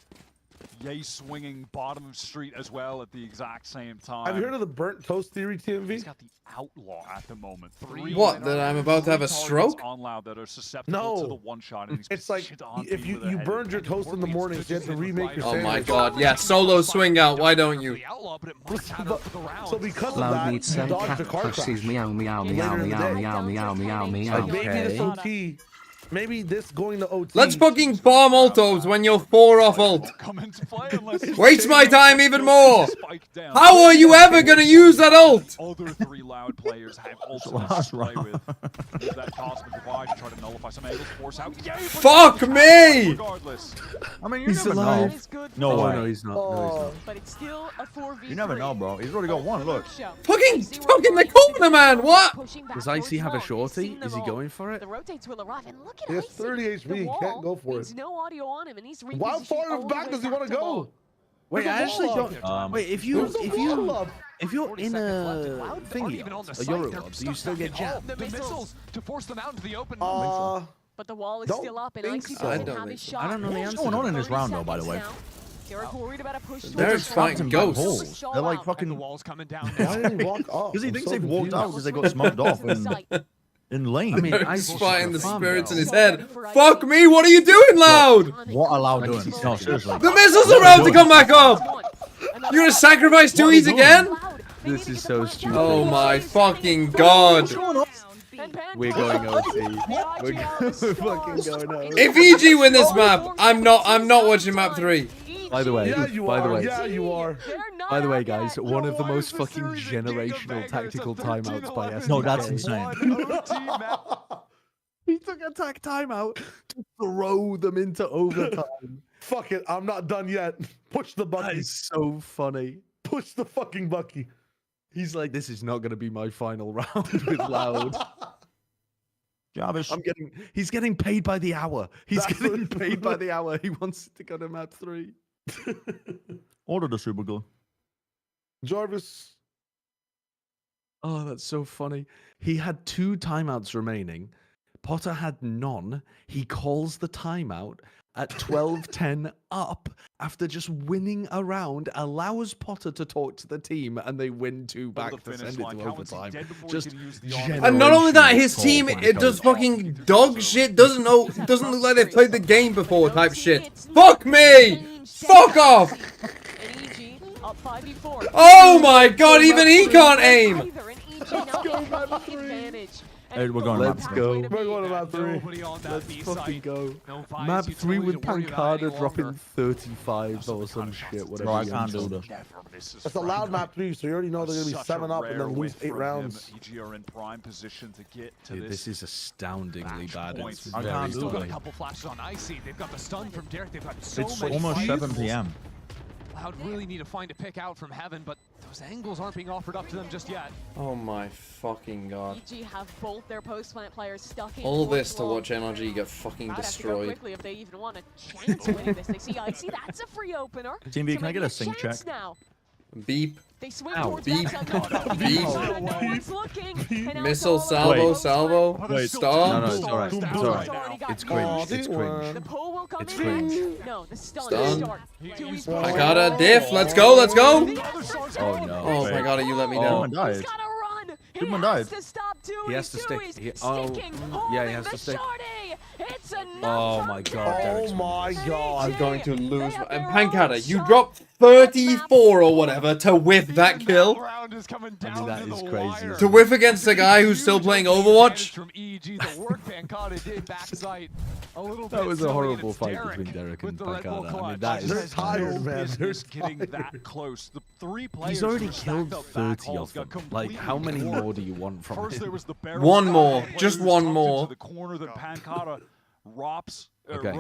Yay swinging bottom of street as well at the exact same time. Have you heard of the burnt toast theory, He's TMV? got the outlaw at the moment. 3 What, that I'm about to have a targets stroke? on Loud that are susceptible to No. the one shot. And he's It's like positioned on if B you with a you head. burned your toast in the mornings, you have to remake your Oh sandwich. my god. Yeah, solo swing out. Why don't you? The outlaw, but it might add up for the round. So because of Loud that, needs you some dodged cat a car pushes crash. meow meow meow Later in the meow day. meow meow meow meow. Like maybe this Okay. OT, maybe this going to OT. Let's fucking farm ultos when you're 4 off ult. Come into play unless he's Waste my time even more. Spike down. How are you ever gonna use that ult? Other 3 Loud players have ultimates Last to play round. with. Use that cosmic divide to try to nullify some angles, force out. Yay, but Fuck me! regardless. I mean, you He's never alive. know. Is good No for way. No, he's not. No, he's not. But it's still a 4v3. You never know, bro. He's already got one. Look. Fucking the corner, man. What? Pushing back Does Icy towards have a long. shorty? Seen them Is he all. going for it? The rotates will arrive, and look Look at He has Icy. 30 The HP. He wall can't go for means it. no audio on him, and he's How far repositioned back does he want to go? Wait, There's I a actually wall don't. up. Wait, if There's a wall up. you're in a Loud aren't thingy, even on the a site. Euro, They're do you stuck still back get in. jammed? The missiles to force them out into the open. But the wall is Don't still up, and think Icy so. I doesn't don't have think his so. shot. I don't know the What's answer. going on in this 30 round, though, by the way? seconds now. Derek worried about a push. They're towards fighting the ghosts. holes. They're like And the fucking. wall's coming down. Why didn't he walk up? Because he I'm thinks so they've walked out confused. because they got smoked off To the site. in lane. I mean, He's I fighting the farm spirits in though. his head. Fuck me, what are you doing, Loud? What are Loud doing? No, seriously. The missiles are about to come back up! You're gonna sacrifice Dewey's again? This is so stupid. Oh my fucking god. We're going OT. We're fucking going OT. If EG win this map, I'm not watching map 3. By the way, Yeah, you by the are. way, Yeah, you are. by the way, guys, one of the most fucking generational tactical timeouts by SDK. No, that's insane. He took a tag timeout to throw them into overtime. Fuck it. I'm not done yet. Push the That Bucky. is so funny. Push the fucking Bucky. He's like, this is not going to be my final round with Loud. Jarvis. He's getting paid by the hour. He's That's getting what- paid by the hour. He wants to go to map 3. Order the super glue. Jarvis. Oh, that's so funny. He had 2 timeouts remaining. Potter had none. He calls the timeout at 12:10 up after just winning a round, allows Potter to talk to the team, and they win 2 back to send it to overtime. Just And not only that, his generational team call it does by fucking dog shit. Doesn't look like they've played the game before type shit. Fuck me! Fuck off! And EG up 5v4. Oh my god, even he can't aim! Either, and EG now taking advantage. Hey, we're going Let's map go. We're going to map 3. Nobody on that Let's B fucking site. go. No vibes, Map 3 with utility to worry about any Pancada dropping longer. 35 or some shit, whatever. Bro, I he can't ends do on. this. It's a loud map 3, so you already know they're going to be Such a 7 up and rare then win lose 8 from rounds. him. EG are in prime position to get to Dude, this is astoundingly match bad. point. It's I very can't do Still got a funny. couple flashes on Icy. They've got the stun from Derek. They've got so It's many almost flashes. 7 p.m. Loud really need to find a pick out from heaven, but those angles aren't being offered up to them just yet. Oh my fucking god. EG have both their post-plant players stuck in. All towards this to wall. watch NRG get fucking Might have to go destroyed. quickly if they even want a chance winning this. They see Icy, that's a free opener. Team B, So can I get maybe a sync chance check? Now. Beep. They swing Ow, towards beep, backside. beep. No one's looking. And now it's Missile, all salvo, about salvo. Wait, Stun. no, it's alright. Stun. It's alright. Already got It's no cringe. option. It's cringe. The pull will come It's in. cringe. No, the stun. Stun. Start. Dewey's I got a diff. Let's go, let's go. Oh no. Oh my god, you let me Oh, down. and died. He's gotta run. He Goodman has died. to stop Dewey. He has to stick. Dewey's He- sticking, yeah, he holding has to the stick. shorty. It's enough Oh from my god, Derek. Derek's Oh my god. I'm going to lose. They have And their Pancada, own you shot dropped at 34 or whatever to whiff that That kill. round is coming I mean, down that to is the crazy. wire. To whiff against a guy who's still playing Overwatch. From EG, the work Pancada did backside a little That bit was a silly, and horrible it's fight Derek between Derek with and the Red Bull Pancada. I mean, clutch. that is- They're tired, man. business They're getting tired. that close. The 3 players He's already who were killed stacked up back 30 halls of got them. Like, how many completely more do you want from First, there him? was the barrel One shot. more, The just players one tucked more. into the corner, then Pancada wraps, Okay.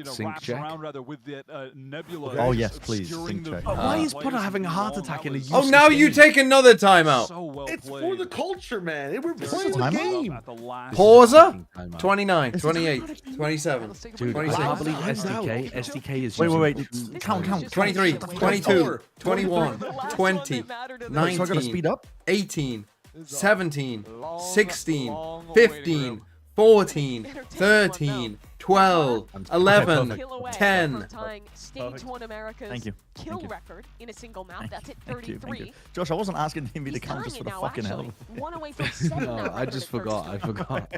Sync wraps check. around rather with the nebula. Oh, yes, please, obscuring sync the check. But why is players Potter having a moving heart along. attack That in a was Oh, now you game. take another timeout. so well It's for played. the culture, man. We're There's playing the time out? game. at the last Pauser. Timeout. 29, 28, 27, Dude, I 26, can't believe Time's out. SDK is Wait, using wait, fucking- it's, count. 23, 22, 21, 20, So I gotta 19, speed up? 18, 17, Long, 16, long waiting 15, room. 14, 13, 12, 11, Perfect. 10. Tying stage Perfect. 1 America's Thank you. kill Thank you. record in a single map. That's at Thank you, 33. Josh, I wasn't asking him to He's count tying just it for the now, fucking actually. hell. One away from 7 No, that I record just at forgot. I first. forgot.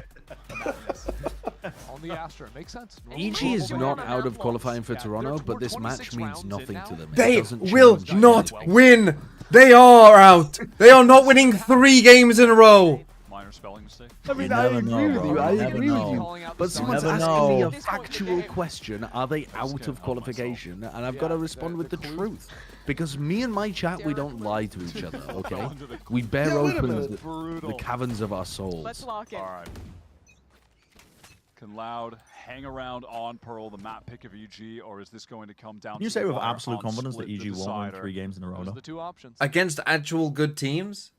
On the Astra, makes sense. EG is not out of qualifying for Toronto, but this match means nothing to them. It They doesn't will change not anything. win. They are out. They are not winning 3 games in a row. minor spelling mistake. I mean, You I never agree know, with bro. you. I You never agree with know. you. Calling out But the someone's never asking me know. a factual question. Are they out of qualification? And I've got to respond with the truth. Because me and my chat, we don't lie to each other, okay? We bear Yeah, wait a open minute. the Brutal. caverns of our Let's souls. lock in. All right. Can Loud hang around on Pearl, the map pick of EG, or is this going to come down Can you to say the with wire absolute on confidence that Split, the EG won decider? 3 games in a row? Those are though? the 2 options. Against actual good teams?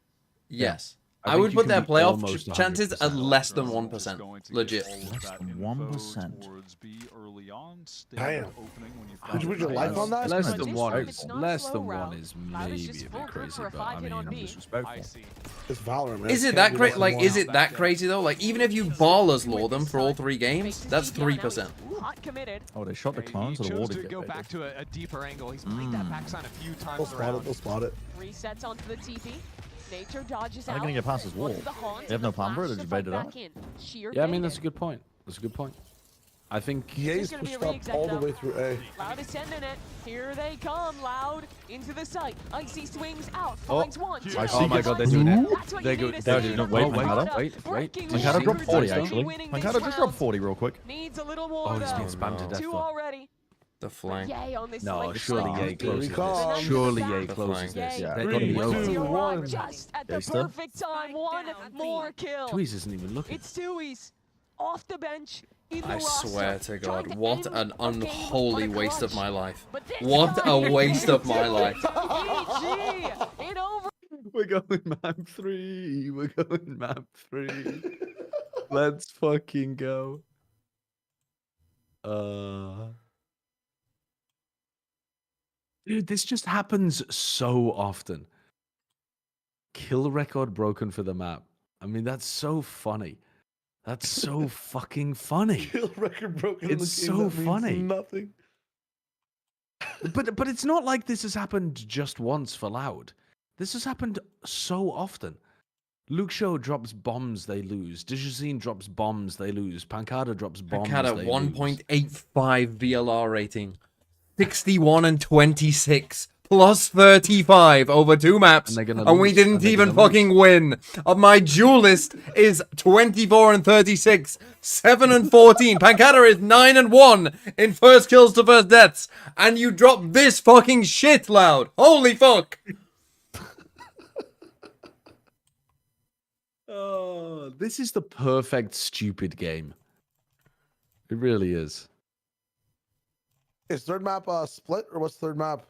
Yes. I would you put can their be playoff almost chances at 100%. less than Just 1%. going to get Legit. all of Less that than info 1%. towards B early on. Damn. Opening when you've Would you got put your it. life on that? Less That's than This one time is it's not less slow than one route. is Loud is maybe just a full bit group crazy, for a but I 5 hit mean, on I'm B. disrespectful. I see. It's Valorant, man. Is It it can't that be great? less Like, than is one. it that crazy though? Like, even if you ballers lure them for all 3 games, that's 3%. Hot committed. Oh, they shot the He clones, so the wall chose to did go get back bigger. to a deeper angle. He's played that backside a few They'll times spot around. it. They'll spot it. Resets onto the TP. Nature dodges How are out. they gonna get past this wall? Wants the haunt They have and no the plan for it, flash or to just fight bait it out? back in. Sheer Yeah, I mean baited. that's a good point. That's a good point. I think Ye's gonna be a pushed up re-exec, all the though. way through A. Loud is sending it. Here they come, Loud into the site. Icy swings out, Oh, finds one, two. I see. Oh my God, they're finds doing it. two. That's what They're you need to they're see. doing it. The Wait, Mankata wait, breaking Mankata the dropped 40 secrets of actually. winning this Mankata just dropped round. 40 real quick. Needs a little more oh, he's though. being spammed to death. 2 though. already. The flank. Yay on this No, late surely start. Ye Here closes we come. this. Surely Ye The closes flank. this. Yay. Yeah, They're Three, gonna be two, over. To arrive one. just at the Gangsta. perfect time. One more kill. Tweez isn't even looking. It's Tui's off the bench. In the I swear roster, to God, trying to what end an a game with unholy but a waste of clutch. my life. But this What a time, waste of my it's life. GG. It over. We're going map 3. We're going map 3. Let's fucking go. Dude, this just happens so often. Kill record broken for the map. I mean, that's so funny. That's so fucking funny. Kill record broken. It's in the game. so That means funny. Nothing. But it's not like this has happened just once for Loud. This has happened so often. Luke Show drops bombs, they lose. Dijazine drops bombs, they lose. Pancada drops bombs, Pancada they lose. 1.85 VLR rating. 61 and 26. Plus 35 over 2 maps. And they're gonna And we lose, didn't and they're even gonna lose. fucking win. My duelist is 24 and 36. 7 and 14. Pancada is 9 and 1 in first kills to first deaths. And you drop this fucking shit, Loud. Holy fuck. Oh, this is the perfect stupid game. It really is. Is third map split or what's third map?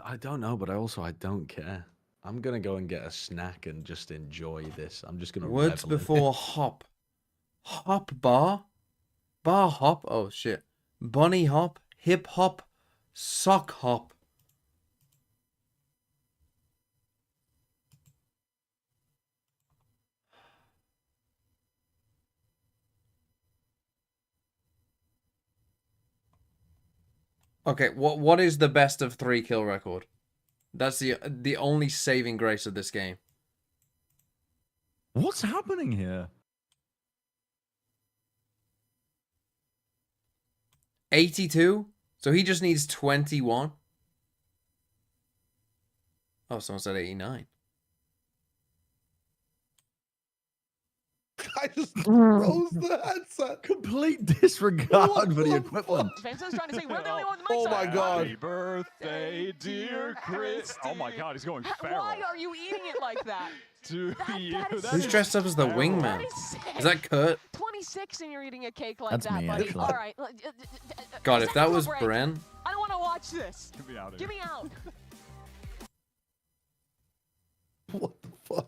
I don't know, but I don't care. I'm gonna go and get a snack and just enjoy this. I'm just gonna Words revel in it. before hop. Hop bar? Bar hop? Oh shit. Bunny hop. Hip hop. Sock hop. Okay, what is the best of 3 kill record? That's the only saving grace of this game. What's happening here? 82? So he just needs 21? Oh, someone said 89. I just froze the headset. Complete disregard for the What the equipment. Vincent's trying to say we're the only one with the Oh mics my on. God. Happy birthday, dear Chris. Oh my God, he's going feral. Why are you eating it like that? To you. that is That Who's is dressed up as the feral. wingman? That is sick. Is that Kurt? 26 and you're eating a cake like That's that, me, buddy. actually. All right. God, if Let's that take a was break. Bren. I don't want to watch this. Get me out of Get here. me out. What the fuck?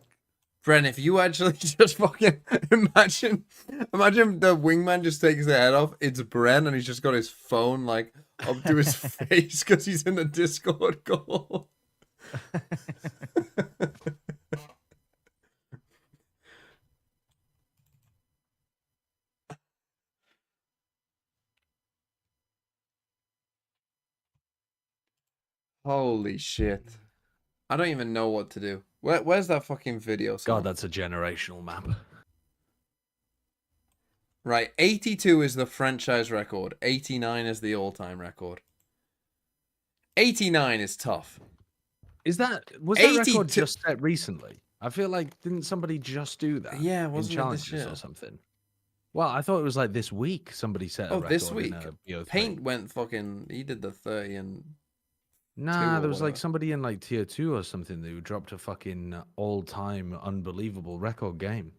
Bren, if you actually just fucking imagine the wingman just takes the head off, it's Bren and he's just got his phone like up to his face because he's in a Discord call. Holy shit. I don't even know what to do. Where's that fucking video? God, Son? that's a generational map. Right, 82 is the franchise record. 89 is the all-time record. 89 is tough. Was that record 82 just set recently? I feel like didn't somebody just do that? Yeah, in wasn't it this challenges year? or something? Well, I thought it was like this week somebody set a Oh, record. this week. In a BO3. Paint went fucking... He did the 30 and... Nah, or there was like whatever. somebody in like tier 2 or something who dropped a fucking all-time unbelievable record game.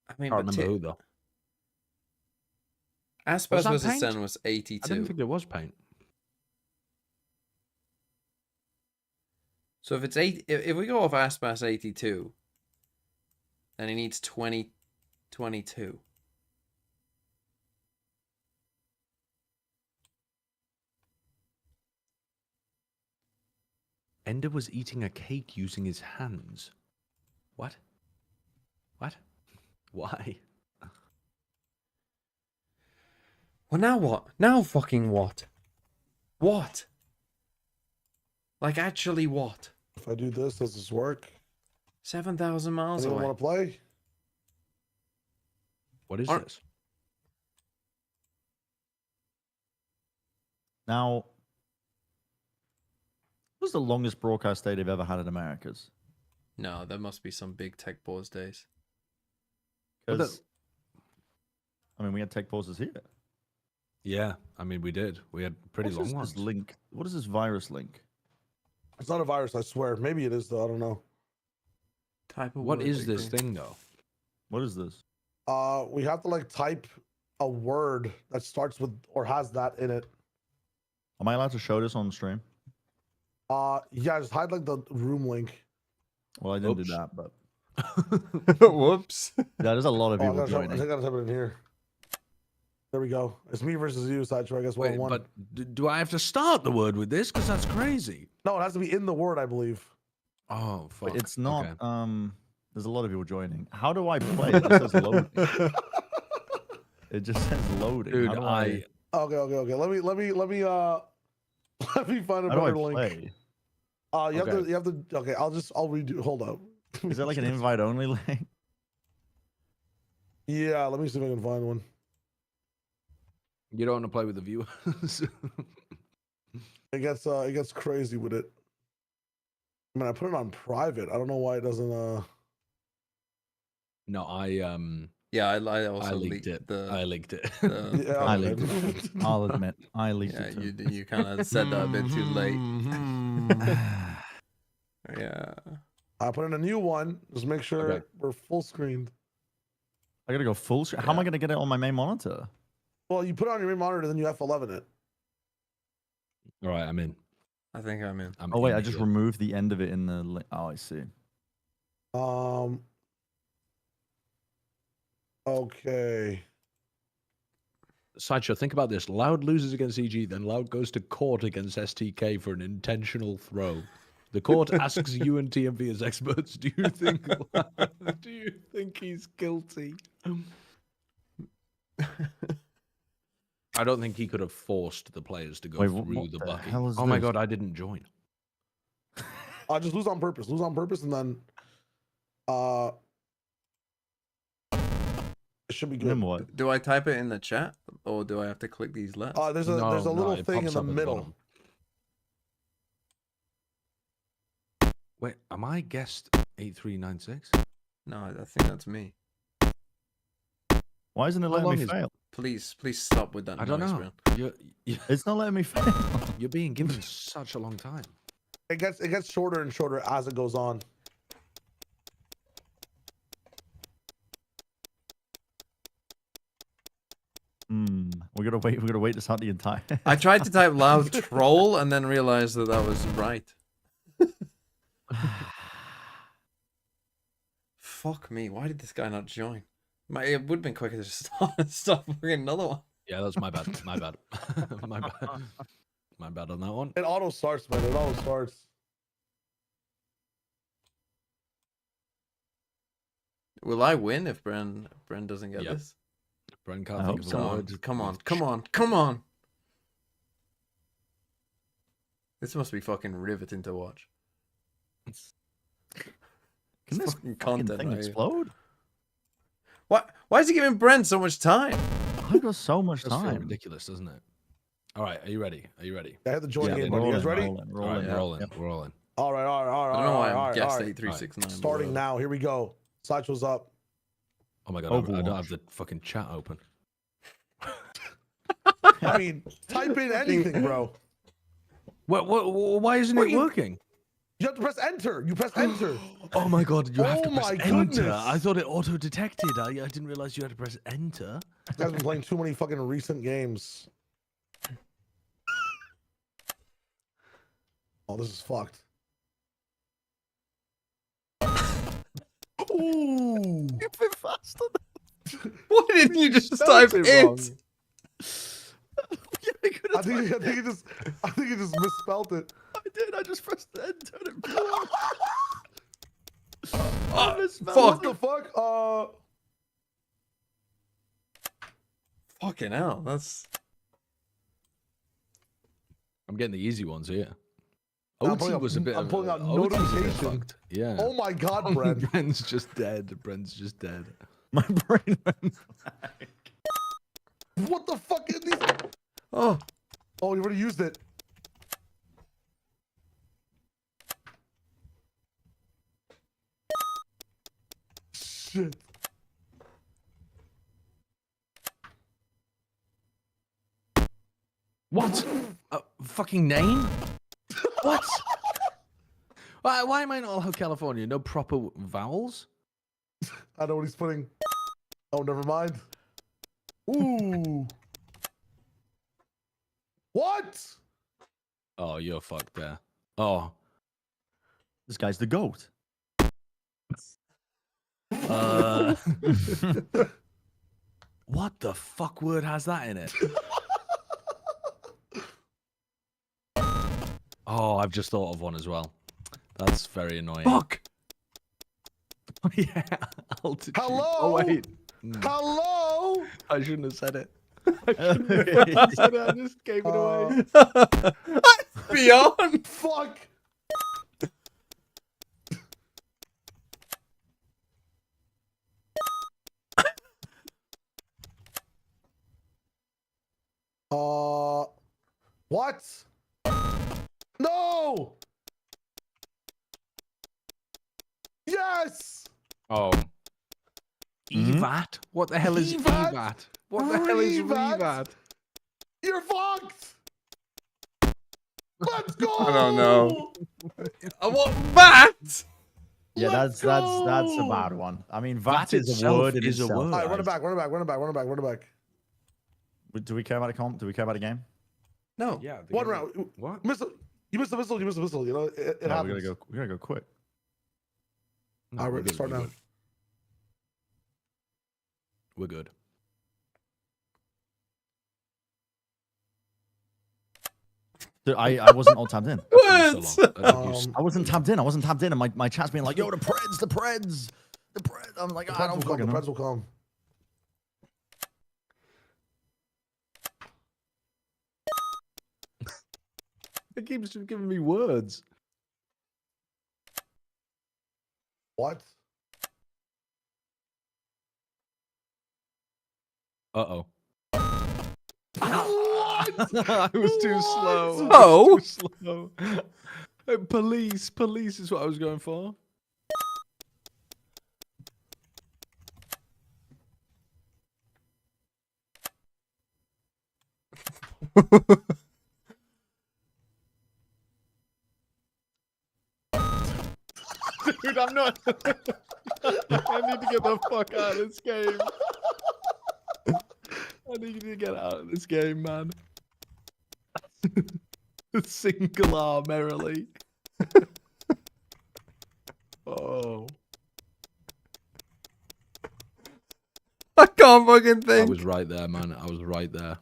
I mean, Can't but remember who though. Aspas Was that vs. Paint? Sen was I didn't 82. think there was Paint. So if it's if we go off Aspas 82, then he needs 22. Ender was eating a cake using his hands. What? What? Why? Well, now what? Now fucking what? What? Like, actually what? If I do this, does this work? 7,000 miles Anyone away. want to play? What is Aren't- this? Now, what was the longest broadcast day they've ever had in Americas? No, there must be some big tech pause days. Because, I mean, we had tech pauses here. Yeah, I mean, we did. We had pretty long This ones. link? What is this virus link? It's not a virus, I swear. Maybe it is, though. I don't know. Type of What word is this degree. thing, though? What is this? We have to like type a word that starts with or has that in it. Am I allowed to show this on stream? Yeah, just hide like the room link. Well, I didn't Oops. do that, but Whoops. yeah, there's a lot of Oh, I people gotta, I joining. gotta type it in here. There we go. It's me versus you, Sideshow. I guess Wait, 1-1. but do I have to start the word with this? Because that's crazy. No, it has to be in the word, I believe. Oh, fuck. But it's not. Okay. There's a lot of people joining. How do I play? It just says loading. It just says loading. Dude, How do I... Okay. Let me let me find a How do I better link. play? You have to okay, I'll redo. Hold up. Is that like an invite only link? Yeah, let me see if I can find one. You don't want to play with the viewers? It gets crazy with it. I mean, I put it on private. I don't know why it doesn't No, Yeah, I also I leaked it. I leaked it. Yeah, I okay. leaked it. I'll admit, I leaked Yeah, it. Too. you kind of said that a bit too late. Yeah. I put in a new one. Just make sure Okay. we're full screened. I gotta go full screen. How am I gonna get it on my main monitor? Well, you put it on your main monitor, then you F11 it. All right, I'm in. I think I'm in. Oh wait, in I just here. removed the end of it in the link. Oh, I see. Okay. Sideshow, think about this. Loud loses against EG, then Loud goes to court against STK for an intentional throw. The court asks you and TMV as experts, do you think he's guilty? I don't think he could have forced the players to go Wait, through what the the bucket. hell is Oh my this? god, I didn't join. I'll just lose on purpose. Lose on purpose, and then it should be good. Then what? Do I type it in the chat or do I have to click these letters? There's a little it thing in pops the up at middle. bottom. Wait, am I guessed 8396? No, I think that's me. Why isn't it How letting long me is- fail? Please stop with that I don't noise, know. man. It's not letting me fail. You're being given such a long time. It gets shorter and shorter as it goes on. We gotta wait. We gotta wait to start the entire. I tried to type loud troll and then realized that that was right. Fuck me. Why did this guy not join? It would have been quicker to just stop fucking another one. Yeah, that's my bad. My bad. My bad. My bad on that one. It auto starts, man. It auto starts. Will I win if Bren doesn't get Yep. this? Bren I can't hope think of so. a Come on, word. come on. This must be fucking riveting to watch. Can It's this fucking fucking content thing right here. explode? Why is he giving Bren so much time? I got so much That's time. ridiculous, doesn't it? All right, are you ready? Are you ready? I had to join Yeah, game, we're buddy. You guys ready? All right, we're all in. We're all in. All right. I don't know why I guessed all right. 8369. Starting now. Here we go. Sideshow's up. Oh my god, I don't have the fucking chat open. I mean, type in anything, bro. Why isn't it working? You have to press enter. You press enter. Oh my god, you have Oh to press my enter. goodness. I thought it auto-detected. I didn't realize you had to press enter. This guy's been playing too many fucking recent games. Oh, this is fucked. Why didn't you just Spelled type it wrong. it? I think he just misspelled it. I did. I just pressed the enter and it blew up. Fuck. What the fuck? Fucking hell. That's. I'm getting the easy ones here. I'm OT pulling up- was a bit. I'm pulling out OT was a bit notification. fucked. Yeah. Oh my god, Brent. Brent's just dead. Brent's just dead. My brain went blank. What the fuck is these? Oh. Oh, you already used it. Shit. What? Fucking name? What? Why am I not all California? No proper vowels? I know what he's putting. Oh, never mind. Ooh. What? Oh, you're fucked there. Oh. This guy's the goat. What the fuck word has that in it? Oh, I've just thought of one as well. That's very annoying. Fuck. Yeah. Altitude. Hello? Oh, wait. Hello? I shouldn't have said it. I just gave it away. Beyond. Fuck. What? No. Yes. Oh. EVAT? What the hell is EVAT? EVAT? What the hell is Revat? REVAT? You're fucked. Let's go. I don't know. What bat? Yeah, that's a bad one. I mean, VAT is a itself word in is a itself. word. All right, run guys. it back, run it back, run it back, run it back, run it back. Do we care about a comp? Do we care about a game? No. Yeah. One round. What? You missed the whistle. You missed the whistle. You know it No, happens. we gotta go quick. All right, let's start now. We're good. Dude, I wasn't all tabbed in. What? I wasn't tabbed in. I wasn't tabbed in, and my chat's being like, "Yo, the Preds." I'm like, I don't The fucking know. Preds will come. It keeps just giving me words. What? Uh-oh. What? I was too slow. What? I was too slow. Police is what I was going for. Dude, I'm not. I need to get the fuck out of this game. I need to get out of this game, man. Single R merrily. Oh. I can't fucking I think. was right there, man. I was right there.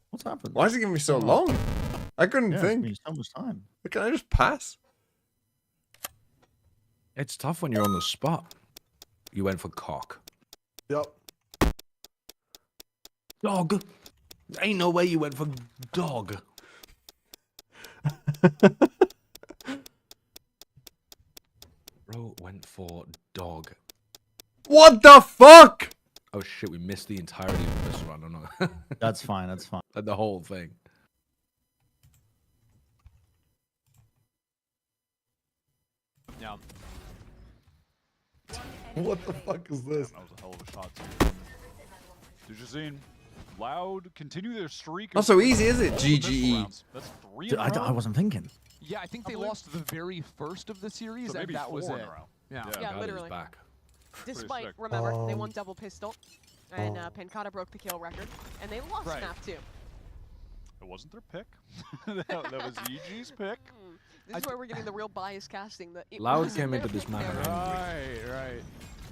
What's happened? Why is it giving me so long? I couldn't Yeah, think. it's so much time. Can I just pass? It's tough when you're on the spot. You went for cock. Yep. Dog. Ain't no way you went for dog. Bro went for dog. What the fuck? Oh shit, we missed the entirety of this run. No. That's fine. That's fine. The whole thing. Yeah. What the fuck is this? That was a hell of a shot, too. Dujazine, Loud, continue their streak. Not so easy, is it? All the missile GGE. rounds. That's 3 Dude, in a row. I wasn't thinking. Yeah, I think they lost the very first of the series, So and maybe that was 4 it. in a row. Yeah. Yeah, God, literally. He's back. Despite, sick. remember, they won double pistol, and Pancata broke the kill record, and they lost Right. map 2. It wasn't their pick. that was EG's pick. This is where we're getting the real bias casting. Loud came into this map. Right, right.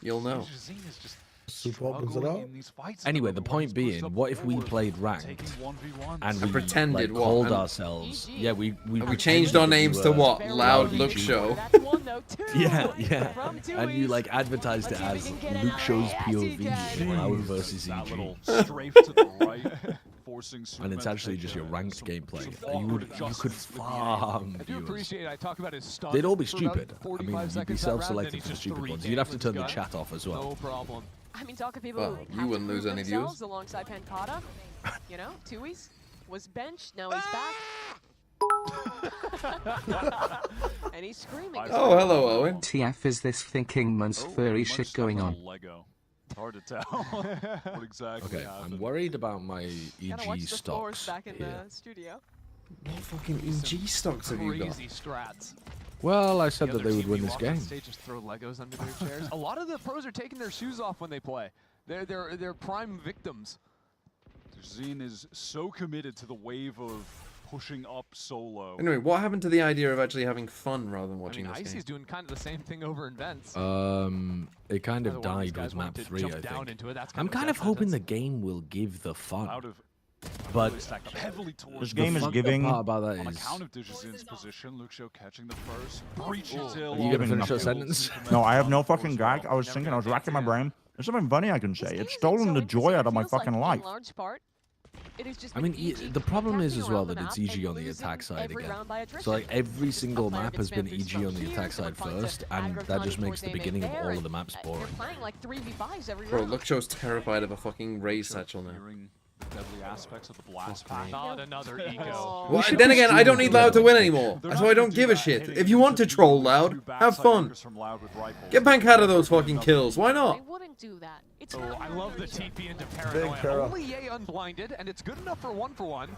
You'll know. Super opens it up. Anyway, the point being, what if we played ranked and we pretended like, what? called And- ourselves? Yeah, we changed our names to what? Loud Look Show. Yeah, yeah. And you like advertised it as Luke Show's POV, Loud versus EG. Strafe to the right forcing and it's actually just your ranked gameplay, you could farm I do viewers. appreciate I talk about his stun. They'd all be for about stupid. I 45 mean, you'd be seconds that round, self-selected then for he the just stupid three ones. You'd have to games turn the with his chat off as well. No problem. I mean, talk of people Well, who you have wouldn't to lose prove any themselves views. alongside Pancata. You know, Tui's was benched, now he's back. And he's screaming. Oh, hello, Owen. TF is this thinking months furry shit going on? Lego. It's hard to tell what exactly Okay, happened. I'm worried about my Gotta watch EG the floors stocks back in here. the studio. What fucking EG stocks have you got? Crazy strats. Well, I said The that other they would team, win you this walk on game. stage, just throw Legos under their chairs. A lot of the pros are taking their shoes off when they play. They're prime victims. Zine is so committed to the wave of pushing up solo. Anyway, what happened to the idea of actually having fun rather than I watching mean, this Icy's game? doing kind of the same thing over in Vents. It kind of Another one of these died guys with map wanted to 3, jump I down think. into it. That's I'm kind kind of of a death hoping the sentence. game will give the fun. Out of But stacked up heavily towards This the game is fun giving. part about that on is... account of Digizin's position. Luke Show catching the first. Breach until Are you gonna finish your kills sentence? No, I have no fucking as gag. well. I was thinking, I was racking my brain. There's something funny I can say. This game It's isn't stolen so the joy interesting. out of It my feels like, fucking in life. large part, it has just I been mean, EG the problem is camping as well around the that it's map EG and on the losing attack side every again. round by attrition. So like every This single player map gets has been spammed through EG on smoke the here, attack someone side finds first, a and aggro that just Connie makes the towards beginning of there, all of and, the maps You're boring. playing like 3v5s every Bro, round. Look Show's terrified of a fucking Raze satchel now. Hearing the deadly aspects of the blast Fuck me. pack. Not another ego. Oh. Well, should then be again, I don't streaming need Loud to win together. anymore. They're That's not why I gonna don't do give a that, shit. hitting If you want to into troll two Loud, have backside fun. anchors from Loud with rifles. Get Pancata those fucking kills. Why I not? wouldn't do that. It's Oh, not I your love the area. TP into Paranoia. para. Only Ye unblinded, and it's good enough for 1-for-1.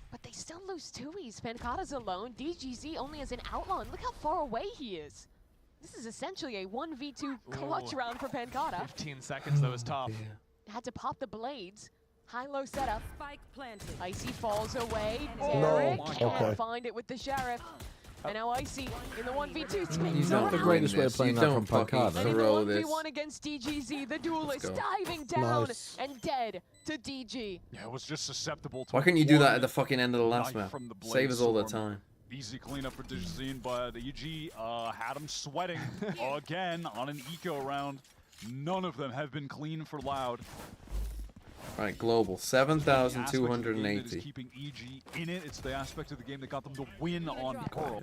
But they still lose Tui's. Pancata's alone. DGZ only has an outlaw. And look how far away he is. This is essentially a 1v2 clutch Ooh. round for Pancata. 15 seconds, though, is tough. Had to pop the blades. High-low setup. Spike planted. Icy falls away. No. Derek Oh, can't okay. find it with the sheriff. And now Icy in the 1v2 takes You it don't the around. greatest way of this. playing You that don't from fucking Pancata. And in the throw this. 1v1 against DGZ, the duelist go. diving down Nice. and dead to DG. Yeah, it was just susceptible to Why couldn't you do that one at the fucking end of the last knife map? from the blade Save us all the storm. time. Easy cleanup for Digizine, but EG had him sweating again on an eco round. None of them have been clean for Loud. Alright, global. The aspect of the game that is 7,280. keeping EG in it. It's the aspect of the game that got them to win on Pearl.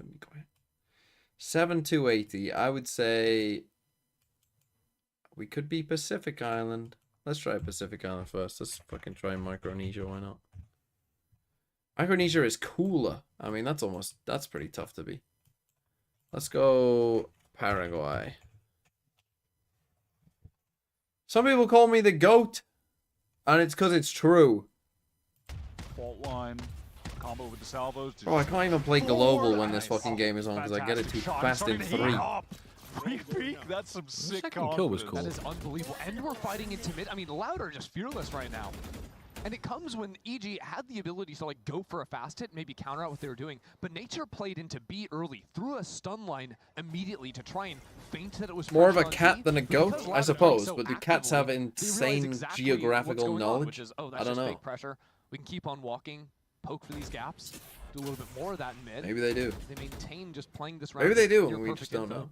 7,280. I would say we could be Pacific Island. Let's try Pacific Island first. Let's fucking try Micronesia. Why not? Micronesia is cooler. I mean, that's pretty tough to be. Let's go Paraguay. Some people call me the GOAT, and it's because it's true. Fault line, combo with the salvos. Bro, I can't even play global when this fucking game is on because I get it too Fantastic fast in shot. 3. Starting to heat up. Free peek, that's some sick second kill was confidence. That is unbelievable. And we're fighting into mid. I mean, Loud are just fearless right now. And it comes when EG had the ability to like go for a fast hit, maybe counter out what they were doing. But Nature played into B early, threw a stun line immediately to try and feint that it was More of a pressure on cat B. than a Because goat, Loud I are playing suppose, so but do cats have actively, they realize insane exactly geographical what's going on, knowledge? which is, oh, I that's don't just know. fake pressure. We can keep on walking, poke for these gaps, do a little bit more of that in mid. Maybe they do. They maintain just playing this round. Maybe they do, near and we perfect just don't info. know.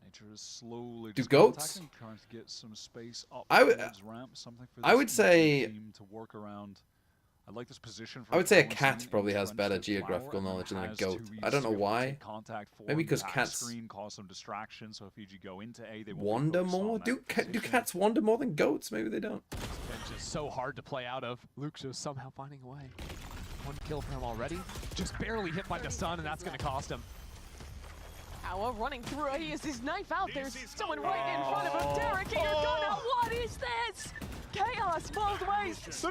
Nature is slowly Do just goats? contacting, trying to get some space up I would- towards ramp, something for I this would say- team to work around. I like this position for I would say a Cohen's cat team probably has entrenched better with geographical Flower, knowledge and than a has goat. 2Vs I don't know to be able to why. take contact for Maybe him, 'cause back cats screen, cause some distraction, so if EG go into A, they won't be Wander focused on more? that Do position. cats wander more than goats? Maybe they don't. And just so hard to play out of. Luke just somehow finding a way. One kill for him already. Just barely hit by the sun, and that's going to cost him. Awa running through. He has his knife out. There's someone right in front of him. Derek here. Gunnar, what is this? Chaos both ways.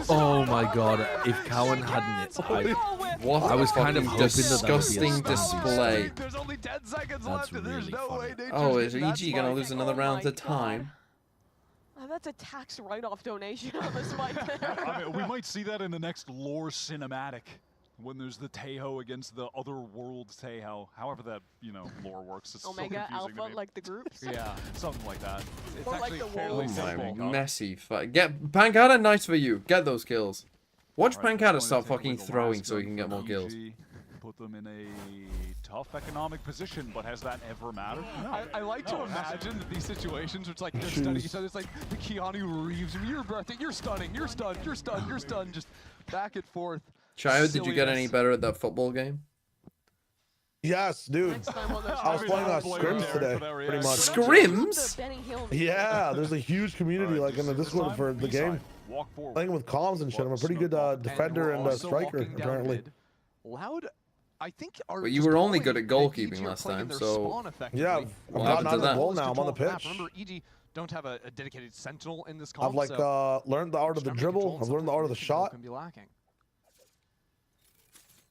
Oh my god, if Cowan hadn't hit, What I was a kind of fucking hoping that that would be a disgusting stun. display. There's only 10 seconds That's left, and there's really no funny. way Nature's Oh, is getting that EG gonna spike. lose another Oh round my at a time? That's a tax write-off donation on the spike there. I mean, we might see that in the next lore cinematic when there's the Tejo against the other world Tejo. However that, lore works. It's so Omega, confusing to Alpha, me. like the groups. Yeah. Something like that. It's Or like actually the fairly Oh wolves. my simple. messy fight. Get Pancata, nice for you. Get those kills. Watch Alright, Pancata that's stop going to take fucking away the throwing last so he gun can get from more kills. EG. put them in a tough economic position, but has that ever mattered? No. I like to imagine that these situations where it's like they're stunning each other. It's like the Keanu Reeves, you're breathtaking, you're stunning, you're stunned, you're stunned, you're stunned, just back and forth. Chayo, did you get any better at that football game? Yes, dude. I was playing scrims today, pretty much. Scrims? Yeah, there's a huge community like in the Discord for the game. Playing with comms and shit. I'm a pretty good defender and striker, apparently. Loud, I think. But you were only good at goalkeeping last time, so yeah, I've gotten out of the goal now. I'm on the pitch. Remember, EG don't have a dedicated sentinel in this comp. I've like learned the art of the dribble. I've learned the art of the shot.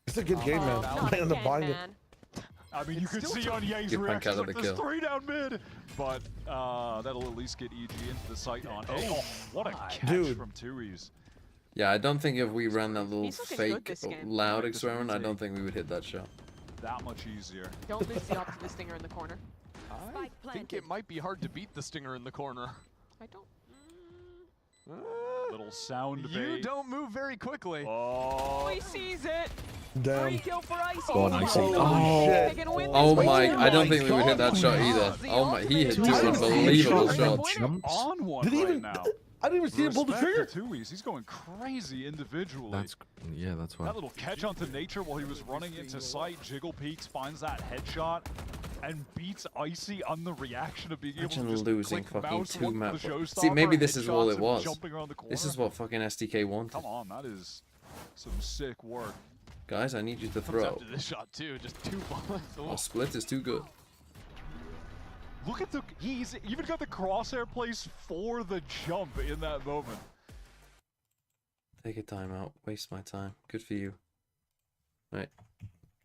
It's a good game, man. I end up buying it. I mean, you can see on Yang's reaction, like, there's 3 down mid, but that'll at least get EG into the sight on A. Oh, what a catch from Tui's. Yeah, I don't think if we ran that little fake loud experiment, I don't think we would hit that shot. That much easier. Don't lose the op to the stinger in the corner. I think it might be hard to beat the stinger in the corner. I don't. Little sound bait. You don't move very quickly. Oh, he sees it. Damn. Free kill for Icy. Go on, Icy. Shit. Oh my, I don't think we would hit that shot either. Oh my, he hit 2 unbelievable shots. On one Did he right even? now. I didn't even see him pull the trigger. He's going crazy individually. That's why. That little catch onto nature while he was running into sight. Jiggle peeks, finds that headshot, and beats Icy on the reaction of being able to just losing click fucking mouse 2 maps. See, maybe this is all it was. The This is what fucking SDK wanted. Come on, that is some sick work. Guys, I need you to throw. After this shot too, just 2 bullets. Oh, split is too good. Look at he's even got the crosshair place for the jump in that moment. Take a time out. Waste my time. Good for you. Right.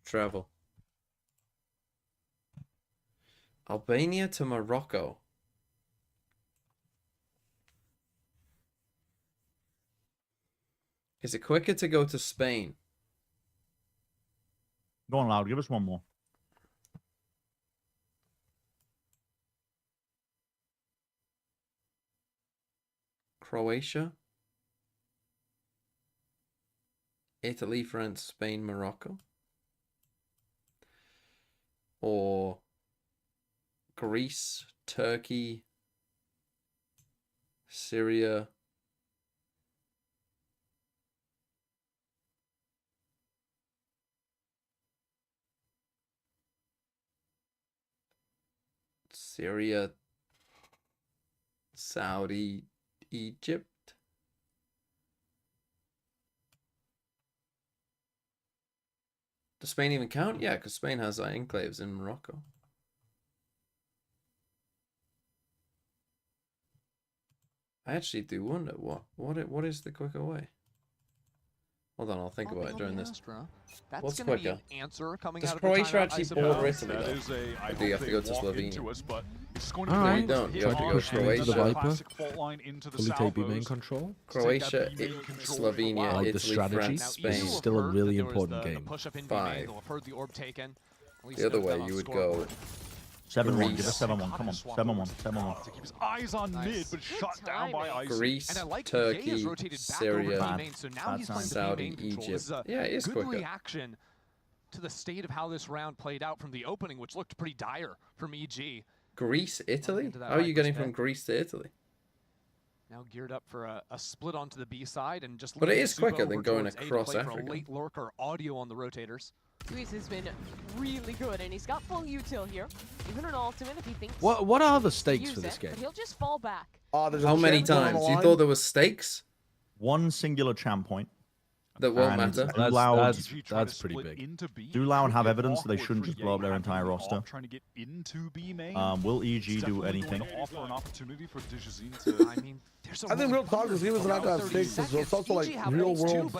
Travel. Albania to Morocco. Is it quicker to go to Spain? Go on, Loud. Give us one more. Croatia? Italy, France, Spain, Morocco? Or Greece, Turkey, Syria, Saudi, Egypt? Does Spain even count? Yeah, because Spain has enclaves in Morocco. I actually do wonder what is the quicker way? Hold on, I'll think about it during this. What's quicker? Does Croatia actually border Italy? Or do you have to go to Slovenia? No, you don't. You have to go to Croatia. Fully take B main control. Croatia, Slovenia, Like the Italy, strategy. France, This Spain. is still a really important game. 5. The other way, you would go 7-1. Give us 7-1. Come on. 7-1. 7-1. To keep his eyes on mid, but shut down by Icy. Greece, Turkey, Syria, Saudi, Egypt. Yeah, it is quicker. Reaction to the state of how this round played out from the opening, which looked pretty dire from EG. Greece, Italy? How are you getting from Greece to Italy? Now geared up for a split onto the B side and just. But it is quicker than going across A Africa. late lurker audio on the rotators. Luis has been really good, and he's got full util here. Even an ultimate if he thinks. What are the stakes for this But game? he'll just fall back. How many times? You thought there was stakes? One singular champ point. That won't And matter. That's pretty big. Do Loud have evidence that they shouldn't just blow up their entire roster? Trying to get into B main. Will EG do anything? Offer an opportunity for Dijazine to. I mean, I think real talk is he was not to have stakes. It's also like real world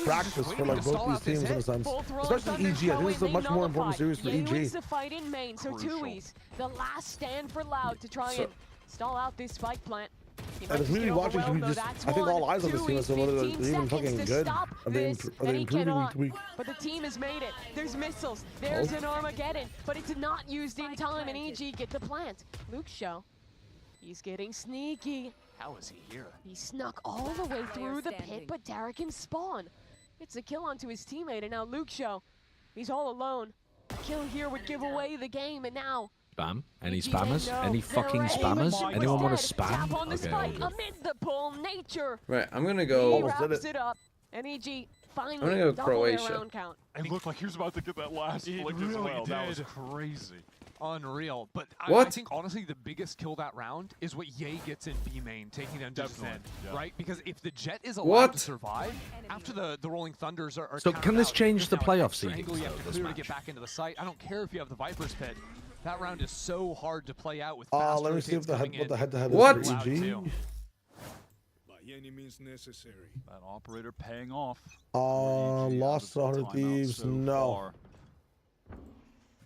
practice for like both these teams in a sense. Especially EG. I think it's a much more important series for EG. Wins the fight in main, so Tui's the last stand for Loud to try and stall out this spike plant. And if really watching, should be just, I think all eyes on this team as to whether they're even fucking good. Are they improving week to week? But the team has made it. There's missiles. There's an Armageddon. But it's not used in time, and EG get the plant. Luke Show, he's getting sneaky. How is he here? He snuck all the way through the pit, but Derek can spawn. It's a kill onto his teammate, and now Luke Show He's all alone. A kill here would give away the game, and now Spam? Any EG spammers? know Any they're fucking ready. spammers? But Anyone want to instead, spam? tap on the Okay, all spike good. amid the pull. Nature. Right, I'm gonna He go. wraps it up. And EG finally I'm gonna go double their Croatia. round count. It looked like he was about to get that last flick as really well. That was did. crazy. Unreal. But I What? think, honestly, the biggest kill that round is what Ye gets in B main, taking them to Definitely, Zen, yeah. right? Because if the Jet is allowed What? to survive, after the Rolling Thunders are So countered can this out, change there's the now an playoff extra seedings, angle you have though, to this clear to get match? back into the site. I don't care if you have the Viper's Pit. That round is so hard to play out with fast Let me see rotates what coming in. the head-to-head What? is for EG. Loud, That operator paying off. Lost to 100 Thieves. No.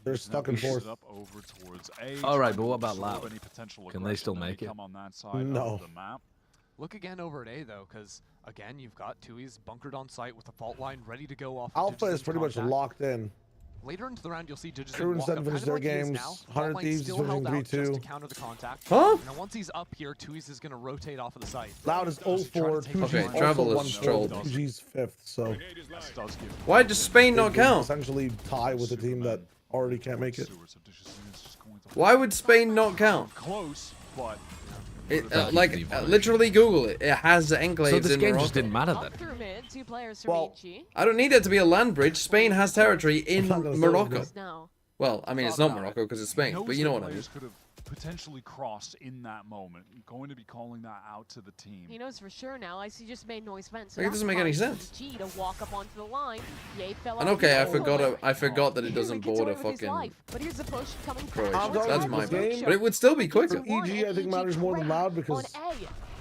They're stuck in fourth. Up over towards A, All right, trying but to what about absorb Loud? any potential Can they still aggression that may make it? come on that side No. of the map. Look again over at A, though, because, again, you've got Tui's bunkered on site with the fault line ready to go off. Alpha is pretty much locked in. Later into the round, you'll see Judges Truants walk haven't up finished kind of their like he is games. now. 100 Fault line Thieves still finishing held out just 3-2. to counter the contact. Huh? Now, once he's up here, Tui's is going to rotate off of the site. Loud is 0-4. Okay, Travel is trolled. 2G's 5th, so That does give Why does Spain not they count? essentially tie with a team that already can't make it. Sewers, so Vicious is just going to Why would Spain not count? close, but Literally Google it. It has enclaves So this in game Morocco. just didn't matter Up then. through mid, 2 players from Well, EG. I don't need it to be a land bridge. Spain has territory in not gonna say Morocco. this. Now, Well, I mean, it's not Morocco because it's Spain, knows but you know that what I mean. players could have potentially crossed in that moment. Going to be calling that out to the team. he knows for sure now. I see just made noise vent. So Like, it that's doesn't make any fine for sense. EG to walk up onto the line. Ye fell And off okay, I the forgot. goal. I forgot that it Here doesn't he gets away border with his fucking life. But here's the push coming back Croatia. towards That's the my Viper. bad. But it would still be It's quicker. a one, EG, I and think, matters more than Loud because on A.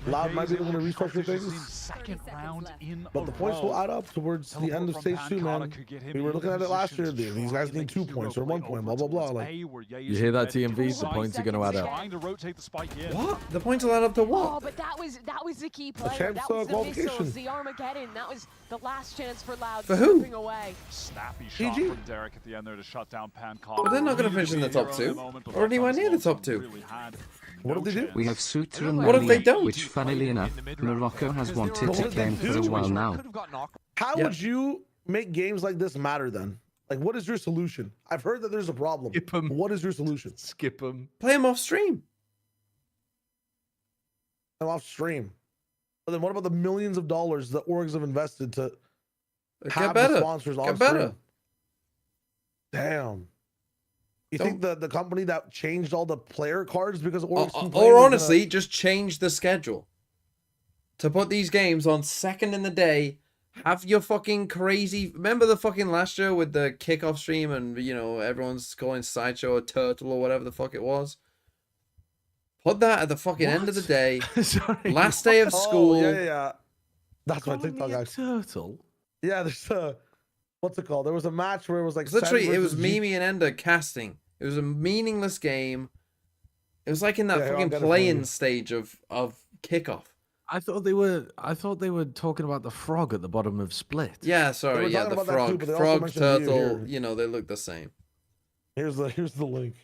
Loud might be able to restructure things. Second round in But the points will add up towards the end of stage 2, man. We were looking at it last year. These guys need 2 points or 1 point, blah, blah, blah. Like, You hear that, TMV? The points are going to add up. Trying to rotate the spike in. What? The points will add up to Oh, what? but that was the key player. chance That was the qualification. missiles, the Armageddon. That was the last chance for Loud For who? slipping away. Snappy shot EG. from Derek at the end there to shut down Pancop. But they're not gonna finish in the top 2, or anywhere near the top 2. What did they do? We have Suter and What if they William, don't? which funnily enough, Morocco has wanted to claim for a while now. How Yeah. would you make games like this matter then? Like, what is your solution? I've heard that there's a problem. Skip 'em. What is your solution? Skip them. Play them off stream. I'm off stream. But then what about the millions of dollars that orgs have invested to Get have the better. sponsors on Get better. stream? Damn. You Don't- think the company that changed all the player cards because orgs complained Or was honestly, just change the schedule. To put these games on second in the day, have your fucking crazy... Remember the fucking last year with the kickoff stream and, you know, everyone's calling Sideshow a turtle or whatever the fuck it was? Put that at the fucking end of the day. Sorry. Last day of Oh, school. yeah. That's my Calling TikTok me a actually. turtle? Yeah, there's what's it called? There was a match where it was like Literally, Sen it was versus G- Mimi and Ender casting. It was a meaningless game. It was like in that Yeah, I'll fucking get it for play-in you. stage of kickoff. I thought they were talking about the frog at the bottom of Split. Yeah, were sorry, yeah, talking the about that too, frog, but they also frog, mentioned you turtle, here. you know, they look the same. Here's the link.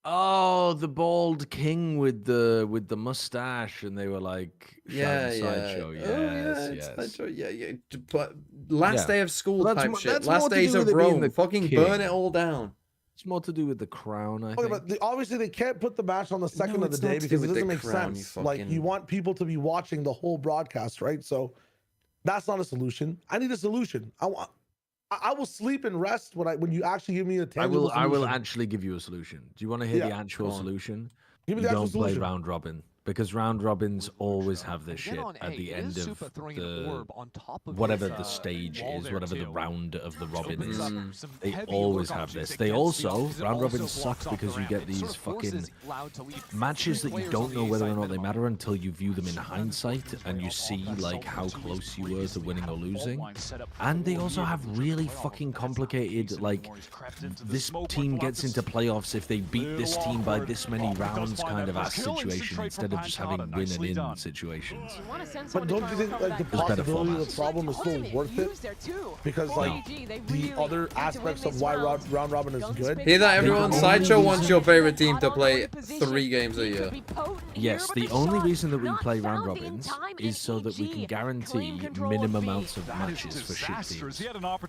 Oh, the bald king with the mustache, and they were like, Yeah, shouting yeah. Sideshow. Oh, Yes, yeah, it's yes. Sideshow, yeah. But last Yeah. day of school Well, that's type mo- shit. that's Last more to days do of with it being Rome. the Fucking king. burn it all down. It's more to do with the crown, I Okay, think. but obviously they can't put the match on the second No, of the it's not day to do because it with the doesn't make crown, you sense. Like fucking- you want people to be watching the whole broadcast, right? So that's not a solution. I need a solution. I will sleep and rest when you actually give me a I tangible will solution. actually give you a solution. Do you want to hear the Yeah, actual go on. solution? Give me You the actual don't play solution. round robin because round robins always have this Again shit on at A, the it end is of Super throwing an the orb on top of whatever his, the stage wall is, there whatever the too. round of the robin Opens is. up some They heavy always orb have options this. They against also because it round also robins blocks suck off because the you ramp. get It these sort of forces fucking Loud to leave matches three that you players don't on the know A whether or side not they minimum. matter until you view them in hindsight and you see like how close you were to winning or losing. And they also have really fucking complicated, like, this team gets into playoffs if they beat this team by this many rounds kind of ass situation instead instead of just having win and in situations. But don't you think like the possibility of the problem is still worth it? Because like the other aspects of why round robin is good. Hear that, everyone? Sideshow wants your favorite team to play 3 games a year. Yes, the only reason that we play round robins is so that we can guarantee minimum amounts of matches for shit teams,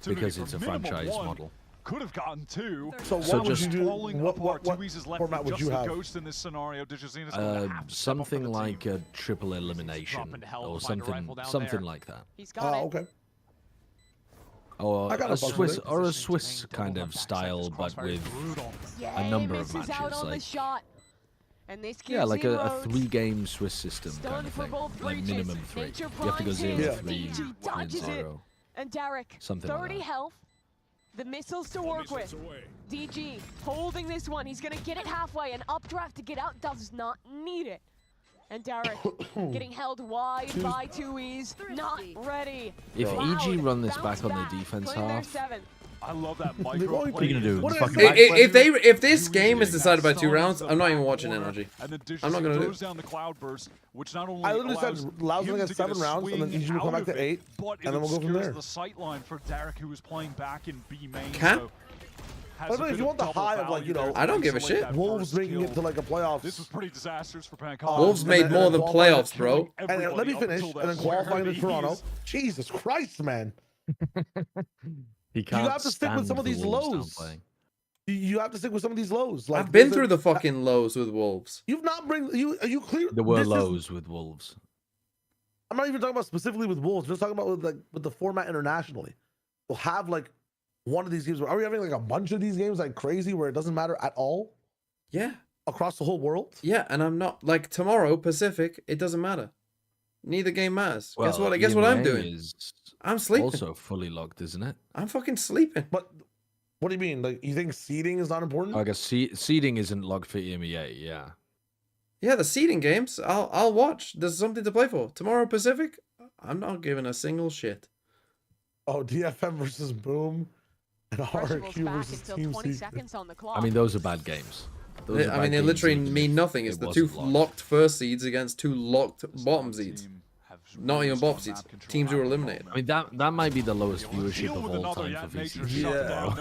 because it's a franchise model. Could have gotten 2. So what would you do? What Left format would you have? Ghost in this scenario. Something like a triple elimination or something like that. Oh, okay. Or a Swiss kind of style, but with a number of matches, like yeah, like a 3-game Swiss system kind of thing, like minimum 3. You have to go 0, 3, 0. And Derek, something 30 like that. health. The missiles to work with. DG holding this one. He's gonna get it halfway. An updraft to get out does not need it. And Derek getting held wide by 2Es. Not ready. If EG run this back on the defense half, I love that micro. What are you gonna do? If this game is decided by 2 rounds, I'm not even watching NRG. I'm not gonna do it. Down the cloudburst, which not only I literally said Lau's gonna get 7 rounds, and then EG will come back to 8, and then we'll go from there. The sight line for Derek, who was playing back in B main. Cap? But if you want the high of like, you know, I don't give a shit. Wolves making it to like a playoffs. This was pretty disastrous for Pancall. Wolves made more than playoffs, bro. And let me finish, and then qualifying to Toronto. Jesus Christ, man. he can't. You have to stick with some of these lows. You have to stick with some of these lows. Like, I've been through the fucking lows with Wolves. You've not you clear. There were lows with Wolves. I'm not even talking about specifically with Wolves. I'm just talking about with the format internationally. We'll have like one of these games. Are we having like a bunch of these games like crazy where it doesn't matter at all? Yeah. Across the whole world? Yeah, and I'm not like tomorrow Pacific. It doesn't matter. Neither game matters. Well, Guess what I'm doing? I'm sleeping. Also fully locked, isn't it? I'm fucking sleeping. But what do you mean? Like, you think seeding is not important? I guess seeding isn't logged for EMEA. Yeah. Yeah, the seeding games. I'll watch. There's something to play for. Tomorrow Pacific. I'm not giving a single shit. Oh, DFM versus Boom. And RQ versus Team Secret. I mean, those are bad games. I mean, they literally mean nothing. It's the 2 locked first seeds against 2 locked bottom seeds. Not even bottom seeds. Teams who were eliminated. I mean, that might be the lowest viewership of all time for VCT. Yeah.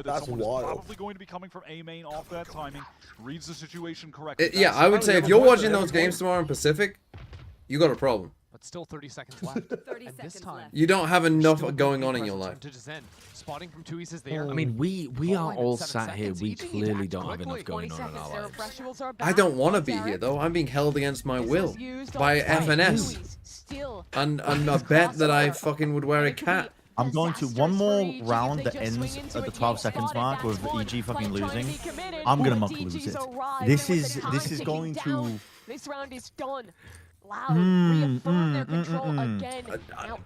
That's wild. Probably going to be coming from A main off that timing. Reads the situation correctly. Yeah, I would say if you're watching those games tomorrow in Pacific, you got a problem. But still 30 seconds left. 30 seconds left. You don't have enough going on in your life. Spotting from 2Es is there. I mean, we are all sat here. We clearly don't have enough going on in our lives. I don't want to be here though. I'm being held against my will by FNS and a bet that I fucking would wear a cat. I'm going to one more round that ends at the 12 seconds mark with EG fucking losing. I'm gonna muck lose it. This is going to. This round is done. Loud reaffirm their control again.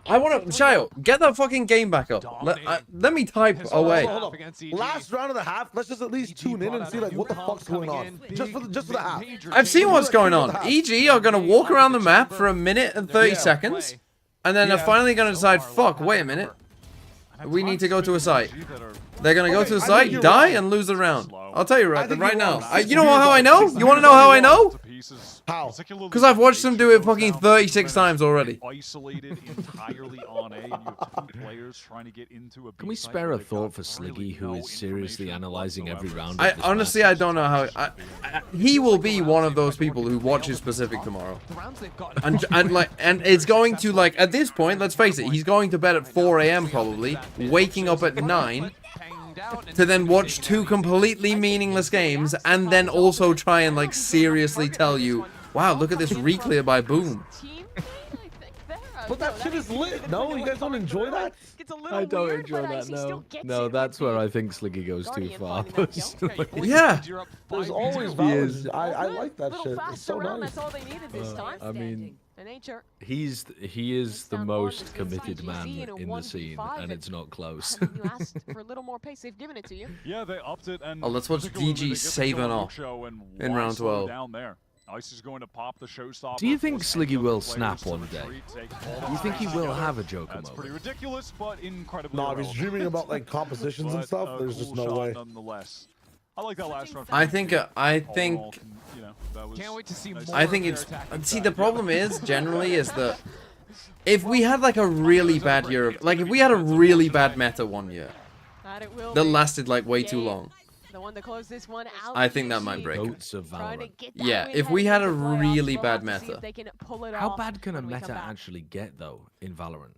I want to, Shayo, get that fucking game back up. Let me type away. Hold on. Last round of the half, let's just at least tune in and see like what the fuck's going on. Just for the half. I've seen what's going on. EG are going to walk around the map for 1 minute and 30 seconds, and then they're finally going to decide, fuck, wait a minute. We need to go to a site. They're going to go to the site, die, and lose the round. I'll tell you right now. You know how I know? You want to know how I know? How? Because I've watched them do it fucking 36 times already. Isolated entirely on A, and you have 2 players trying to get into a. Can we spare a thought for Sliggy, who is seriously analyzing every round? Honestly, I don't know how. He will be one of those people who watches Pacific tomorrow, and it's going to, like, at this point, let's face it, he's going to bed at 4 AM probably, waking up at 9. To then watch 2 completely meaningless games and then also try and like seriously tell you, wow, look at this reclear by Boom. But that shit is lit. No, you guys don't enjoy that? I don't enjoy that, no. No, that's where I think Sliggy goes too far. Yeah. There's always value. I like that shit. It's so nice. I mean, he is the most committed man in the scene, and it's not close. You asked for a little more pace, they've given it to you. Yeah, they upped it, and let's watch DG saving off in round 12. Down there. Ice is going to pop the showstopper. Do you think Sliggy will snap one day? Do you think he will have a Joker moment? That's pretty ridiculous, but incredibly No, if he's dreaming about like compositions and stuff, there's just no way. Nonetheless. I like that last round. I think you know, that was. Can't wait to see more. I think of it's. their attacking See, side. the problem is generally is that if we had like a really bad year, like if we had a really bad meta one year That it will that be. lasted like way too long, The one to close this one out. I think that might break it. Goats of Trying to Valorant. get that Yeah, win if we heading had a into playoffs. really We'll bad have to see meta. if they can pull it How off bad can a when we come meta back. actually get though in Valorant?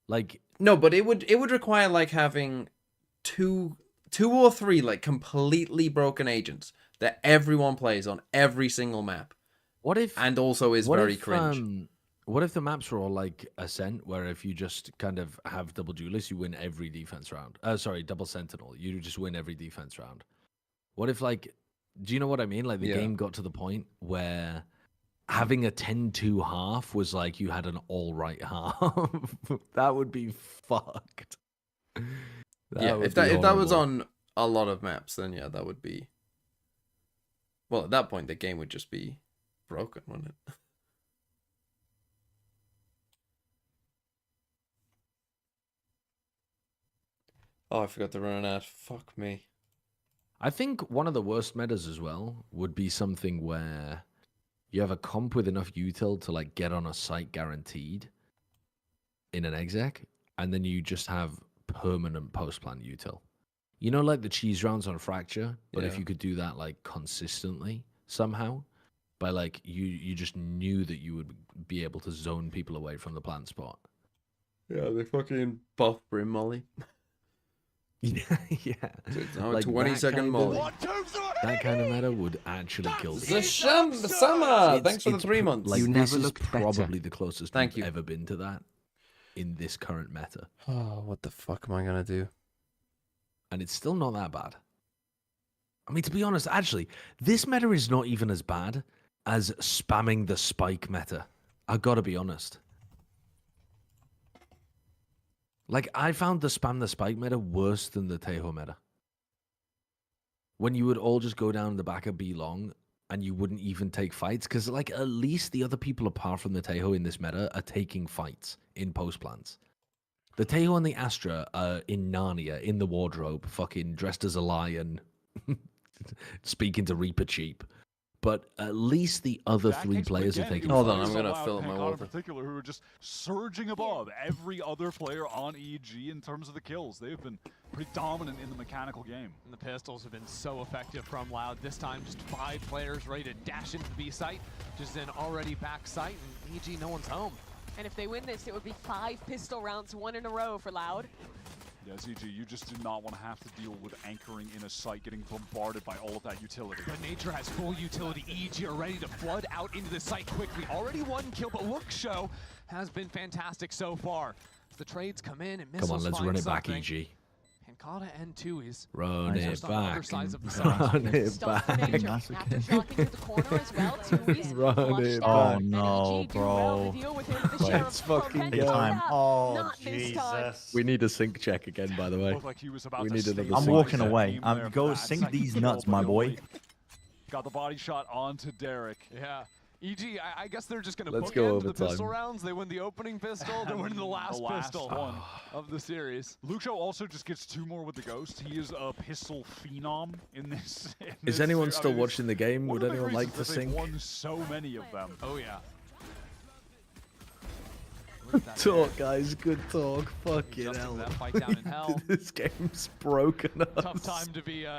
Like, No, but it would require like having two or three like completely broken agents that everyone plays on every single map, what if and also is what very if, cringe. What if the maps were all like Ascent, where if you just kind of have double duelist, you win every defense round? Sorry, double sentinel, you just win every defense round. What if, like, do you know what I mean? Like the Yeah. game got to the point where having a 10-2 half was like you had an all right half. That would be fucked. Yeah, would if be that was horrible. on a lot of maps, then yeah, that would be. Well, at that point, the game would just be broken, wouldn't it? Oh, I forgot to run an ad. Fuck me. I think one of the worst metas as well would be something where you have a comp with enough util to like get on a site guaranteed in an exec, and then you just have permanent post plan util. You know, like the cheese rounds on Fracture, but if Yeah. you could do that like consistently somehow, by like you just knew that you would be able to zone people away from the plant spot. Yeah, they fucking buff Brim Molly. Yeah, yeah. Now Like 20-second Molly. That kind of meta would actually kill me. The summer! Thanks for the 3 months. Like, You this never is looked better. probably the closest Thank we've you. ever been to that in this current meta. Oh, what the fuck am I gonna do? And it's still not that bad. I mean, to be honest, actually, this meta is not even as bad as spamming the spike meta. I gotta be honest. Like, I found the spam the spike meta worse than the Tejo meta. When you would all just go down the back of B long and you wouldn't even take fights, because, like, at least the other people apart from the Tejo in this meta are taking fights in post plants. The Tejo and the Astra are in Narnia, in the wardrobe, fucking dressed as a lion, speaking to Reaper Cheap. But at least the other three players are taking Hold on, fights. I'm gonna fill up my water. In particular, who are just surging above every other player on EG in terms of the kills. They've been pretty dominant in the mechanical game. And the pistols have been so effective from Loud. This time, just 5 players ready to dash into the B site, just an already back site, and EG, no one's home. And if they win this, it would be 5 pistol rounds, 1 in a row for Loud. Yes, EG, you just do not want to have to deal with anchoring in a site, getting bombarded by all of that utility. But Nature has full utility. EG are ready to flood out into the site quickly. Already 1 kill, but Look Show has been fantastic so far. As the trades come in and missiles Come on, let's find run it back, something. EG. And Kata N2 is Run it just on the other back. sides of the site. Run it Stuff for back. Nature. Aftershocking to the corner as well. Tui's Run flushed it out, back. and Oh, no, EG do well to bro. deal with him. The Let's Sheriff's fucking Pump go. ends Time. up. Oh, Not this time. Jesus. We need a sync check again, by the way. Looked like he was about We to need stay another I'm sync walking check. away. There Go for that sink second these kill, nuts, but my he boy. only got the body shot onto Derek. Yeah. EG, I guess they're just going to Let's bookend go the overtime. pistol rounds. They win the opening pistol, they're winning the last pistol one. of the series. Luke Show also just gets 2 more with the Ghost. He is a pistol phenom in this. Is anyone still watching the game? One Would of the big anyone like to reasons that they've sync? won so many of them. Oh, yeah. Look at that Talk, guys. Good talk. Fucking Adjusting hell. to that fight down in hell. This game's broken us. Tough time to be. who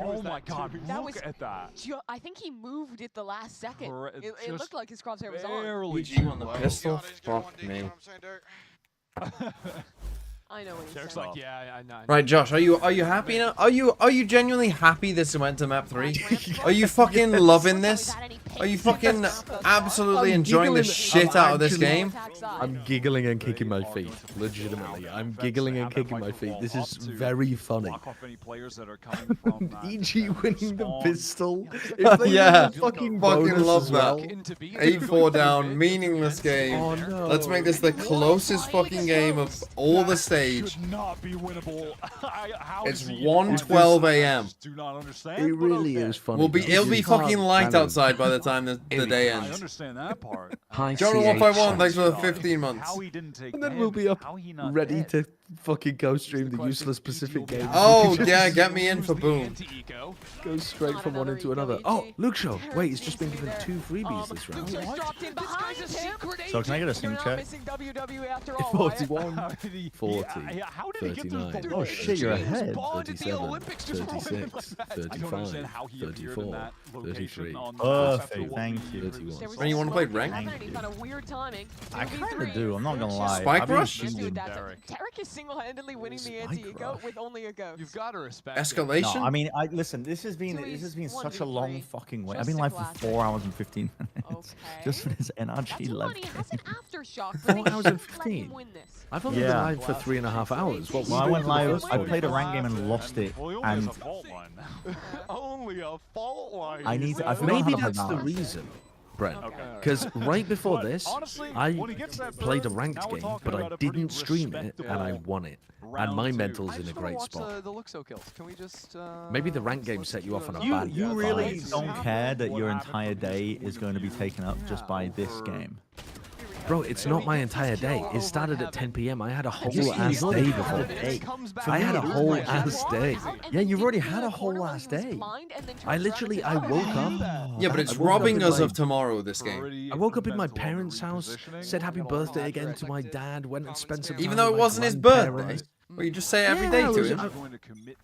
Oh was my that god, too? That look was at that. I think he moved it the last second. Correct, It just looked like his crosshair was on. Barely. EG on the low. pistol? Fuck me. I know what he's Derek's saying. like, yeah, I know. Right, Josh, are you happy now? Are you genuinely happy this went to map 3? Are you fucking loving this? Are you fucking absolutely enjoying the shit out of this game? I'm giggling and kicking my feet. Legitimately, I'm giggling and kicking my feet. This is very funny. Block off any players that are coming from that, EG winning the spawn. pistol. If they Yeah, win the fucking fucking bonus love as that. well. Into B, 8-4 down, meaningless game. Oh, no. Let's make this the closest fucking game of all the stage. Should not be winnable. How It's is he 1:12 I a.m. just do not understand. It but really okay. is funny. It'll be You fucking can't light kind of- outside by the time the day I ends. understand that part. Hi, Jonah CH. 151, thanks for the 15 months. How he didn't take And then we'll be up how he not ready dead. to fucking co-stream the useless Pacific game. Oh, yeah, get me in for boom. Go straight from one into another. Oh, Luke Show. Wait, he's just been given 2 freebies this round. So can I get a sync check? 41, 40, 39. Oh shit, you're ahead. 37, 36, 35, 34, 33. Perfect, thank you. 31. When you want to play rank? I kind of do. I'm not gonna lie. Spike I've been rush? shooting- Derek is single-handedly winning the anti-eco with only a ghost. You've got to respect Escalation? No, I mean, listen. This has been such a long fucking wait. I've been live for 4 hours and 15 minutes just for this NRG LEV game. 4 hours and 15. I've only been live for 3.5 hours. What? Well, I went live. I played a rank game and lost it, and Only a fault line. I need to. I forgot how Maybe to play that's the balance. reason, Brent. Because right before this, I played a ranked game, but I didn't stream it, and I won it. And my mental's in a great spot. The Luxo kills. Can we just? Maybe the rank game set you off on a You bad really vibe. don't care that your entire day is going to be taken up just by this game. Bro, it's not my entire day. It started at 10 p.m. I had a whole Just ass use day it. before. For I me, had a it was whole my ass day. Yeah, you've already had a whole ass day. I woke up. Yeah, but it's I woke up robbing in us my- of tomorrow, this game. I woke up in my parents' house, said happy birthday again to my dad, went and spent some time Even though with it my wasn't his birthday. grandparents. Well, you just say every Yeah, day I to was- him.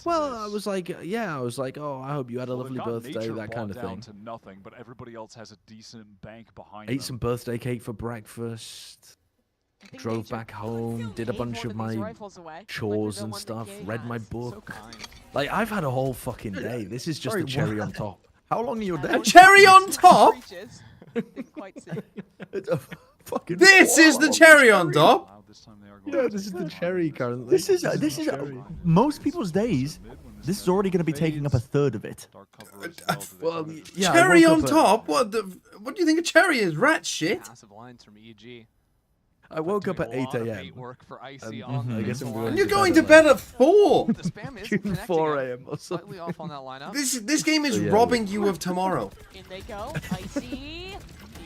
Well, I was like, oh, I hope you had a lovely birthday, that kind of thing. To nothing, but everybody else has a decent bank behind Ate them. some birthday cake for breakfast. Drove back home, did a bunch of my chores and stuff, read my book. Like, I've had a whole fucking day. This is just Sorry, the cherry what? on top. How long are your A days? cherry on top? It's a fucking This is the cherry on top? Yeah, this is the cherry currently. This is most people's days. This is already going to be taking up a third of it. Well, yeah, I Cherry woke on up top? What do you think a cherry is? Rat shit? Massive lines from EG. I woke up at 8 A.m. a.m. Work for Icy I on guess I'm going And you're to going bed to at bed at 4. The spam is connecting 4 up a.m. or slightly something. off on that lineup. This game is So, yeah, robbing you of tomorrow. In they go. Icy.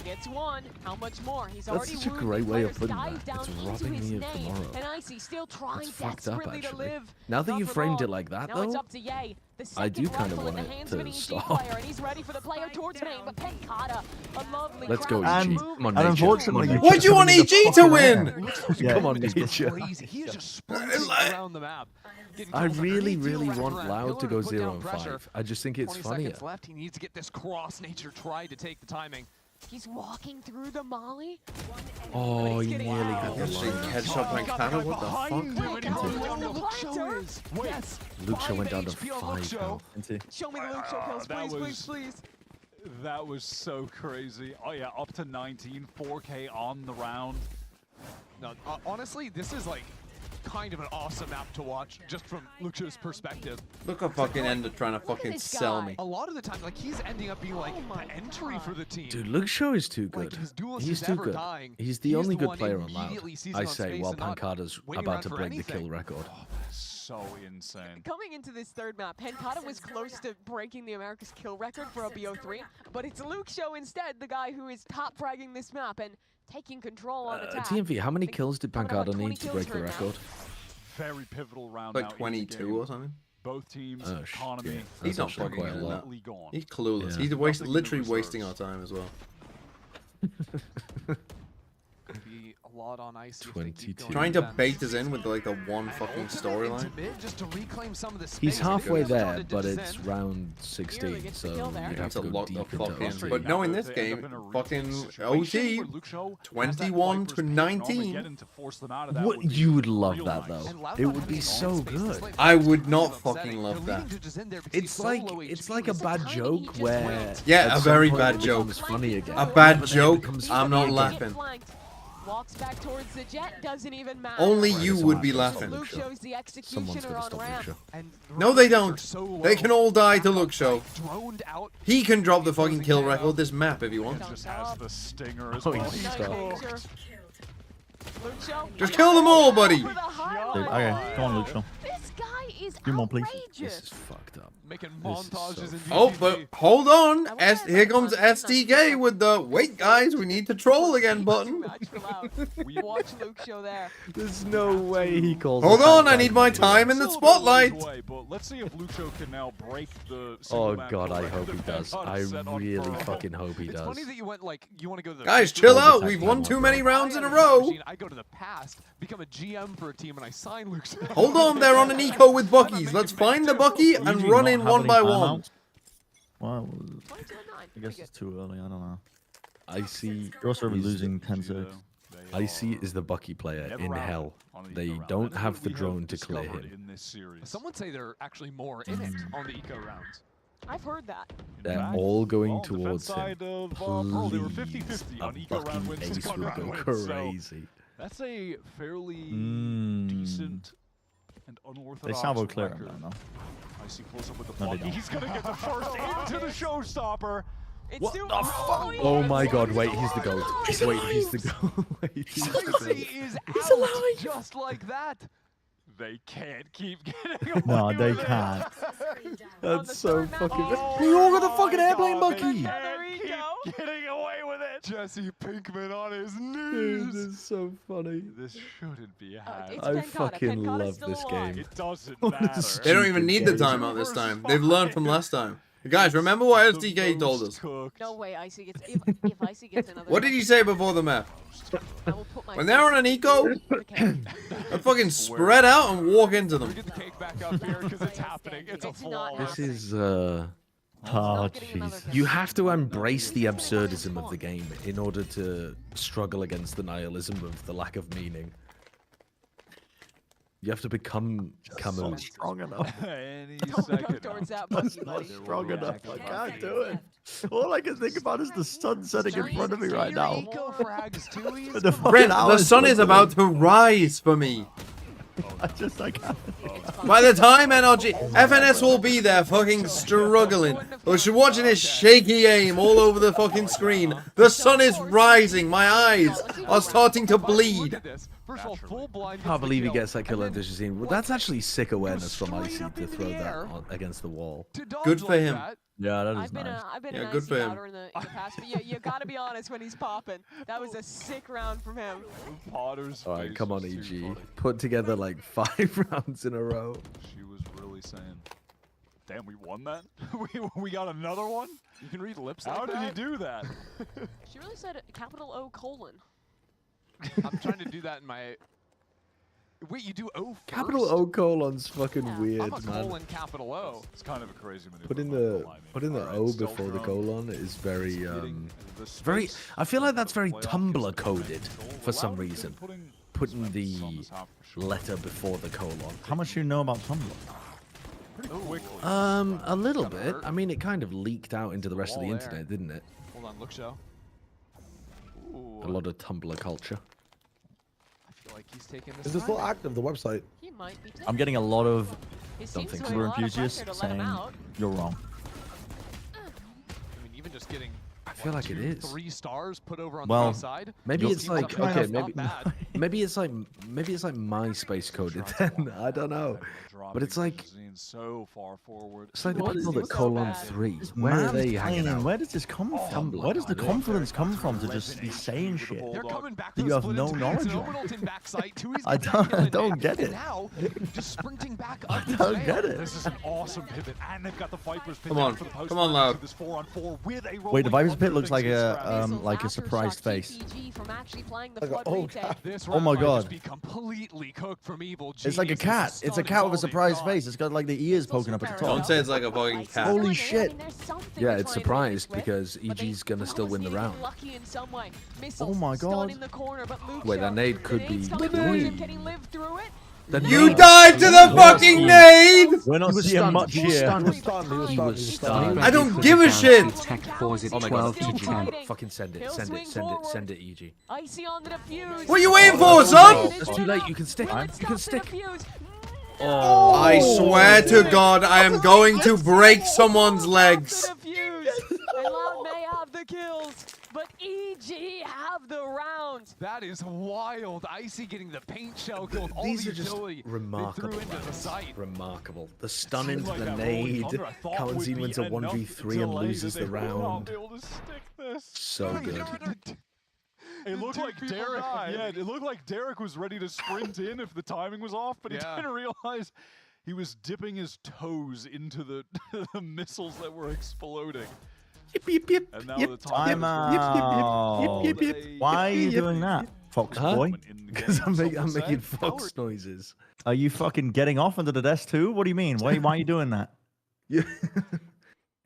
He gets one. How much more? He's That's already such a wounded great way of players, putting dives that. down It's into robbing his me of name. tomorrow. And Icy still trying That's fucked up, desperately to actually. live. Now that Not you for framed it long. like that, Now it's though, up to Ye. The I do second kinda rifle in want the it hands of an to EG stop. player, and he's ready for the player towards main, but Penkata, a lovely Let's go, crowd EG. And- Come on, and nature. unfortunately, Come on, you Why'd you want Something in the EG to fucking win? Yeah. Come on, It's nature. crazy. He is just sprinting around the map. getting I kills on really, every really deal want around. Loud to Pillar go put down 0 and pressure. 5. I just think it's 20 funnier. seconds left. He needs to get this cross. Nature tried to take the timing. He's walking through the molly. Oh, he nearly had the Actually, line. headshot by Canada? What the fuck? Wait, yes. Luke Shaw went down to 5 now. Show me the Luke Show kills, that please, please. That was so crazy. Oh yeah, up to 19, 4K on the round. No, honestly, this is like kind of an awesome map to watch, just from Luxio's perspective. Look at fucking Ender trying to fucking sell me. A lot of the time, like, he's ending up being like the entry for the team. Dude, Luke Shaw is too Like, good. his duelist He's is too never good. dying. He's the He's only the good one player on immediately Loud. sees I him on say, space while and not Pancada's waiting about around to for break the anything. kill record. So insane. Coming into this third map, Penkata was close to breaking the America's kill record for a BO3, but it's Luke Show instead, the guy who is top fragging this map and taking control on attack. TMV, how many kills did Coming about Pancada 20 need to kills break for the him now. record? Very pivotal round now. Like in the 22 game. or something. Both teams, Oh, economy. shit. He's That's not actually fucking quite a doing lot. that. completely gone. He's clueless. Yeah. He's Nothing in literally reserves. wasting our time as well. Could be a lot on ice. if they keep 22. going Trying to with them. bait us in with like the one fucking Ultimate storyline. into mid just to reclaim some of the He's space. halfway If there, started to but it's descend. round Nearly 16, gets the so kill there. you'd You have have to to go lock the deep fuck into in. OT. But no, in Now this they end game, up in a risky fucking situation OT, where Luke Shaw has that 21 Viper's to pick. Normally 19. getting to force them out of that What would be you would love real that nice. though. And Loud It not would having be his so own space to good. slay I players would is not upsetting. fucking love They're that. leaving Judges in there because It's he's like so low it's HP. like a It's bad timing, joke he just where went. Yeah, at a some very point bad it joke. becomes funny again. A bad But then it joke. becomes I'm funny not again. laughing. Walks back towards the jet, doesn't even matter. Only Right, you someone would has be to stop laughing. Luke Luke Shaw. shows the Someone's executioner gonna on stop Luke ramp. Shaw. And No, they Rangers are don't. so They can low. all die to Back Luke up, Show. like, droned out. He can drop the fucking kill record this map if he wants. Just has the stinger as Oh, well. he's Nice stuck. danger. Luke Show. Just kill them all, buddy. For the Okay, highlight. come on, Luke Shaw. This guy is Few more, please. outrageous. This is fucked up. Making This is montages so in Oh, GGG. but hold on. I wonder Here if comes that's SDK with the wait, guys, we need to troll again button. Match for Loud. Watch Luke show there. There's no way he calls. Hold it on, that I need my guy. time in the Still a bit ways spotlight. away, but let's see if Lucho can now break the Oh single map god, I killer hope he that does. got I set on really Pearl. fucking hope he It's does. funny that you went like you want to go to the Guys, future chill or the out. tech We've team. won too many rounds in a I row. machine, I go to the past, become a GM for a team, and I sign Luke. Hold on, they're on an eco with Buckies. Let's find the Bucky and Usually run not in have one any by one. timeouts. Well, 22 and 9. I guess it's too early. I don't know. I see. You're also is- losing 10-6. I see is the Bucky player Never in routed hell. on the They eco round. don't That's have what the we drone to clear discovered him. in this series. Some would say they're actually more in it on the eco rounds. I've heard that. In They're fact, all going well, defense towards him. side of, Pearl, they were Please, 50-50 a on eco round fucking wins ace and gun would round go wins. So crazy. that's a fairly Mm. decent and They unorthodox salvo clear him record. though, no? I see close up with the No, they buggy. don't. He's gonna get the first into the showstopper. It's What still the fuck? yeah, Oh my it's god, still wait, he's the goat. Wait, he's the goat. Wait, he's the Tracy goat. is out just like that. They can't keep getting away No, they with it. can't. On the That's so third map, fucking. Oh We all got the my fucking airplane God, they Bucky. can't Another eco. keep getting away with it. Jesse Pinkman on his Dude, knees. this is so funny. This shouldn't be a hack. it's I Pencata. fucking Pencata's love still this alive. game. It doesn't What a matter. They don't even need the Stupid timeout this time. They've learned from last time. Guys, remember what SDK told us. No way, Icy gets if Icy gets another. What did he say before the map? I will put my When they're on an eco, Okay. they fucking spread out and walk into We them. get the cake back up here because it's happening. It's a It's not flawless. This is Oh, not getting another jeez. kill. You have to embrace the absurdism of the game in order to struggle against the nihilism of the lack of meaning. You have to become Camus. Strong enough. Any Don't go second. towards that That's Bucky, not buddy. strong enough. I can't do it. All I can think about is the sun setting in front of me right now. Eco frags too. He is With the fucking Brent, the hours sun is left. about to rise for me. I can't. By the time NRG, FNS will be there fucking struggling. We're watching his shaky aim all over the fucking screen. The sun is rising. My eyes are starting to Look bleed. at this. First of all, full blind. Can't believe he gets that and kill on then Vicious. Well, that's actually sick awareness from straight Icy up to into throw the that air. on, against the wall. to dodge Good for like him. that. Yeah, that is I've been nice. I've been Yeah, an good Icy for him. louder in the past, but you gotta be honest when he's popping. That was a sick round from him. Potter's All right, face come on, was too EG. funny. Put together like 5 rounds in a row. She was really saying, damn, we won that? we got another one? You can read lips How like did he that. do that? She really said capital O colon. I'm trying to do that in my. Wait, you do O first? Capital O colon's fucking Yeah. weird, I'm a man. colon capital O. It's kind of a crazy maneuver. Putting by the Blimey. putting the Alright, O stealth before the drone. colon is very Getting the very. space I feel like that's very playoff gives Tumblr them coded control. for some Loud been reason. putting Putting sweats on the this half for sure. letter before the colon. How much do you know about Tumblr? Pretty quickly. A little Gotta bit. hurt. I mean, it kind of leaked out into the rest of the wall there. internet, didn't it? Hold on, look show. Ooh, A lot of Tumblr culture. I feel like he's taking this. Is it still time. active, the website? He might be too. I'm getting a lot of He don't seems think to so. have a Tumblr lot of enthusiasts pressure to let him saying out. you're wrong. I mean, even just getting. I feel like it is. 3 stars put over on Well, the side. Maybe You're it's Seems like like okay, it's not maybe bad. maybe it's like MySpace coded then. I don't know. But it's like so far forward. it's like the What is people it that so colon bad? 3. Where are Man's they hanging playing, out? Where does this come from? Tumblr. Where does the confidence come from to just be saying shit? They're coming back that for you the have split no into knowledge it's an of. Oberlton backside. Tui's I got that don't kill in get and it. Now, just sprinting back I up the don't trail. get it. This is an awesome pivot, and they've got the Vipers pit Come down on. for the post Come on, to Loud. This 4-on-4 with a Wait, the rolling Viper's pit under looks like things a scrappy. Missiles like a aftershock surprised face. TPG from actually playing the Like a- flood oh, retake. God. This Oh round my might God. just be completely cooked from Evil It's like a Genius. cat. It's a cat with a surprised face. It's got like the ears poking up at the Don't top. say it's like a fucking cat. Holy shit. Yeah, it's surprised because EG's gonna still win the round. Oh my God. Wait, that nade could be green. Can he live through it? The You nade- died to the fucking nade! We're not He was seeing stunned. much He was here. stunned. He was stunned. He was He stunned. was He was stunned. stunned. I don't give a shit! Tech pause it Oh my god, 12 to 10. fucking send it, He'll send swing it, send it, forward. send it, EG. Icy on the defuse. What are you waiting for, son? It's too late, you can stick, you can stick. Oh. I swear to God, I am going to break someone's legs. And Loud may have the kills, but EG have the round. That is wild. Icy getting the paint shell kill with all These the are just utility remarkable. they threw into the lads. site. Remarkable. The stun into Like the that Rolling nade. Thunder, I thought Kalentzin would wins be a enough 1v3 and delay loses that the they would not round. be able to stick this. So good. It looked like Derek. Yeah, it looked like Derek was ready to sprint in if the timing was off, but he didn't realize he was dipping his toes into the, the missiles that were exploding. Yip, yip, yip, And now yip, the time Time yip, yip, yip, out. yip, Why are you yip. doing that, Fox boy? Because I'm making fox noises. Are you fucking getting off under the desk too? What do you mean? Why are you doing that? Yeah.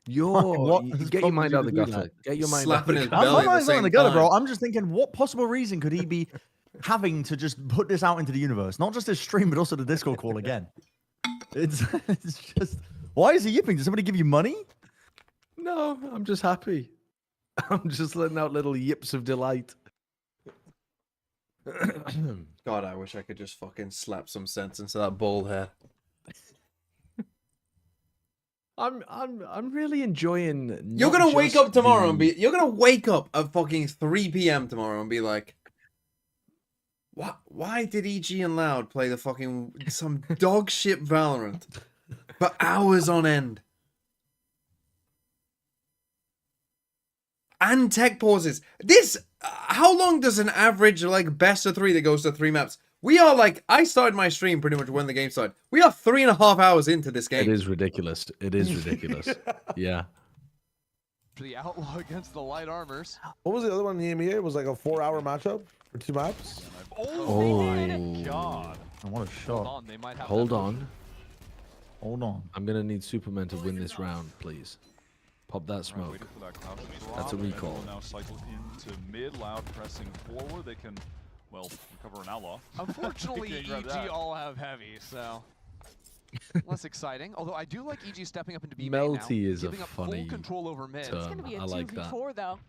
What You has get your prompted mind you out to the do gutter. that? Get your mind Slapping out his the I'm belly not at the going in the same gutter, bro. time. I'm just thinking, what possible reason could he be having to just put this out into the universe? Not just his stream, but also the Discord call again. It's just, why is he yipping? Did somebody give you money? No, I'm just happy. I'm just letting out little yips of delight. God, I wish I could just fucking slap some sense into that bald head. I'm really enjoying. You're not gonna wake just up tomorrow and the- be. You're gonna wake up at fucking 3 p.m. tomorrow and be like, "What? Why did EG and Loud play the fucking some dog shit Valorant for hours on end?" And tech pauses. This, how long does an average like best of 3 that goes to 3 maps? We are like, I started my stream pretty much when the game started. We are 3.5 hours into this game. It is ridiculous. It is ridiculous. Yeah. The Outlaw against the Light Armors. What was the other one in the EMEA? It was like a 4-hour matchup for 2 maps. Oh, God. Oh, what a Hold shot. on, they might have hold that on. Hold on. I'm gonna need Superman to win this round, please. Pop that smoke. Waiting for that crouch drop, That's a and recall. everyone now cycle into mid, Loud pressing forward. They can, well, recover an outlaw. Unfortunately, Can't grab EG that. all have heavy, so less exciting. Although I do like EG stepping up into B main now, Melty is a giving up funny full control over mid. term. It's gonna be a I like that. 2v4 though.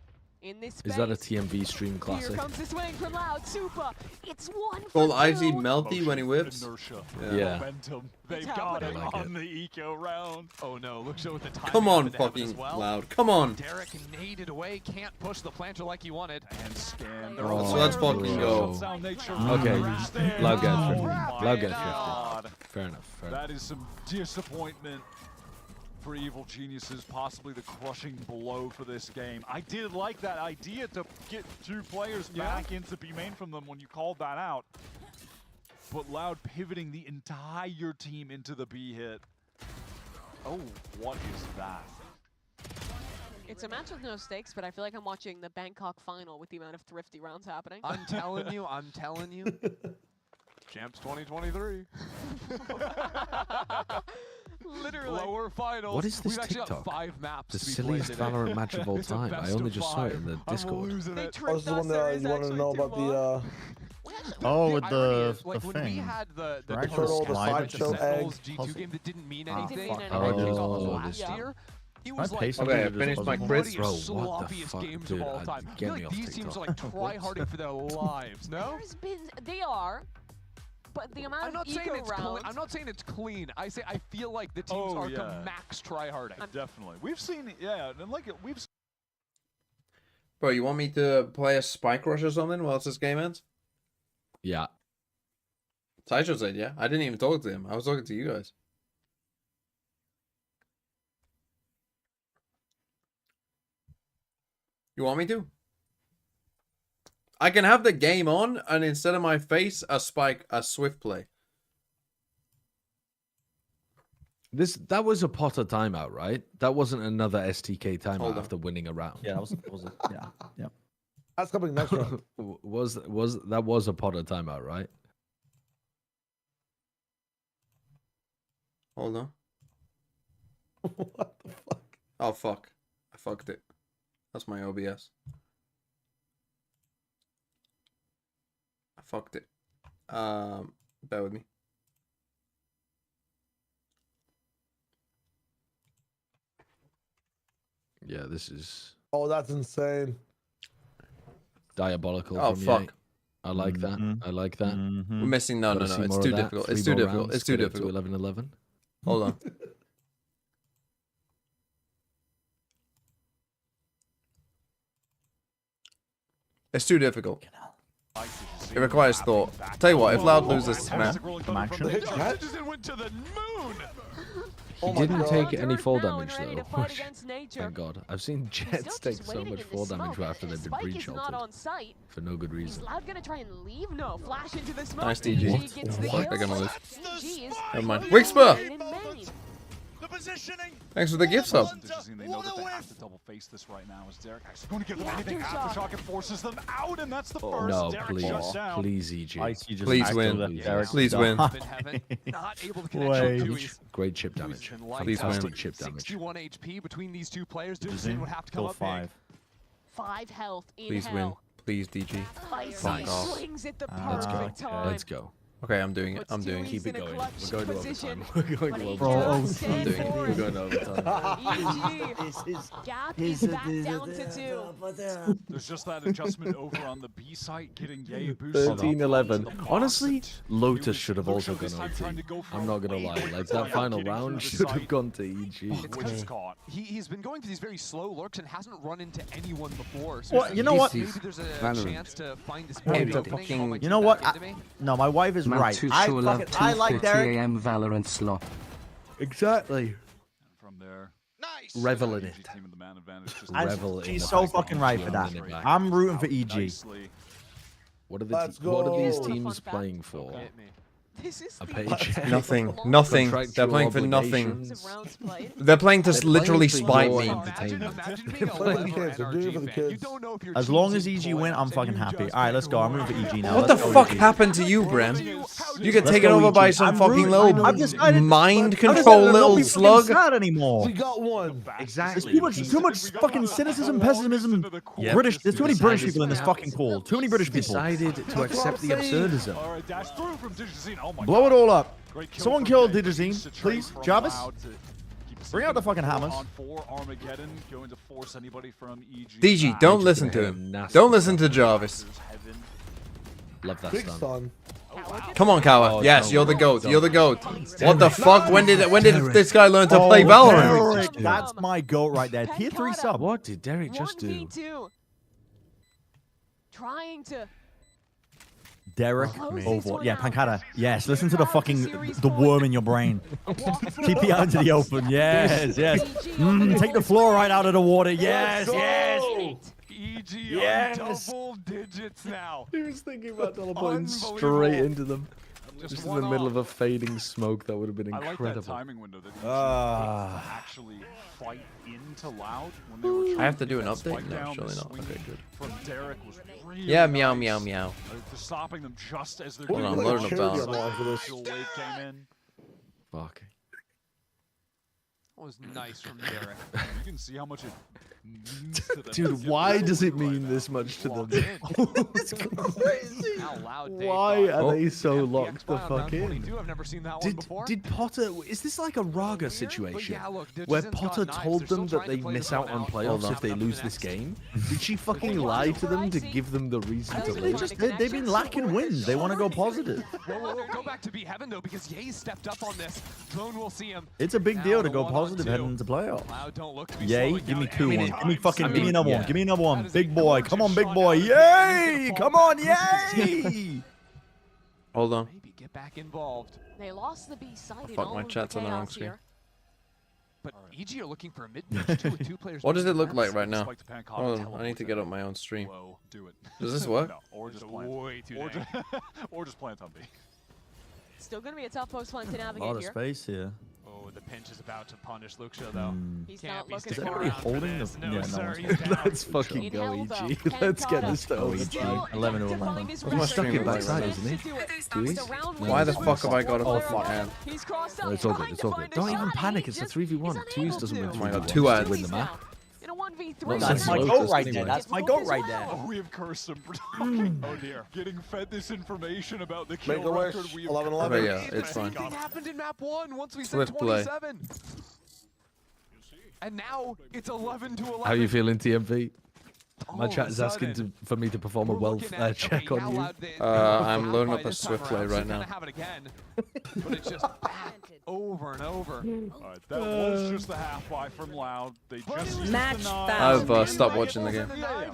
In this space. Is that a TMV stream Here classic? comes the swing from Loud. Super. It's 1 for Full 2. Icy Melty when he Motion, whips. Inertia, Yeah. momentum. They've It's got it happening. I like on the eco round. Oh no, look show with the timing. Come on, of it to happen as fucking well. Loud. Come on. Derek naded away, can't push the planter like he wanted. And scan. Oh, so let's fucking go. Sound nature Okay. understands. Loud gets Oh drifted. my Loud gets God. drifted. Fair enough. Fair enough. That is some disappointment for Evil Geniuses, possibly the crushing blow for this game. I did like that idea to get 2 players back into B main from them when you called that out. But Loud pivoting the entire team into the B hit. Oh, what is that? It's a match with no stakes, but I feel like I'm watching the Bangkok final with the amount of thrifty rounds happening. I'm telling you, I'm telling you. Champs 2023. Literally. Lower finals. What is this We've actually TikTok? got 5 maps The to be silliest played today. Valorant match of all It's a time. I best only of just saw it in 5. the I'm Discord. losing They it. Oh, this tricked is the us. one There that is you want to actually know 2 about more. the Oh, with irony the is, like, when we thing. had the Right? Turtle, the Slide sideshow the Sentinels egg. G2 game that didn't mean Oh, anything. fuck. Like Oh, kickoff this last year. year. It Can I was pay like somebody Okay, I to finished just my puzzle? crit. Bro, what the sloppiest fuck, games dude? of all time. I Get feel me like off these teams are TikTok. like try-harding for their lives, no? There's been, they are, but the amount I'm not of saying eco it's clean. rounds. I'm not saying it's clean. I say I feel like the teams Oh, are yeah. to max try-harding. Definitely. We've seen, yeah, and like we've Bro, you want me to play a spike rush or something whilst this game ends? Yeah. Sideshow said, yeah. I didn't even talk to him. I was talking to you guys. You want me to? I can have the game on, and instead of my face, a spike, a swift play. That was a Potter timeout, right? That wasn't another STK Hold timeout on. after winning a round. Yeah, yeah. That's coming next round. was that was a Potter timeout, right? Hold on. What the fuck? Oh, fuck. I fucked it. That's my OBS. I fucked it. Bear with me. Yeah, this is Oh, that's insane. diabolical. Oh, from fuck. Ye. I like that. I like that. Mm-hmm. We're missing. No, Gotta no, see no. It's more too of that. difficult. 3 It's too more difficult. rounds, It's too get it to difficult. 11-11. Hold on. It's too difficult. It requires thought. Tell you what, if Loud loses this map, Some action. went to the moon. He Oh my didn't God. take any Earth fall now and damage ready to though. fight against nature. Thank God. I've seen He's Jets still take just so waiting much in fall the damage smoke. after they've been Spike breach is not ulted on site. for no good Is reason. Loud gonna try and leave? No, flash into the smoke. Nice DG. DG gets the What? kill. They're gonna lose. DG is Never mind. closing Whisper! in main. The positioning. thanks for the gift sub. They know that they have to double face this right now. Is Derek actually going to give them anything? Aftershock. Aftershock and forces them out, and that's the first. No, Derek please, shuts down. please, EG. Icy just Please actively win. left Derek Please to win. die. In heaven, not able to connect Wait. to his Great chip damage. Please win. Fantastic chip damage. 61 HP between these two players. Did you Digizin would have to come kill up 5. 5 health in Please win. hell. Please, DG. Icy Fuck off. swings at the Let's go. perfect time. Let's go. Okay, I'm doing it. Puts I'm doing it. Dewey's Keep it in a going. clutch We're going to position, overtime. We're going but to he Bro, overtime. cannot stand doing it. for We're it. going to overtime. EG. Gap is back down to 2. There's just that adjustment over on the B site, getting Yay boosted. 13-11. up. Honestly, Lotus He was- should have also Lucio this gone time trying to OT. go for I'm not gonna a lie. wait Like time, that final getting round through should the have site. gone to EG. Which is caught. He's been going for these very slow lurks and hasn't run into anyone before. So Well, it's you know like what? maybe there's a Valorant. chance to find this Hey, point the opening. fucking- Oh, my You know team what? back into me. No, my wife is Man right. too I sure love fucking I like 2:30 Derek. AM Valorant slot. Exactly. From there, Nice. Revel in EG it. team with the man advantage just And Revel in she's the so fact that fucking right EG for are that. winning back. I'm rooting for EG. nicely. What are Let's what are these go. teams Fun fact. playing for? Hit me. This is A the paycheck? Nothing. Nothing. They're Contractual playing for nothing. obligations. of rounds played. They're playing to They're playing literally for spite your me. entertainment. Imagine being They're a playing LEV for or the kids, they're doing it for the NRG fan. You kids. don't know if your As team's long in as EG win, playoffs I'm and fucking you happy. just All right, let's pick go. I'm one rooting for EG now. What the Let's go, fuck EG. happened to you, Bram? You get Let's taken go, over EG. by some I'm fucking rooting- little I've decided- mind I've decided control to not little be fucking slug. sad anymore. We got one. Exactly. There's too much fucking cynicism, pessimism. Yep. British. There's too many British Decided- people in this fucking call. Too many British people. Decided to accept the absurdism. All right, dash through from Digizin. Oh my Blow God. it all up. Great kill Someone from kill Yay. Digizin, Needs to trade please. from Jarvis? Loud to keep Bring out the fucking four hammers. on four. Armageddon going to force anybody from EG. DG, back. don't listen to gonna him. nasty Don't listen to Jarvis. Heaven. Love that Big stun. stun. Come on, Kawa. Oh, Yes, don't. you're the goat. Don't. You're the goat. What the fuck? When did this guy learn to play Oh, Valorant? Derek, that's my goat right there. Tier 3 sub. What did Derek just do? 1v2. Trying to Derek Close this over. one Yeah, out. Pancata. Yes, listen to the Proud of fucking series the point. worm in your brain. Keep it out into the open. Yes, yes. Take the fluoride out of the water. Yes, yes. EG Yes. on double digits now. He was thinking about teleporting Unbelievable. straight into them. Just Just in one the middle off. of a fading smoke. That would have been I like that incredible. timing window that Ah. actually fight into Loud when they were trying I have to do get an that update? spike No, down. surely The not. Okay, swinging good. From Derek was really Yeah, meow, nice. meow, meow. For stopping them just as they're Hold getting on, the loading up charity Valorant. unlock for this. Actual wave came in. Fuck. That was nice from Derek. You can see how much it means to them. Dude, why does it mean this much to Locked them? in. It's crazy. How loud Dave Why got. are they so FPX locked the buy on fuck round in? 22. I've never seen that one before. Did Potter? Is this like a Raga Weird, situation but yeah, look, where Digizen's got Potter knives. told They're still them that trying to they play the miss out phone on out. playoffs Hold if on. they Up to lose the this next. game? Did she fucking They lie want to them to Icy. give them the reason to They They lose? just they've been lacking wins. They want to go positive. We'll go back to be heaven though because Ye stepped up on this. Drone will see him. It's a big Now deal to the go 1-on-2. positive heading into playoffs. Loud don't look to be Yay, slowing give me down two any ones. Give me time fucking, give me soon. another one. yeah. Give me another That one. is a Big boy. Come on, gorgeous big shot boy. now. He's Yay! gonna Come fall on, back. yay! Hold on. Maybe get back involved. They lost the B side in Fuck, all my of the chat's on the wrong chaos screen. here. But EG are looking for a mid-pitch too with two players. What does it look moving like fast. right now? Spike to Pancata, Hold on, I teleport need to it. get up my own stream. Whoa, do it. Does this work? No, or just It's plant. way too Or dang. just, or just plant on B. Still going to be a tough post one to A lot navigate of here. space here. Oh, the pinch is about to punish Luxio though. He's Can't not be looking Is sticking for anybody around for holding the? this. No, Yeah, no sir, one's he's down. Let's fucking In go, hell, EG. though, Let's get this to Pancata OEG. still 11 to yet to 11. find his What's my rhythm. stream Stuck in like backside, right isn't he? Do he? the round Why the one. fuck have I got a Oh, fucking fuck. ad? He's crossed No, up, it's all good. trying It's to all find good. a Don't even shot. panic. He It's a just 3v1. is 2s unable doesn't win to. Oh my God, 3v1. two ads. Win the map. In a 1v3. No, That's my Lotus goat right anyway. there. That's my goat right As there. well. Oh, we have cursed him. Oh dear. Getting fed this information about the kill Make a wish. record. We have 11-11. Okay, yeah, cursed it's him. fine. Same thing happened in map 1 once we said Swift play. 27. And now it's 11 to 11. How you feeling, TMV? My chat is asking for me to perform a wealth check on you. I'm loading up a Swift play right now. But it's just back over and over. All right, that was just the half buy from Loud. They just used Match the knives. I've stopped watching the game.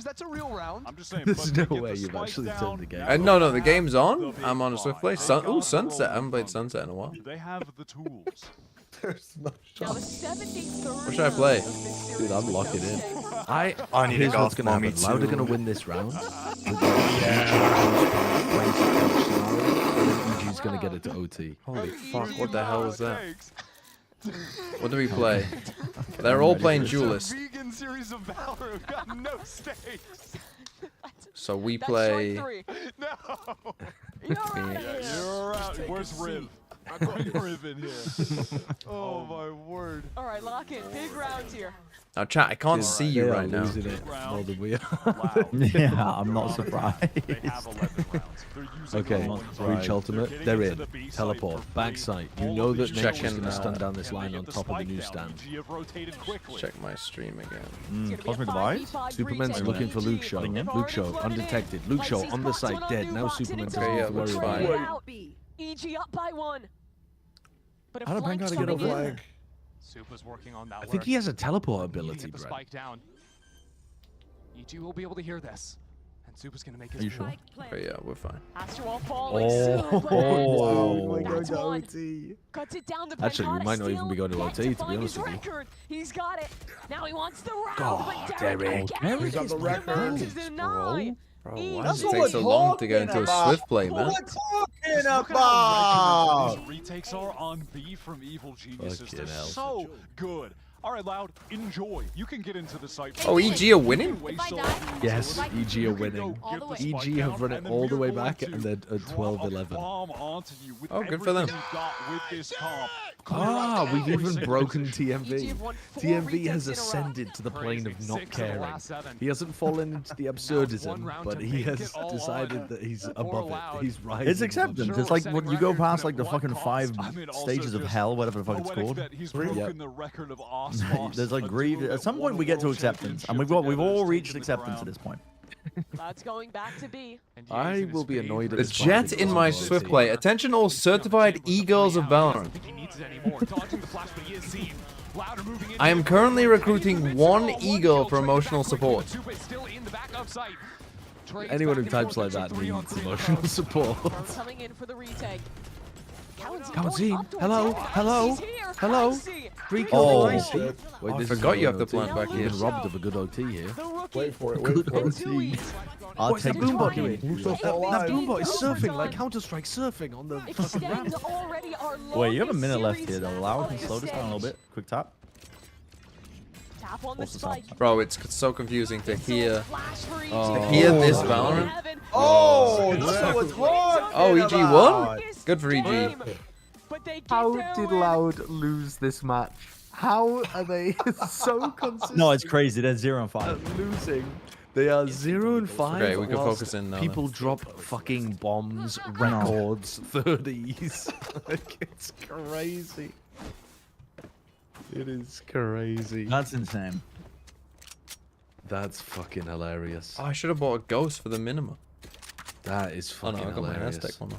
That's a real round. I'm just saying. There's but no they get way the you've spike actually down, turned the game. and No, the game's on. the big I'm on a Swift play. buy. They got Sunset. I the haven't played rolling Sunset in a while. They have the tools. There's no Now the shot. 73rd What should I play? round of this Dude, series I'm will locking be in. safe. I need Here's to what's go. gonna Me happen. Loud are too. gonna win this round. EG's gonna get it to OT. Holy fuck! What the hell was that? Thanks. What do we play? They're all playing It's a Duelist. vegan series of Valorant. Got no stakes. So we That's play. strike 3. No. You're out of here. You're out. Where's Riv? Riv in here. Oh my word. All right, lock in. Big rounds here. Now, chat. I can't see you They are right now. losing it more than we are. Loud. Yeah, I'm not surprised. They have 11 rounds. They're using Okay, all of them. breach ultimate. getting They're into in. the B site Teleport. for free. Backside. You All know of that these Nature's checking, gonna stand down Can this they line get on the top of the spike down? newsstand. EG have rotated quickly. Check my stream again. It's gonna be a Cosmic Divide? 5v5 Superman's retake. looking for EG Luke Show. putting in. Luke Show, Already flooded in. undetected. Luke Show Lexi on the spots site, one on dead. new Now box and Superman it's doesn't Okay, have yeah, to worry looks about fine. it. Out B. EG up by 1. But a How did flank's Vanguard get coming over in. there? Supa's working on that. I think he has a teleport ability, Get the Brett. spike down. EG will be able to hear this, and Supa's gonna make his Are you sure? Spike Okay, planted. yeah, we're fine. Astral falling. Oh, Super. my That's God, one. OT. Cuts it down to Actually, we Pangata, might not even steal, be going to yet OT, to be find honest his with you. record. He's got it. Now he wants the round, God, but Derek. Derek again. He's got the record. Is denied. Bro, E- why That's does it what take we're so long to get into a talking Swift play, man? What talking Look at how about? regimented these retakes are on B from Evil Geniuses. They're Fucking hell. so good. All right, Loud, enjoy. You can get into the site. Oh, EG are winning? Waste If I all die, the Yes, utility. EG are You can winning. go All get the the way. spike EG have down, run it and then all the we're way going back, to and they're at drop 12-11. a bomb onto you with Oh, good for them. everything you've got with this comp. Ah, we've Every even single broken position. EG TMV. have won 4 TMV has retakes in a row. ascended to the plane of Crazy. not 6 of the caring. last 7. He hasn't fallen into the one absurdism, round but to he make has it all decided on that he's for above Loud. it. He's rising. It's above acceptance. it. It's like Setting when you go records past at like the what fucking cost? 5 I mean, also stages of just hell, whatever the fuck it's poetic called. that he's Yep. broken the record of Osmos, There's like a greed. duo At that some won point, a we get to world acceptance, and championship we've all together, reached taken the acceptance at crown. this point. That's going back to B. And I Yates in will his be annoyed at favorite The this spot. Jet in my Swift play. Attention all certified e-girls of Valorant. I am currently recruiting one e-girl for emotional support. Anyone who types like that needs emotional support. Coming in for the retake. Kalanzine, hello, hello, hello. Free kill Oh. Icy. Wait, I this forgot is you have to OT. plant back You've here. been robbed of a good OT here. Wait for it. Wait for it. I'll What's that take boombot it. doing? Who's still That alive? boombot is surfing like Counter-Strike surfing on the fucking ramp. Extends already our Wait, you have a longest minute left series here though. now Allow on can the slow this down a little stage. bit. Quick tap. Tap on the What's the sound? spike. Bro, it's so confusing to hear. Flash for EG. To hear this Valorant. Oh, that's what's talking Oh, EG won? Good for EG. But they get How their did win. Loud lose this match? How are they so consistent No, it's crazy. They're 0 and 5. at losing? They are 0 and 5. Okay, we can whilst focus in now, People drop fucking bombs, records, 30s. Like, it's crazy. It is crazy. That's insane. That's fucking hilarious. Oh, I should have bought a ghost for the minimum. That is Oh fucking no, I got my hilarious. Aztec one.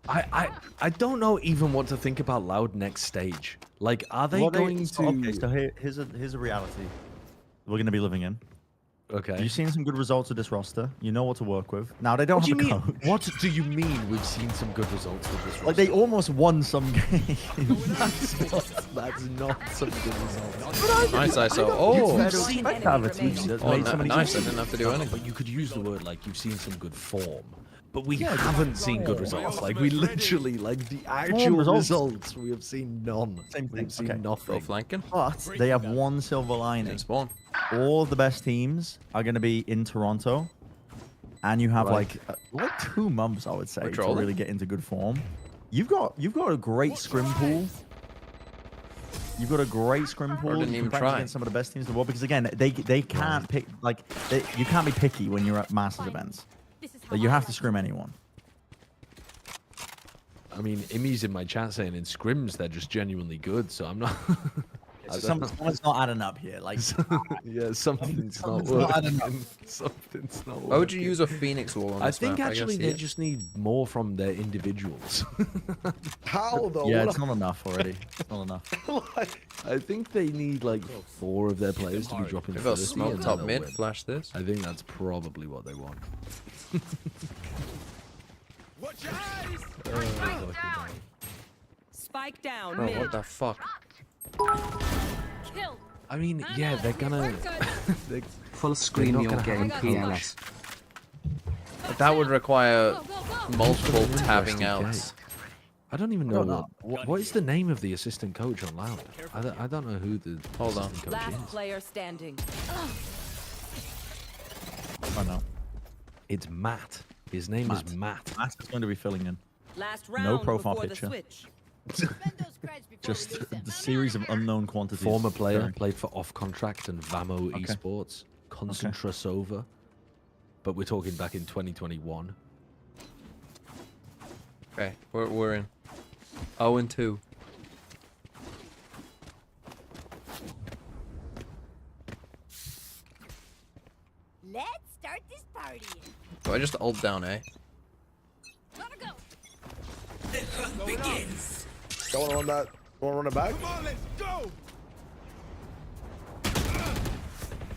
I don't know even what to think about Loud next stage. Like, are they Well, going to? Okay, so here's a reality we're going to be living in. Okay. You've seen some good results with this roster. You know what to work with. Now, they don't What do you have a mean? coach. What do you mean we've seen some good results with this roster? Like, they almost won some games. that's not some good results. Nice ISO. Oh, We've seen Enemy have a team remaining. that's oh made so many nice. I games. didn't have to do anything. But you could use the word like you've seen some good form. But we haven't seen good results. Like, we literally, like, the actual results. results, we have seen none. Same thing. We've seen Okay. Go nothing. flanking. But they have one silver lining. And spawn. All the best teams are going to be in Toronto. And you have Right. like 2 months, I would say, We're to trolling. really get into good form. You've got a great scrim pool. You've got a great scrim pool. didn't You even can practice try. against some of the best teams in the world because again, they can't pick you can't be picky when you're at Masters events. This is how Like, you I have to like scrim anyone. I mean, Imi's in my chat saying in scrims they're just genuinely good, so I'm not. Someone's not adding up here. Like, yeah, something's not Something's not adding working. Something's not working. Why would you use a Phoenix wall on I this think map? actually guess, they yeah. just need more from their individuals. How though? yeah, What it's not enough already. It's not enough. like, I think they need like 4 of their players to be dropping Maybe I'll 30 smoke and top then mid, they'll win. flash this. I think that's probably what they want. Watch your eyes! Spike down Bro, mid. what the fuck? I mean, yeah, they're gonna. Full screen not your gonna game have PLS. That would require multiple tabbing SDK. outs. I don't even know what is the name of the assistant coach on Loud. I don't know who the Hold on. assistant coach Last is. player standing. I know. It's Matt. His name is Matt. Matt is going to be filling in. Last round No profile before picture. The switch. Just the series of unknown quantities. Former player, Going. played for Off Contract and Vamo Esports. Concentrasova. But we're talking back in 2021. Okay, we're in. 0-2. Let's start this party. Do I just ult down, eh? don't want to run that. Want to run it back? Come on, let's go!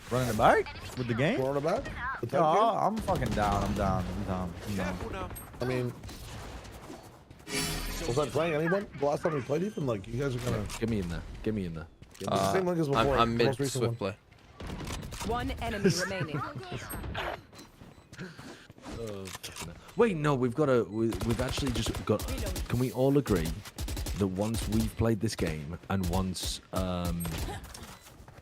Running it back with the game? Want to run it back? The Yeah, type game? I'm fucking down. I'm down. I'm down. I'm down. Careful now. I mean, was I playing anyone? The last time we played even, like, you guys are kind of... Get me in there. Get me in there. Get me It's the same link as before. I'm the mid most recent swift one. play. One enemy remaining. Wait, no, we've got to. We've actually just got. Can we all agree that once we've played this game and once What?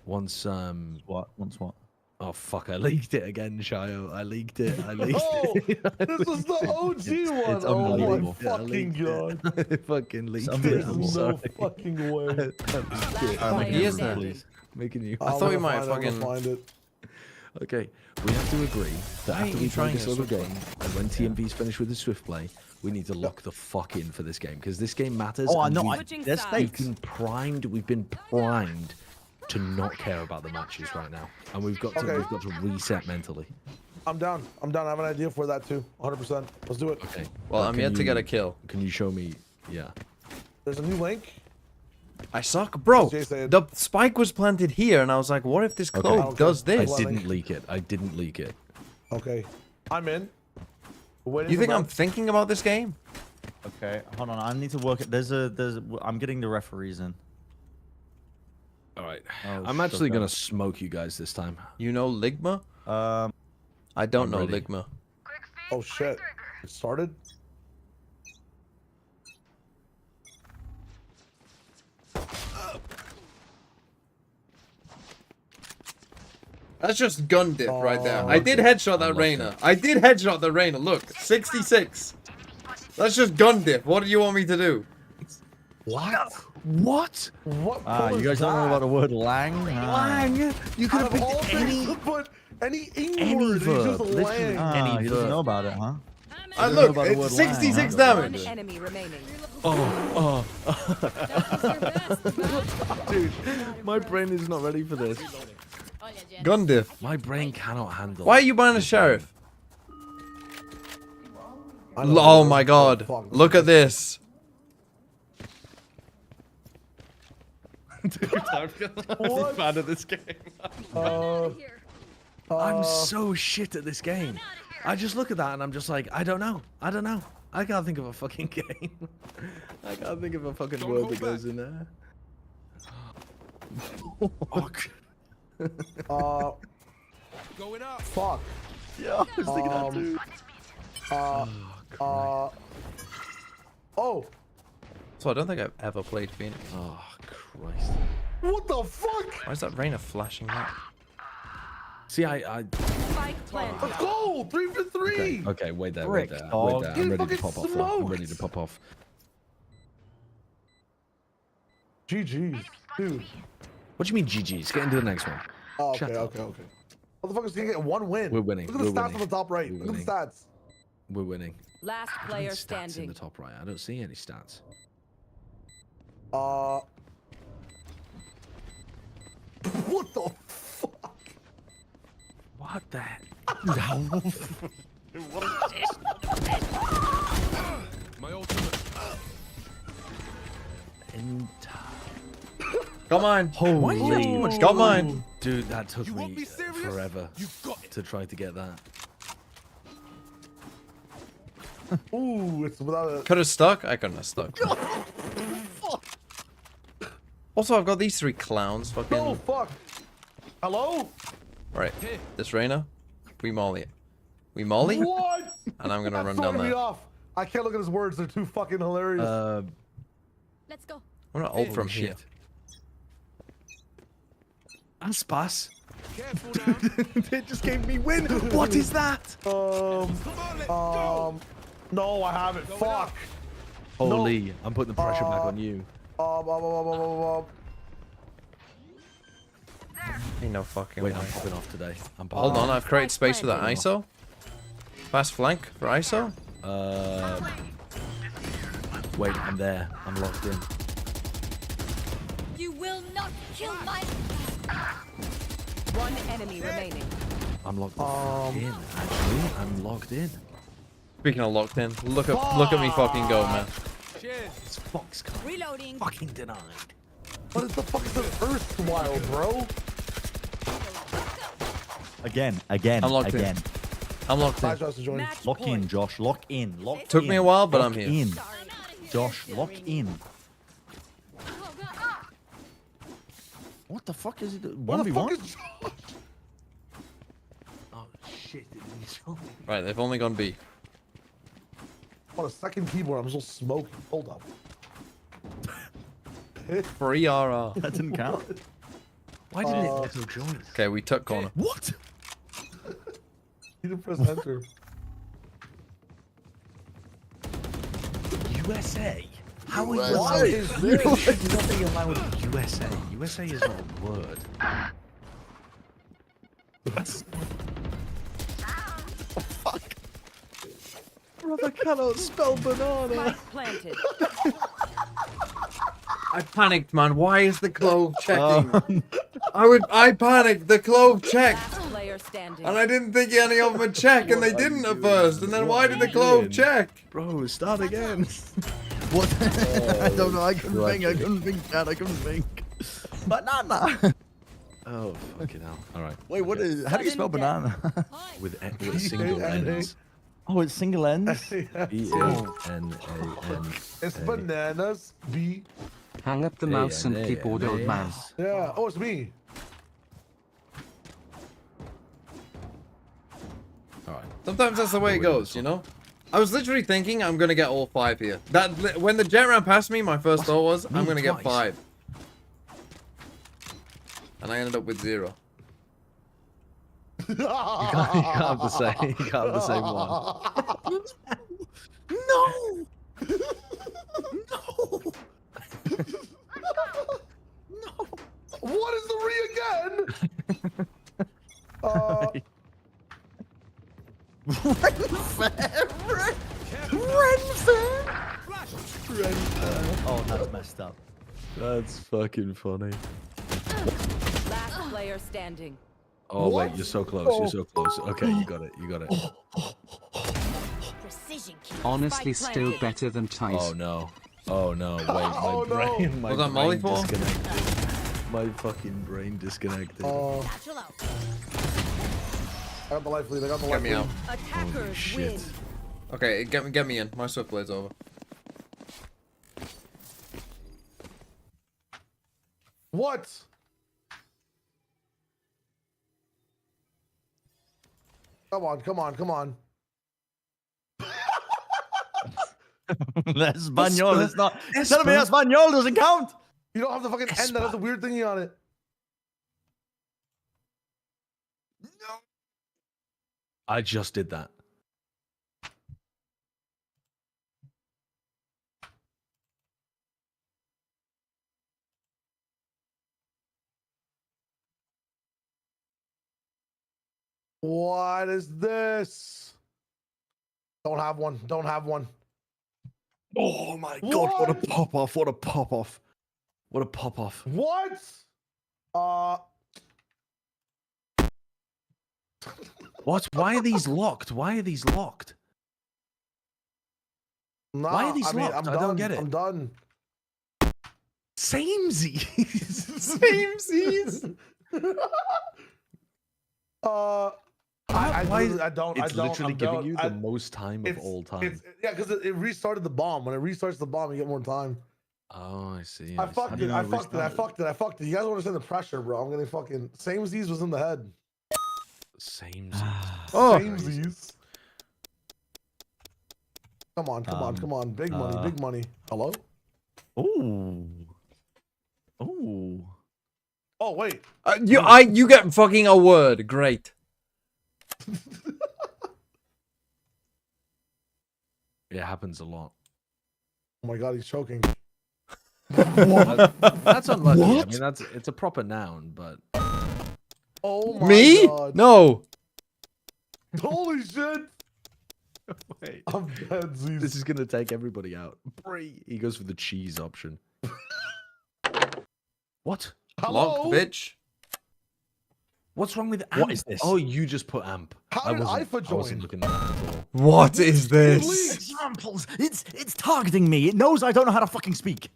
Once what? oh fuck, I leaked it again, Shayo. I leaked it. I leaked Oh, it. this is the OG one. It's Oh my unbelievable. Yeah, I fucking leaked it. god. I fucking leaked it. I'm unbelievable. sorry. No fucking way. Last player He is standing. there. Making you. I thought we might fucking- find it. Okay, we have to agree that Why ain't after you we play trying this a other swift game, and when TMV's finished with the swift play, we need to lock the fuck in for this game because this game matters. Oh, I and know. we've- Switching There's sides. We've stakes. been primed. We've been primed to not care about the matches right now, and we've got to Okay. we've got to reset mentally. I'm down. I'm down. I have an idea for that too. 100%. Let's do it. Okay. Well, But I'm can yet to get you- a kill. Can you show me? Yeah. There's a new link. I suck, bro. Jay said- The spike was planted here, and I was like, what if this Okay. cloak does I this? Well, didn't leak it. I didn't leak it. Okay. I'm in. Waiting You for think I'm Matt. thinking about this game? Okay, hold on. I need to work it. I'm getting the referees in. All right. Oh, I'm actually okay. gonna smoke you guys this time. You know Ligma? I don't I'm know ready. Ligma. Oh shit. It started? That's just gun dip right there. Oh, I did headshot that Unlucky. Reyna. I did headshot the Reyna. Look, 66. That's just gun dip. What do you want me to do? What? What? What? You guys don't know about the word lang? Lang? You could have Out of all picked any. things, but any any word is just verb, literally. lang. Ah, you doesn't know about it, huh? And know look, about the word it's lang, 66 huh? One damage. enemy remaining. Dude, my brain is not ready for this. Gun dip. My brain cannot handle. Why are you buying a sheriff? I know Oh what my the god. fuck. Look at this. What? Fan of this game. I'm so shit at this game. I just look at that and I'm just like, I don't know. I don't know. I can't think of a fucking game. I can't think of a fucking Don't word hold that goes in there. Going up. Fuck. Yeah, I was thinking that too. Oh. So I don't think I've ever played Phoenix. Oh, Christ. What the fuck? Why is that Reyna flashing that? See, I Spike planted. Let's go. 3 for 3. okay, wait there, Brick, wait there, dog. wait there. I'm Get ready to fucking pop off. Now. I'm ready smoked. to pop off. GG's. Dude. What do you mean, GG's? Get into the next one. Oh, Shut okay, up. okay. Motherfucker's gonna get 1 win. We're winning, Look at the we're stats winning. on the top right. We're Look at the winning. stats. We're winning. Last I don't player see stats in standing. the top right. I don't see any stats. What the fuck? What the? My ultimate. Got mine. Holy, Got mine. dude, that took You won't me be serious? forever You've got it. to try to get that. Ooh, it's without a. Could have stuck. I couldn't have stuck. Also, I've got these 3 clowns. Fucking. Oh fuck! Hello? Right. This Reyna. We molly it. We molly. What? And I'm gonna That's run down throwing me there. off. I can't look at his words. They're too fucking hilarious. Let's go. I'm gonna ult from Holy here. shit. That's pass. Careful now. It just gave me win. What is that? Come on, let's go. No, I haven't. Fuck. Holy, I'm putting the pressure back on you. Ain't no fucking Wait, way. I'm popping off today. I'm Hold popping on, I've created space for that ISO. Fast flank for ISO. Wait, I'm there. I'm locked in. You will not kill my. One enemy remaining. I'm locked in. Actually, I'm logged in. Speaking of locked in, look at me fucking go, man. It's Foxconn. Reloading. Fucking denied. What is the fuck is an erstwhile, bro? Again. I'm locked in. I'm locked Bye, in. Josh, to join. Match Lock in, point. Josh. Lock in. Lock Took in. me a while, but Lock I'm here. In. Sorry. Josh, lock in. What the fuck is it? What the fuck 1v1? is Josh? Oh shit! Right, they've only gone B. On a second keyboard, I'm still smoking. Hold up. Free RR. That didn't count. Why didn't it auto join? Okay, we took corner. What? You didn't press enter. USA? How are you What allowed? is You this? should not be allowed USA. USA is not a word. Brother cannot spell banana. Spike planted. I panicked, man. Why is the clove checking? I panicked. The clove checked. Last player standing. And I didn't think any of them would check, and they didn't at first. And then why did the clove check? Bro, start again. What? I don't know. I couldn't think, Chad. I couldn't think. Banana. Oh fucking hell! All right. Wait, what is? How do you spell banana? With single ends. Oh, it's single ends. B-A-N-A-N. It's bananas. B. Hang up the mouse and keyboard, old man. Yeah. Oh, it's me. All right. Sometimes that's the way it goes, you know? I was literally thinking I'm gonna get all 5 here. When the jet ran past me, my first thought was I'm gonna get 5. And I ended up with 0. You can't have the same. You can't have the same one. No. No. What is the re again? Oh, that's messed up. That's fucking funny. Last player standing. Oh What? wait, you're so close. You're so close. Okay, you got it. You got it. Precision kill. Honestly, Spike still planted. better than Oh Tice. no. Oh no. Wait, my Oh, no. brain. My Was that Molly brain for? disconnected. My fucking brain disconnected. Satchel out. I got the life lead. I got the Get life me lead. out. Attackers Holy shit. win. Okay, get me in. My Switchblade's over. What? Come on, come on, come on. Espanol. It's not. Tell me Espanol doesn't count. You don't have the fucking end that has a weird thingy on it. I just did that. What is this? Don't have one. Don't have one. Oh my god! What a pop off! What a pop off! What a pop off! What? What? Why are these locked? Why are these locked? Nah, Why are these I mean, locked? I'm I done. don't get it. I'm done. Samesies. Samesies. I don't. It's literally I'm giving done. you the most time of all time. Yeah, because it restarted the bomb. When it restarts the bomb, you get more time. Oh, I see. I fucked do it. you know I it fucked it. I restarted? fucked it. I fucked it. You guys don't understand the pressure, bro. I'm getting fucking samesies was in the head. Samesies. Oh. Samesies. Come on, come on, come on. Big money, big money. Hello? Ooh. Ooh. Oh, wait. You get fucking a word. Great. It happens a lot. Oh my god, he's choking. That's unlucky. What? I mean, it's a proper noun, but Oh my Me? god. No. Holy shit. wait, I'm dead, Zeus. this is gonna take everybody out. Brie. He goes for the cheese option. What? Locked, Hello? bitch. What's wrong with amp? What is this? Oh, you just put amp. How did IFA I wasn't join? looking at that at all. What is this? Examples. It's targeting me. It knows I don't know how to fucking speak.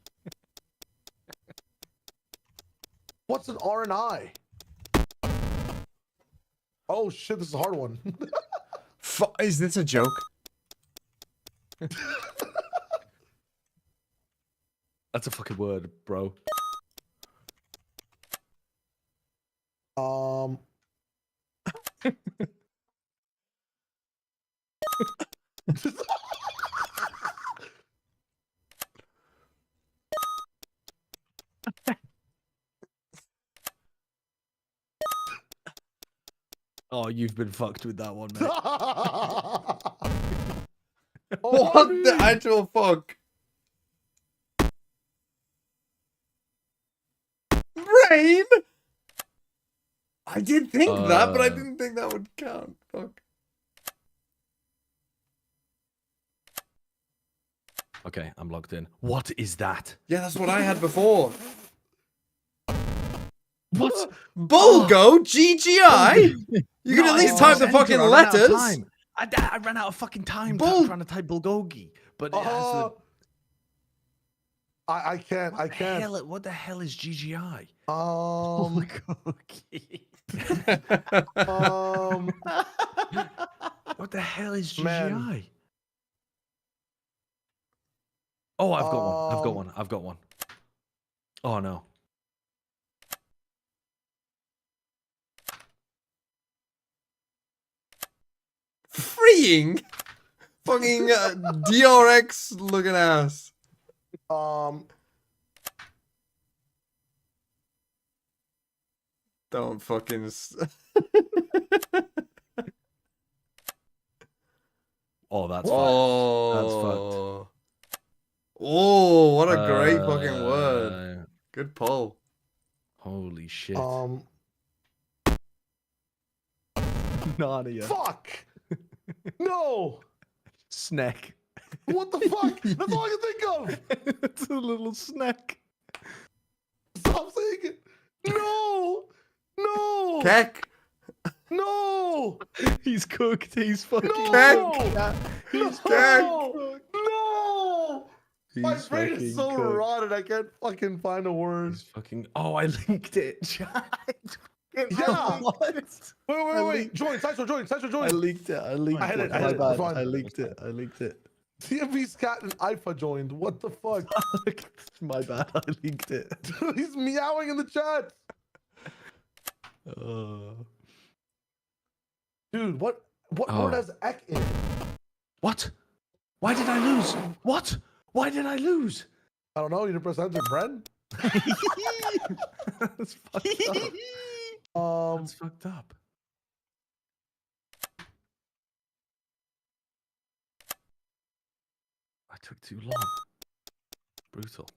What's an RNI? Oh shit, this is a hard one. Is this a joke? That's a fucking word, bro. Oh, you've been fucked with that one, mate. What the actual fuck? Brain? I did think that, but I didn't think that would count. Fuck. Okay, I'm logged in. What is that? Yeah, that's what I had before. What? Bulgo? GGI? You can at least type the fucking letters. I ran out of fucking time trying to type bulgogi. But it has the... I can't. What the hell is GGI? What the hell is GGI? Man. Oh, I've got one. I've got one. Oh no. Freeing? Fucking DRX looking ass. Don't fucking. Oh, that's Oh. fucked. That's fucked. Oh, what a great fucking word. Good pull. Holy shit. Narnia. Fuck. No. Snack. What the fuck? That's all I can think of. It's a little snack. Stop saying it. No. No. Keck. No. He's cooked. He's fucking No. He's No. No. My He's brain fucking is so cooked. rotted. I can't fucking find a word. He's fucking. Oh, I linked it. Yeah. What? Wait. Join. Sideshow join. Sideshow join. I leaked it. I leaked I hit it. it, I hit My it. bad. Fine. I leaked it. I leaked it. TMV Scat and IFA joined. What the fuck? My bad. I leaked it. He's meowing in the chat. Dude, what word has ek in it? What? Why did I lose? What? Why did I lose? I don't know. You didn't press enter, Brent. That's fucked up. That's fucked up. I took too long. Brutal.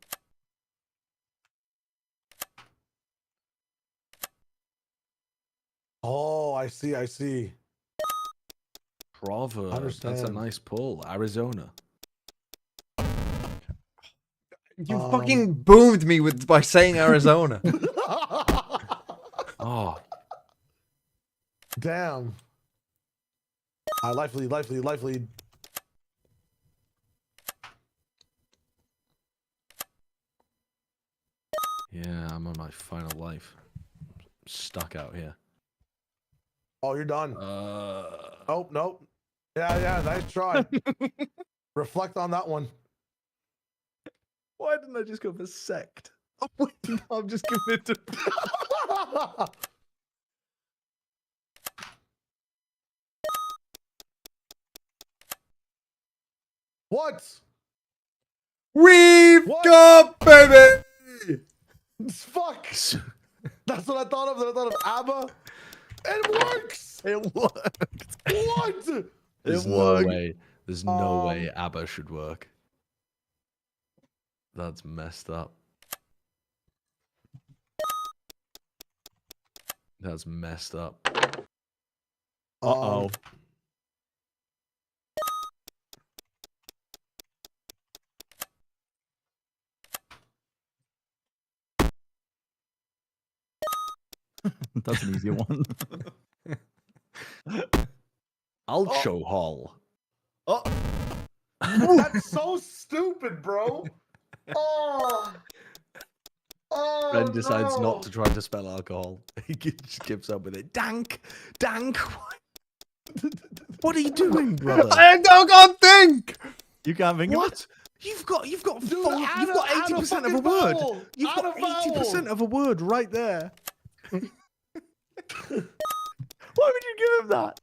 Oh, I see. I see. Proverb. That's a Understand. nice pull. Arizona. You fucking boomed me by saying Arizona. Oh. Damn. Life lead, life lead, life lead. Yeah, I'm on my final life. Stuck out here. Oh, you're done. Uh, Nope, nope. Yeah, nice try. Reflect on that one. Why didn't I just go for sect? I'm just giving it to. What? We've What? got baby. Fuck. That's what I thought of. Then I thought of ABBA. It works. It worked. What? There's It no worked. way. There's no way ABBA should work. That's messed up. That's messed up. Uh-oh. That's an easier one. Alcohol. Oh. That's so stupid, bro. Oh. Oh, Ren decides no. not to try to spell alcohol. He just gives up with it. Dank! Dank! What are you doing, brother? I can't think. You can't think of it? What? You've got Dude, you've got add 80% of a fucking word. vowel. You've Add got a vowel. 80% of a word right there. Why would you give him that?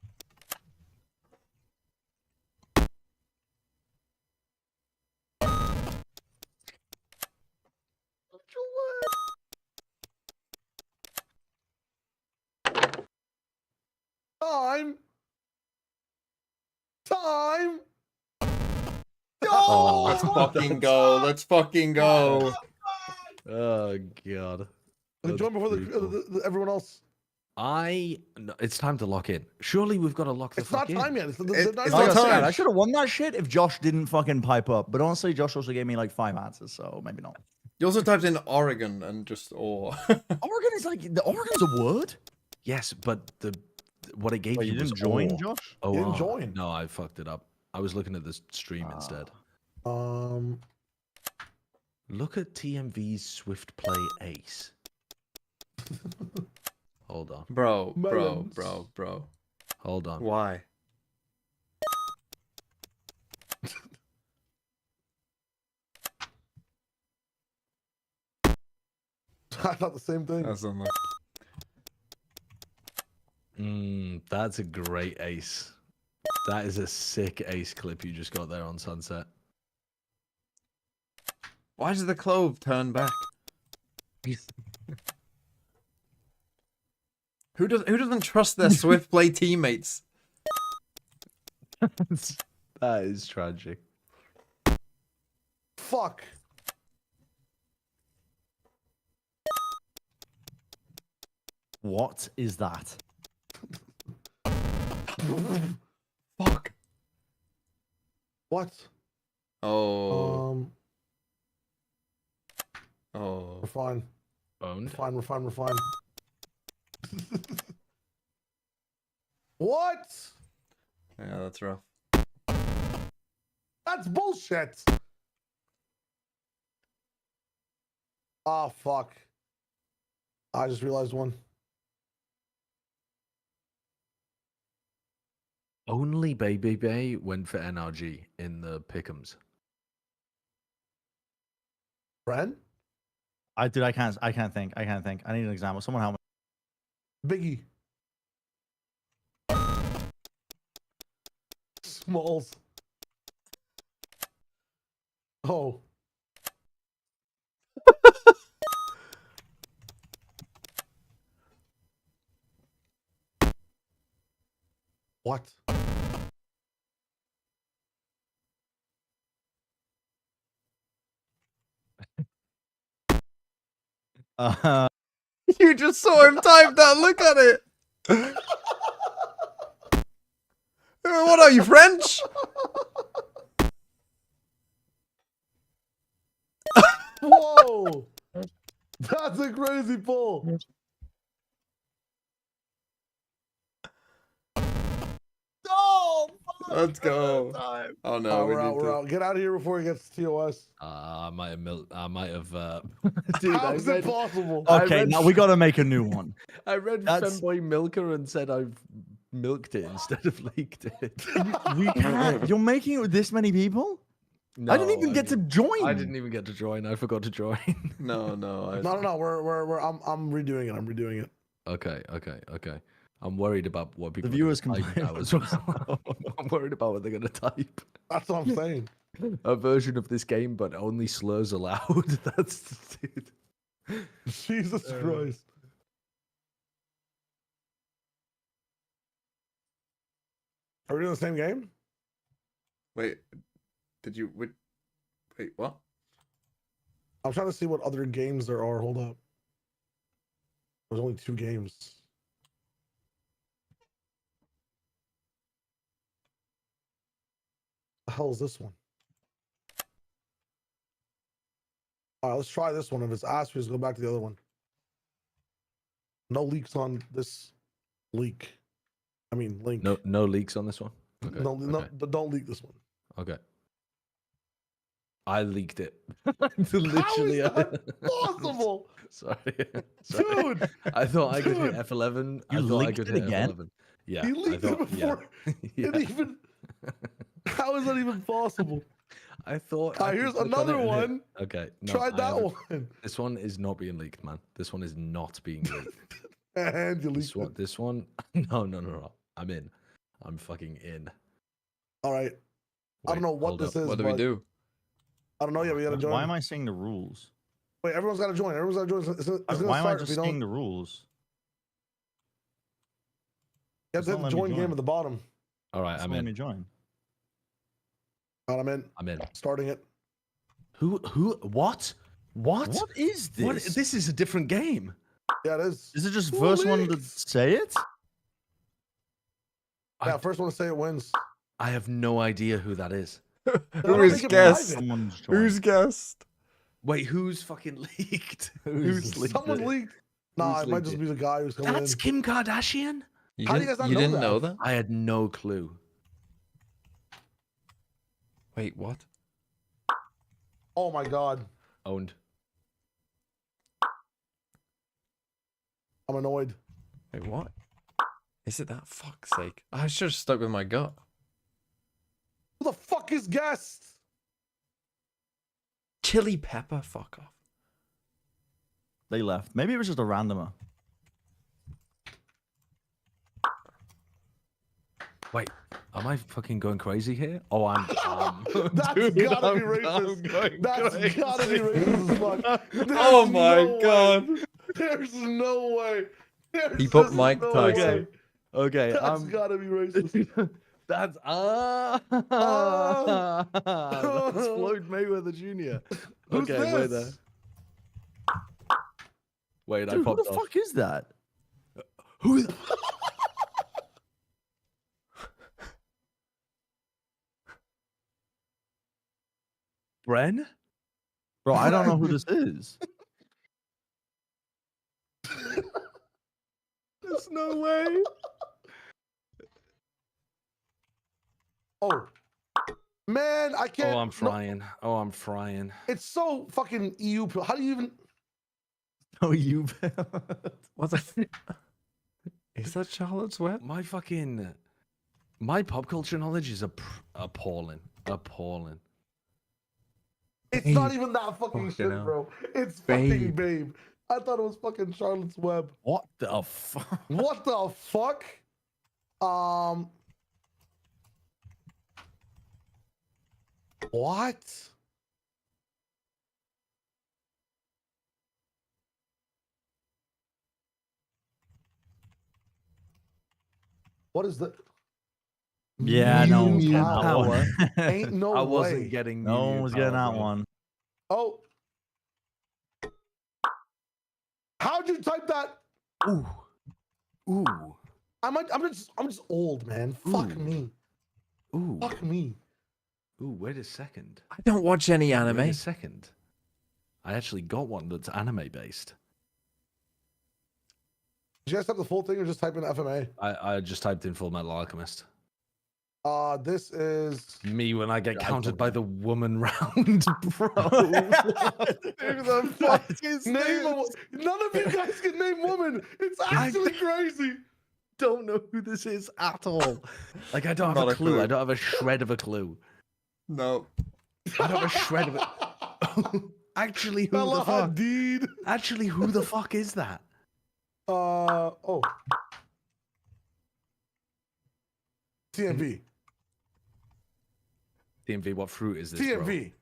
Time. Time. Oh. Let's fucking go. Let's fucking go. Oh god. That's Join before brutal. everyone else. No, it's time to lock in. Surely we've got to lock the It's not fuck in. time yet. It's It's Like not I said, time. I should have won that shit if Josh didn't fucking pipe up. But honestly, Josh also gave me like 5 answers, so maybe not. You also typed in Oregon and just Oregon is like Oregon's a word. Yes, but what it gave Wait, you you was didn't join, ore. Josh? Oh, You didn't join. No, I fucked it up. I was looking at the stream instead. Look at TMV's Swift Play Ace. Hold on. bro. Hold on. Why? I thought the same thing. That's unlucky. That's a great ace. That is a sick ace clip you just got there on Sunset. Why does the clove turn back? Who doesn't trust their Swift Play teammates? That is tragic. Fuck. What is that? Fuck. What? Oh. We're Oh. fine. Owned. We're fine. What? Yeah, that's rough. That's bullshit. Oh, fuck. I just realized one. Only Baby Bay went for NRG in the pick'ems. Ren? I can't think. I need an example. Someone help me. Biggie. Smalls. Oh. What? You just saw him type that. Look at it. What are you, French? Whoa! That's a crazy pull. Let's go. Oh no, we we're out. need We're to. out. Get out of here before he gets TOS. I might have. Dude, How's it possible? Okay, now we got to make a new one. I read That's- Femboy Milker and said I've milked it instead of leaked it. We can't. You're making it with this many people? I didn't even get to join. I didn't even get to join. I forgot to join. No. No. I'm redoing it. I'm redoing it. Okay. I'm worried about what people. The viewers are gonna complain. type now as well. I'm worried about what they're gonna type. That's what I'm saying. A version of this game, but only slurs allowed. That's dude. Jesus Christ. Are we doing the same game? Wait, did you? Wait, what? I'm trying to see what other games there are. Hold up. There's only 2 games. The hell is this one? All right, let's try this one. If it's ass, we just go back to the other one. No leaks on this leak. I mean, link. No leaks on this one. Okay. Don't leak this one. Okay. I leaked it. Literally. How is that possible? Sorry. Dude! I thought I could hit F11. I You thought I leaked could it hit again? F11. Yeah. He leaked I thought, it before. Yeah. It even. How is that even possible? I thought. Here's another one. Okay. No, Try I that haven't. one. This one is not being leaked, man. This one is not being leaked. And you leaked it. This one. No. I'm in. I'm fucking in. All right. I don't know what hold this up. is. What do we but do? I don't know yet. We gotta join. Why am I seeing the rules? Wait, everyone's gotta join. Everyone's gotta join. It's gonna Why am I start if just you seeing don't. the rules? You have to hit It's not the letting me join game join. at the bottom. All right. It's I'm not letting me in. join. All right, I'm in. starting it. Who? What? What? What is this? What? This is a different game. Yeah, it is. Is it just Who first one to leaked? say it? Yeah, first one to say it wins. I have no idea who that is. Who is guest? Someone's Who's guest? Wait, who's fucking leaked? Who's leaked? Someone it? leaked. Nah, Who's it might leaked just it? be the guy who's coming That's in. Kim Kardashian? You How do you didn't, guys not you know didn't that? know that? I had no clue. Wait, what? Oh my god. Owned. I'm annoyed. Wait, what? Is it that? Fuck's sake! I should have stuck with my gut. Who the fuck is guest? Chili pepper. Fuck off. They left. Maybe it was just a randomer. Wait, am I fucking going crazy here? Oh, I'm. That's Dude, gotta be I'm racist. going That's crazy. gotta be racist as fuck. There's Oh my no god! Way. There's no way. He put There's Mike no Tyson. way. Okay, That's gotta be racist. That's that's Floyd Mayweather Jr. Who's Okay, wait this? there. Wait, I Dude, who popped the off. fuck is that? Who is? Bren? Bro, I don't know who this is. There's no way. Oh. Man, I can't. Oh, I'm no, frying. Oh, I'm frying. it's so fucking EU. How do you even. Oh, you. What the? Is that Charlotte's Web? My pop culture knowledge is appalling. Appalling. It's not even that fucking shit, hell. bro. It's fucking Babe. Babe. I thought it was fucking Charlotte's Web. What the fuck? What the fuck? What? What is that? Yeah, no one was Mew getting that power. one. Ain't no I way. wasn't getting. No one Mew was getting power, that bro. one. Oh. How'd you type that? Ooh. Ooh. I'm just old, man. Fuck Ooh. me. Ooh. Fuck me. Ooh. Wait a second. I don't watch any Wait anime. a second. I actually got one that's anime based. Did you guys type the full thing or just type in FMA? I just typed in Full Metal Alchemist. This is Me when I get counted by the woman round, bro. Who the fuck is name. this? None of you guys can name woman. It's actually crazy. Don't know who this is at all. Like I don't have Not a a clue. clue. I don't have a shred of a clue. No. I don't have a shred of it. Actually, who Bella the fuck? Hadid. Actually, who the fuck is that? Oh. TMV. TMV, what fruit is this, TMV.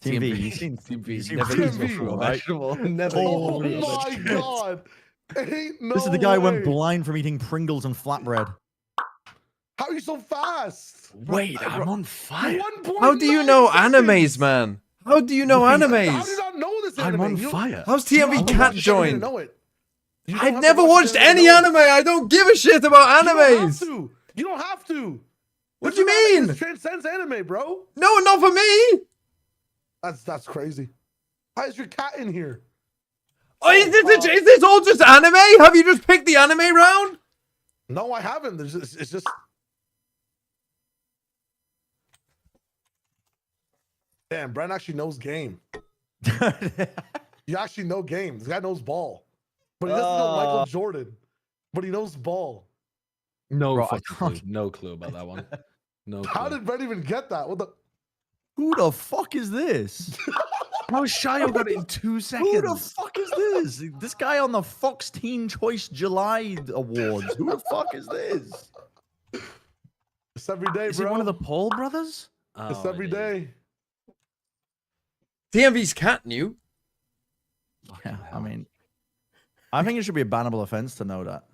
TMV. You've seen TMV. never TMV. used a fruit, right? Vegetable. Never Oh eaten a my vegetable. god. Ain't no This is the guy who went way. blind from eating Pringles and flatbread. How are you so fast? Wait, I'm on fire. 1.9 How do you know seconds. animes, man? How do you know How do you animes? not know this I'm anime? on You- fire. How's you TMV don't Cat watch this anime to joined? know it. You don't I've have to never watch watched this anime any to know it. anime. I don't give a shit about You don't have animes. to. You don't have to. What This do you is mean? This transcends anime, bro. No, not for me. That's crazy. How is your cat in here? Oh, is this all just anime? Have you just picked the anime round? No, I haven't. It's just. Damn, Brent actually knows game. You actually know game. This guy knows ball, but he doesn't know Michael Jordan. But he knows ball. No Bro, I fucking clue. No clue about that one. No clue. How did Brent even get that? What the? Who the fuck is this? How Shio got it in 2 seconds? Who the fuck is this? This guy on the Fox Teen Choice July Awards. Who the fuck is this? It's every day, Is bro. it one of the Paul brothers? It's Oh, every it is. day. TMV's cat knew. Yeah, I mean, I think it should be a bannable offense to know that.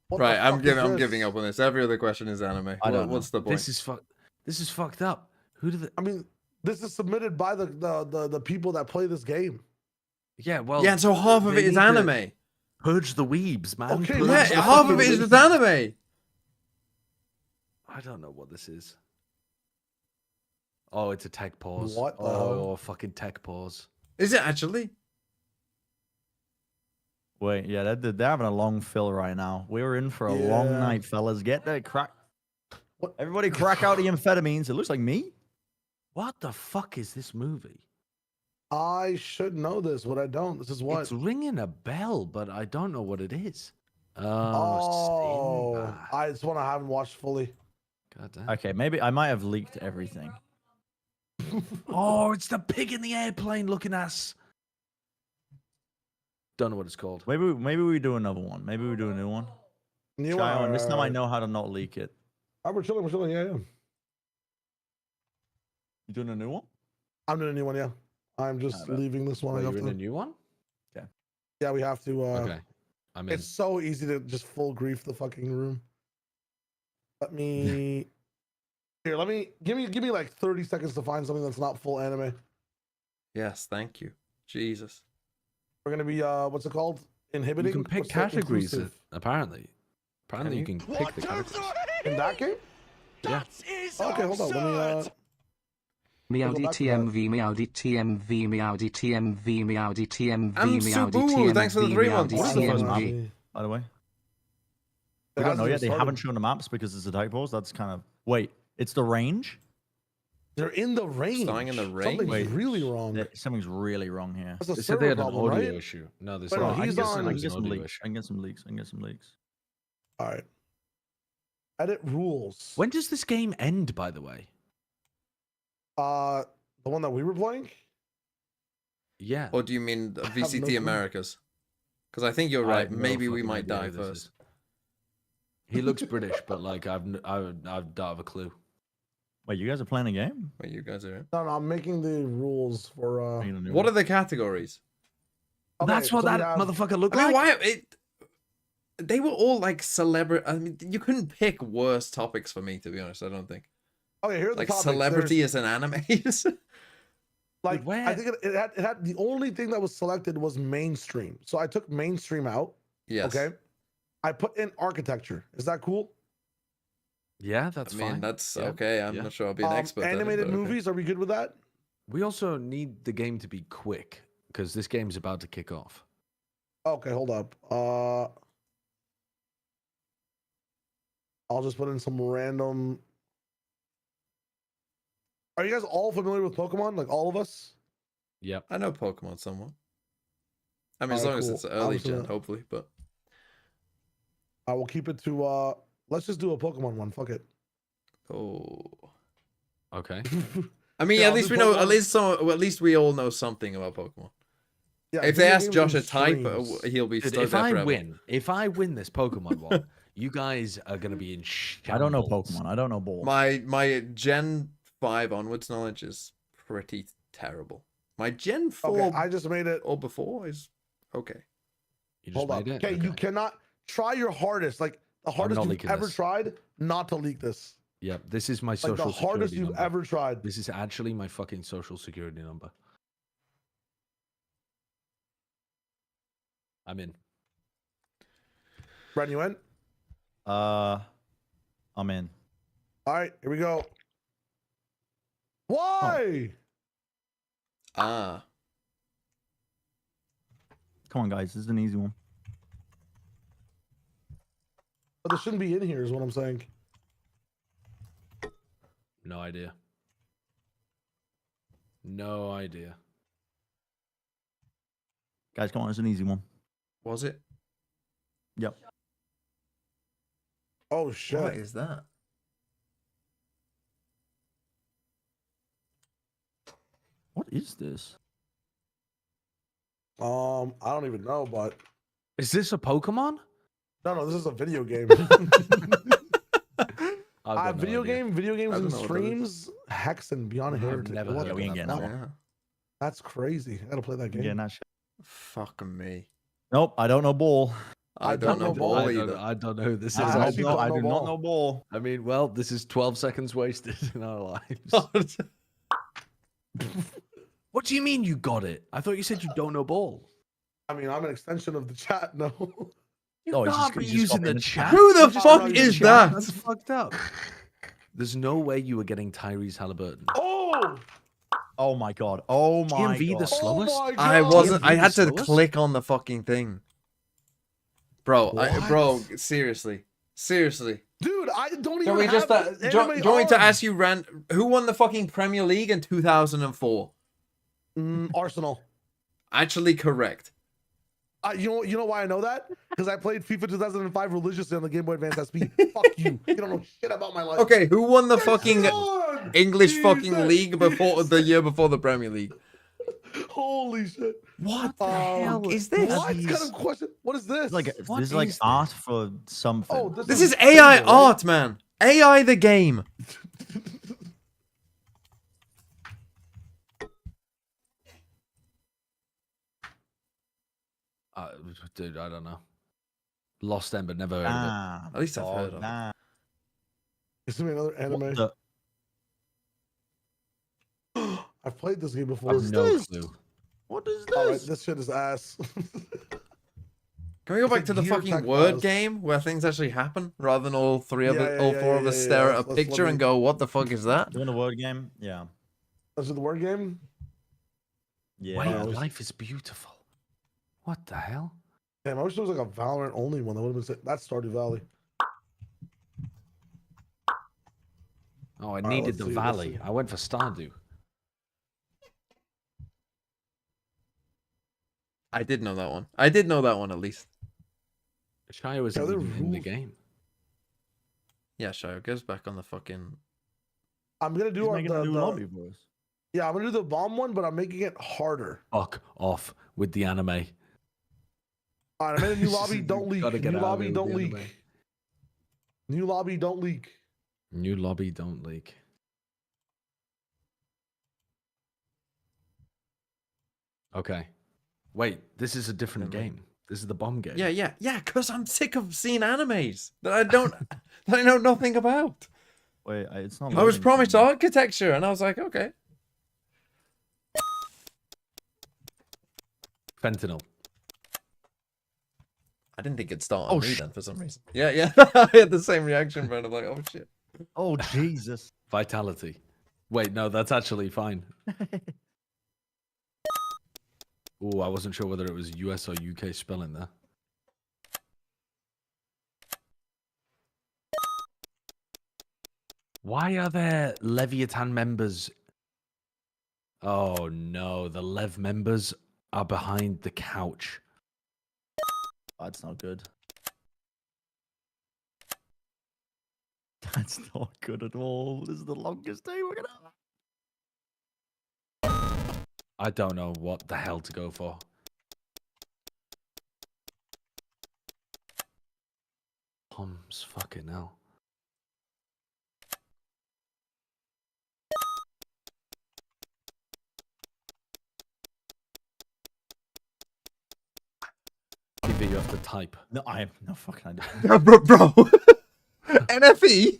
What Right, the I'm fuck is this? giving up on this. Every other question is anime. I don't know. What's the point? This is fucked up. Who did the? I mean, this is submitted by the people that play this game. Yeah, well. Yeah, so half of they it is need to anime. Purge the weebs, man. Okay, Purge Yeah, Purge the half of fucking it is weebs. just anime. I don't know what this is. Oh, it's a tech pause. What the Oh, hell? fucking tech pause. Is it actually? Wait, yeah, they're having a long fill right now. We're in for a long Yeah. night, fellas. Get that crack. What? Everybody crack out the amphetamines. It looks like me. What the fuck is this movie? I should know this, but I don't. This is what? It's ringing a bell, but I don't know what it is. Oh, Sinbad. it's one I haven't watched fully. God damn. Okay, maybe I might have leaked everything. Oh, it's the pig in the airplane looking ass. Don't know what it's called. Maybe we do another one. Maybe we do a new one. New Child, and this time I one. know how to not leak it. We're chilling. We're chilling. Yeah, yeah. You doing a new one? I'm doing a new one. Yeah. I'm just bet. leaving this one. Wait, I you're have in a to, new one? yeah, we have to. Okay. I'm in. It's so easy to just full grief the fucking room. Let me. Here, let me give me like 30 seconds to find something that's not full anime. Yes, thank you. Jesus. We're gonna be what's it called? Inhibiting. You can pick What's that? categories, Inclusive. apparently. Apparently, you you? can pick the categories. In that game? Yeah. Okay, hold on. Let me. Meowdy back to that. TMV, meowdy TMV, meowdy TMV, meowdy TMV, I'm meowdy Subu, TMV, thanks for the 3 months. meowdy What is the first map? TMV. By the way, It we don't hasn't know even yet. They started. haven't shown the maps because it's a type pause. That's kind of wait. It's the range. They're in the range. Starting in the range? Something's Wait. really wrong. Something's really wrong here. That's a They said they server had an problem, audio right? issue. No, they Wait, said no, I can he's get on- some, I I can there's get an some audio leaks. issue. I can get some leaks. I can get some leaks. All right. Edit rules. When does this game end, by the way? The one that we were playing. Yeah. Or do you mean the have no VCT clue. Americas? Because I think you're I right. have no Maybe we fucking might idea die who this first. is. He looks British, but like I don't have a clue. Wait, you guys are playing a game? Wait, you guys are. No, I'm making the rules for. Making a new What one? are the categories? That's what so we that have- motherfucker looked I mean, like. why it? They were all like celebrity. I mean, you couldn't pick worse topics for me, to be honest. I don't think. Okay, here's Like the topics. celebrity is an anime. Like where? I think it had the only thing that was selected was mainstream. So I took mainstream out. Yes. Okay. I put in architecture. Is that cool? Yeah, that's I mean, fine. that's Yeah, okay. I'm yeah. not sure I'll be an expert. at it, Animated but okay. movies. Are we good with that? We also need the game to be quick because this game's about to kick off. Okay, hold up. I'll just put in some random. Are you guys all familiar with Pokemon? Like all of us? Yep. I know Pokemon somewhat. I mean, as Alright, long as cool. it's early just gen, gonna- hopefully. But I will keep it to. Let's just do a Pokemon one. Fuck it. oh, Okay. I mean, Yeah, at I'll least do we know. Pokemon. At least some. Well, at least we all know something about Pokemon. Yeah, If they video ask games Josh and a type, streams. he'll be Dude, stuck if there I forever. if I win this Pokemon one, you guys are gonna be in shambles. I don't know Pokemon. I don't know ball. My Gen 5 onwards knowledge is pretty terrible. My Gen 4 Okay, I just made it. or before is okay. You just Hold up. made it? Okay, you cannot try your hardest. Like the hardest not you've leaking ever this. tried, not to leak this. Yep. This is my Like social the hardest security you've number. ever tried. This is actually my fucking social security number. I'm in. Brent, you in? I'm in. All right, here we go. Why? Ah, Come on, guys. This is an easy one. But this shouldn't be in here, is what I'm saying. No idea. No idea. Guys, come on. It's an easy one. was it? Yep. Oh shit. What is that? What is this? I don't even know, but Is this a Pokemon? no, this is a video game. I've got no video idea. games I don't and know what that is. streams, Hex and Beyond I've Heritage. never What heard we the ain't getting fuck? that one. Yeah. That's crazy. I gotta play that game. Yeah, that shit. Fuck me. Nope. I don't know ball. I don't know ball either. I don't know who this is. I I actually do don't know not ball. know ball. I mean, well, this is 12 seconds wasted in our lives. What do you mean you got it? I thought you said you don't know ball. I mean, I'm an extension of the chat. No. You Oh, he's can't just- be he's just using the copying it. chat. Who the You just fuck wrote is chat. that? That's fucked up. There's no way you were getting Tyrese Halliburton. Oh. Oh my god. Oh my GMV god. the slowest? Oh my I God. wasn't. I TMV had to slowest? click on the fucking thing. Bro, bro, seriously. Dude, I don't Do even you want me have just the do you anime want me to on. ask you, who won the fucking Premier League in 2004? Arsenal. Actually, correct. You know why I know that? Because I played FIFA 2005 religiously on the Game Boy Advance SP. Fuck you. You don't know shit about my life. Okay, who won the fucking God! English fucking Jesus. league before the year before the Premier League? Holy shit. What the Um, hell is this? What kind of question? What is this? Like What this is like is art for something. Oh, This is AI Fable, right? art, man. AI the game. Dude, I don't know. Lost them, but never heard of Damn, At least I've dog, heard of it. damn. Is there another anime? What the- I've played this game it. before. I have no this? clue. What is All right, this? this shit is ass. Can we go It's back a to the gear fucking tech word files. game where things actually happen rather than all four of Yeah, us stare at a Let's picture let and me- go, "What the fuck is that?" Doing a word game? Yeah. Is it the word game? Yeah. Wait, it was- life is beautiful. What the hell? Damn, I wish there was like a Valorant only one. That would have been sick. That's Stardew Valley. Oh, I right, needed let's the see, let's valley. see. I went for Stardew. I did know that one. I did know that one at least. Shia was Yeah, they're even in the rules. game. Yeah, Shio goes back on the fucking. I'm gonna He's do making a new lobby for us. yeah, I'm gonna do the bomb one, but I'm making it harder. Fuck off with the anime. All right, I'm in a new lobby. Don't leak. Gotta get New out of lobby. here with Don't the leak. anime. New lobby. Don't leak. New lobby, don't leak. Okay. Wait, this is a different Never game. This is the bomb game. Yeah. Because I'm sick of seeing animes that I don't, that I know nothing about. Wait, it's not. I was loading promised for me. architecture, and I was like, okay. Fentanyl. I didn't think it'd start Oh, on me shit. then for some reason. Yeah. I had the same reaction, but I'm like, oh shit. Oh Jesus. Vitality. Wait, no, that's actually fine. Oh, I wasn't sure whether it was US or UK spelling there. Why are there Leviathan members? Oh no, the Lev members are behind the couch. That's not good. That's not good at all. This is the longest day we're gonna have. I don't know what the hell to go for. Tom's fucking hell. TV, you have to type. No, I have no fucking idea. Yeah, bro. NFE.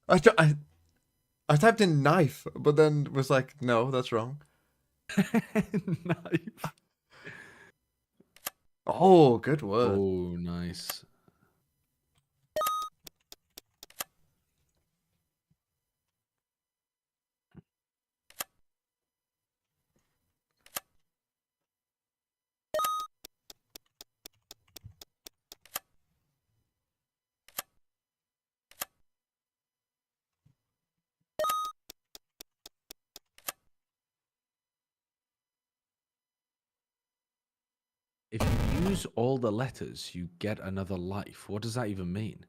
I typed in knife, but then was like, no, that's wrong. Knife. Oh, good word. Oh, nice. If you use all the letters, you get another life. What does that even mean?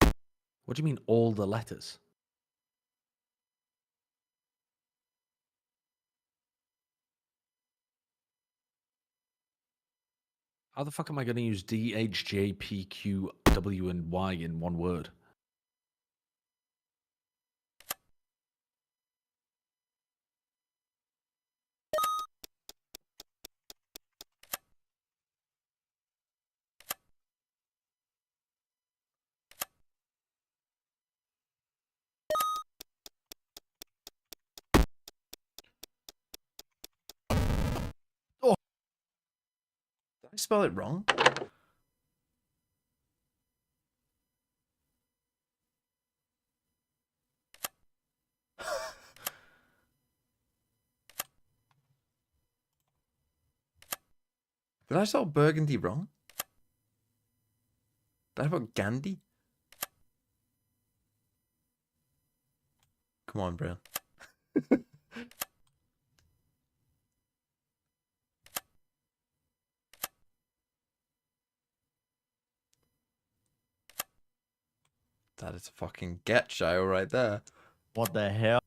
What do you mean, all the letters? How the fuck am I going to use D, H, J, P, Q, W, and Y in one word? Did I spell it wrong? Did I spell burgundy wrong? Did I put Gandhi? Come on, bro. That is a fucking get show right there. What the hell?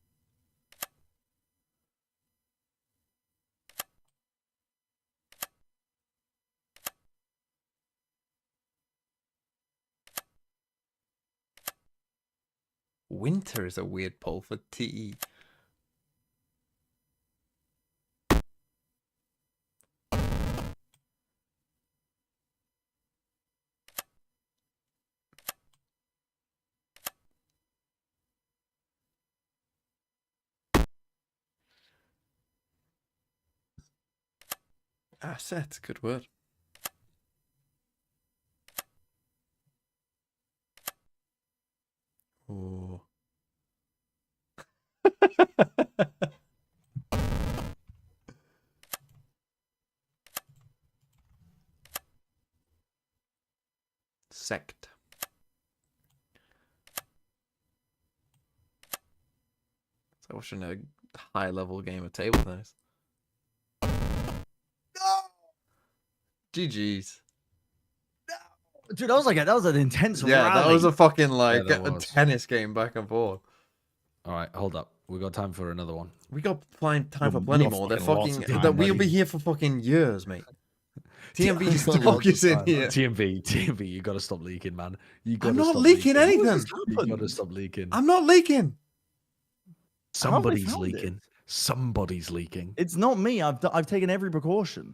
Winter is a weird pull for TE. Asset, good word. Oh. Sect. So watching a high level game of table tennis. No! GG's. Dude, that was an intense Yeah, rally. that was a fucking like that a was. tennis game back and forth. All right, hold up. We got time for another one. We got time for We plenty got more. They're fucking lots fucking of time, that we'll buddy. be here for fucking years, mate. TMV's got dog lots is of in time. here. TMV, you got to stop leaking, man. You got I'm to not stop leaking anything. You got to stop leaking. I'm not leaking. Somebody's found it? leaking. Somebody's leaking. It's not me. I've taken every precaution.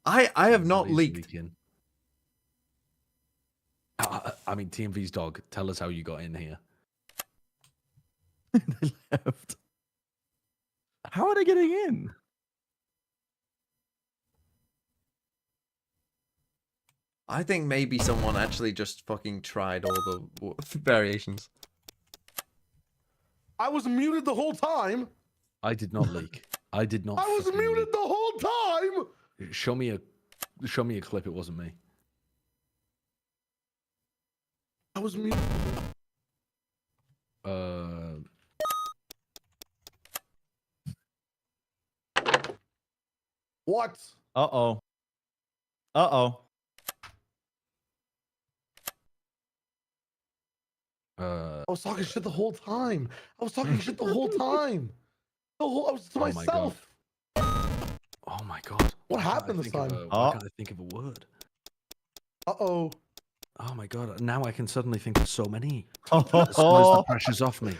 I have not Somebody's leaked. leaking. I mean, TMV's dog. Tell us how you got in here. They left. How are they getting in? I think maybe someone actually just fucking tried all the variations. I was muted the whole time. I did not leak. I did not. I was fucking muted leak. the whole time. Show me a clip. It wasn't me. I was muted. What? Uh-oh. Uh-oh. I was talking shit the whole time. I was talking shit the whole time. I was to Oh my God. myself. Oh my God. What Why can't I happened this think of time? why can't I think of a word? Uh-oh. Oh my God. Now I can suddenly think of so many. Oh, As soon as the pressure's off me.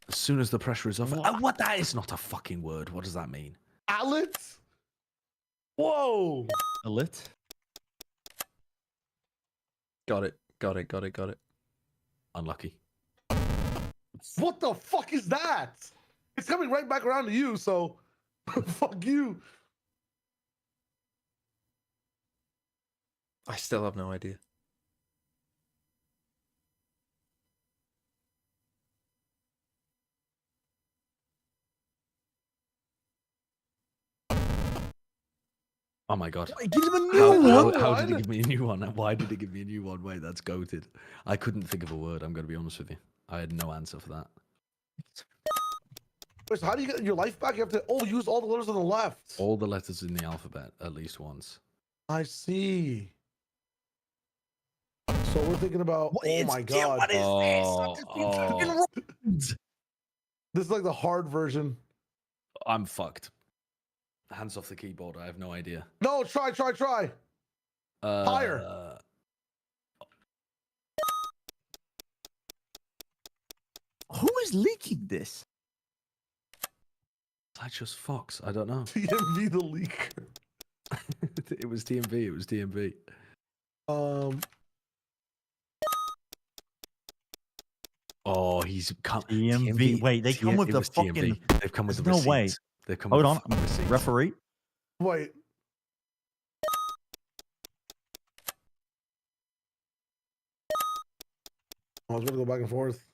As soon as the pressure is off. What? That is not a fucking word. What does that mean? Alex? Whoa. A lit? Got it. Got it. Got it. Got it. Unlucky. What the fuck is that? It's coming right back around to you, so fuck you. I still have no idea. Oh my God. It gives him a new one. How did it give me a new one? Why did it give me a new one? Wait, that's goated. I couldn't think of a word. I'm going to be honest with you. I had no answer for that. Wait, so how do you get your life back? You have to use all the letters on the left. All the letters in the alphabet at least once. I see. So we're thinking about. Oh my God. What is this? This is like the hard version. I'm fucked. Hands off the keyboard. I have no idea. No, try. Higher. Who is leaking this? I just Fox. I don't know. TMV the leaker. It was TMV. It was TMV. Oh, he's come. TMV. Wait, they come with the fucking. TMV. They've come with the No receipts. way. They've come Hold with on. the fucking receipts. Referee. Wait. I was gonna go back and forth.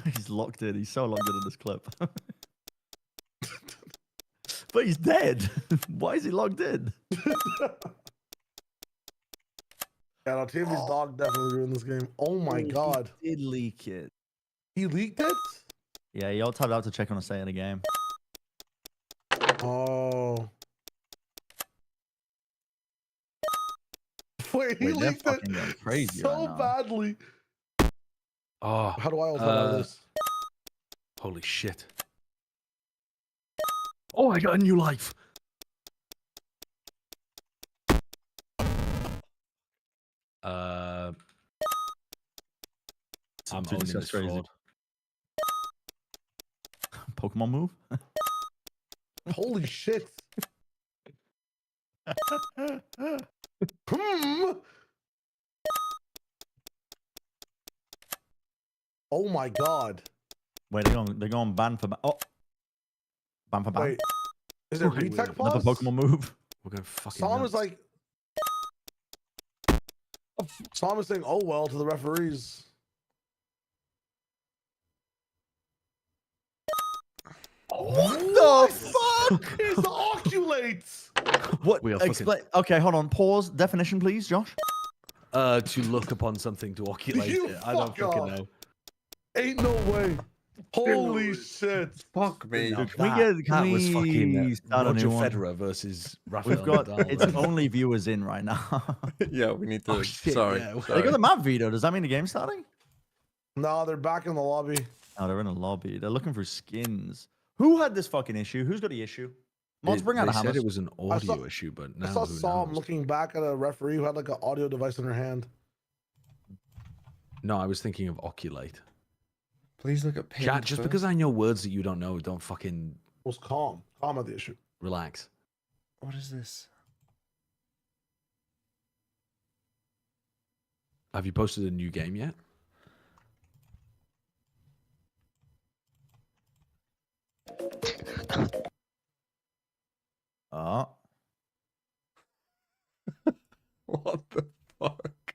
He's locked in. He's so locked in this clip. But he's dead. Why is he logged in? Yeah, no, TMV's dog definitely ruined this game. Oh my God. He did leak it. He leaked it? Yeah, you all typed out to check on a say in the game. Oh. Wait, he Wait, they're leaked fucking it going crazy so right now. badly. Oh, How do I also know this? holy shit. Oh, I got a new life. I'm Dude, owning this this guy's crazy. fraud. Pokemon move? Holy shit. Oh my God. Wait, they're going ban for ban. Oh. Ban for ban. Wait. Is it retech pause? Another Pokemon move. We're going fucking Psalm is nuts. like. Psalm is saying, oh well, to the referees. What the fuck? It's oculates. What? We are fucking- Explain. Okay, hold on. Pause. Definition, please, Josh. To look upon something to oculate You it. I don't fuck fucking off. know. Ain't no way. Holy shit. Fuck me. Dude, can That was fucking start a Roger new one? Federer versus Rafael We've got Nadal. it's only viewers in right now. Yeah, we need to. Oh, shit, sorry. yeah. They sorry. got the map veto. Does that mean the game's starting? No, they're back in the lobby. Oh, they're in a lobby. They're looking for skins. Who had this fucking issue? Who's got the issue? Mods, bring out They the said hammers. it was an I saw- audio issue, but now I saw who Psalm knows? looking back at a referee who had like an audio device in her hand. No, I was thinking of oculate. Please look at pins Chat, just because I know words that you don't know, don't fucking Was calm. Calm at the issue. relax. What is this? Have you posted a new game yet? Oh. What the fuck?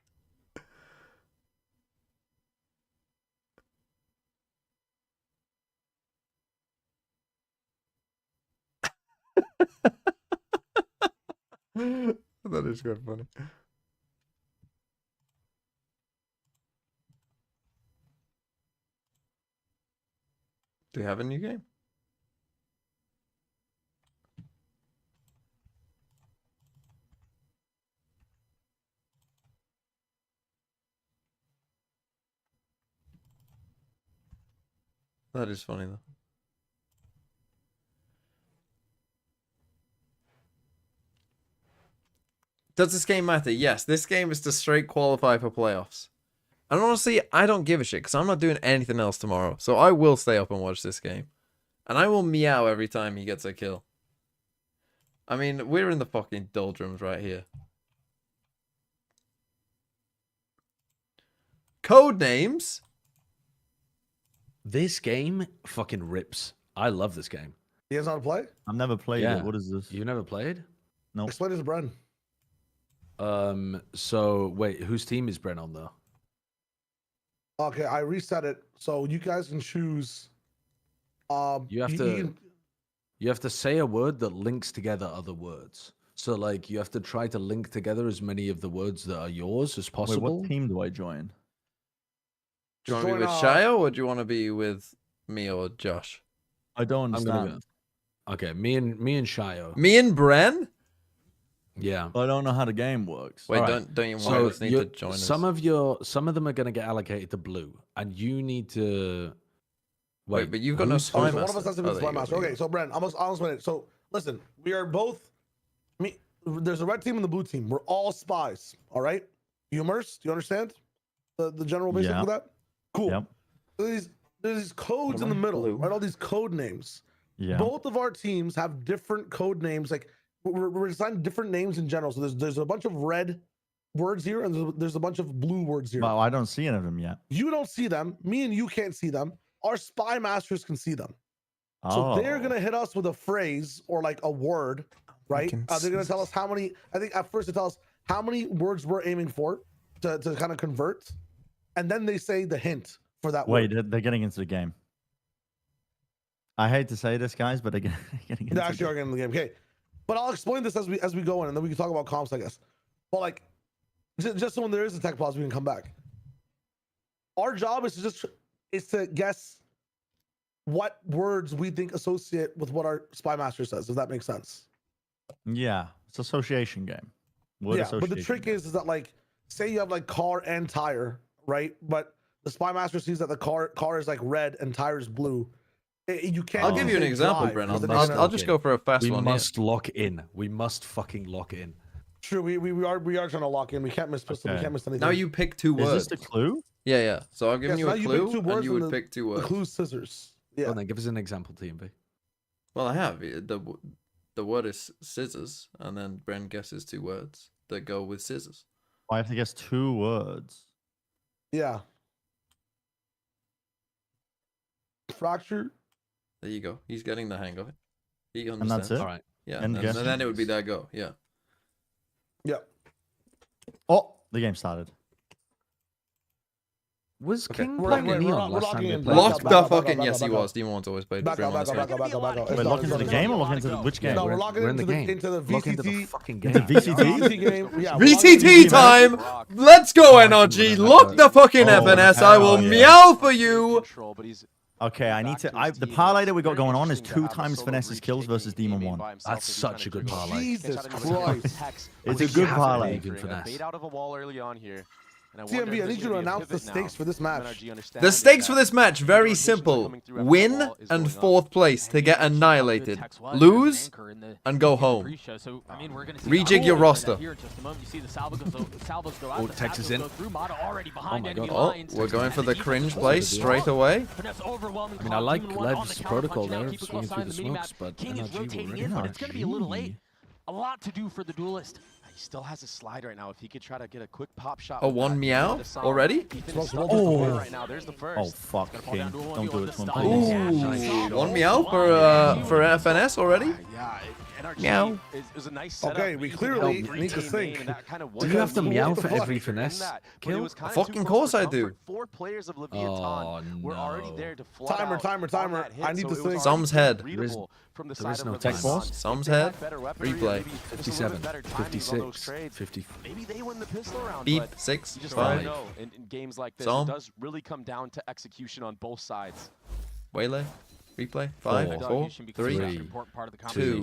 That is quite funny. Do we have a new game? That is funny though. Does this game matter? Yes, this game is to straight qualify for playoffs. And honestly, I don't give a shit because I'm not doing anything else tomorrow. So I will stay up and watch this game. And I will meow every time he gets a kill. I mean, we're in the fucking doldrums right here. Code names? This game fucking rips. I love this game. You guys know how to play? I've never played Yeah. it. What is this? You never played? No. Explain it to Bren. So wait, whose team is Bren on though? Okay, I reset it so you guys can choose. You have to say a word that links together other words. So like you have to try to link together as many of the words that are yours as Wait, possible. what team do I join? Do you want to be with Shayo or do you want to be with me or Josh? I don't understand. Okay, me and Shayo. Me and Bren? Yeah. I don't know how the game works. Wait, Alright. don't you So want need to join us? some of them are gonna get allocated to blue, and you need to Wait, but you've got no who's- spy So one of us has to be the master. spy Oh, there you master. go, Okay, so Bren, I'll explain it. So listen, we are both. There's a red team and the blue team. We're all spies. All right. You immersed? Do you understand the general basics Yeah. of that? Cool. Yep. There's these codes in the middle, right? All these code names. Yeah. Both of our teams have different code names. Like we're assigning different names in general. So there's a bunch of red words here, and there's a bunch of blue words here. Well, I don't see any of them yet. You don't see them. Me and you can't see them. Our spy masters can see them. So they're gonna hit us with a phrase or like a word, right? They're gonna tell us how many. I think at first they tell us how many words we're aiming for to kind of convert, and then they say the hint for that Wait, word. they're getting into the game. I hate to say this, guys, but they're getting into They actually are getting in the game. Okay, but I'll explain this as we go in, and then we can talk about comps, I guess. But like, just so when there is a tech pause, we can come back. Our job is to guess what words we think associate with what our spy master says. If that makes sense. Yeah, it's association game. Word Yeah, but the association trick game. is that like, say you have like car and tire, right? But the spy master sees that the car is like red and tire is blue. You can't. I'll give you an say example, drive, Bren. because then I'll you're I'll gonna- just go for a fast We one. must lock in. We must fucking lock in. True, we are trying to lock in. We can't miss pistol. We Okay. can't miss anything. Now you pick two Is words. this the clue? Yeah. So I'll give Yes, you now a you pick clue, two and words you and would pick two The words. clue's scissors. Yeah. Well, then give us an example, TMV. Well, I have the word is scissors, and then Bren guesses two words that go with scissors. I have to guess two words. Yeah. Fracture. There you go. He's getting the hang of it. He And understands. that's it? All right. Yeah, And and then it would be that go. Yeah. Yeah. Oh, the game started. Was Okay. King We're- playing we're- Neon we're last time locking they in. played? Lock back the up, fucking. back Yes, up, he back was. Demon's always played. Back Dream up, on back this up, game. back up, back up, back up. Wait, It's look done, into the it's game done. or look into which game? No, we're logging We're in the into game. into the Lock into the VCT. fucking Into game. VCT? game. Yeah. VCT time. Let's go, NRG. Lock the fucking Oh, FNS. I will hell yeah. meow for you. Okay, I need to. The parlay that we got going on is 2 times Finesse's kills versus Demon 1. That's such a good parlay. Jesus Christ. It's a good parlay. Even Finesse. Bait out of a wall early on here. TMV, I need you to announce the stakes for this match. The stakes for this match very simple: win and 4th place to get annihilated, lose and go home. Rejig your roster. Oh, Texas in. Oh my god! Oh, we're going for the cringe play straight away. I mean, I like Lev's protocol there, of swinging through the smokes, but NRG will really but it's gonna be a little late. NRG. A lot to do for the duelist. He still has a slide right now. If he could try to get a quick pop shot. A with one that, meow the song, already? he finished up Oh. with the right now. There's the first. Oh, fuck, Gonna fall King. down to a Don't do 1v1 it this to him, style. please. Ooh, one meow for FNS already? Yeah, NRG Meow. is a nice setup. Okay, we He's clearly able need to retain think. main, and that kind of Do you have to works. meow What for the fuck? every In finesse that, but it kill? was kinda Fucking too course close I for do. comfort. 4 players of Leviathan Oh, were already no. there to flat Timer, out timer, on timer. that hit, I need so to it was think. already Sum's head. readable from the there is side no of time. Leviathan. Sum's If they had head. better weaponry, Replay. maybe just a little bit 57, better timing on those 56, trades, 50. maybe they win the pistol round. Beep, but 6, you just 5. never know in games like this. Some. It does really come down to execution on both sides. Waylay. Replay. 5, Four, 4, 3, three, 2,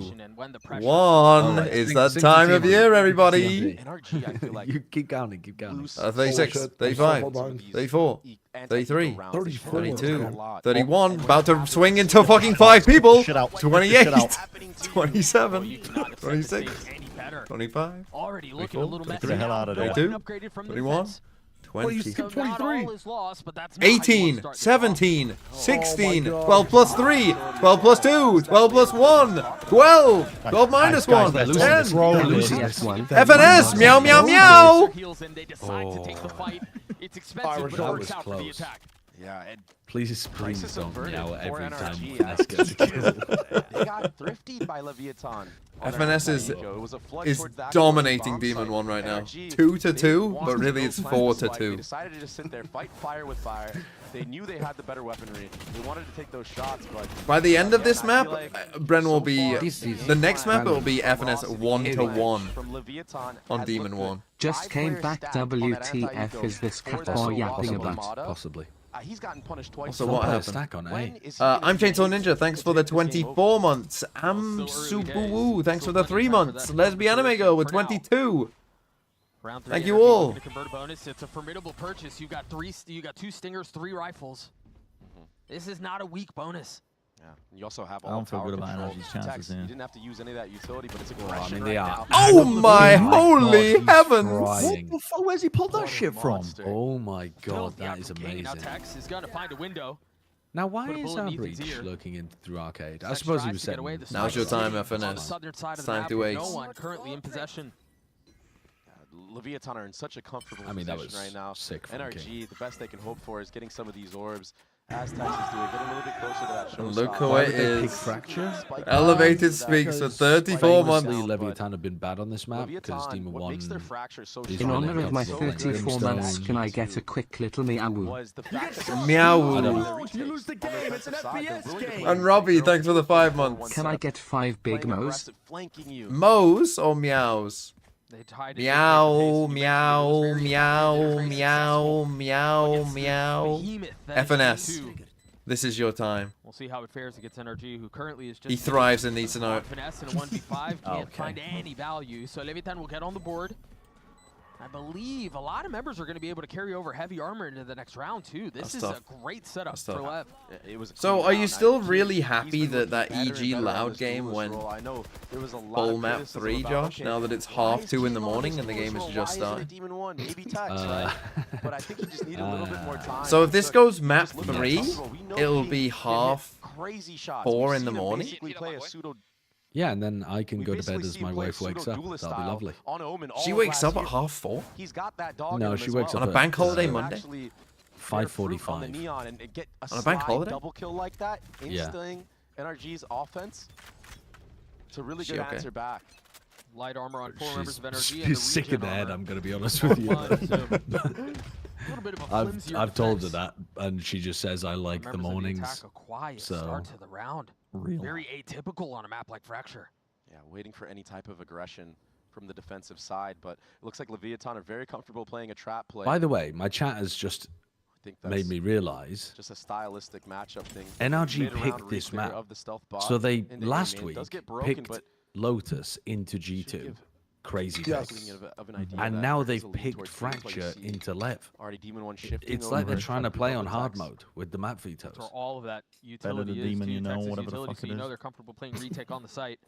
1. It's that time of year, everybody. NRG, I feel like You keep counting, keep counting. loose 36, shit. 35, Hold on. 34, anti-hero 33, rounds. It's 34. 32, a lot. 31. About to swing into fucking 5 people. Shit out. 28, Shit out. 27, You cannot accept 26, this any better. 25, Already looking a 24, little messy. Get the hell out of there. 22, Upgraded from the 21, defense. 20, So not all is lost, but that's not how you wanna 18, start the 17, 16, God. 12 plus 3, 12 plus 2, 12 plus 1, 12, 12 minus 1, guys, 10. Roll Losing this. this one. FNS, meow, meow, Their meow. heels and they decide to take the fight. It's expensive, Irish but it that works was out for the close. attack. Yeah, and Please crisis don't averted meow for every time NRG. Finesse gets a kill. They got thriftied by Leviathan. on their FNS next is- Nico. It was a flood is towards that dominating bomb Demon site. 1 right now. NRG, 2 to they 2, wanted but to really go it's plant 4 the to spike. They 2. decided to just sit there, fight fire with fire. They knew they had the better weaponry. They wanted to take those shots, but By the end of again, this I map, feel like Bren will so be. far, This is The next map, it will random be FNS velocity 1 to advantage 1 from Leviathan on has Demon looked 1. good. Just came 5-player back. stack on that WTF anti-eco is this for cat the boy solo yapping Wasp about? Armada. Possibly. He's gotten punished twice. Also, so what far. happened? Stack on When A. is he gonna I'm Chainsaw make Ninja. Thanks to for the take this game 24 over? months. Am Still early days. Subuwu. Thanks for Still the plenty 3 of time for months. that Lesbian Anime Girl with for now. 22. Round 3, Thank you NRG all. looking to convert a bonus. It's a formidable purchase. You got 2 stingers, 3 rifles. This is not a weak bonus. Yeah. You also have I all don't feel tower good about control. NRG's chances Tex, here. You didn't have to use any of that utility, but it's I aggression mean, right they now. are. Oh my God, holy he's heavens! Crying. What the fuck? Where's he pulled that What a shit from? monster. Oh my Kills god, the that is Apple King. Now amazing. Tex is going to find a window. Now, why Put a is bullet our in Ethan's breach ear. looking in through arcade? I Tex suppose he tries was to get setting. away. The Now's your sniper time, is on the FNS. southern side of It's the time map to with ace. no one currently in possession. Leviathan are in such a comfortable I mean, that position was right now. sick from NRG, King. the best they can hope for is getting some of these orbs. As Tex is doing, getting a little bit closer to that show. Look stop. who Why it would they pick is. Fracture? Spike Elevated down, speaks for because 34 Spike months. down, but Leviathan have been bad on this map because Leviathan, Demon what 1 makes their fracture so is In strong honor of my so 34 months, can I get a quick little meow? was the fact that Meow. You lose the game. It's an FPS game. And Robbie, thanks for the 5 months. Can I get 5 big mo's? flanking you. Mo's or meows? They tied it Meow, in meow, meow, meow, meow, meow. FNS. This is your time. We'll see how it fares against NRG, who currently is just He thrives in these scenarios. Finesse in a 1v5, can't Okay. find any value. So Leviathan will get on the board. I believe a lot of members are going to be able to carry over heavy armor into the next round too. This That's is tough. a great setup That's for tough. Lev. It was a So clean are you round. still He's really been happy looking that that better and EG better on loud this game duelist went role. I know there was a lot full of map criticism 3, about, Josh, okay, now that it's why half is 2 in King the on morning this and the game duelist is role? just Why isn't starting? it Demon 1? Maybe Tex, right? But I think he just needed a little bit more time. So if this Look, goes map just looking at 3, comfortable, we know it'll King be can hit half crazy shots. 4 We've in the seen him morning. basically play a pseudo. Yeah, and then I can We go to bed basically as see my him play wife wakes pseudo up. duelist That'll be style lovely. on Omen all She of wakes last up at year. 4:30 He's got that dog No, in him she as wakes well. up on a bank holiday So Monday. actually bear 5:45. fruit on the neon and get a On a bank slide holiday? double kill like that, Yeah. instilling NRG's offense. It's a really She good okay? answer back. Light armor on 4 members of NRG. She's and the sick in regen the head, armor. I'm going to be honest More with you. fun, so a little bit of a flimsier I've told her defense. that, and she just says I like the Members of mornings. attack, a quiet so- start to the round. Real. Very atypical on a map like Fracture. Yeah, waiting for any type of aggression from the defensive side, but it looks like Leviathan are very comfortable playing a trap play. By the way, my chat has just I think that's made me realize just a stylistic matchup thing. NRG Mid-round picked this re-clear map. of the stealth bot So they into last A-main. It week does get broken, picked but Lotus into should G2. give Crazy Yes. pick. of an idea And that now there's they've a lead picked towards teams like you Fracture see into Lev. already Demon 1 shifting It's like they're over, trying to pick play up on the hard Tex. mode with the map vetoes. That's where all of that utility the is. demon, to you know, Texas whatever the utility, fuck so it you know is. they're comfortable playing retake on the site.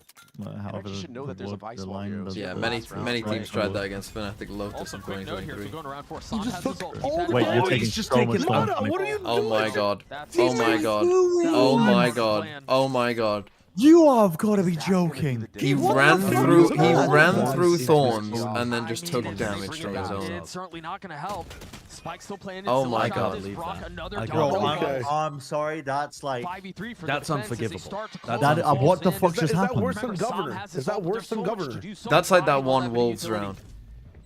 However, NRG should know that there's a vice wall here. It was Yeah, the many last round. many Right. teams tried that against Fnatic Lotus Also, in quick note here, 2023. so going around 4, Son just has took his ult. all Keep the that Wait, in you're mind. taking he's just so taking much it time out. to make What are it. you Oh my god. That's Oh my god. Oh my god. Oh my god. You have got to be joking. He What ran the fuck through is he that? ran through Yes. thorns and then I just mean, took it's damage bringing from his back. own. It's certainly not going to help. Spike's still playing. Oh It's my still God. this Leave Brock, that. another I double can't kill. believe I'm sorry, that's like 5v3 for That's the defense as they unforgivable. start to That's close unforgivable. What the themselves fuck in. just Is that happened? worse than Remember, Sam Governor? has his Is that ult, but worse there's than so much to Governor? do, so That's much like that time on one heavy Wolves utility. round.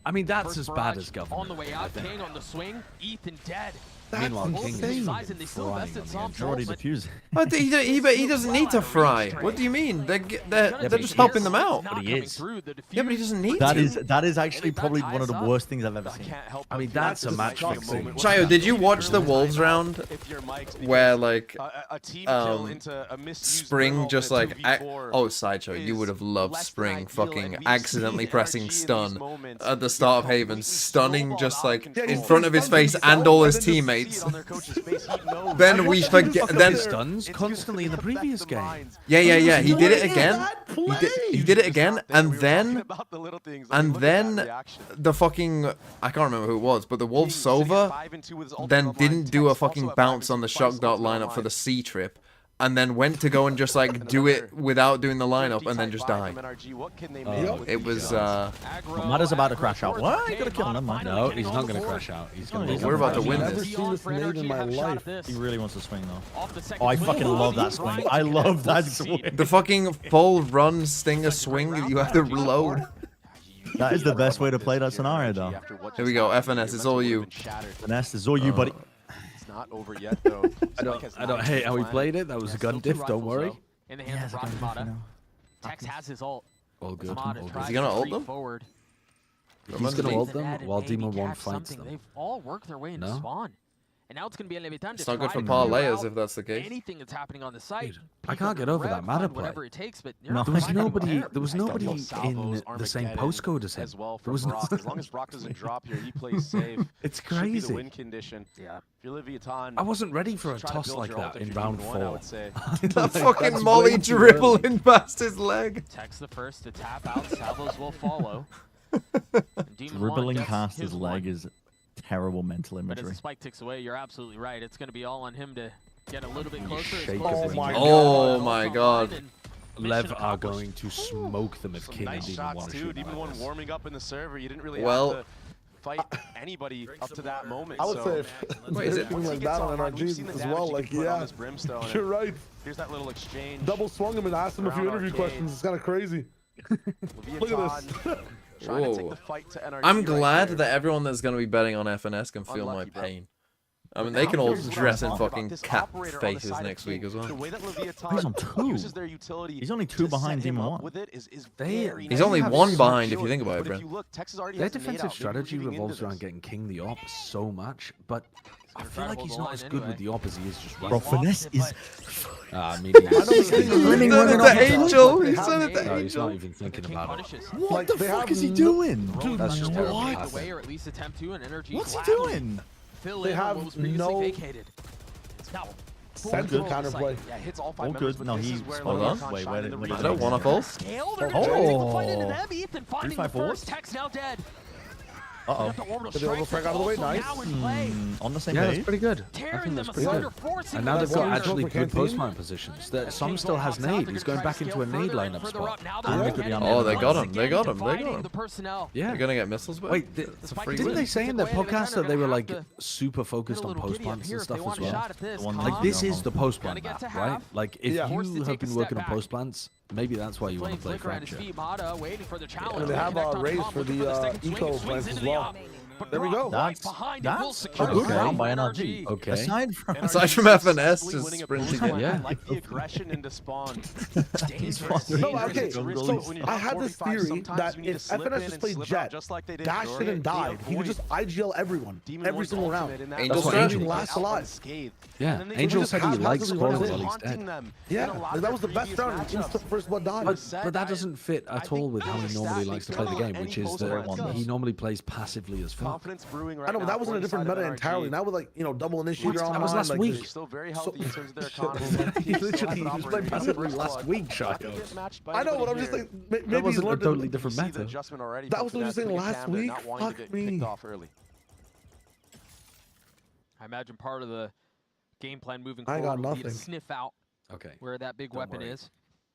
I mean, that's First as bad barrage as Governor. on the way I out. think. King on the swing. Ethan dead. Meanwhile, King is insane. They still frying invested on the some He's already diffusing. But he doesn't need to fry. What do you mean? They're just helping them out. But he is. Yeah, but he doesn't need That to. is actually probably one of the worst things I've ever seen. I mean, that's a match fixing. Chayo, did you watch the Wolves round where like Spring just like Sideshow, you would have loved Spring fucking accidentally pressing stun at the start of Haven, stunning just like in front of his face and all his teammates. Then we forget. Then Stuns constantly in the previous game. yeah. He did it again. He did it again, and then the fucking I can't remember who it was, but the Wolf Sova then didn't do a fucking bounce on the shock dart lineup for the C trip, and then went to go and just like do it without doing the lineup, and then just die. It was Mada's about to crash out. What? You gotta kill him. Never mind. No, he's not going to crash out. He's going to. We're about to win I've never this. seen this made in my life. He really wants to swing though. Oh, I fucking love that swing. I love that swing. The fucking full run stinger swing that you have to reload. That is the best way to play that scenario, though. Here we go, FNS, it's all you. FNS, it's all you, buddy. It's not over yet, though. I don't hate how he played it. That was a gun diff. Don't worry. In the hands of Rockmata. Tex has his ult. All good. Is he gonna ult them? Forward. He's going to ult them while Demon 1 fights them. They've all worked their way into spawn. And now it's going to be a Leviathan. It's not good for parlayers if that's the case. Anything that's happening on the site. I can't get over that Mada play. Whatever it takes, but No. There was nobody in the same postcode as him. As well There was from Brock. As long as Brock doesn't drop here, he plays safe. It's Should be the crazy. win condition. Yeah. If you're Leviathan, I wasn't ready for a try to toss build like your ult that if in you're round doing one, I 4. would say. That fucking Molly dribbling past his leg. Tex the first to tap out. Salvos will follow. Dribbling past his leg is terrible mental But as imagery. the spike ticks away, you're absolutely right. It's going to be all on him to get a little bit closer. shake as it. close as he Oh can. my god. And Lev mission are accomplished. going to smoke them if Some King and nice Demon shots want to too. shoot Demon like one this. warming up in the server. You didn't really Well- have to fight anybody up to that moment. I would so say if Wait, is it- everything once he like gets that on online, we've NRG seen the as damage well, he like can put on yeah, this Brimstone, and you're right. Here's that little exchange. Double swung him and asked him a few Around interview arcade. questions. It's kind of crazy. Look at this. Leviathan trying to take Whoa. the fight to NRG I'm right glad there. that everyone that's going to be betting on FNS can feel my Unlucky, bro. pain. I mean, they can all Here's what dress I'm in talking about. fucking This cat operator on the faces side of next week King, as well. The way that Leviathan He's on 2. uses their utility He's only 2 to behind set him Demon up 1. with it is They- very He's nice. only Have one so behind much if you think about it, but if Brent. you look, Texas already Their has a nade defensive out. They're strategy moving into revolves around this. getting King the op so much, but I feel like he's not as good with anyway. the op as he is just Bro, running. finesse is. I mean, I know he's, the thing is, Living He said running it off to the Angel. He top. said it to no, he's not Angel. even thinking King about it. punishes. What Like, the they fuck have is he no- doing? Dude, That's just terrible Walk passing. away or at least attempt to, and energy. What's he gladly doing? Fill They in have on what was previously no- vacated. Now, Sense full of counterplay. Yeah, hits all 5 All members, good. but No, this he is where hold Leviathan on. Wait, shine wait, in the wait, region. I don't want to fall. scale. They're Oh. gonna take the fight into them. Ethan finding the 3-5-4? first. Tex now dead. Uh-oh. The orbital Did the orbital strike frag out of the way? also Nice. now in play. On the same Yeah, that's page? pretty good. I Tearing think them that's pretty asunder, good. forcing And them now they've got Like, actually for good Canteen? post-mine positions. Some still has nade. He's going back into a nade lineup spot. And look at the Oh, they got him. They got him. They got Dividing him. the personnel. Yeah. You're going to get missiles back? Wait, It's a free didn't win. they say in their Take away podcast the that they were like defender, super focused on post plants and stuff as well? Like this is the post plant Gotta get map, to right? half. Like if Yeah. Forced to you take have a been step working on back. post plants, maybe that's why you want to play Flicker at his Fracture. feet. Mata waiting for the challenge. And they have Connect on raise top, for looking the second swing, eco swings plants into as the well. op. But There we Brock go. right That's behind it will that's secure a the good round round by for NRG. Okay. Aside from Aside from FNS, Successfully just winning a sprinting post in. Yeah. I like the aggression into spawn. dangerous. No, okay. It's risky. So When you're I down had this 45, theory sometimes that you need if to slip FNS in just and played slip Jet, out just like they did dashed Jordan. in and died, he could Avoid just IGL everyone Demon every One's single round. ultimate in that Angel zone. strategy. He lasts Out alive. unscathed. Yeah, And then they Angel just said he have likes hazard scoring rolls while he's haunting dead. them Yeah, in a lot like, that of was the best previous round. matchups. Instant first blood died. But that doesn't fit at all with how he normally likes to play the game, which is that he normally plays passively as fuck. Confidence brewing right I know, but now that was in for a the different side of meta NRG. entirely. Now with like double initiator on That was line, last like, week. They're still very healthy in terms of their So- economy. He literally was playing passively last week, Shaco. I know, but I'm just like maybe That he's wasn't a learned totally it. different See the meta. adjustment already, That but was for what you were saying swing last cam, they're week? not wanting to Fuck get me. picked off early. I imagine part of the game plan moving I got forward will be to nothing. sniff out Okay. where that big Don't weapon worry. is.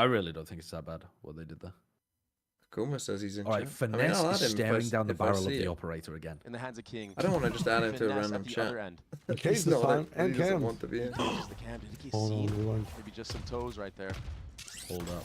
I really don't think it's that bad what they did there. Kuma says he's in All right, chat. I mean, Finesse I'll add is him staring down the if I barrel of see the it. operator again. In the hands of King. I don't want to just add him to a Finesse random at the chat. other end. K's He's not time, it. and He doesn't Cam. want to be in. Just the cam. Did he Hold on, see? rewind. Maybe just some toes right there. Hold up.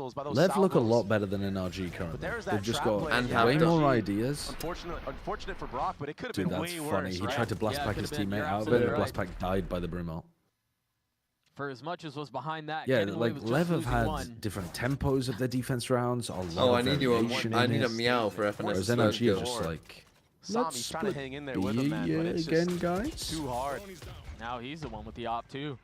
whistles, by those Lev look a salvos. lot better than NRG currently. there's They've that just trap got play And again. way have more done. ideas. Unfortunate for Brock, but it could have Dude, been that's way funny. worse. He right? tried to blast Yeah, it back could his have been. teammate You're out of it. absolutely The right. blast back died by the Brimalt. For as much as was behind that, Yeah, getting away like with just Lev have losing had one. different tempos of their defense rounds. A lot Oh, of I need you. variation I in need a it. meow for FNS. Whereas NRG are just like Sami's trying to hang in there with him, man, but it's again, just guys. too hard. Now he's the one with the op too.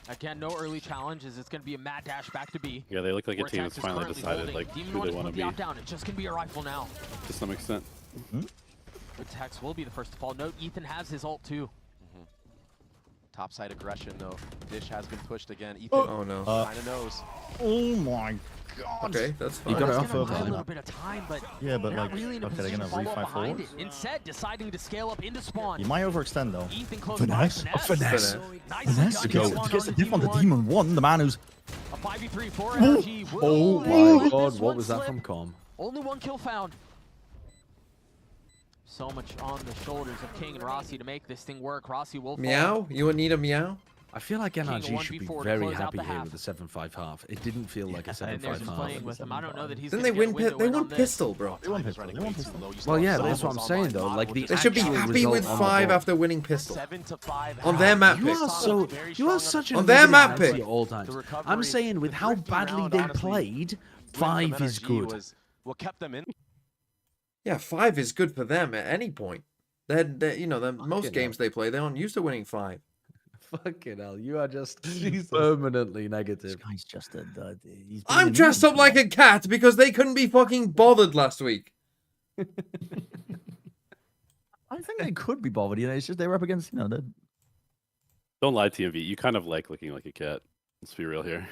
Again, no early challenges. It's going to be a mad dash back to B. Yeah, they look like a team Vortex that's is finally currently decided holding. like Demon who wants they to want to put be the op down. It just can be a rifle now. to some extent. Vortex will be the first to fall. Note, Ethan has his ult too. Topside aggression, though. Dish has been pushed again. Ethan Oh no. kind of knows. Oh my god. Okay, that's fine. You got it It's off gonna buy a further. little bit of time, but Yeah, but not like, really in a okay, they're position gonna to follow up refi behind forwards. it. Instead, deciding to scale up into spawn. You might overextend though. Ethan close Finesse. by. A finesse. Nicely Finesse done. gets, Gets one gets on the diff on the Demon Demon 1, the man who's... A 5v3 for NRG. Will Oh they my let god, this what one was that slip? from Com? Only one kill found. So much on the shoulders of King and Rossi to make this thing work. Rossi will fall. Meow? You would need a meow? I feel like King, a NRG should be 1v4 to very close out happy the here half. with the 7-5 half. It didn't feel like a And they're 7-5 just half. playing with him. I don't know that he's Didn't they gonna win? get a window They in won on this. pistol, bro. They won pistol. They won pistol. Well, yeah, that's what I'm saying though. Like the They should be actual happy with result on the 5 board. after winning pistol. 7 to 5. On their map You pick. are so you are such a On their negative map Nancy pick. at all times. The recovery, I'm saying with the how thrifty badly round, they honestly, played, win from 5 is NRG good. was what kept them in. Yeah, 5 is good for them at any point. They're you know, most games they play, they aren't used to winning 5. Fucking hell, you are just permanently This negative. guy's just a... he's being I'm an dressed idiot. up like a cat because they couldn't be fucking bothered last week. I think they could be bothered. You know, it's just they were up against, you know, the... Don't lie, TMV. You kind of like looking like a cat. Let's be real here.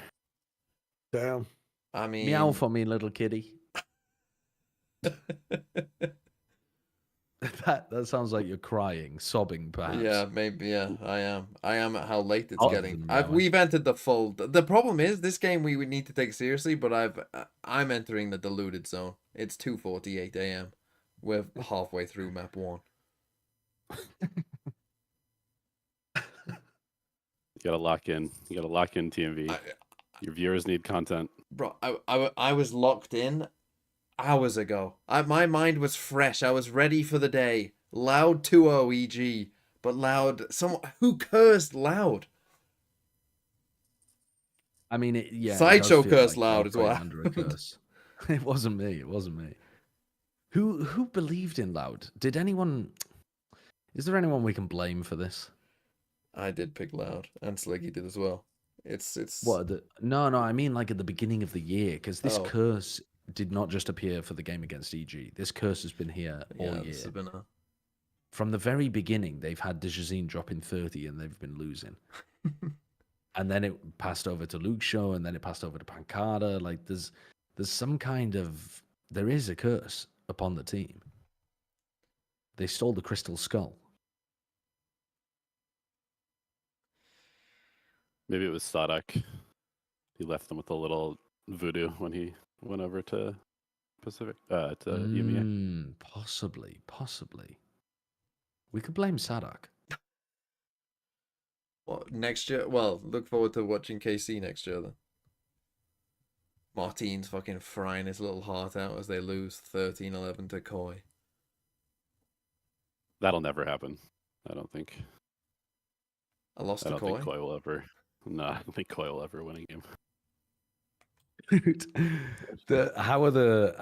Damn. I mean... Meow for me, little kitty. That sounds like you're crying, sobbing, perhaps. Yeah, maybe. Yeah, I am. I am at how late it's Oh, getting. yeah. We've entered the full. The problem is this game we would need to take seriously, but I'm entering the deluded zone. It's 2:48 a.m. We're halfway through map 1. You gotta lock in. You gotta lock in TMV. Your viewers need content. Bro, I was locked in hours ago. My mind was fresh. I was ready for the day. Loud 2-0 EG, but Loud. Who cursed Loud? I mean, yeah. Sideshow it does feel curse like loud they're as well. playing under a curse. It wasn't me. It wasn't me. Who believed in Loud? Did anyone? Is there anyone we can blame for this? I did pick Loud, and Sliggy did as well. It's What? No. I mean, like at the beginning of the year, because this Oh. curse did not just appear for the game against EG. This curse has been here all year. This has been a... From the very beginning, they've had Dejazine dropping 30 and they've been losing. And then it passed over to Luke Show, and then it passed over to Pancada. Like there's some kind of there is a curse upon the team. They stole the Crystal Skull. Maybe it was Sadak. He left them with a little voodoo when he went over to Pacific to EMEA. Possibly. We could blame Sadak. What, next year? Well, look forward to watching KC next year then. Martin's fucking frying his little heart out as they lose 13-11 to Koi. That'll never happen. I don't think. I lost I to don't think Koi. Koi will ever. No, I don't think Koi will ever win a game. How are the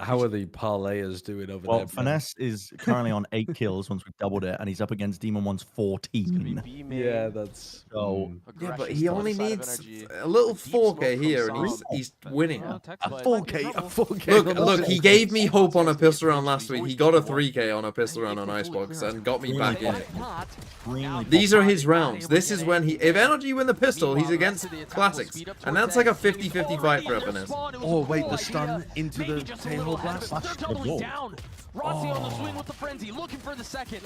parlayers doing over Well, there? Finesse is currently on 8 kills once we've doubled it, and he's up against Demon 1's 14. Yeah, that's so. Yeah, but he only needs a little 4K here, and he's winning. A 4K. Look, he gave me hope on a pistol round last week. He got a 3K on a pistol round on Icebox and got me back in it. These are his rounds. This is when if NRG win the pistol, he's against Classics. And that's like a 50-50 fight for Finesse. Oh, wait, the stun into the tail blast. Down. Rossi on the swing with the frenzy, looking for the second.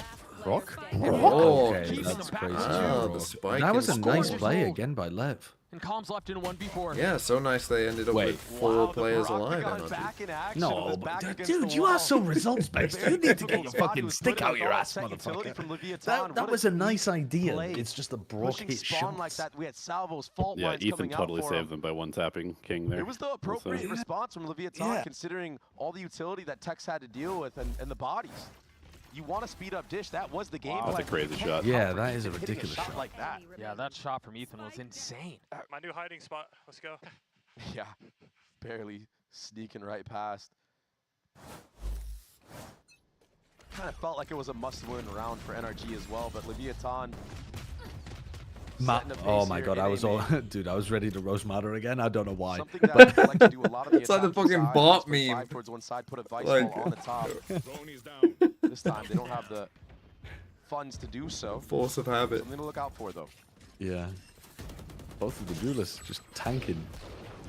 Rock? Oh, Okay, that's crazy. the spike That was a and nice score. play again by Lev. And Calm's left in a 1v4. Yeah, so nice they ended up with 4 players alive. NRG. No, but dude, you are so results based. You need to get your fucking stick out your ass, motherfucker. That was a nice idea. It's just a broke hit shot. Like that. We had salvos, fault Yeah, lines Ethan coming out totally for saved him. them by one tapping King there. It was the appropriate response from Leviathan, considering all the utility that Tex had to deal with and the bodies. You want to speed up Dish, that was the game. That's a crazy shot. Yeah, that is a ridiculous shot. Like that. Yeah, that shot from Ethan was insane. My new hiding spot. Let's go. Yeah, barely sneaking right past. kind of felt like it was a must-win round for NRG as well, but Leviathan. Oh my god, I was all dude, I was ready to roast Matter again. I don't know why. Something that I like to do a lot of the It's like the attacking fucking side, bot just put meme. 5 towards one side, put a vice Like- wall on the top. This time they don't have the funds to do so. Force of habit. Something to look out for though. Yeah. Both of the duelists just tanking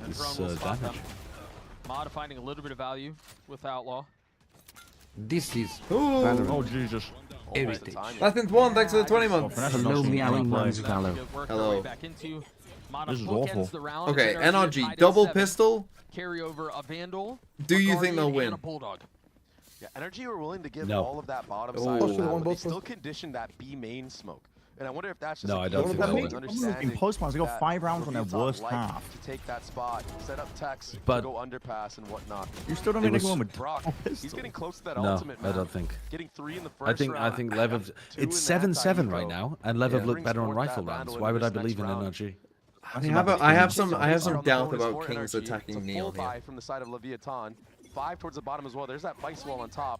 And this Throne will spot damage. them. Mod finding a little bit of value with Outlaw. This is Ooh. Valorant. Oh, Jesus. Almost the time. Latinth one, thanks for the 20 months. Hello, meowing ones, Valor. Hello. This is awful. Okay, NRG, double pistol. Carry over a Vandal. Do a you think Guardian, they'll and win? a Bulldog. Yeah, NRG were willing to give No. all of that bottom Oh. side, Oh, of so that, one but they both still conditioned that B main smoke. And I wonder if that's just No, a I key don't to think them they is will. understanding In post-plans, they got that 5 rounds on their Leviathan worst like half. to take that spot, set up Tex, But- go underpass and whatnot. You still don't It need to was- go in with Brock, double he's pistol. getting close to that No, ultimate I map. don't think. Getting 3 in the first I think round. Lev have, 2 it's in that 7-7 right eco. now, and Lev have Yeah. looked better on Brings rifle forth that rounds. Vandal Why would I into this believe in next round. NRG? I have some On the doubt board about for Kings NRG. It's attacking a Neil full here. buy from the side of Leviathan. 5 towards the bottom as well. There's that vice wall on top.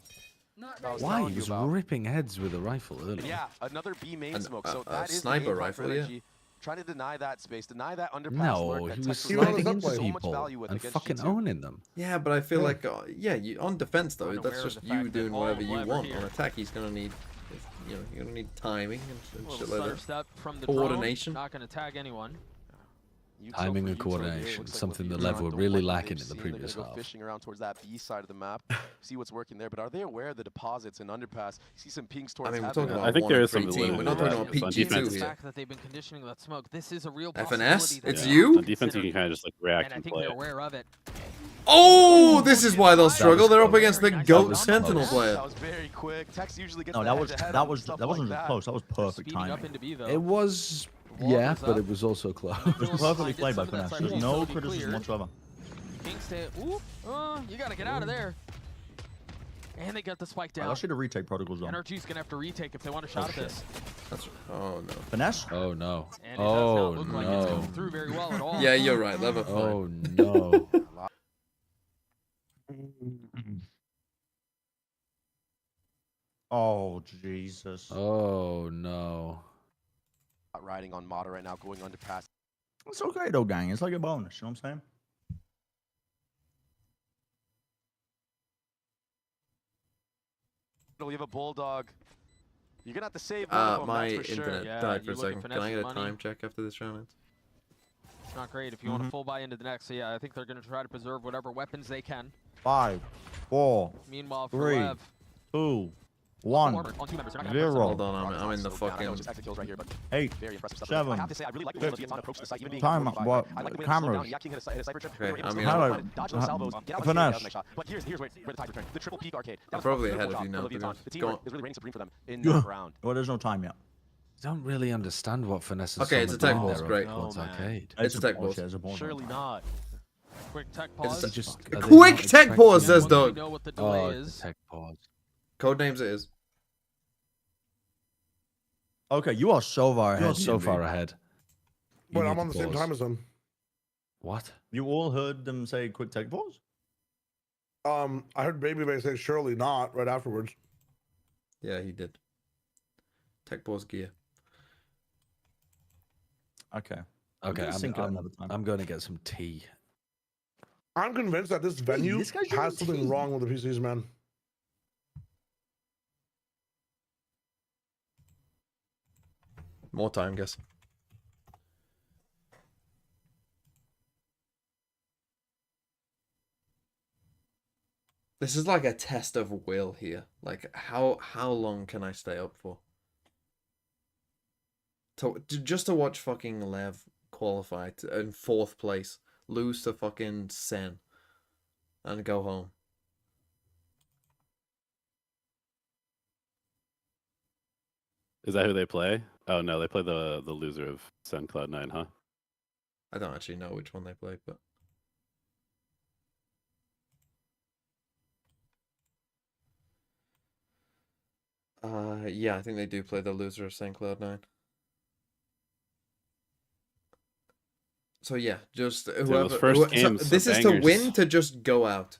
I was Why? telling He you was about. ripping heads with a rifle And earlier. yeah, another B main An- smoke. a- So a that is the sniper game plan rifle, for yeah. NRG. Trying to deny that space, deny that underpass No, lurk he that was Tex He was sliding up into like- so much people value with and against fucking G2. owning them. Yeah, but I feel like, yeah, you, on defense though, Unaware that's of just the you fact that doing all whatever of you Lev are want. here. On attack, he's gonna need, you're gonna need timing and A shit little like stutter that. step from the Coordination. drone. Not going to tag anyone. Utah Timing for and Utah here. coordination, Looks like something that Leviathan Lev were don't really like what lacking they've in the seen. They're previous gonna go half. fishing around towards that B side of the map, see what's working there. But are they aware of the deposits and underpass? See some pings towards mean, we're heaven. talking about I think one there and is some three team. We're not validity talking about to that. On PG2 defense, The here. fact that they've been conditioning that smoke. This is a real FNS? possibility. that It's they you? are On defense, you can kind of just like react And I and think play they're it. aware of it. Oh, this is why they'll was struggle. They're up close. against the Very nice. GOAT That was Sentinel close. player. That was very quick. Tex usually gets No, the that was head-to-head that on was stuff that wasn't like just that. close. That was perfect Speeding up timing. into B though. It was, Wall yeah, goes but up. it was also close. It was perfectly Did played by some of that Finesse. There's side no utility criticism cleared. whatsoever. King stay. Ooh, you got to get out of there. And they got the spike I down. should have retake protocols on. NRG's going to have to retake if they want a shot at this. That's, oh no. Finesse? Oh no. And it does not Oh look like it's no. going through very well at all. Yeah, you're right. Level fine. Oh no. Oh, Jesus. Oh no. Riding on Mata right now, going underpass. It's okay, though, gang. It's like a bonus. You know what I'm saying? We have a bulldog. You're gonna have to save one of them, My that's for sure. internet Yeah, died for you a look at second. Can I finesse get a and money. time check after this round ends? It's not great if you want to full buy into the next. So yeah, I think they're going to try to preserve whatever weapons they can. 5, 4, Meanwhile, for 3, Lev, 2, 1, on 2 members, they're not gonna 0. Hold on, I'm in the So bad. I know fucking. it's just exit kills right here, but 8. very impressive stuff. 7, I have to say, I really like the way Leviathan approached the site, even being Time, 45. what, I like the way cameras. Yak King hit a cypher trip. Okay, They were able I to mean, slow Hello. down, dodge those salvos, get out Finesse. of the shot. But here's where the tide returned. The triple peak arcade. That I'm was probably a ahead beautiful of you job now, for to be Leviathan. honest. The team Go is on. really reigning supreme for them in that round. Well, there's no time yet. Don't really understand what finesse is. Okay, it's a tech pause, great. Esports No, man. Arcade. It's a tech bonus, pause. yeah, it's a bonus. Surely not. quick tech It's pause. a- Just, A are they quick not tech pause, expecting- says Once we Doug. know what the delay Oh, is. tech pause. Codenames it is. Okay, you are so far ahead. You're so Jimmy. far ahead. You But need I'm to on the same pause. time as them. What? You all heard them say quick tech pause? I heard Baby say surely not right afterwards. Yeah, he did. Tech pause gear. Okay. Okay, gonna sync it another time. I'm going to get some tea. I'm convinced that this venue this guy's has drinking something tea. wrong with the PCs, man. More time, guess. This is like a test of will here. Like how long can I stay up for? Just to watch fucking Lev qualify in 4th place, lose to fucking Sen, and go home. Is that who they play? Oh no, they play the loser of Sun Cloud 9, huh? I don't actually know which one they play, but yeah, I think they do play the loser of St. Cloud 9. So yeah, just whoever. first games this are is to bangers. win, to just go out.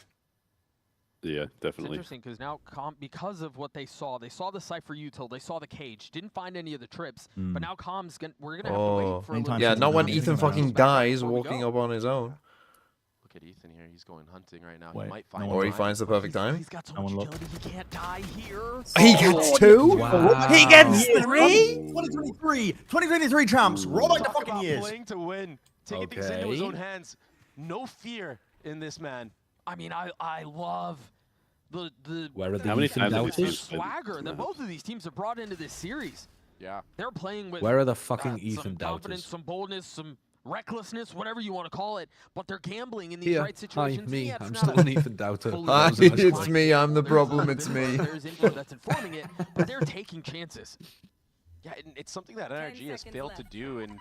Yeah, It's definitely. interesting because now, because of what they saw the Cypher util, they saw the cage, didn't find any of the trips, but now Com's we're gonna have to wait for a little Yeah, bit. not when Yeah, Ethan I know. fucking dies walking up on his own. Look at Ethan here. He's going hunting right now. Wait, he might no find one Or he look. finds the perfect time. He's got so No much one look. utility, he can't die here. He gets 2? Wow. He gets Years. 3? 2023 champs. Roll back the Talk fucking about years. playing to win, taking things into his Okay. own hands. No fear in this man. I mean, I love the Where are the How many Ethan times have we the seen doubters? swagger that both of these teams have brought into this series. Yeah. They're playing with Where are the fucking some Ethan confidence, doubters? some boldness, some recklessness, whatever you want to call it, but they're gambling in these Here, right hi, situations. me. Yeah, it's I'm not still a an Ethan doubter. fully Hi, That was a nice it's one. me. I'm the There's a lot problem. of It's info, me. There's info that's informing it, but they're taking chances. Yeah, and it's something that NRG has failed to do in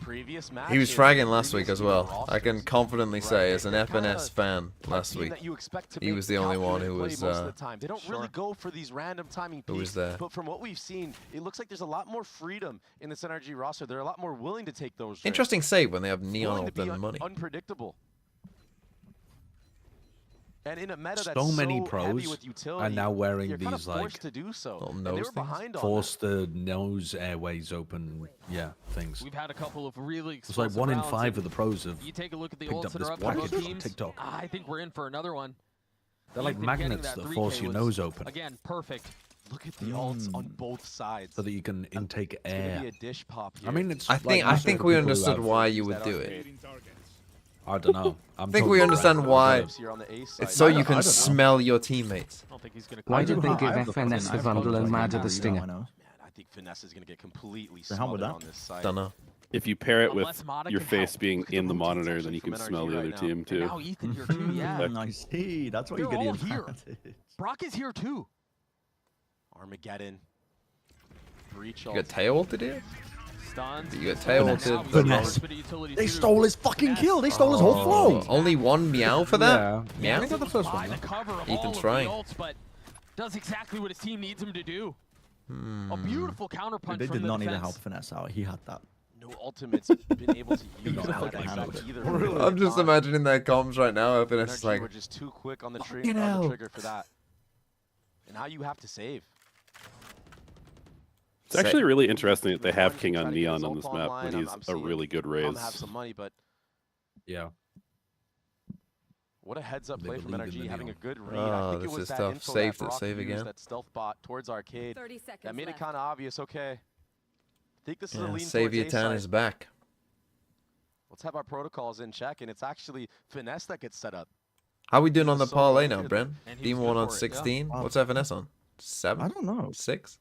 previous matches. He was fragging last week previous as well. I can rosters. confidently say, as an They're kinda FNS fan last team week, that you expect to he make was the only one who calculated was play most of the time. They don't really go for these random timing who was peaks, there. but from what we've seen, it looks like there's a lot more freedom in this NRG roster. They're a lot more willing to take those risks. Interesting save when they have Willing Neon to be than money. unpredictable. And in a meta So that's many heavy pros with utility, are now wearing you're kind of these forced like to do so. little And they nose were things. behind on force the nose airways open. Yeah, things. We've had a couple of really It's like explosive 1 in rounds, 5 and of the pros have you take a look at the picked ults up that this are up on both package on teams. TikTok. I think we're in for another one. They're like Ethan getting magnets that 3K force your was, nose open Again, perfect. Look at the ults on both sides. so that you can intake It's gonna air. be a dish pop here. I mean, it's. I like think massive for we people who understood have- why you would do it. I don't know. I think we understand why. Here on the A side. It's so I you don't can know. smell your teammates. I don't think he's going to Why I did do they have- give I have the FNS fucking the iPhone, Vandal so I and can't Mad do the that, Stinger? I know. Man, I think Finesse is gonna get completely The hell with smothered that? on this side. Dunno. If you pair it with Unless Mata your can face help. being Look at the in the rotate monitor, section then you from can NRG smell the right other now. team And too. now Ethan here too, yeah. I see. That's why you They're get the all here. advantage. Brock is here too. Armageddon. Breach You ult. got tail ulted here? Stuns. You got tail Finesse. ulted. Finesse. They stole his fucking kill. They stole his whole flow. Only one meow for that? Yeah. Meow? I got the first By one. the though. cover of Ethan's all of the trying. ults, but does exactly what his team needs him to do. A beautiful counterpunch They from did the not need to defense. help Finesse out. He had that. No ultimates been able to use not that fucking handled exact it. either. Really? I'm just imagining their comms right now. Up and it's NRG like, were just too quick on the, Fucking on the hell. trigger for that. And now you have to save. It's actually really interesting that they have One, King try on to get Neon his on ult this map online. when he's I'm a seeing really good Tom raise. have some money, but Yeah. what a heads-up They play from believe in NRG, the having a Neon. good read. Oh, I think this it was is that tough. info Save that to Brock save used, again. that stealth bot towards arcade. 30 seconds That made left. it kind of obvious. Okay, I think this is a yeah, lean Savior towards A Tan side. is back. Let's have our protocols in check, and it's actually Finesse that gets set up. How we doing He's on a the solo parlay now, here. Bren? And he Demon was 1 good on for it, yeah. 16? Wow. What's FNS on? 7? I don't know. 6?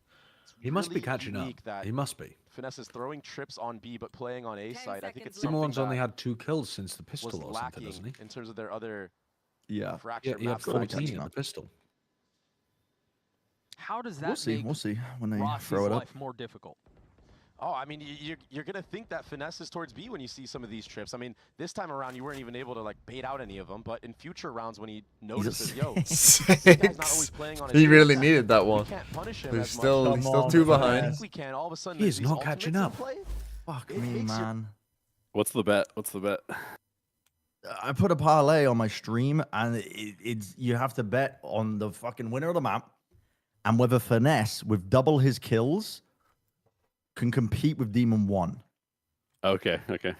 He must be really catching up. unique that He must be. Finesse is throwing trips on B, but playing on A 10 side. I think it's seconds something Demon's only that had 2 kills since the was pistol or something, lacking doesn't he? in terms of their other Yeah. Yeah, fracture he had maps. that I 14 can in the pistol. How does that We'll see. make We'll see when they Rossi's throw it up. life more difficult? Oh, I mean, you're gonna think that Finesse is towards B when you see some of these trips. I mean, this time around you weren't even able to like bait out any of them, but in future rounds when he notices, yo, this guy's not always playing on his He really team, needed that we one. can't punish him But as he's much. still, Come he's still on, 2 Finesse. I behind. think we can. All of a sudden, He is there's not these catching ultimates in up. play. Fuck It me, makes your- man. What's the bet? What's the bet? I put a parlay on my stream, and it's you have to bet on the fucking winner of the map, and whether Finesse with double his kills can compete with Demon 1. Okay, okay.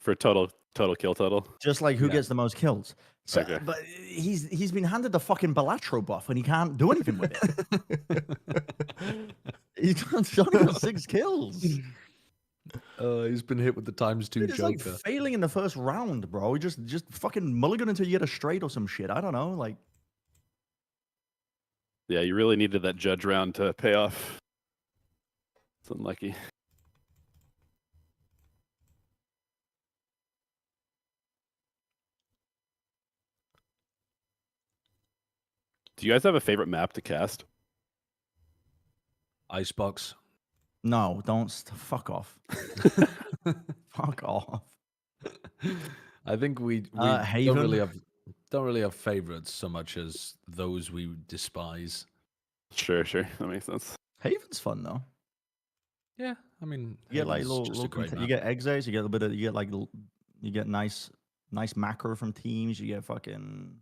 For total kill total. Just like who Yeah. gets the most kills. So, Okay. but he's been handed the fucking Balatro buff, and he can't do anything with it. He's got 6 kills. He's been hit with the ×2 It's like Joker. failing in the first round, bro. Just fucking mulligan until you get a straight or some shit. I don't know. Like, Yeah, you really needed that judge round to pay off. It's unlucky. Do you guys have a favorite map to cast? Icebox. no, don't. Fuck off. Fuck off. I think we Haven? don't really have favorites so much as those we despise. Sure, that makes sense. Haven's fun though. Yeah, I mean, You get like Haven's little, just a little great you map. get exos. You get a bit of. You get like you get nice macro from teams. You get fucking.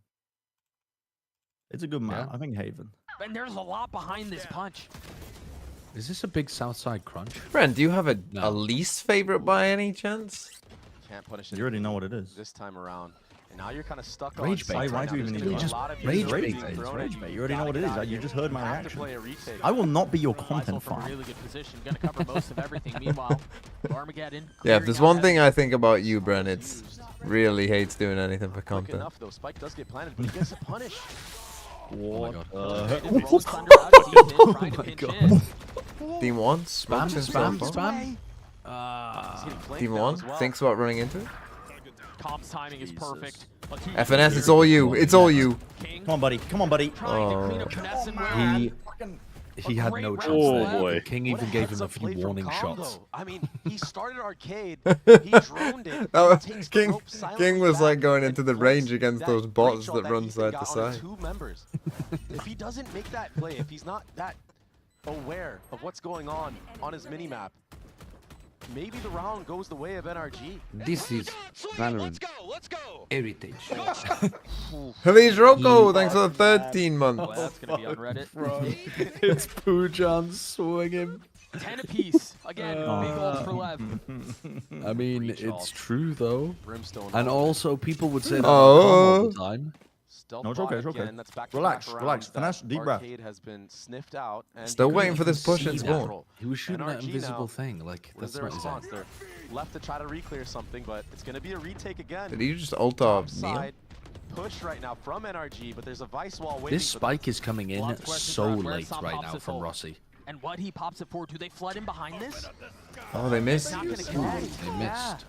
It's a good map. I think Haven. And there's a lot behind this punch. Is this a big Southside crunch? Brent, do you have a least favorite by any chance? Can't punish it. You already know what it is. This time around. And now you're kind of stuck on Rage bait. site Why right do you now. even There's need gonna to be a use lot of rage being bait? thrown at Rage bait. You already know what it is. You just heard my have to reaction. play a retake. I will not be your Lies content from a farm. really good position. Gonna cover most of everything. Meanwhile, Armageddon. Yeah, if there's one thing I think about you, Brent, it's really hates doing anything for Quick content. enough though. Spike does get planted, but he gets a punish. What? Oh my god. Team 1, Spam, smokes and spam, so far. spam. Team 1 thinks about running into it. Com's timing is perfect. FNS, it's all you. It's all you. Come on, buddy. Come on, buddy. Oh. He had no chance Oh, there. boy. King even gave him a few warning Combo. shots. I mean, he started arcade. He droned it. King was like going into the range against those bots that run side to side. Two members. If he doesn't make that play, if he's not that aware of what's going on his minimap, maybe the round goes the way of NRG. This is Valorant. Let's go. Heritage. Feliz Rocco, thanks for the 13 months. Well, that's gonna be on Reddit. It's Pujan swinging. 10 apiece. Again, big ults for Lev. I mean, it's true though. Brimstone And also, people would say that Oh. all the time. No, it's okay, it's okay. That's back Relax, to back relax. rounds. Finesse, deep breath. Arcade has been sniffed out. And Still he waiting couldn't for this even push in see spawn. that. He was shooting that NRG invisible now, thing. Like, what is that's their not his response? aim. They're left to try to re-clear something, but it's going to be a retake again. Did he just ult off Neil? Side push right now from NRG, but there's a vice wall waiting. This spike is coming in Lots of questions so around where late Sam right pops now his from ult. Rossi. And what he pops it for, do they flood in behind this? Oh, they missed. Not gonna connect. They missed.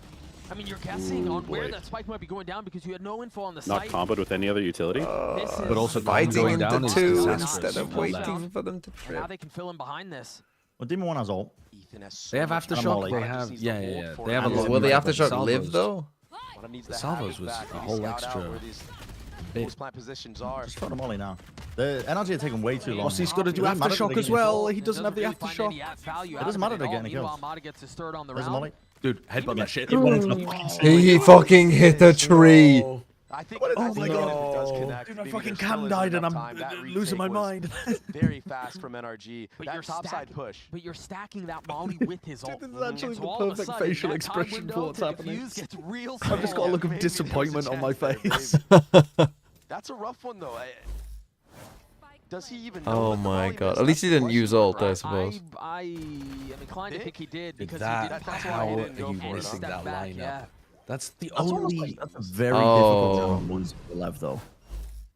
I mean, you're guessing on where boy. that spike might be going down because you had no info on the Not site. comboed with any other utility. This is But also Fighting going down into is two disastrous instead of for Lev. waiting for them to And now trip. they can fill in behind this. Well, Demon 1 has ult. Ethan has so They have much I'm aftershock. Molly. They have, yeah. They have a And lot. Will the of aftershock salvos. live though? The salvos was a whole extra bit. Post-plant positions are. Just throw the molly now. The NRG are taking way too long. Rossi's got to do It doesn't matter aftershock that they as get well. hit. He doesn't have the really find aftershock. any value It out doesn't of matter at they're all. getting Meanwhile, kills. Mata gets his third on the There's a round. molly. Dude, headbutt that shit. It went into the fucking He fucking hit a tree. I think. Oh my God. It does connect. Dude, my Maybe fucking there cam still died isn't and enough I'm time. That losing my retake was mind. Very fast from NRG. But That you're topside stacking- push. But you're stacking that molly with his ult. This is actually And so the all of a perfect sudden, facial that time expression window for what's to happening. defuse gets real I've just got a small. look of Maybe there's a disappointment on my chance there, face. That's a rough one though. Does he even know Oh what the my volley god. missed? At least he That's the didn't use question, ult, I right? suppose. I am inclined to think he did because That- he didn't that's pop why he it didn't go and for it, stepped that back, lineup. yeah. That's the That's almost only. like, that's a very Oh. difficult round one for Lev, though.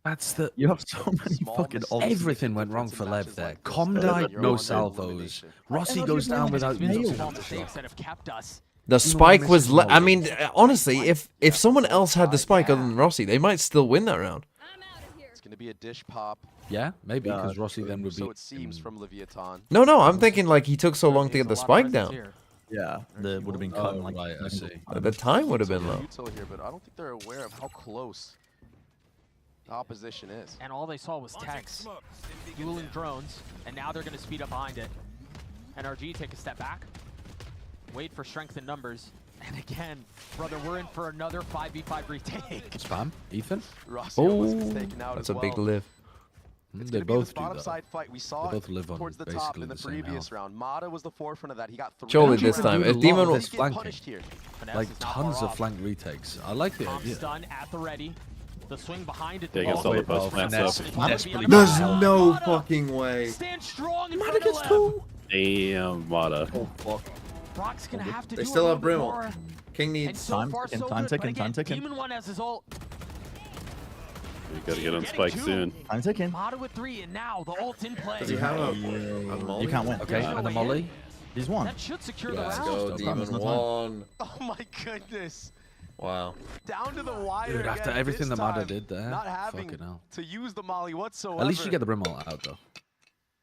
That's the. You have so many Small fucking mistakes. ults. Everything went wrong for Lev matches there. like this. Com died, You're no on salvos. elimination. Rossi NRG goes down without It's been nailed. those small using mistakes aftershock. that have kept us. The spike was. I mean, honestly, if someone else had the spike other than Rossi, they might still win that round. It's going to be a dish pop. Yeah, maybe because Rossi then would be. So it seems from Leviathan. No, I'm thinking like he took so long to get the There's a lot of spike presence down. here. Yeah, that would have been cut. Oh, in like right, I see. The time would have been low. Util here, but I don't think they're aware of how close the opposition is. And all they saw was techs, dueling drones, and now they're going to speed up behind it. NRG take a step back, wait for strength in numbers, and again, brother, we're in for another 5v5 retake. Spam, Ethan. Rossi almost gets Oh, taken out that's as a big well. live. It's They gonna be the both do spot that. upside fight. We saw They it both live on towards the top basically in the the same previous health. round. Mata was the forefront of that. He got 3. Surely NRG this were time, doing if a lot Demon of was this Get flanking. punished here. Finesse Like is not tons far of off. flank retakes. I like the Com's idea. done at the ready. The swing behind it. Yeah, against all the post plants Finesse. up. Desperately There's trying. no fucking way. Stand strong in front of Lev. Damn, Mata. Oh fuck. Brock's gonna have to They do still a have little bit Brimble. more. King And needs. so Time far, ticking, so time good. ticking, But again, time ticking. Demon 1 has his ult. We gotta get on Spike soon. I'm taking. Mata with 3, and now the ult in play. Does he have a molly? You can't win. Okay, There's no and the way molly. in. He's won. That should secure the Let's round. go, Still Demon time, there's no 1. Oh my goodness. Wow. Down to the wire. Dude, after again, everything this that Mata time, did there, not having fucking hell. to use the molly whatsoever. At least you get the Brimble out though.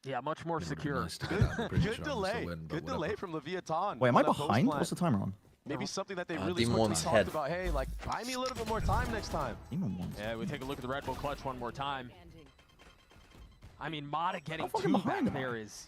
Yeah, much more It would've been secure. nice to get out. I'm pretty Good sure I'm still delay. win, but Good whatever. delay from Leviathan. Wait, am I on that post behind? plant. What's the timer on? Maybe something that they really Demon quickly 1's talked head. about. Hey, like, buy me a little bit more time next time. Demon 1. Yeah, we take a look at the Red Bull clutch one more time. I mean, Mata getting How fucking 2 behind back am I? there is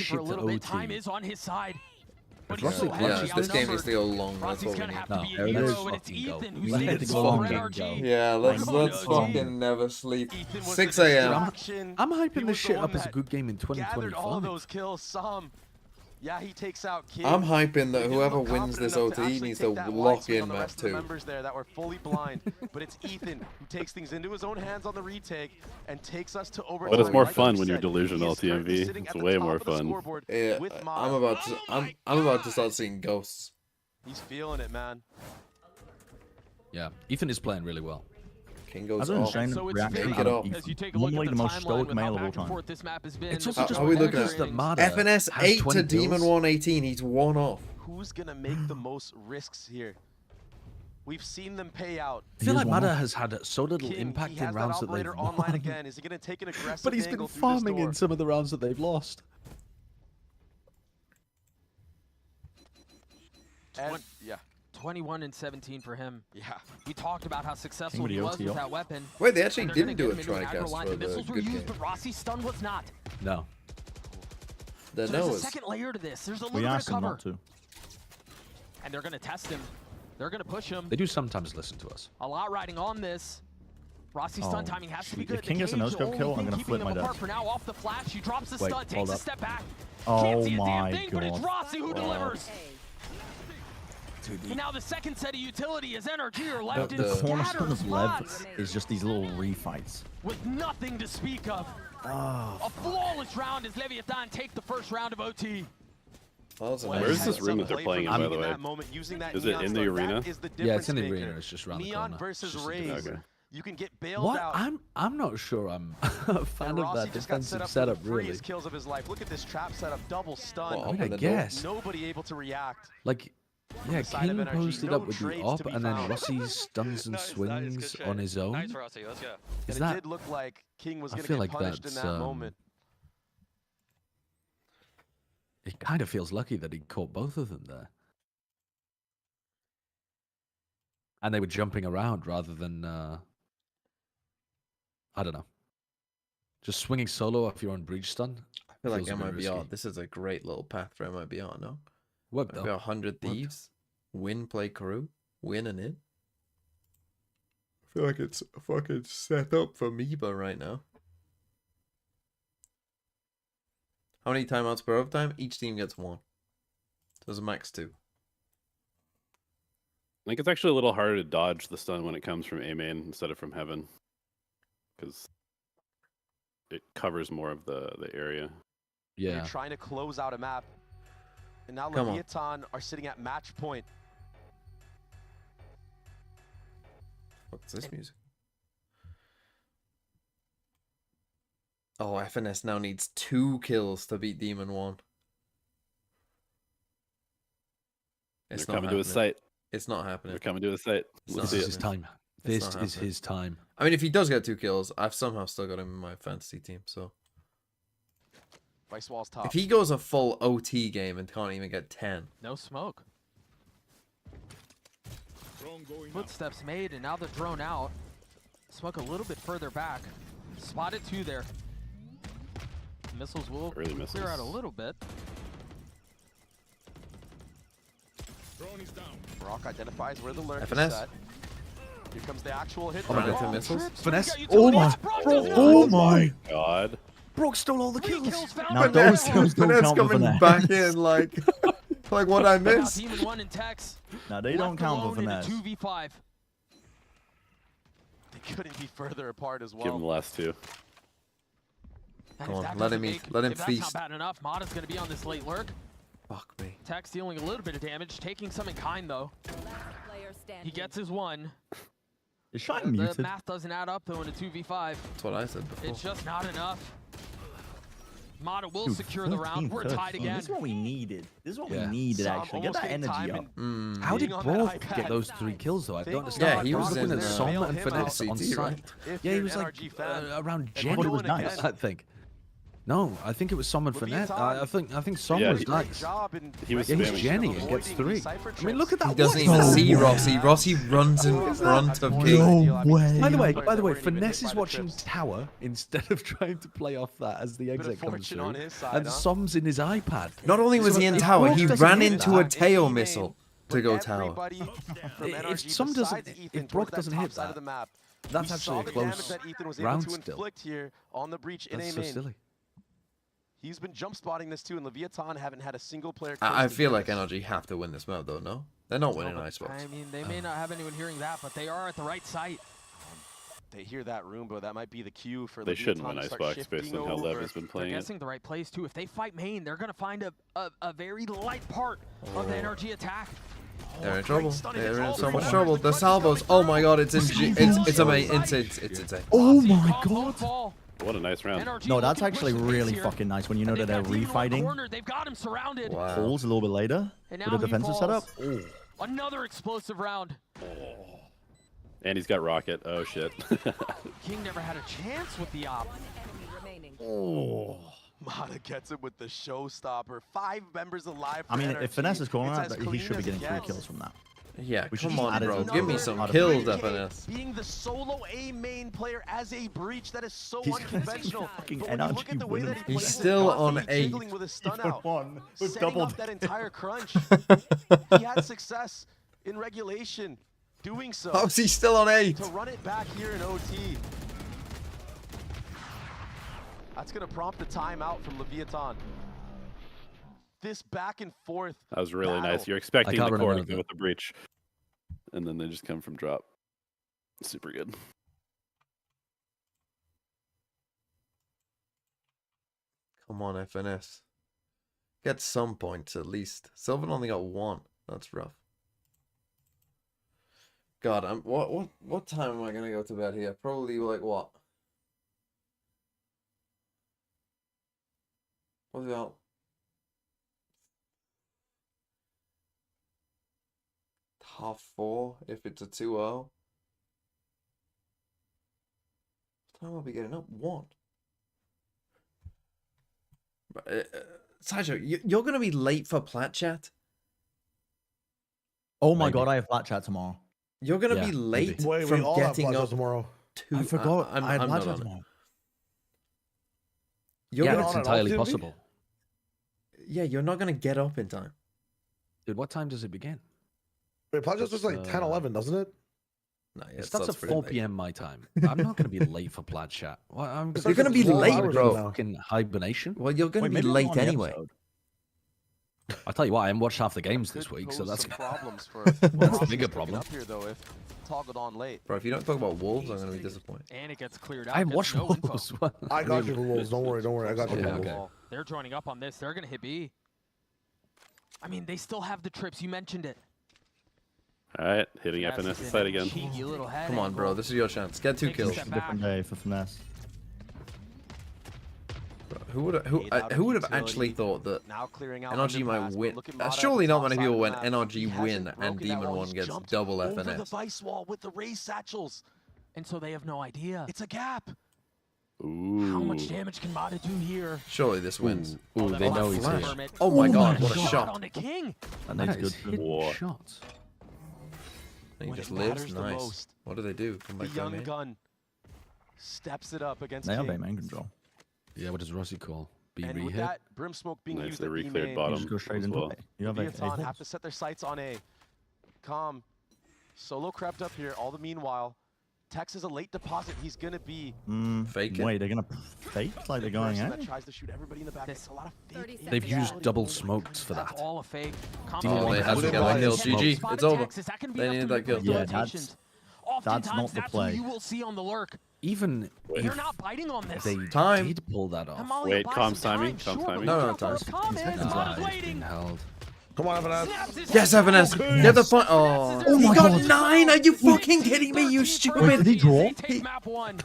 looking for a shit to little bit. OT. Time is on his side. But Rossi he's so Yeah, heavily this game needs outnumbered. to go long. That's Rossi's what we gonna need. have to No, be there a it hero, is. and it's Fucking go. Ethan who We need stands to go for long. NRG. Yeah, let's Come on, let's OG. fucking never sleep. Ethan was 6 the a.m. distraction. I'm He hyping was this the shit one up as a that good game in gathered all 2025. those kills. Some. Yeah, he takes out King. I'm hyping that He didn't whoever look wins confident this enough to OT actually needs take to that wide lock swing in on the map rest of the 2. members there that were fully blind. But it's Ethan who takes things into his own hands on the retake and takes us to overtime. But it's more Like fun you when you're said, delusional, he is currently TMV. sitting It's at the way top more of the fun. scoreboard Yeah, with I'm Mata. about to I'm about to start seeing ghosts. He's feeling it, man. Yeah, Ethan is playing really well. King I goes don't off. understand So it's reaction Make very it out up. of as you Ethan. take a look Normally at the the most timeline stoic with how male of all back and time. forth this map has been. It's also just Are we looking bonkers at that Mata FNS has 8 20 to Demon kills. 118. He's 1 off. Who's gonna make the most risks here? We've seen them pay out. I feel He like is one Mata off. has had so little King, impact he in has that rounds that they've operator online won. again. Is he gonna take an aggressive But he's been angle through this farming door? in some of the rounds that they've lost. And, yeah, 21 and 17 for him. yeah. We talked about how successful with he the was OTO. with that weapon. Wait, they actually And they're didn't gonna do a get him into an aggro TriCast line. for The the missiles were good used, game. but Rossi's stun was not. No. The So there's a Noahs. second layer to this. There's a little We bit of asked him cover. not to. And they're going to test him. They're going to push him. They do sometimes listen to us. A lot riding on this. Rossi's stun timing has to be shoot. good. If King gets a The no-scope only kill, I'm thing gonna keeping flip them my apart desk. for now. Off the flash, she drops the Wait, stun, takes hold a up. step back. Oh Can't see a damn my thing, but it's God. Rossi who delivers. Dude, And now the second set of utility is NRG are left in the scattered cornerstone of LEV spots is just these little refights. with nothing to speak of. Oh, A flawless round as Leviathan take the first round of OT. That was a Well, nice Where's had this room that they're some playing in, play by from the in way? that moment, using that Is it neon in the stun, arena? that is the Yeah, it's in the difference arena. maker. It's just around the Neon corner. versus It's just a Raze. different- Okay. You can get bailed What? out. I'm not sure I'm a fan And of Rossi that just got set defensive up setup, for the really. freest kills of his life. Look at this trap setup, double stun. Well, I mean, I open the door. guess. Nobody able to react. Like, yeah, the side of King NRG, posted no up with the trades op, to be and then found. Rossi stuns and swings on his own. And Is it that? did look like King was I going to feel get like punished in that's, that moment. It kind of feels lucky that he caught both of them there. And they were jumping around rather than, I don't know. Just swinging solo off your own breach stun. I feel like feels a bit MIBR. risky. This is a great little path for MIBR, no? Worked We've though. got 100 Worked. Thieves, win, play crew, win and in. I feel like it's fucking set up for Meba right now. How many timeouts per overtime? Each team gets 1. So there's a max 2. I think it's actually a little harder to dodge the stun when it comes from A main instead of from heaven, because it covers more of the area. You're Yeah. trying to close out a map. And now Come on. Leviathan are sitting at match point. What's this music? Oh, FNS now needs 2 kills to beat Demon 1. It's They're not coming to his happening. site. It's not happening. They're coming to his site. It's Let's not see This it. is his time. It's This not is happening. his time. I mean, if he does get 2 kills, I've somehow still got him in my fantasy team. So Vice Wall's top. if he goes a full OT game and can't even get 10, No smoke. Footsteps made, and now the drone out. Smoke a little bit further back. Spotted 2 there. Missiles will Early clear out a missiles. little bit. Brock identifies where the lurk is FNS. set. Here comes the actual hit. Oh my throw. God, missiles. Trips, Finesse. got Oh utility. my- Brock doesn't oh have it. my! God. Brock stole all the 3 kills. kills found Now by those Leviathan. kills don't Finesse count for coming finesse. back in like, like what I Now missed. Demon 1 and Tex. Now they don't left count for alone in a finesse. 2v5. They couldn't be further apart as Give him the well. last 2. And Come if on, that let doesn't him eat, make- let him if feast. That's not bad enough. Mata's going to be on this late lurk. Fuck me. Tex dealing a little bit of damage, taking some in kind though. Player standing. He gets his 1. Is Shine The muted? math doesn't add up though in a 2v5. That's what I said before. It's just not enough. Mata will Dude, secure the round. We're 13, tied again. This is what we needed. This is what Yeah. we needed, Sam actually. Get almost that getting energy time up. and How did being on that Brock iPad. get those 3 kills though? I Fake don't understand. Yeah, Like, he I was looking in, at uh, Som bail and him Finesse out. on CT, site. right? If Yeah, you're he was an like NRG fan, around and But it January, was going nice. again. I think. No, I think it was Som and Finesse. I think Som was nice. He was he's spamming. Jenny and gets 3. I mean, look at that. He doesn't even see Rossi. Rossi runs in front of King. No way. By the way, Finesse is watching Tower instead of trying to play off that as the exit comes through. And Som's in his iPad. Not only was he in Tower, he ran into a tail missile to go Tower. If Som doesn't, if Brock doesn't hit that, that's actually a close round still. That's so silly. He's been jump spotting this too, and Leviathan haven't had a single player. I feel like NRG have to win this map though, no? They're not winning Icebox. I mean, they may not have anyone hearing that, but they are at the right site. They hear that room, but that might be the cue for They Leviathan shouldn't win to start Icebox based shifting on how over. Lev has been They're playing it. guessing the right place too. If they fight main, they're gonna find a very light part of the NRG attack. They're in trouble. They're in so much trouble. The salvos. Oh my god, it's insane. It's insane. Oh my god. What a nice round. No, that's actually really fucking nice when you know that they're refighting. They've got him surrounded. Wow. Pulls a little bit later with a defensive setup. Oh. Another explosive round. And he's got Rocket. Oh shit. King never had a chance with the op. Oh. Mata gets it with the showstopper. 5 members alive. I mean, NRG. if Finesse is calling It's that, as he clean should be as getting it 3 gets. kills from that. Yeah, We should come just on, add it bro. to Give me the- some out of kills, the- FNS. Being the solo A main player as a breach, that is so He's unconventional. fucking But when you look at the way that he He's plays still with on Coffee, 8. jiggling with his stun out, With setting double up that entire crunch. He had success in regulation doing so. How's he still on 8? To run it back here in OT. That's going to prompt a timeout from Leviathan. This back and forth. That was really battle. nice. You're expecting can't the run core around to go that. with the breach. And then they just come from drop. Super good. Come on, FNS. Get some points at least. Sylvan only got 1. That's rough. God, what time am I gonna go to bed here? Probably like what? What about 4:30 if it's a 2-0? What time will I be getting up? 1. Sideshow, you're gonna be late for plat chat. Oh my Maybe. god, I have flat chat tomorrow. You're gonna Yeah, be late maybe. Wait, we from all have getting Plaza up tomorrow. to. I forgot. I'm I have not flat chat on it. tomorrow. You're Yeah, gonna, it's on it all, entirely Jimmy? possible. yeah, you're not gonna get up in time. Dude, what time does it begin? Wait, Plaza's was like It's, 10, 11, doesn't it? No, yeah, It it starts at pretty 4 late. p.m. my time. I'm not going to be late for Plaid Chat. Well, I'm It's You're like gonna be 12 late, hours bro. from now. fucking hibernation. Well, you're gonna Wait, be maybe I'm late on the anyway. episode. I tell you what, I haven't watched half the games Could this week, pose so that's some problems for that's a Rossi bigger picking problem. Up here though, if toggled on late. Bro, if you don't talk about Wolves, I'm gonna be disappointed. And it gets cleared out. I haven't gets watched no info. Wolves. Well, I got you for Wolves. Don't worry, don't worry. I got you for Yeah, Wolves. okay. They're joining up on this. They're gonna hit B. I mean, they still have the trips. You mentioned it. All right, hitting Yes, FNS it's side a again. cheeky little head Come on, bro. angle. This is your chance. Get 2 Take a kills. step It's a different day for finesse. Bro, who would have actually thought that Now clearing out NRG might underpass, but win? look at Mata at Surely the not top many side people of when the map. NRG He win hasn't and broken that Demon wall. 1 He's gets jumped double over the FNS. vice wall with the raised satchels. And so they have no idea. It's a gap. Ooh. How much damage can Mata do here? Surely this wins. Ooh, they Oh, know he's flash. here. Permit. Oh my god, my what a God. shot. On the King. That That needs is good. hidden Whoa. shots. And he When just it lives. matters the Nice. most. What do they do? Come The back young down gun steps it up against They have King. A main control. Yeah, what does Rossi call? B And with re-hit? that brim smoke being Nice, used they at B re-cleared main, bottom. You just go straight as into well. A. You have A. Leviathan have to set their sights on A. Calm. Solo crept up here. All the meanwhile, Tex is a late deposit. He's gonna be Fake it. Wait, they're gonna fake like they're the going person A? that tries to shoot everybody in the back. It's a lot of fake. They've Yeah. used double smokes for That's that. all a fake. Demon Oh, One they has have to to get go that in kill. smoke. GG. Spotted It's over. Texas, that can be They enough needed to that kill. replace Yeah, the that's rotations. not Oftentimes, the that's play. what you will see on the lurk. Even They're if not biting on this. they Time. did pull that off, Amalia Wait, buys comms some timing? time, Comms sure, timing? but No, look no, how time. far Comm is. his Mata's eyes waiting. being held. Come on, FNS. Snaps his Yes, head. FNS. Get the fun. Oh, Oh he my got God. 9. Are you fucking kidding me? You 13 stupid. Wait, did he draw? They take map 1.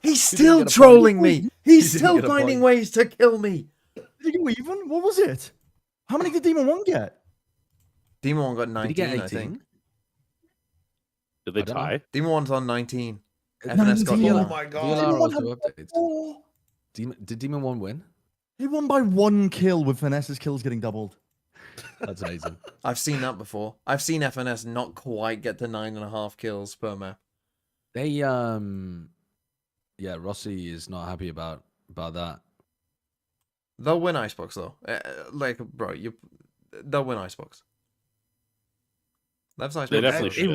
He's still get a trolling point. me. He's He didn't still get a finding point. ways to kill me. Did you go even? What was it? How many did Demon 1 get? Demon 1 got Did 19, he get I think. 18? Did they I don't know. tie? Demon 1's on 19. FNS got 19. Oh 4. my VLR god. Demon 1 auto had updates. 4. Did Demon 1 win? He won by 1 kill with Finesse's kills getting doubled. That's amazing. I've seen that before. I've seen FNS not quite get to 9.5 kills per map. They yeah, Rossi is not happy about that. They'll win Icebox though. Bro, they'll win Icebox. That's Icebox. They definitely should.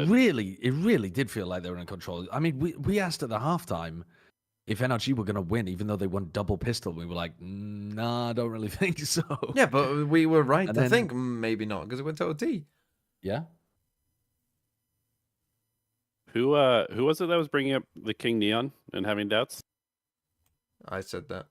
It really did feel like they were in control. I mean, we asked at the halftime if NRG were going to win, even though they won double pistol. We were like, nah, I don't really think so. Yeah, but we were right And to then- think maybe not because it went to OT. Yeah. Who was it that was bringing up the King Neon and having doubts? I said that.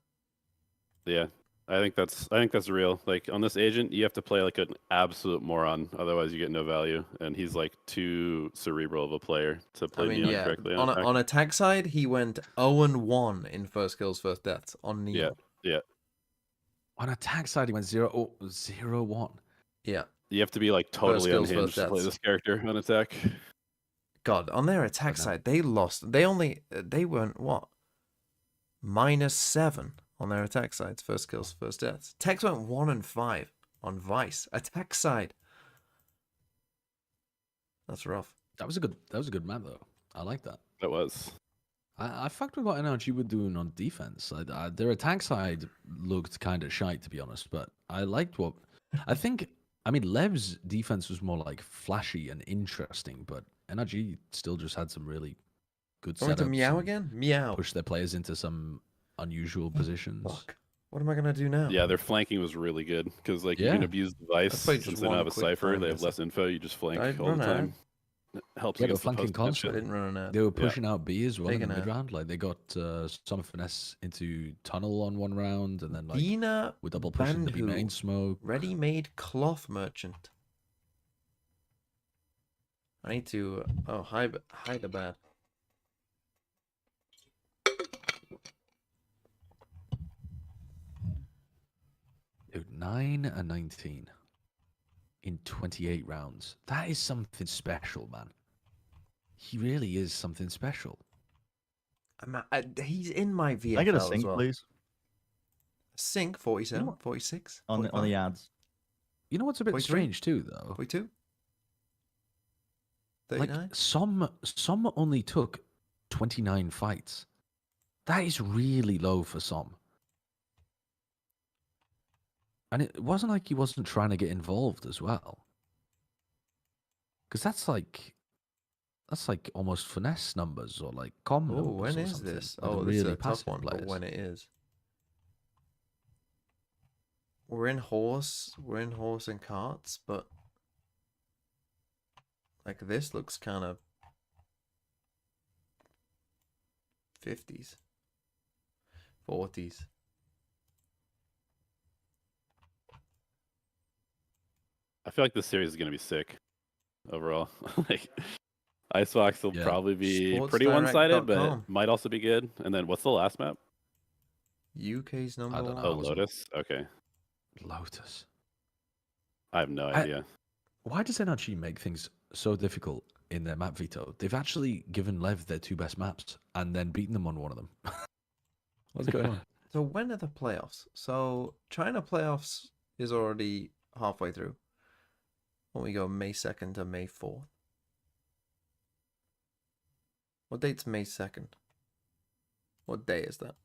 Yeah, I think that's real. Like on this agent, you have to play like an absolute moron, otherwise you get no value. And he's like too cerebral of a player to play Neon correctly. On attack side, he went 0-1 in first kills, first deaths on Neon. Yeah. On attack side, he went 0-1. Yeah. You have to be like totally kills, unhinged first to play deaths. this character on attack. God, on their attack side, they lost. They went what? -7 on their attack sides, first kills, first deaths. Tex went 1-5 on Vice attack side. That's rough. That was a good map though. I like that. That was. I fucked with what NRG were doing on defense. Their attack side looked kind of shite, to be honest, but I liked what I think. I mean, Lev's defense was more like flashy and interesting, but NRG still just had some really good Going setups. to meow and again? Meow. Push their players into some unusual positions. Fuck. What am I gonna do now? Yeah, their flanking was really good because like you Yeah. can abuse the Vice Let's play since just they don't one have a quick cipher. time, They have guess. less info. You just flank I'd all the run out. time. It helps Yeah, they were against the flanking post constantly. I didn't run out. They were pushing out B as well in the Taking mid a- round. Like they got some finesse into tunnel on one round, and then like Dina with double pushing the B Bandhu, main smoke. ready-made cloth merchant. I need to hide a bad. Dude, 9-19 in 28 rounds. That is something special, man. He really is something special. He's in my VFL I get a as sync, well. please, Sync 47, 46 on the ads. You know what's a bit 43? strange too, though? 42, Like 39. some only took 29 fights. That is really low for some. And it wasn't like he wasn't trying to get involved as well. Because that's like almost finesse numbers or like com Oh, numbers. when or is something. this? Like Oh, really this is a tough passive one, but players. when it is. We're in horse and carts, but like this looks kind of 50s, 40s. I feel like this series is gonna be sick overall. Like Icebox will Yeah. probably be pretty one-sided, but Sportsdirect.com. might also be good. And then what's the last map? UK's number don't one. know. Oh, Lotus. Okay, Lotus. I have no idea. Why does NRG make things so difficult in their map veto? They've actually given Lev their 2 best maps and then beaten them on one of them. What's going on? So when are the playoffs? So China playoffs is already halfway through. When we go May 2nd to May 4th. What date's May 2nd? What day is that?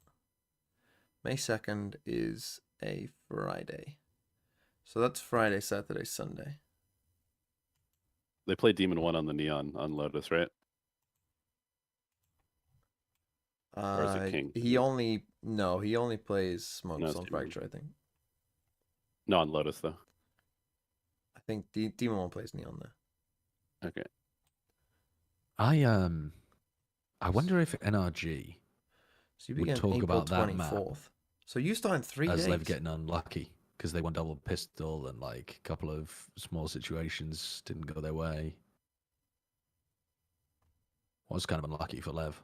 May 2nd is a Friday. So that's Friday, Saturday, Sunday. They play Demon 1 on the Neon on Lotus, right? Or is it King? He only plays Smokes No, it's on Demon. Fracture, I think. No, on Lotus though. I think Demon 1 plays Neon there. Okay. I wonder if NRG So you would begin talk April about that 24th. map So you start in 3 as days. Lev getting unlucky because they won double pistol and like a couple of small situations didn't go their way. Was kind of unlucky for Lev.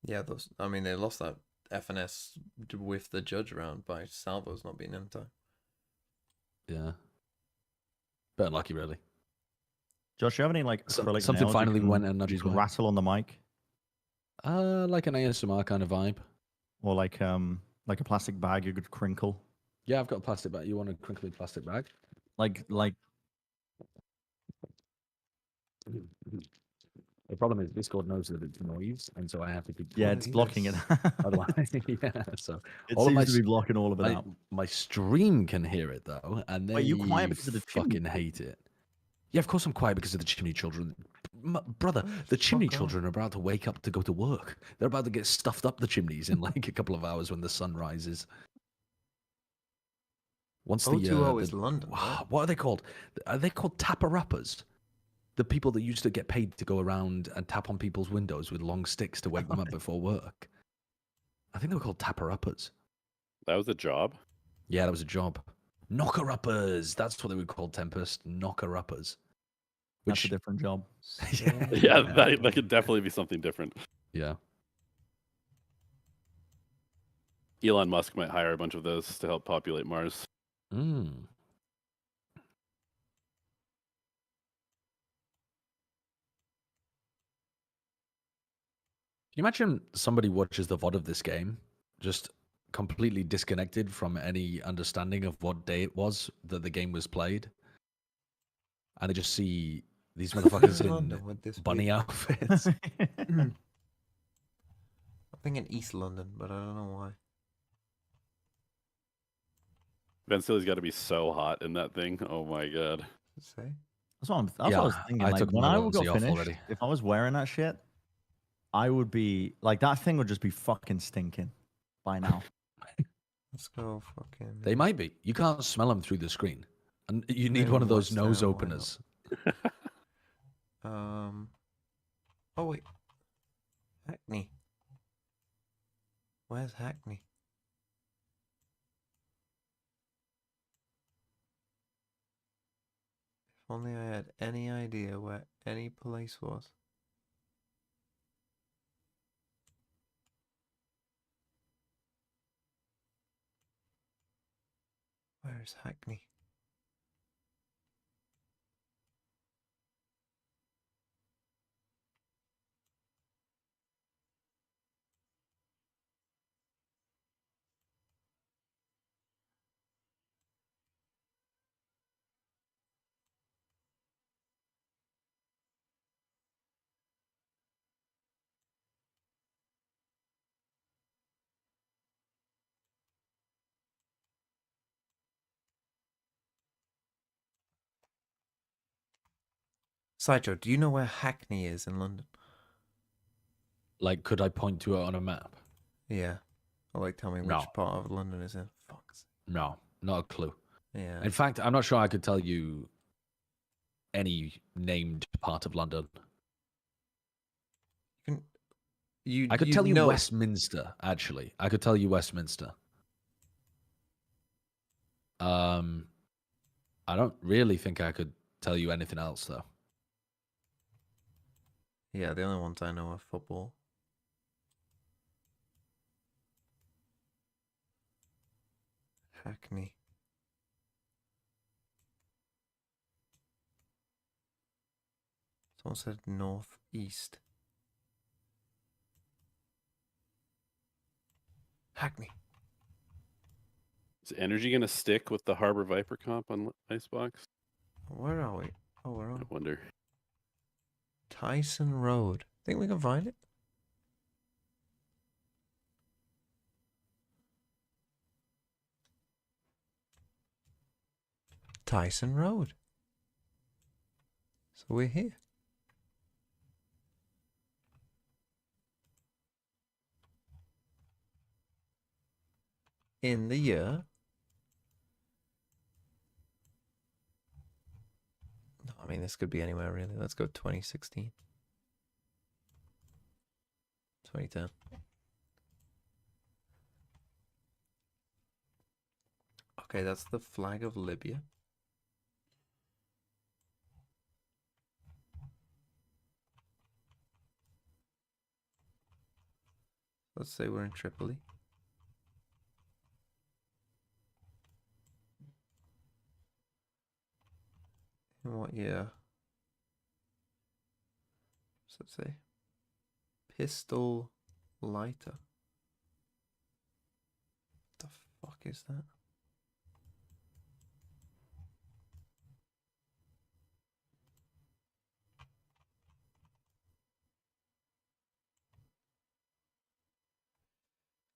Yeah, they lost that FNS with the judge round by Salvo's not being in time. Yeah. But unlucky, really. Josh, you have any like acrylic Something nails you finally can went NRG's way. rattle on the mic? Like an ASMR kind of vibe. or like a plastic bag you could crinkle. Yeah, I've got a plastic bag. You want a crinkly plastic bag? Like The problem is Discord knows that it's noise, and so I have to keep. yeah, it's blocking it. Otherwise, yeah. So It all of seems my to be blocking all of it out. my stream can hear it though, and they Wait, you quiet because of the chimney? fucking hate it. Yeah, of course I'm quiet because of the chimney children. Brother, the chimney children are about to wake up to go to work. They're about to get stuffed up the chimneys in like a couple of hours when the sun rises. Once the 020 is London. What are they called? Are they called tapper-uppers? The people that used to get paid to go around and tap on people's windows with long sticks to wake them up before work. I think they were called tapper-uppers. That was a job? Yeah, that was a job. Knocker-uppers. That's what they were called, Tempest. Knocker-uppers. That's a different job. Yeah, that could definitely be something different. Yeah. Elon Musk might hire a bunch of those to help populate Mars. Mm. Can you imagine somebody watches the VOD of this game, just completely disconnected from any understanding of what day it was that the game was played, and they just see these motherfuckers in bunny outfits? I'm thinking East London, but I don't know why. Vencili's got to be so hot in that thing. Oh my god. Say? That's what I was thinking. Like, when I got finished, if I was wearing that shit, I would be like, that thing would just be fucking stinking by now. Let's go fucking. They might be. You can't smell them through the screen, and you need one of those nose openers. Oh wait, Hackney. Where's Hackney? If only I had any idea where any place was. Where's Hackney? Sideshow, do you know where Hackney is in London? Like, could I point to it on a map? Yeah. Or like tell me which part of London is in. Fuck's. No, not a clue. Yeah. In fact, I'm not sure I could tell you any named part of London. I could tell you Westminster, actually. I could tell you Westminster. I don't really think I could tell you anything else, though. Yeah, the only ones I know are football. Hackney. Someone said northeast. Hackney. Is NRG going to stick with the Harbor Viper comp on Icebox? Where are we? Oh, we're on. I wonder. Tyson Road. Think we can find it? Tyson Road. So we're here. In the year. No, I mean, this could be anywhere really. Let's go 2016. 2010. Okay, that's the flag of Libya. Let's say we're in Tripoli. In what year? What's that say? Pistol lighter. fuck is that?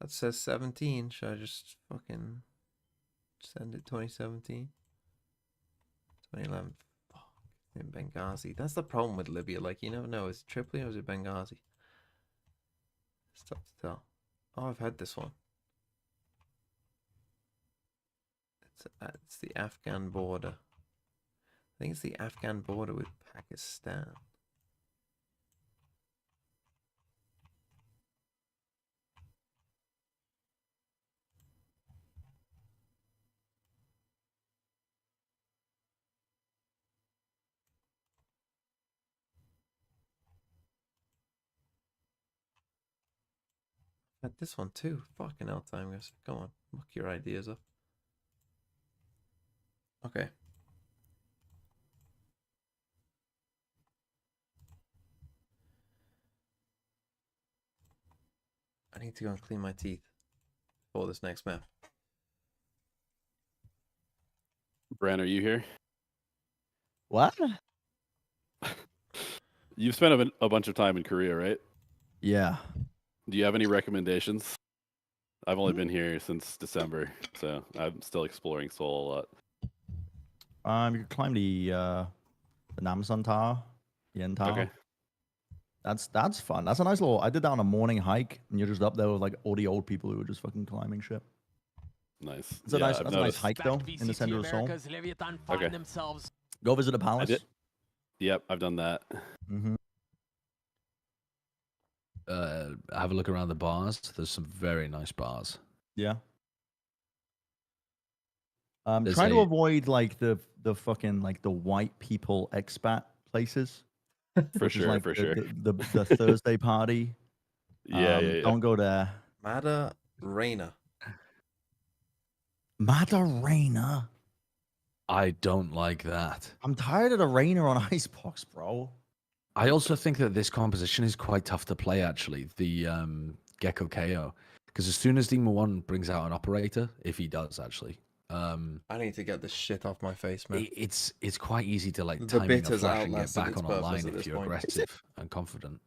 That says 17. Should I just fucking send it 2017? 2011. Fuck. In Benghazi. That's the problem with Libya. Like, you never know. Is it Tripoli or is it Benghazi? It's tough to tell. Oh, I've had this one. It's the Afghan border. I think it's the Afghan border with Pakistan. Had this one too. Fucking hell, time guys. Come on, muck your ideas up. Okay. I need to go and clean my teeth for this next map. Bran, are you here? What? You've spent a bunch of time in Korea, right? Yeah. Do you have any recommendations? I've only been here since December, so I'm still exploring Seoul a lot. You could climb the Namsan Tower, the Yen Tower. Okay. That's fun. That's a nice little. I did that on a morning hike, and you're just up there with like all the old people who were just fucking climbing shit. Nice. It's a nice, that's a nice hike though, in the center of Seoul. Okay. Go visit the palace. Yep, I've done that. Mm-hmm. Have a look around the bars. There's some very nice bars. Yeah. Try to avoid like the fucking like the white people expat places. For sure, like for sure. The Thursday party. Yeah. Don't go there. Mada Reina. Madarena. I don't like that. I'm tired of the Rainer on Icebox, bro. I also think that this composition is quite tough to play, actually. The Gecko KO. Because as soon as Demon 1 brings out an operator, if he does, actually. I need to get this shit off my face, man. It's quite easy to like The timing a bitter's flash and get outlasted back its on a purpose line at if this you're point. aggressive and confident.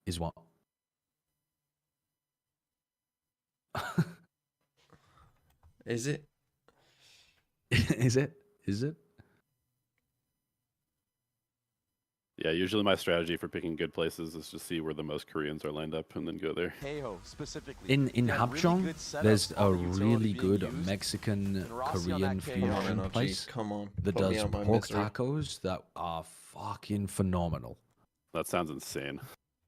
Is what? Is it? Is it? Is it? Yeah, usually my strategy for picking good places is to see where the most Koreans are lined up and then go there. Specifically. In Hapjeong, there's a on the utility really being good used. Mexican Korean on that fusion KO. place Come on. that Put me does out my pork misery. tacos that are fucking phenomenal. That sounds insane.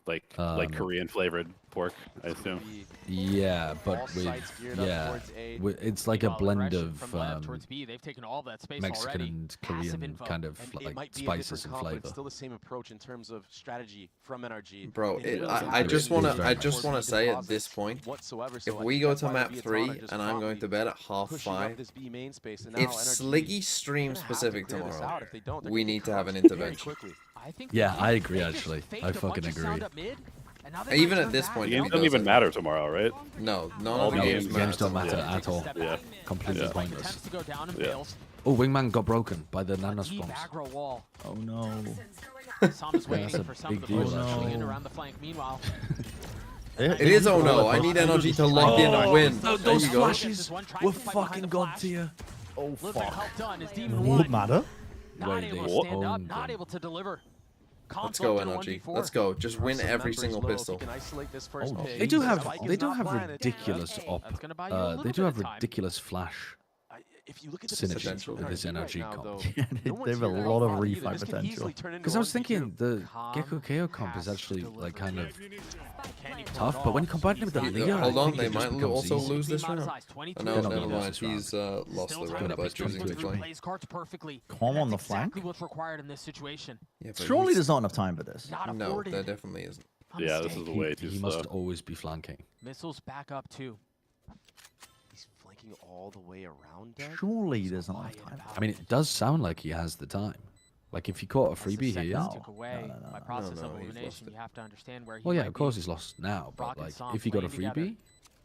Like Um, Korean flavored pork, I assume. Yeah, but it's like a blend of They've taken all that space Mexican already. and Korean kind of And it like might be spices a and different comp, but flavor. it's still the same approach in terms of strategy from NRG. Bro, They really I haven't just been wanna using force say at deposits this point, whatsoever, if so I we think go that's to why map maybe 3 Atana just and I'm going to promptly bed at half pushing up 5, this B main space, and if now NRG Sliggy streams gonna have to Pacific clear this tomorrow, out. If they don't, they're we gonna need get to have an crunched very intervention. quickly. Yeah, I agree actually. I fucking agree. Even at this point, The if games he don't does even it- matter tomorrow, right? No, none All of the the games games matter. don't matter Yeah. at all. Yeah. Completely Yeah. pointless. Yeah. Oh, Wingman got broken by the nanos bombs. Aggro wall. Oh no. Sama's Yeah, waiting that's a for some big of the deal, moves actually. coming in around the flank. Meanwhile, It is oh no. I need NRG to lock in and win. There Those you go. flashes were fucking god tier. Oh little bit of fuck. help done as Demon Would 1 matter. not Wait, able they to stand up, owned not them. able to deliver. Let's go, NRG. Let's go. Just win Some every members single low, if pistol. you can isolate this first pick. They do have Spike is they do not have planted. ridiculous Okay, op. that's gonna buy you a little They do bit have of time. ridiculous flash. If you look at the synergy potential with this right NRG now, comp. though, Yeah, no one's they have a here to lot of help either. refi This can potential. easily turn into Because I was 1v2. thinking the Gecko KO comp is actually like kind of tough, but when you combine it with the Leah, Hold I on, think they it just might becomes also easy. lose this round. Oh, no, They're not never gonna lose mind. this round. He's lost the round by choosing to play. Plays cards perfectly. Calm on the That's flank. exactly what's required in this situation. Yeah, but Surely he's- there's not enough time for this. Not No, afforded. there definitely isn't. A Yeah, this mistake. is way too He slow. must always be flanking. Missiles back up too. He's flanking all the way around. Dead? Surely there's not enough time. I mean, it does sound like he has the time. Like if he caught a As the freebie seconds here. took away by process No, of he's elimination, lost it. you have to understand where he Well, yeah, might of course be. he's lost now. Brock But and like, Sam if he got a playing together. freebie,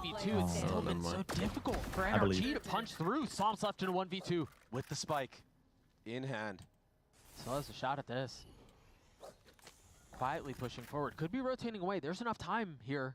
3v2. It's still been so difficult for NRG to punch through. Psalm's left in a 1v2. With the spike in hand. So has a shot at this. Quietly pushing forward. Could be rotating away. There's enough time here.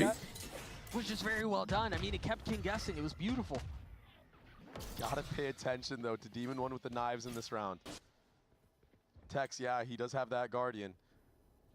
NRG. Was just very well done. I mean, it kept King guessing. It was beautiful. Gotta pay attention, though, to Demon 1 with the knives in this round. Tex, yeah, he does have that Guardian.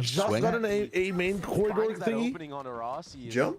Just Swing. got an A main corridor Finds that thingy. opening on Arasi is Jump?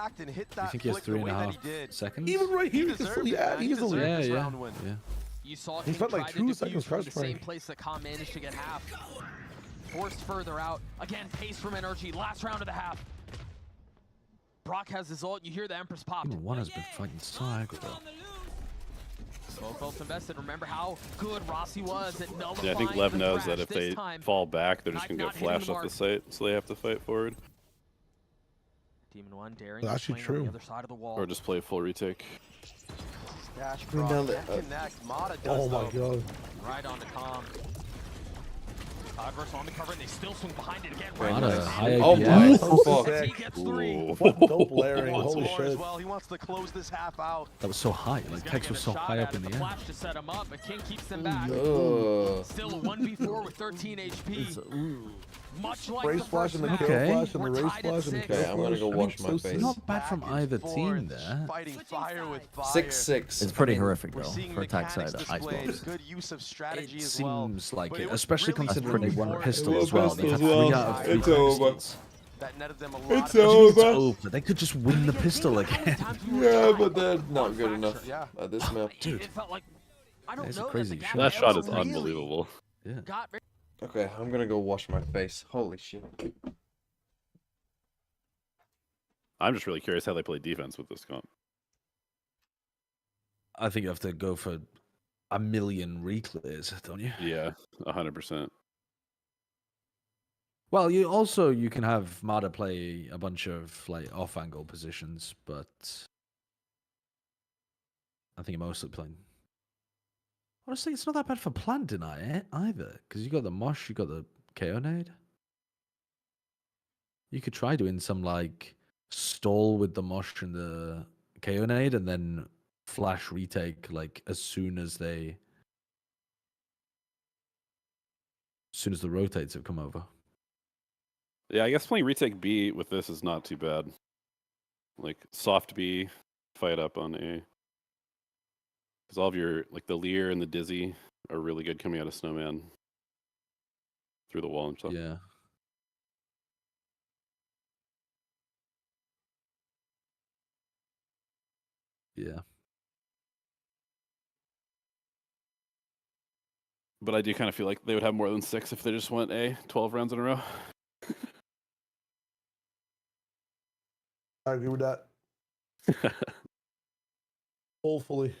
react and hit I that think he has flick the way that he 3.5 did. seconds. Even right here, deserved it, yeah, man. He easily. deserved this Yeah, round win. yeah. You saw He King spent try like to 2 defuse seconds from crouch the same frame. place that Khan managed to get half. Forced further out. Again, pace from NRG. Last round of the half. Brock has his ult. You hear the Empress pop. Even one has been fighting so aggro. Both ults invested. Remember how good Rossi was at nullifying Yeah, I think Lev the knows thrash that if this they time. fall back, they're just Knife gonna not get hitting flashed the off the mark. site, so they have to fight forward. Demon 1 daring That's to actually swing on true. the other side of the wall. Or just play full retake. Dash We cross, nailed it. can't connect. Mata does Oh my though. god. Right on the comm. Adverse on the cover, and they still swing behind it again. Very Right nice. on the high Oh API. my So fuck. sick. He gets 3. What dope layering. Wants Holy more as shit. well. He wants to close this half out. That was so high. He's Like gonna Tex get was a so shot high at up it. in The the air. flash to set him up, but King keeps them back. Ugh. Still a 1v4 with 13 HP. Much like Race the flash first and the map. kill Okay. flash and the We're race tied at flash and the 6. kill Okay, I'm gonna go flash. wash my So face. not bad from Back and either forth, team there. Fighting fire with fire. 6-6. It's pretty I mean, horrific we're though seeing for attack side mechanics of displayed, Icebox. good use of strategy It as well. seems like but it, was especially really considering they pretty won horrific. pistol It as well. was They had pistol as 3 well. out of 3 It's over. pistols. That netted them a lot It's of It's over. over. They could just win the pistol again. Yeah, but they're not good enough Yeah. at this map. Dude. It felt like, I don't It's a know crazy that shot. the That shot gap is really unbelievable. Yeah. got very Okay, I'm gonna go wash my face. Holy shit. I'm just really curious how they play defense with this comp. I think you have to go for a million reclears, don't you? Yeah, 100%. Well, you can have Mada play a bunch of like off-angle positions, but I think you're mostly playing. Honestly, it's not that bad for plant deny either, because you got the mosh, you got the KO nade. You could try doing some like stall with the mosh and the KO nade, and then flash retake like as soon as the rotates have come over. Yeah, I guess playing retake B with this is not too bad. Like soft B, fight up on A. Because all of your like the Lear and the Dizzy are really good coming out of Snowman through the wall and stuff. Yeah. Yeah. But I do kind of feel like they would have more than 6 if they just went A 12 rounds in a row. I agree with that. Hopefully.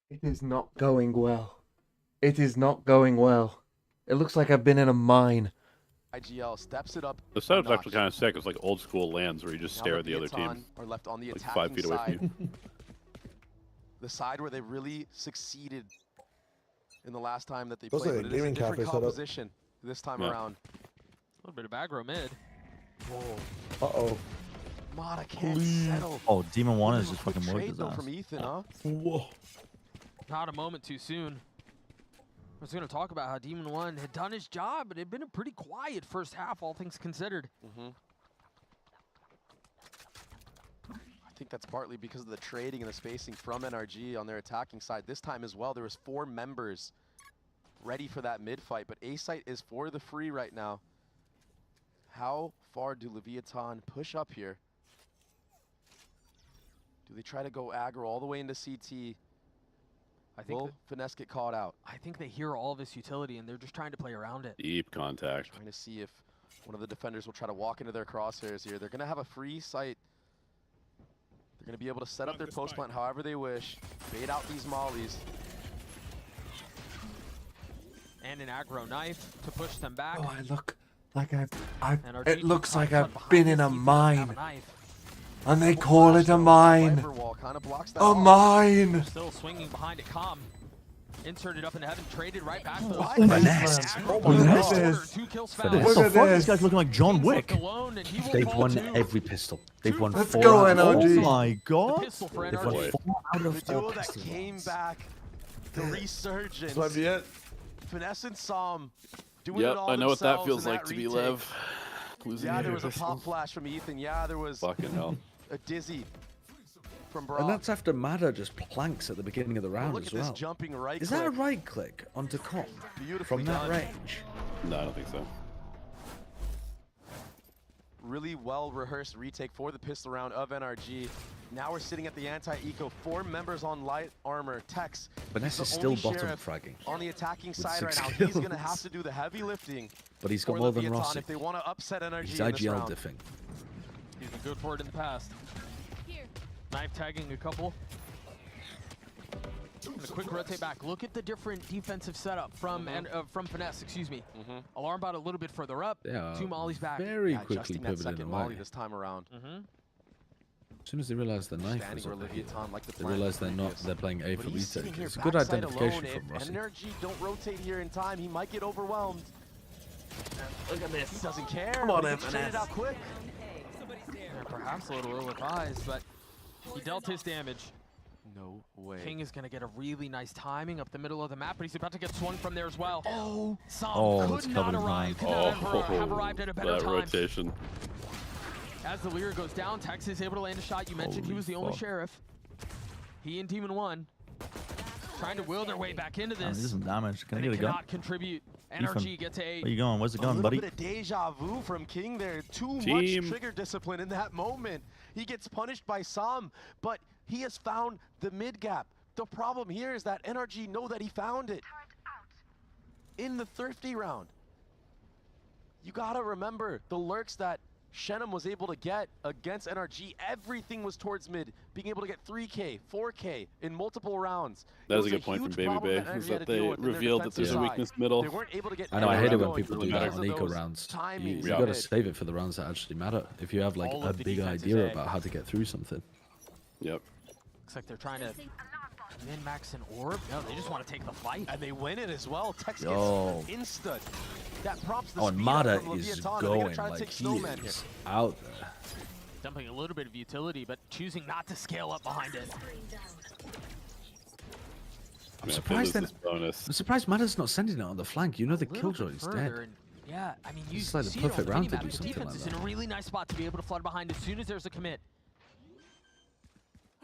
It is not going well. It is not going well. It looks like I've been in a mine. IGL steps it up. The setup's actually kind of sick. It's like old school lands where you just Now stare at the other team. Leviathan are left on the like attacking 5 feet away side. from you. The side where they really succeeded in the last time that they Looks played. like a But it is a gaming different cafe setup. composition this time Yeah. around. a little bit of aggro mid. Whoa. Uh-oh. Mata can't Please. settle. Oh, Demon 1 is Little just quick fucking trade worked his though ass. from Ethan, huh? Whoa. Not a moment too soon. I was going to talk about how Demon 1 had done his job, but it had been a pretty quiet first half, all things considered. I think that's partly because of the trading and the spacing from NRG on their attacking side. This time as well, there was 4 members ready for that mid fight, but A site is for the free right now. How far do Leviathan push up here? Do they try to go aggro all the way into CT? I think Will Finesse get caught out? I think they hear all of his utility, and they're just trying to play around it. Deep contact. Trying to see if one of the defenders will try to walk into their crosshairs here. They're going to have a free site. They're going to be able to set up their post plant however they wish. Bait out these mollies. And an aggro knife to push them back. Oh, I look like I've NRG it looks like cut I've behind been this, in a Ethan doesn't have mine. a knife. And they call it a mine. A mine. Still swinging behind it, Calm. Inserted up into heaven, traded right back to the Oh, Finesse. Oh my Finesse. 2 kills What found. Look the at fuck? this. This guy's looking like John Wick. Alone, and he will They've fall won to every pistol. They've won Let's 4 go, out of Oh 4. NRG. my the god. pistol for They've won NRG. 4 out The of 4 duo that pistol came rounds. back. The resurgence. This might be it. Finesse and Psalm doing Yep, it all I know what that themselves feels in like to be retake. Lev. Losing Yeah, the there air was a pistol. pop flash from Ethan. Yeah, there was Fucking hell. a dizzy from Brock. And that's after Mada just planks at the beginning of the round Look as at this well. jumping right Is click. that a right click onto comp Beautifully from that done. range? No, I don't think so. really well-rehearsed retake for the pistol round of NRG. Now we're sitting at the anti-eco. 4 members on light armor. Tex. Vanessa is the still only bottom sheriff fragging. on the attacking with side right 6 now. kills. He's going to have to do the heavy lifting. But he's got for more than Leviathan Rossi. if they want to upset NRG He's in this IGL round. diffing. He's been good for it in the past. Knife tagging a couple. And a quick rotate back. Look at the different defensive setup from from Finesse, excuse me. Alarm bot a little bit further up. Yeah, 2 mollies back. very quickly adjusting that pivoted second away. molly this time around. As soon as they realize the knife Standing was where over here, Leviathan like the they plan realize was they're not. previous. They're playing A But for he's sitting retake. here It's a good backside identification alone. from If Rossi. NRG don't rotate here in time, he might get overwhelmed. Look at this. He doesn't care. Come on, He gets traded out quick. Yeah, perhaps a little ill-advised, but he dealt his damage. No way. King is going to get a really nice timing up the middle of the map, but he's about to get swung from there as well. Oh, Sam that's could not covered in arrive. Could not have arrived at a better that time. rotation. As the Lear goes down, Tex is able to land a shot. You mentioned he was the only sheriff. He and Demon 1 trying to will their way back into There's this. some damage. Can I And get it a gun? cannot contribute. Ethan, NRG gets a... Where you going? Where's the gun, a buddy? little bit of deja vu from King there. Too Team. much trigger discipline in that moment. He gets punished by Sam, but he has found the mid gap. The problem here is that NRG know that he found it. In the Thrifty round. You gotta remember the lurks that Shenum was able to get against NRG. Everything was towards mid, being able to get 3K, 4K in multiple rounds. That was a good point from Baby Bay, is that they revealed that there's a weakness middle. They weren't able to get I know, I hate it when going people do because that on of eco those rounds. You timings got to mid. save it for the rounds that actually matter. If you have like All a of the big defense is idea in. about how to get through something. Yep. Looks like they're trying to min-max an orb. No, they just want to take the fight. And they win it as well. Tex Yo. gets instant. That prompts the Oh, and speed up Mata from is Leviathan, and they're gonna going try to like take he Snowman here. is out there. Dumping a little bit of utility, but choosing not to scale up behind it. I'm surprised that. Bonus. I'm surprised Mata's not sending it on the flank. You know the A little bit killjoy is further, dead. and yeah, I mean, you It's like the see it on perfect the round to minimap. do The something defense like is in a that. really nice spot to be able to flood behind as soon as there's a commit.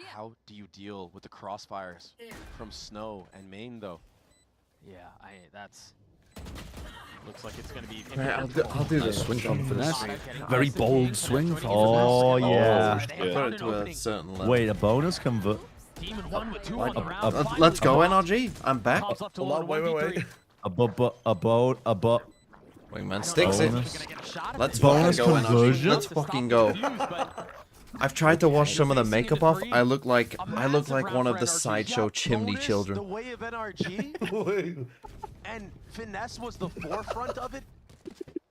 How do you deal with the crossfires from Snow and Main, though? Yeah, that's... Looks like it's going to be... Right, I'll do Nice this. swing from Finesse. Getting Very past the bold King, swing Finesse from Oh, Finesse. yeah. They Put found it an to a opening. certain level. Wait, a bonus convert. Demon 1 with 2 on the round. Let's go, Finally, NRG. I'm back. Cobb's left Hold alone, on, wait. 1v3. A boat. Wingman sticks it. Bonus. Let's Bonus fucking go, NRG. conversion? Let's fucking go. I've tried to wash some of the makeup off. I look like one of the sideshow chimney Notice children. the way of NRG, and Finesse was the forefront of it.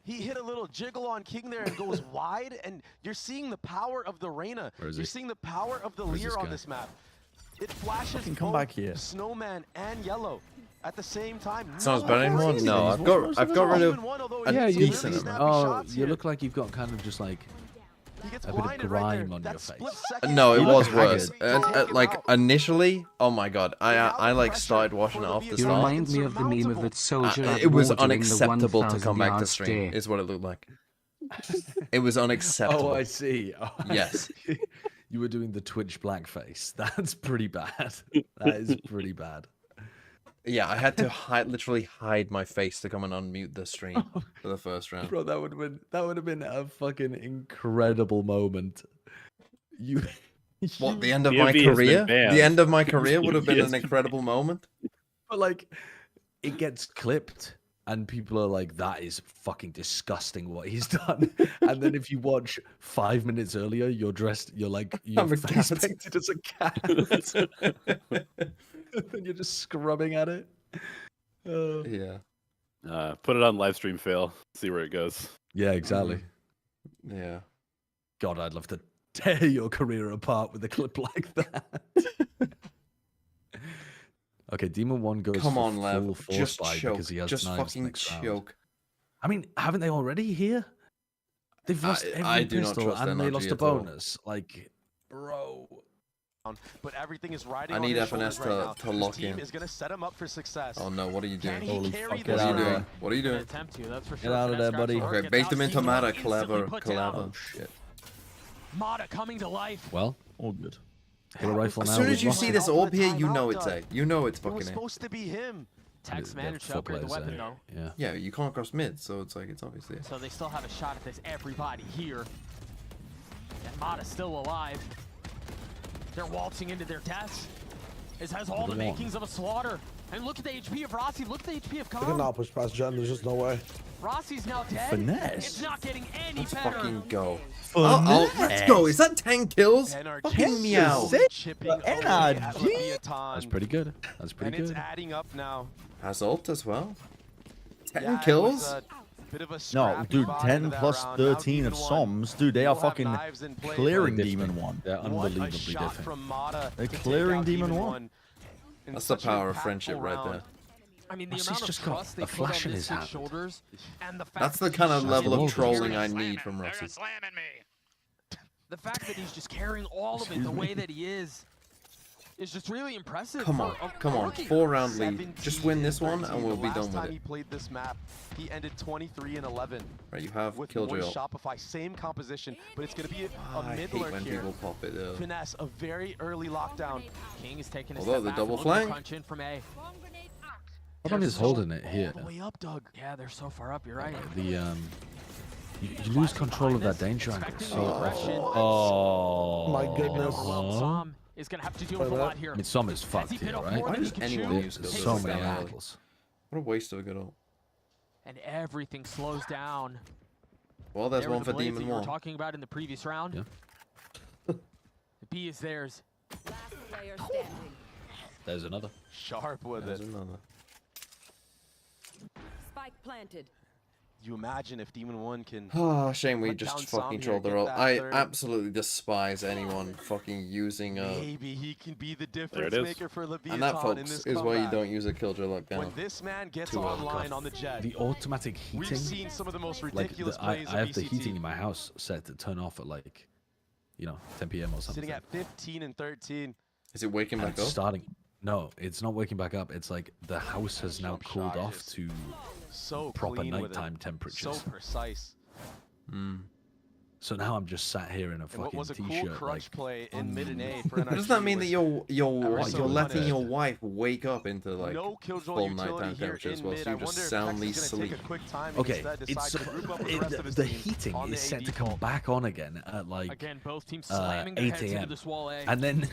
He hit a little jiggle on King there and goes wide, and you're seeing the power of the Reyna. Where is You're he? seeing the power of the Where's Lear this on guy? this map. It flashes Fucking come both back here. Snowman and Yellow at the same time. Sounds No better than more one. easy. No, I've got rid of Even one, although a he Yeah, hits you, some decent really amount. snappy oh, shots you here. look like you've got kind of just like He gets a bit of blinded right there. grime on That your split face. second No, it You was look worse. haggard. Like initially, oh my god, I like started washing it off the You start. remind me of the meme of that soldier at It was war during the unacceptable to 1000 come back to yard stream. stare. Is what it looked like. It was unacceptable. Oh, I see. Oh, I Yes. see. You were doing the Twitch blackface. That's pretty bad. That is pretty bad. Yeah, I had to literally hide my face to come and unmute the stream for the first round. Bro, that would have been a fucking incredible moment. You What, the end of The my MV has been career? banned. The end of my career would have been Yes. an incredible moment. But like it gets clipped and people are like, that is fucking disgusting what he's done. And then if you watch 5 minutes earlier, you're like your I'm a face cat. painted as a cat. And then you're just scrubbing at it. Yeah. Put it on live stream fail. See where it goes. Yeah, exactly. Yeah. God, I'd love to tear your career apart with a clip like that. Okay, Demon 1 goes Come for on, Lev. full force Just buy choke. because he has Just knives fucking next round. choke. I mean, haven't they already here? They've lost every I do not pistol trust and they NRG lost a at all. bonus. Like, bro. But everything is riding I on need his FNS shoulders right now. to His lock team in. is going to set him up for success. Oh no, what are you doing? Can he Holy carry fuck, this What are you out of doing? there. What are you doing? Attempt to, that's for Get sure. out of Finesse there, grabs buddy. the Okay, gets bait out, them into Demon 1 Mata. instantly put down. Clever. Shit. Mata coming to life. Well, All good. hit a rifle As now. soon we've as you lost see it. this orb here, you know it's A. You know it's It was fucking A. supposed to be him. Tex They have managed to 4 upgrade the players weapon there. though. Yeah. Yeah, you can't cross mid, so it's like it's obviously. So they still have a shot at this. Everybody here. And Mata's still alive. They're waltzing into their deaths. This has all the makings of a slaughter. And look at the HP of Rossi. Look at the HP of They Khan. cannot push past Jen. There's just no way. Rossi's now dead. Finesse. It's not getting any Let's better. fucking go. Oh, let's go. Is that 10 kills? Fucking meow. NRG. That's pretty good. That's pretty and good. it's adding up now. Has ult as well. 10 Yeah, it was kills? a bit of a No, scrappy dude, body 10 into that plus round. 13 Now of Demon Soms. Dude, they are will have fucking knives in play, clearing but Demon 1. They're what a unbelievably shot different. from Mata They're to take clearing out Demon 1. in That's the such an power of impactful friendship right round. there. I mean, the Rossi's amount of just got trust they a put flash on in this his kid's hand. shoulders, and the fact That's the that kind he's of just level of able to- trolling I need from Rossi. The fact that he's just carrying all of it the way that he is just really impressive. Come for on, a come on. rookie. 4-round lead. Just win this one 17. and we'll The be done last with time he it. played this map, he ended 23-11 Right, you have with Killjoy Moist ult. Shopify, same composition, but it's going to be a I hate mid-lurk when here. people pop it early. Finesse, a very early lockdown. King is taking a Although step the back, double looking to flank. crunch in from A. Problem is holding it here. All the way up, Doug. Yeah, they're so far up. You're right. The you lose control of that danger angle Expecting so the aggression. often. Oh My goodness. Som is gonna have to deal with a lot here. I mean, some is Has fucked he here, bit off right? more Why than he does can anyone chew? use There's Killjoy so this many early? angles. What a waste of a good ult. And everything slows down. Well, there's There were one the for blades that Demon you were 1. talking about in the previous round. Yeah. The B is theirs. Last player standing. There's another. Sharp with There's it. another. Spike planted. You imagine if Demon 1 can... Oh, shame we Put down just Som fucking here, trolled the get ult. that I third. absolutely despise anyone fucking using a... Maybe he can be the difference is. maker for Leviathan And that, in folks, this is why you comeback. don't use a Killjoy lockdown. When this man gets Too early. online on the jet, The automatic we've heating. seen some of the most Like ridiculous plays I have of the BCT. heating in my house set to turn off at like, 10 p.m. or something. Sitting at 15 and 13. Is it waking And back it's up? starting. No, it's not waking back up. It's like the house has now Jump cooled shot off is to So proper clean with it. nighttime temperatures. So precise. So now I'm just sat here in a And what fucking was a cool t-shirt. crunch Like, play in mid and A for NRG. Does that mean that was you're so letting punished. your wife wake up into like no Killjoy full utility nighttime here temperatures in while mid. you I just wonder if soundly Tex is gonna sleep? take a quick time and okay, instead decide to group up with the rest of his the team heating on is the set AD to come fault. back on again at like Again, both teams slamming their 8 heads into a.m. this wall A. And then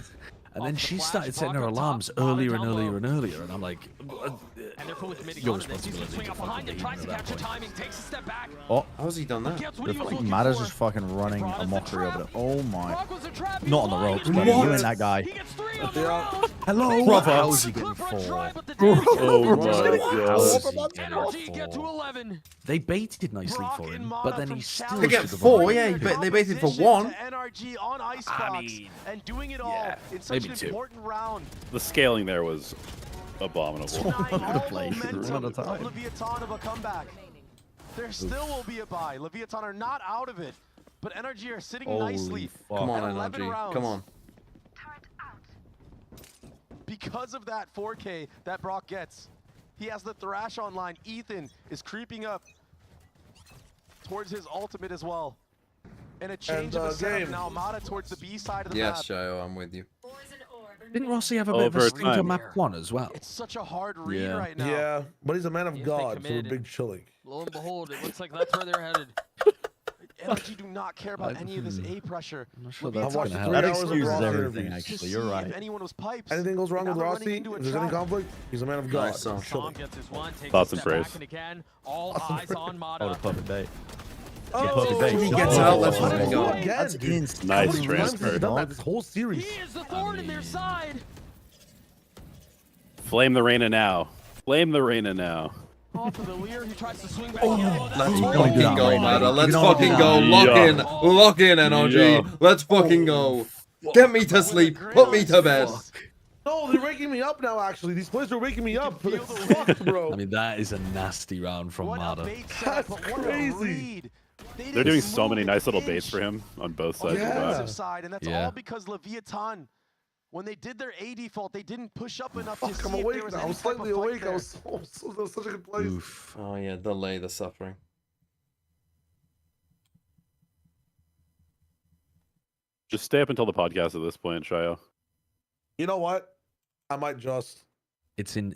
Off the she flash, started setting her Brock up top, alarms Mata earlier and down low. earlier and earlier, and I'm like, And they're fully committing your onto this. He's gonna responsibility swing to up behind fucking him, tries to heat at catch that the point. timing, takes a step back. Oh, How's he done that? Gets what he was fucking looking Mata's for. just fucking running Brought a us the mockery over trap. there. Oh my. Brock was a trap. Not on the He's ropes, blind. buddy. You and that guy. He gets 3 on the Yeah. round. Hello, Brother. how's he Clip getting for a try, 4? but the damage Oh goes my through. God. How's he NRG getting get to 4? 11. They baited nicely Brock for and him, Mata but then from he still Challenge They get should have 4, avoided yeah, it. but they baited for Competition 1. to NRG on Icebox mean, and doing it all yeah, in such maybe an 2. important round. The scaling there was abominable. Denying all place, momentum one at a of time. Leviathan of a comeback. There still will be a bye. Leviathan are not out of it, but NRG are sitting nicely. Come on, at 11 NRG. rounds. Come on. Because of that 4K that Brock gets. He has the Thrash online. Ethan is creeping up towards his ultimate as well. And a change of a setup game. now. Mata towards the B side of the Yes, map. Shayo, I'm with you. Didn't Rossi have a bit of a stinker Overtime. map 1 as well? It's such a hard read Yeah. right now. Yeah, but he's a man of If they God, so we're committed big chilling. Lo and behold, it looks like that's where they're headed. NRG do not care about any of this A pressure. I'm not sure Leviathan that's watched gonna three That help. hours of excuses Rossi everything, interviews. To actually. see You're if right. anyone was pipes. Anything goes wrong And with now they're running Rossi, into a if there's any trap. conflict, he's a man of God. Nice, Sam. Chilling. Tom gets his one, takes Thoughts a and step back, praise. and again, all eyes on Mata. Oh, the perfect bait. Oh, bait. He gets out, let's how fucking did go. he again, That's dude? insane. How Nice many times has he transfer. done that this whole He series? is the thorn in their side. Flame the Reina now. Flame the Reina now. Off of the leer, he tries to swing back. Let's He's gonna do fucking that go, right now. Mata. Let's He's gonna fucking do go. that. Lock Yeah. in. Lock in, NRG. Yeah. Let's fucking go. Get me to sleep. Put me to bed. No, they're waking me up now, actually. These plays are waking me up. Fuck, bro. I mean, that is a nasty round from What a Mata. bait setup, but what a crazy. read. They They're didn't doing so move many an nice little inch baits for him on both on sides the of the Yeah. map. offensive side, and that's Yeah. all because Leviathan, when they did their A default, they didn't push up enough to Fuck, see I'm if awake there was now. any I'm type slightly of fight awake. there. That was such a good place. Oof. Oh, yeah. Delay the suffering. Just stay up until the podcast at this point, Shayo. You know what? I might just. It's in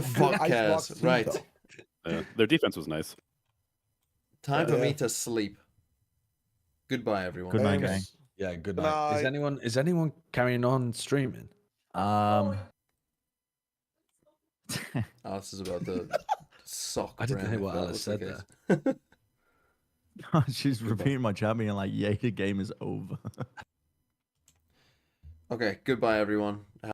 the good fuck icebox cares? too, Right. though. Yeah, their defense was nice. Time for Yeah. me to sleep. Goodbye, everyone. Good night, gang. Yeah, good Good night. night. Is anyone carrying on streaming? Alice is about to sock. I didn't Bram hear if what that Alice was said the there. case. She's repeating my chat being like, yay, the game is over. Okay, goodbye, everyone.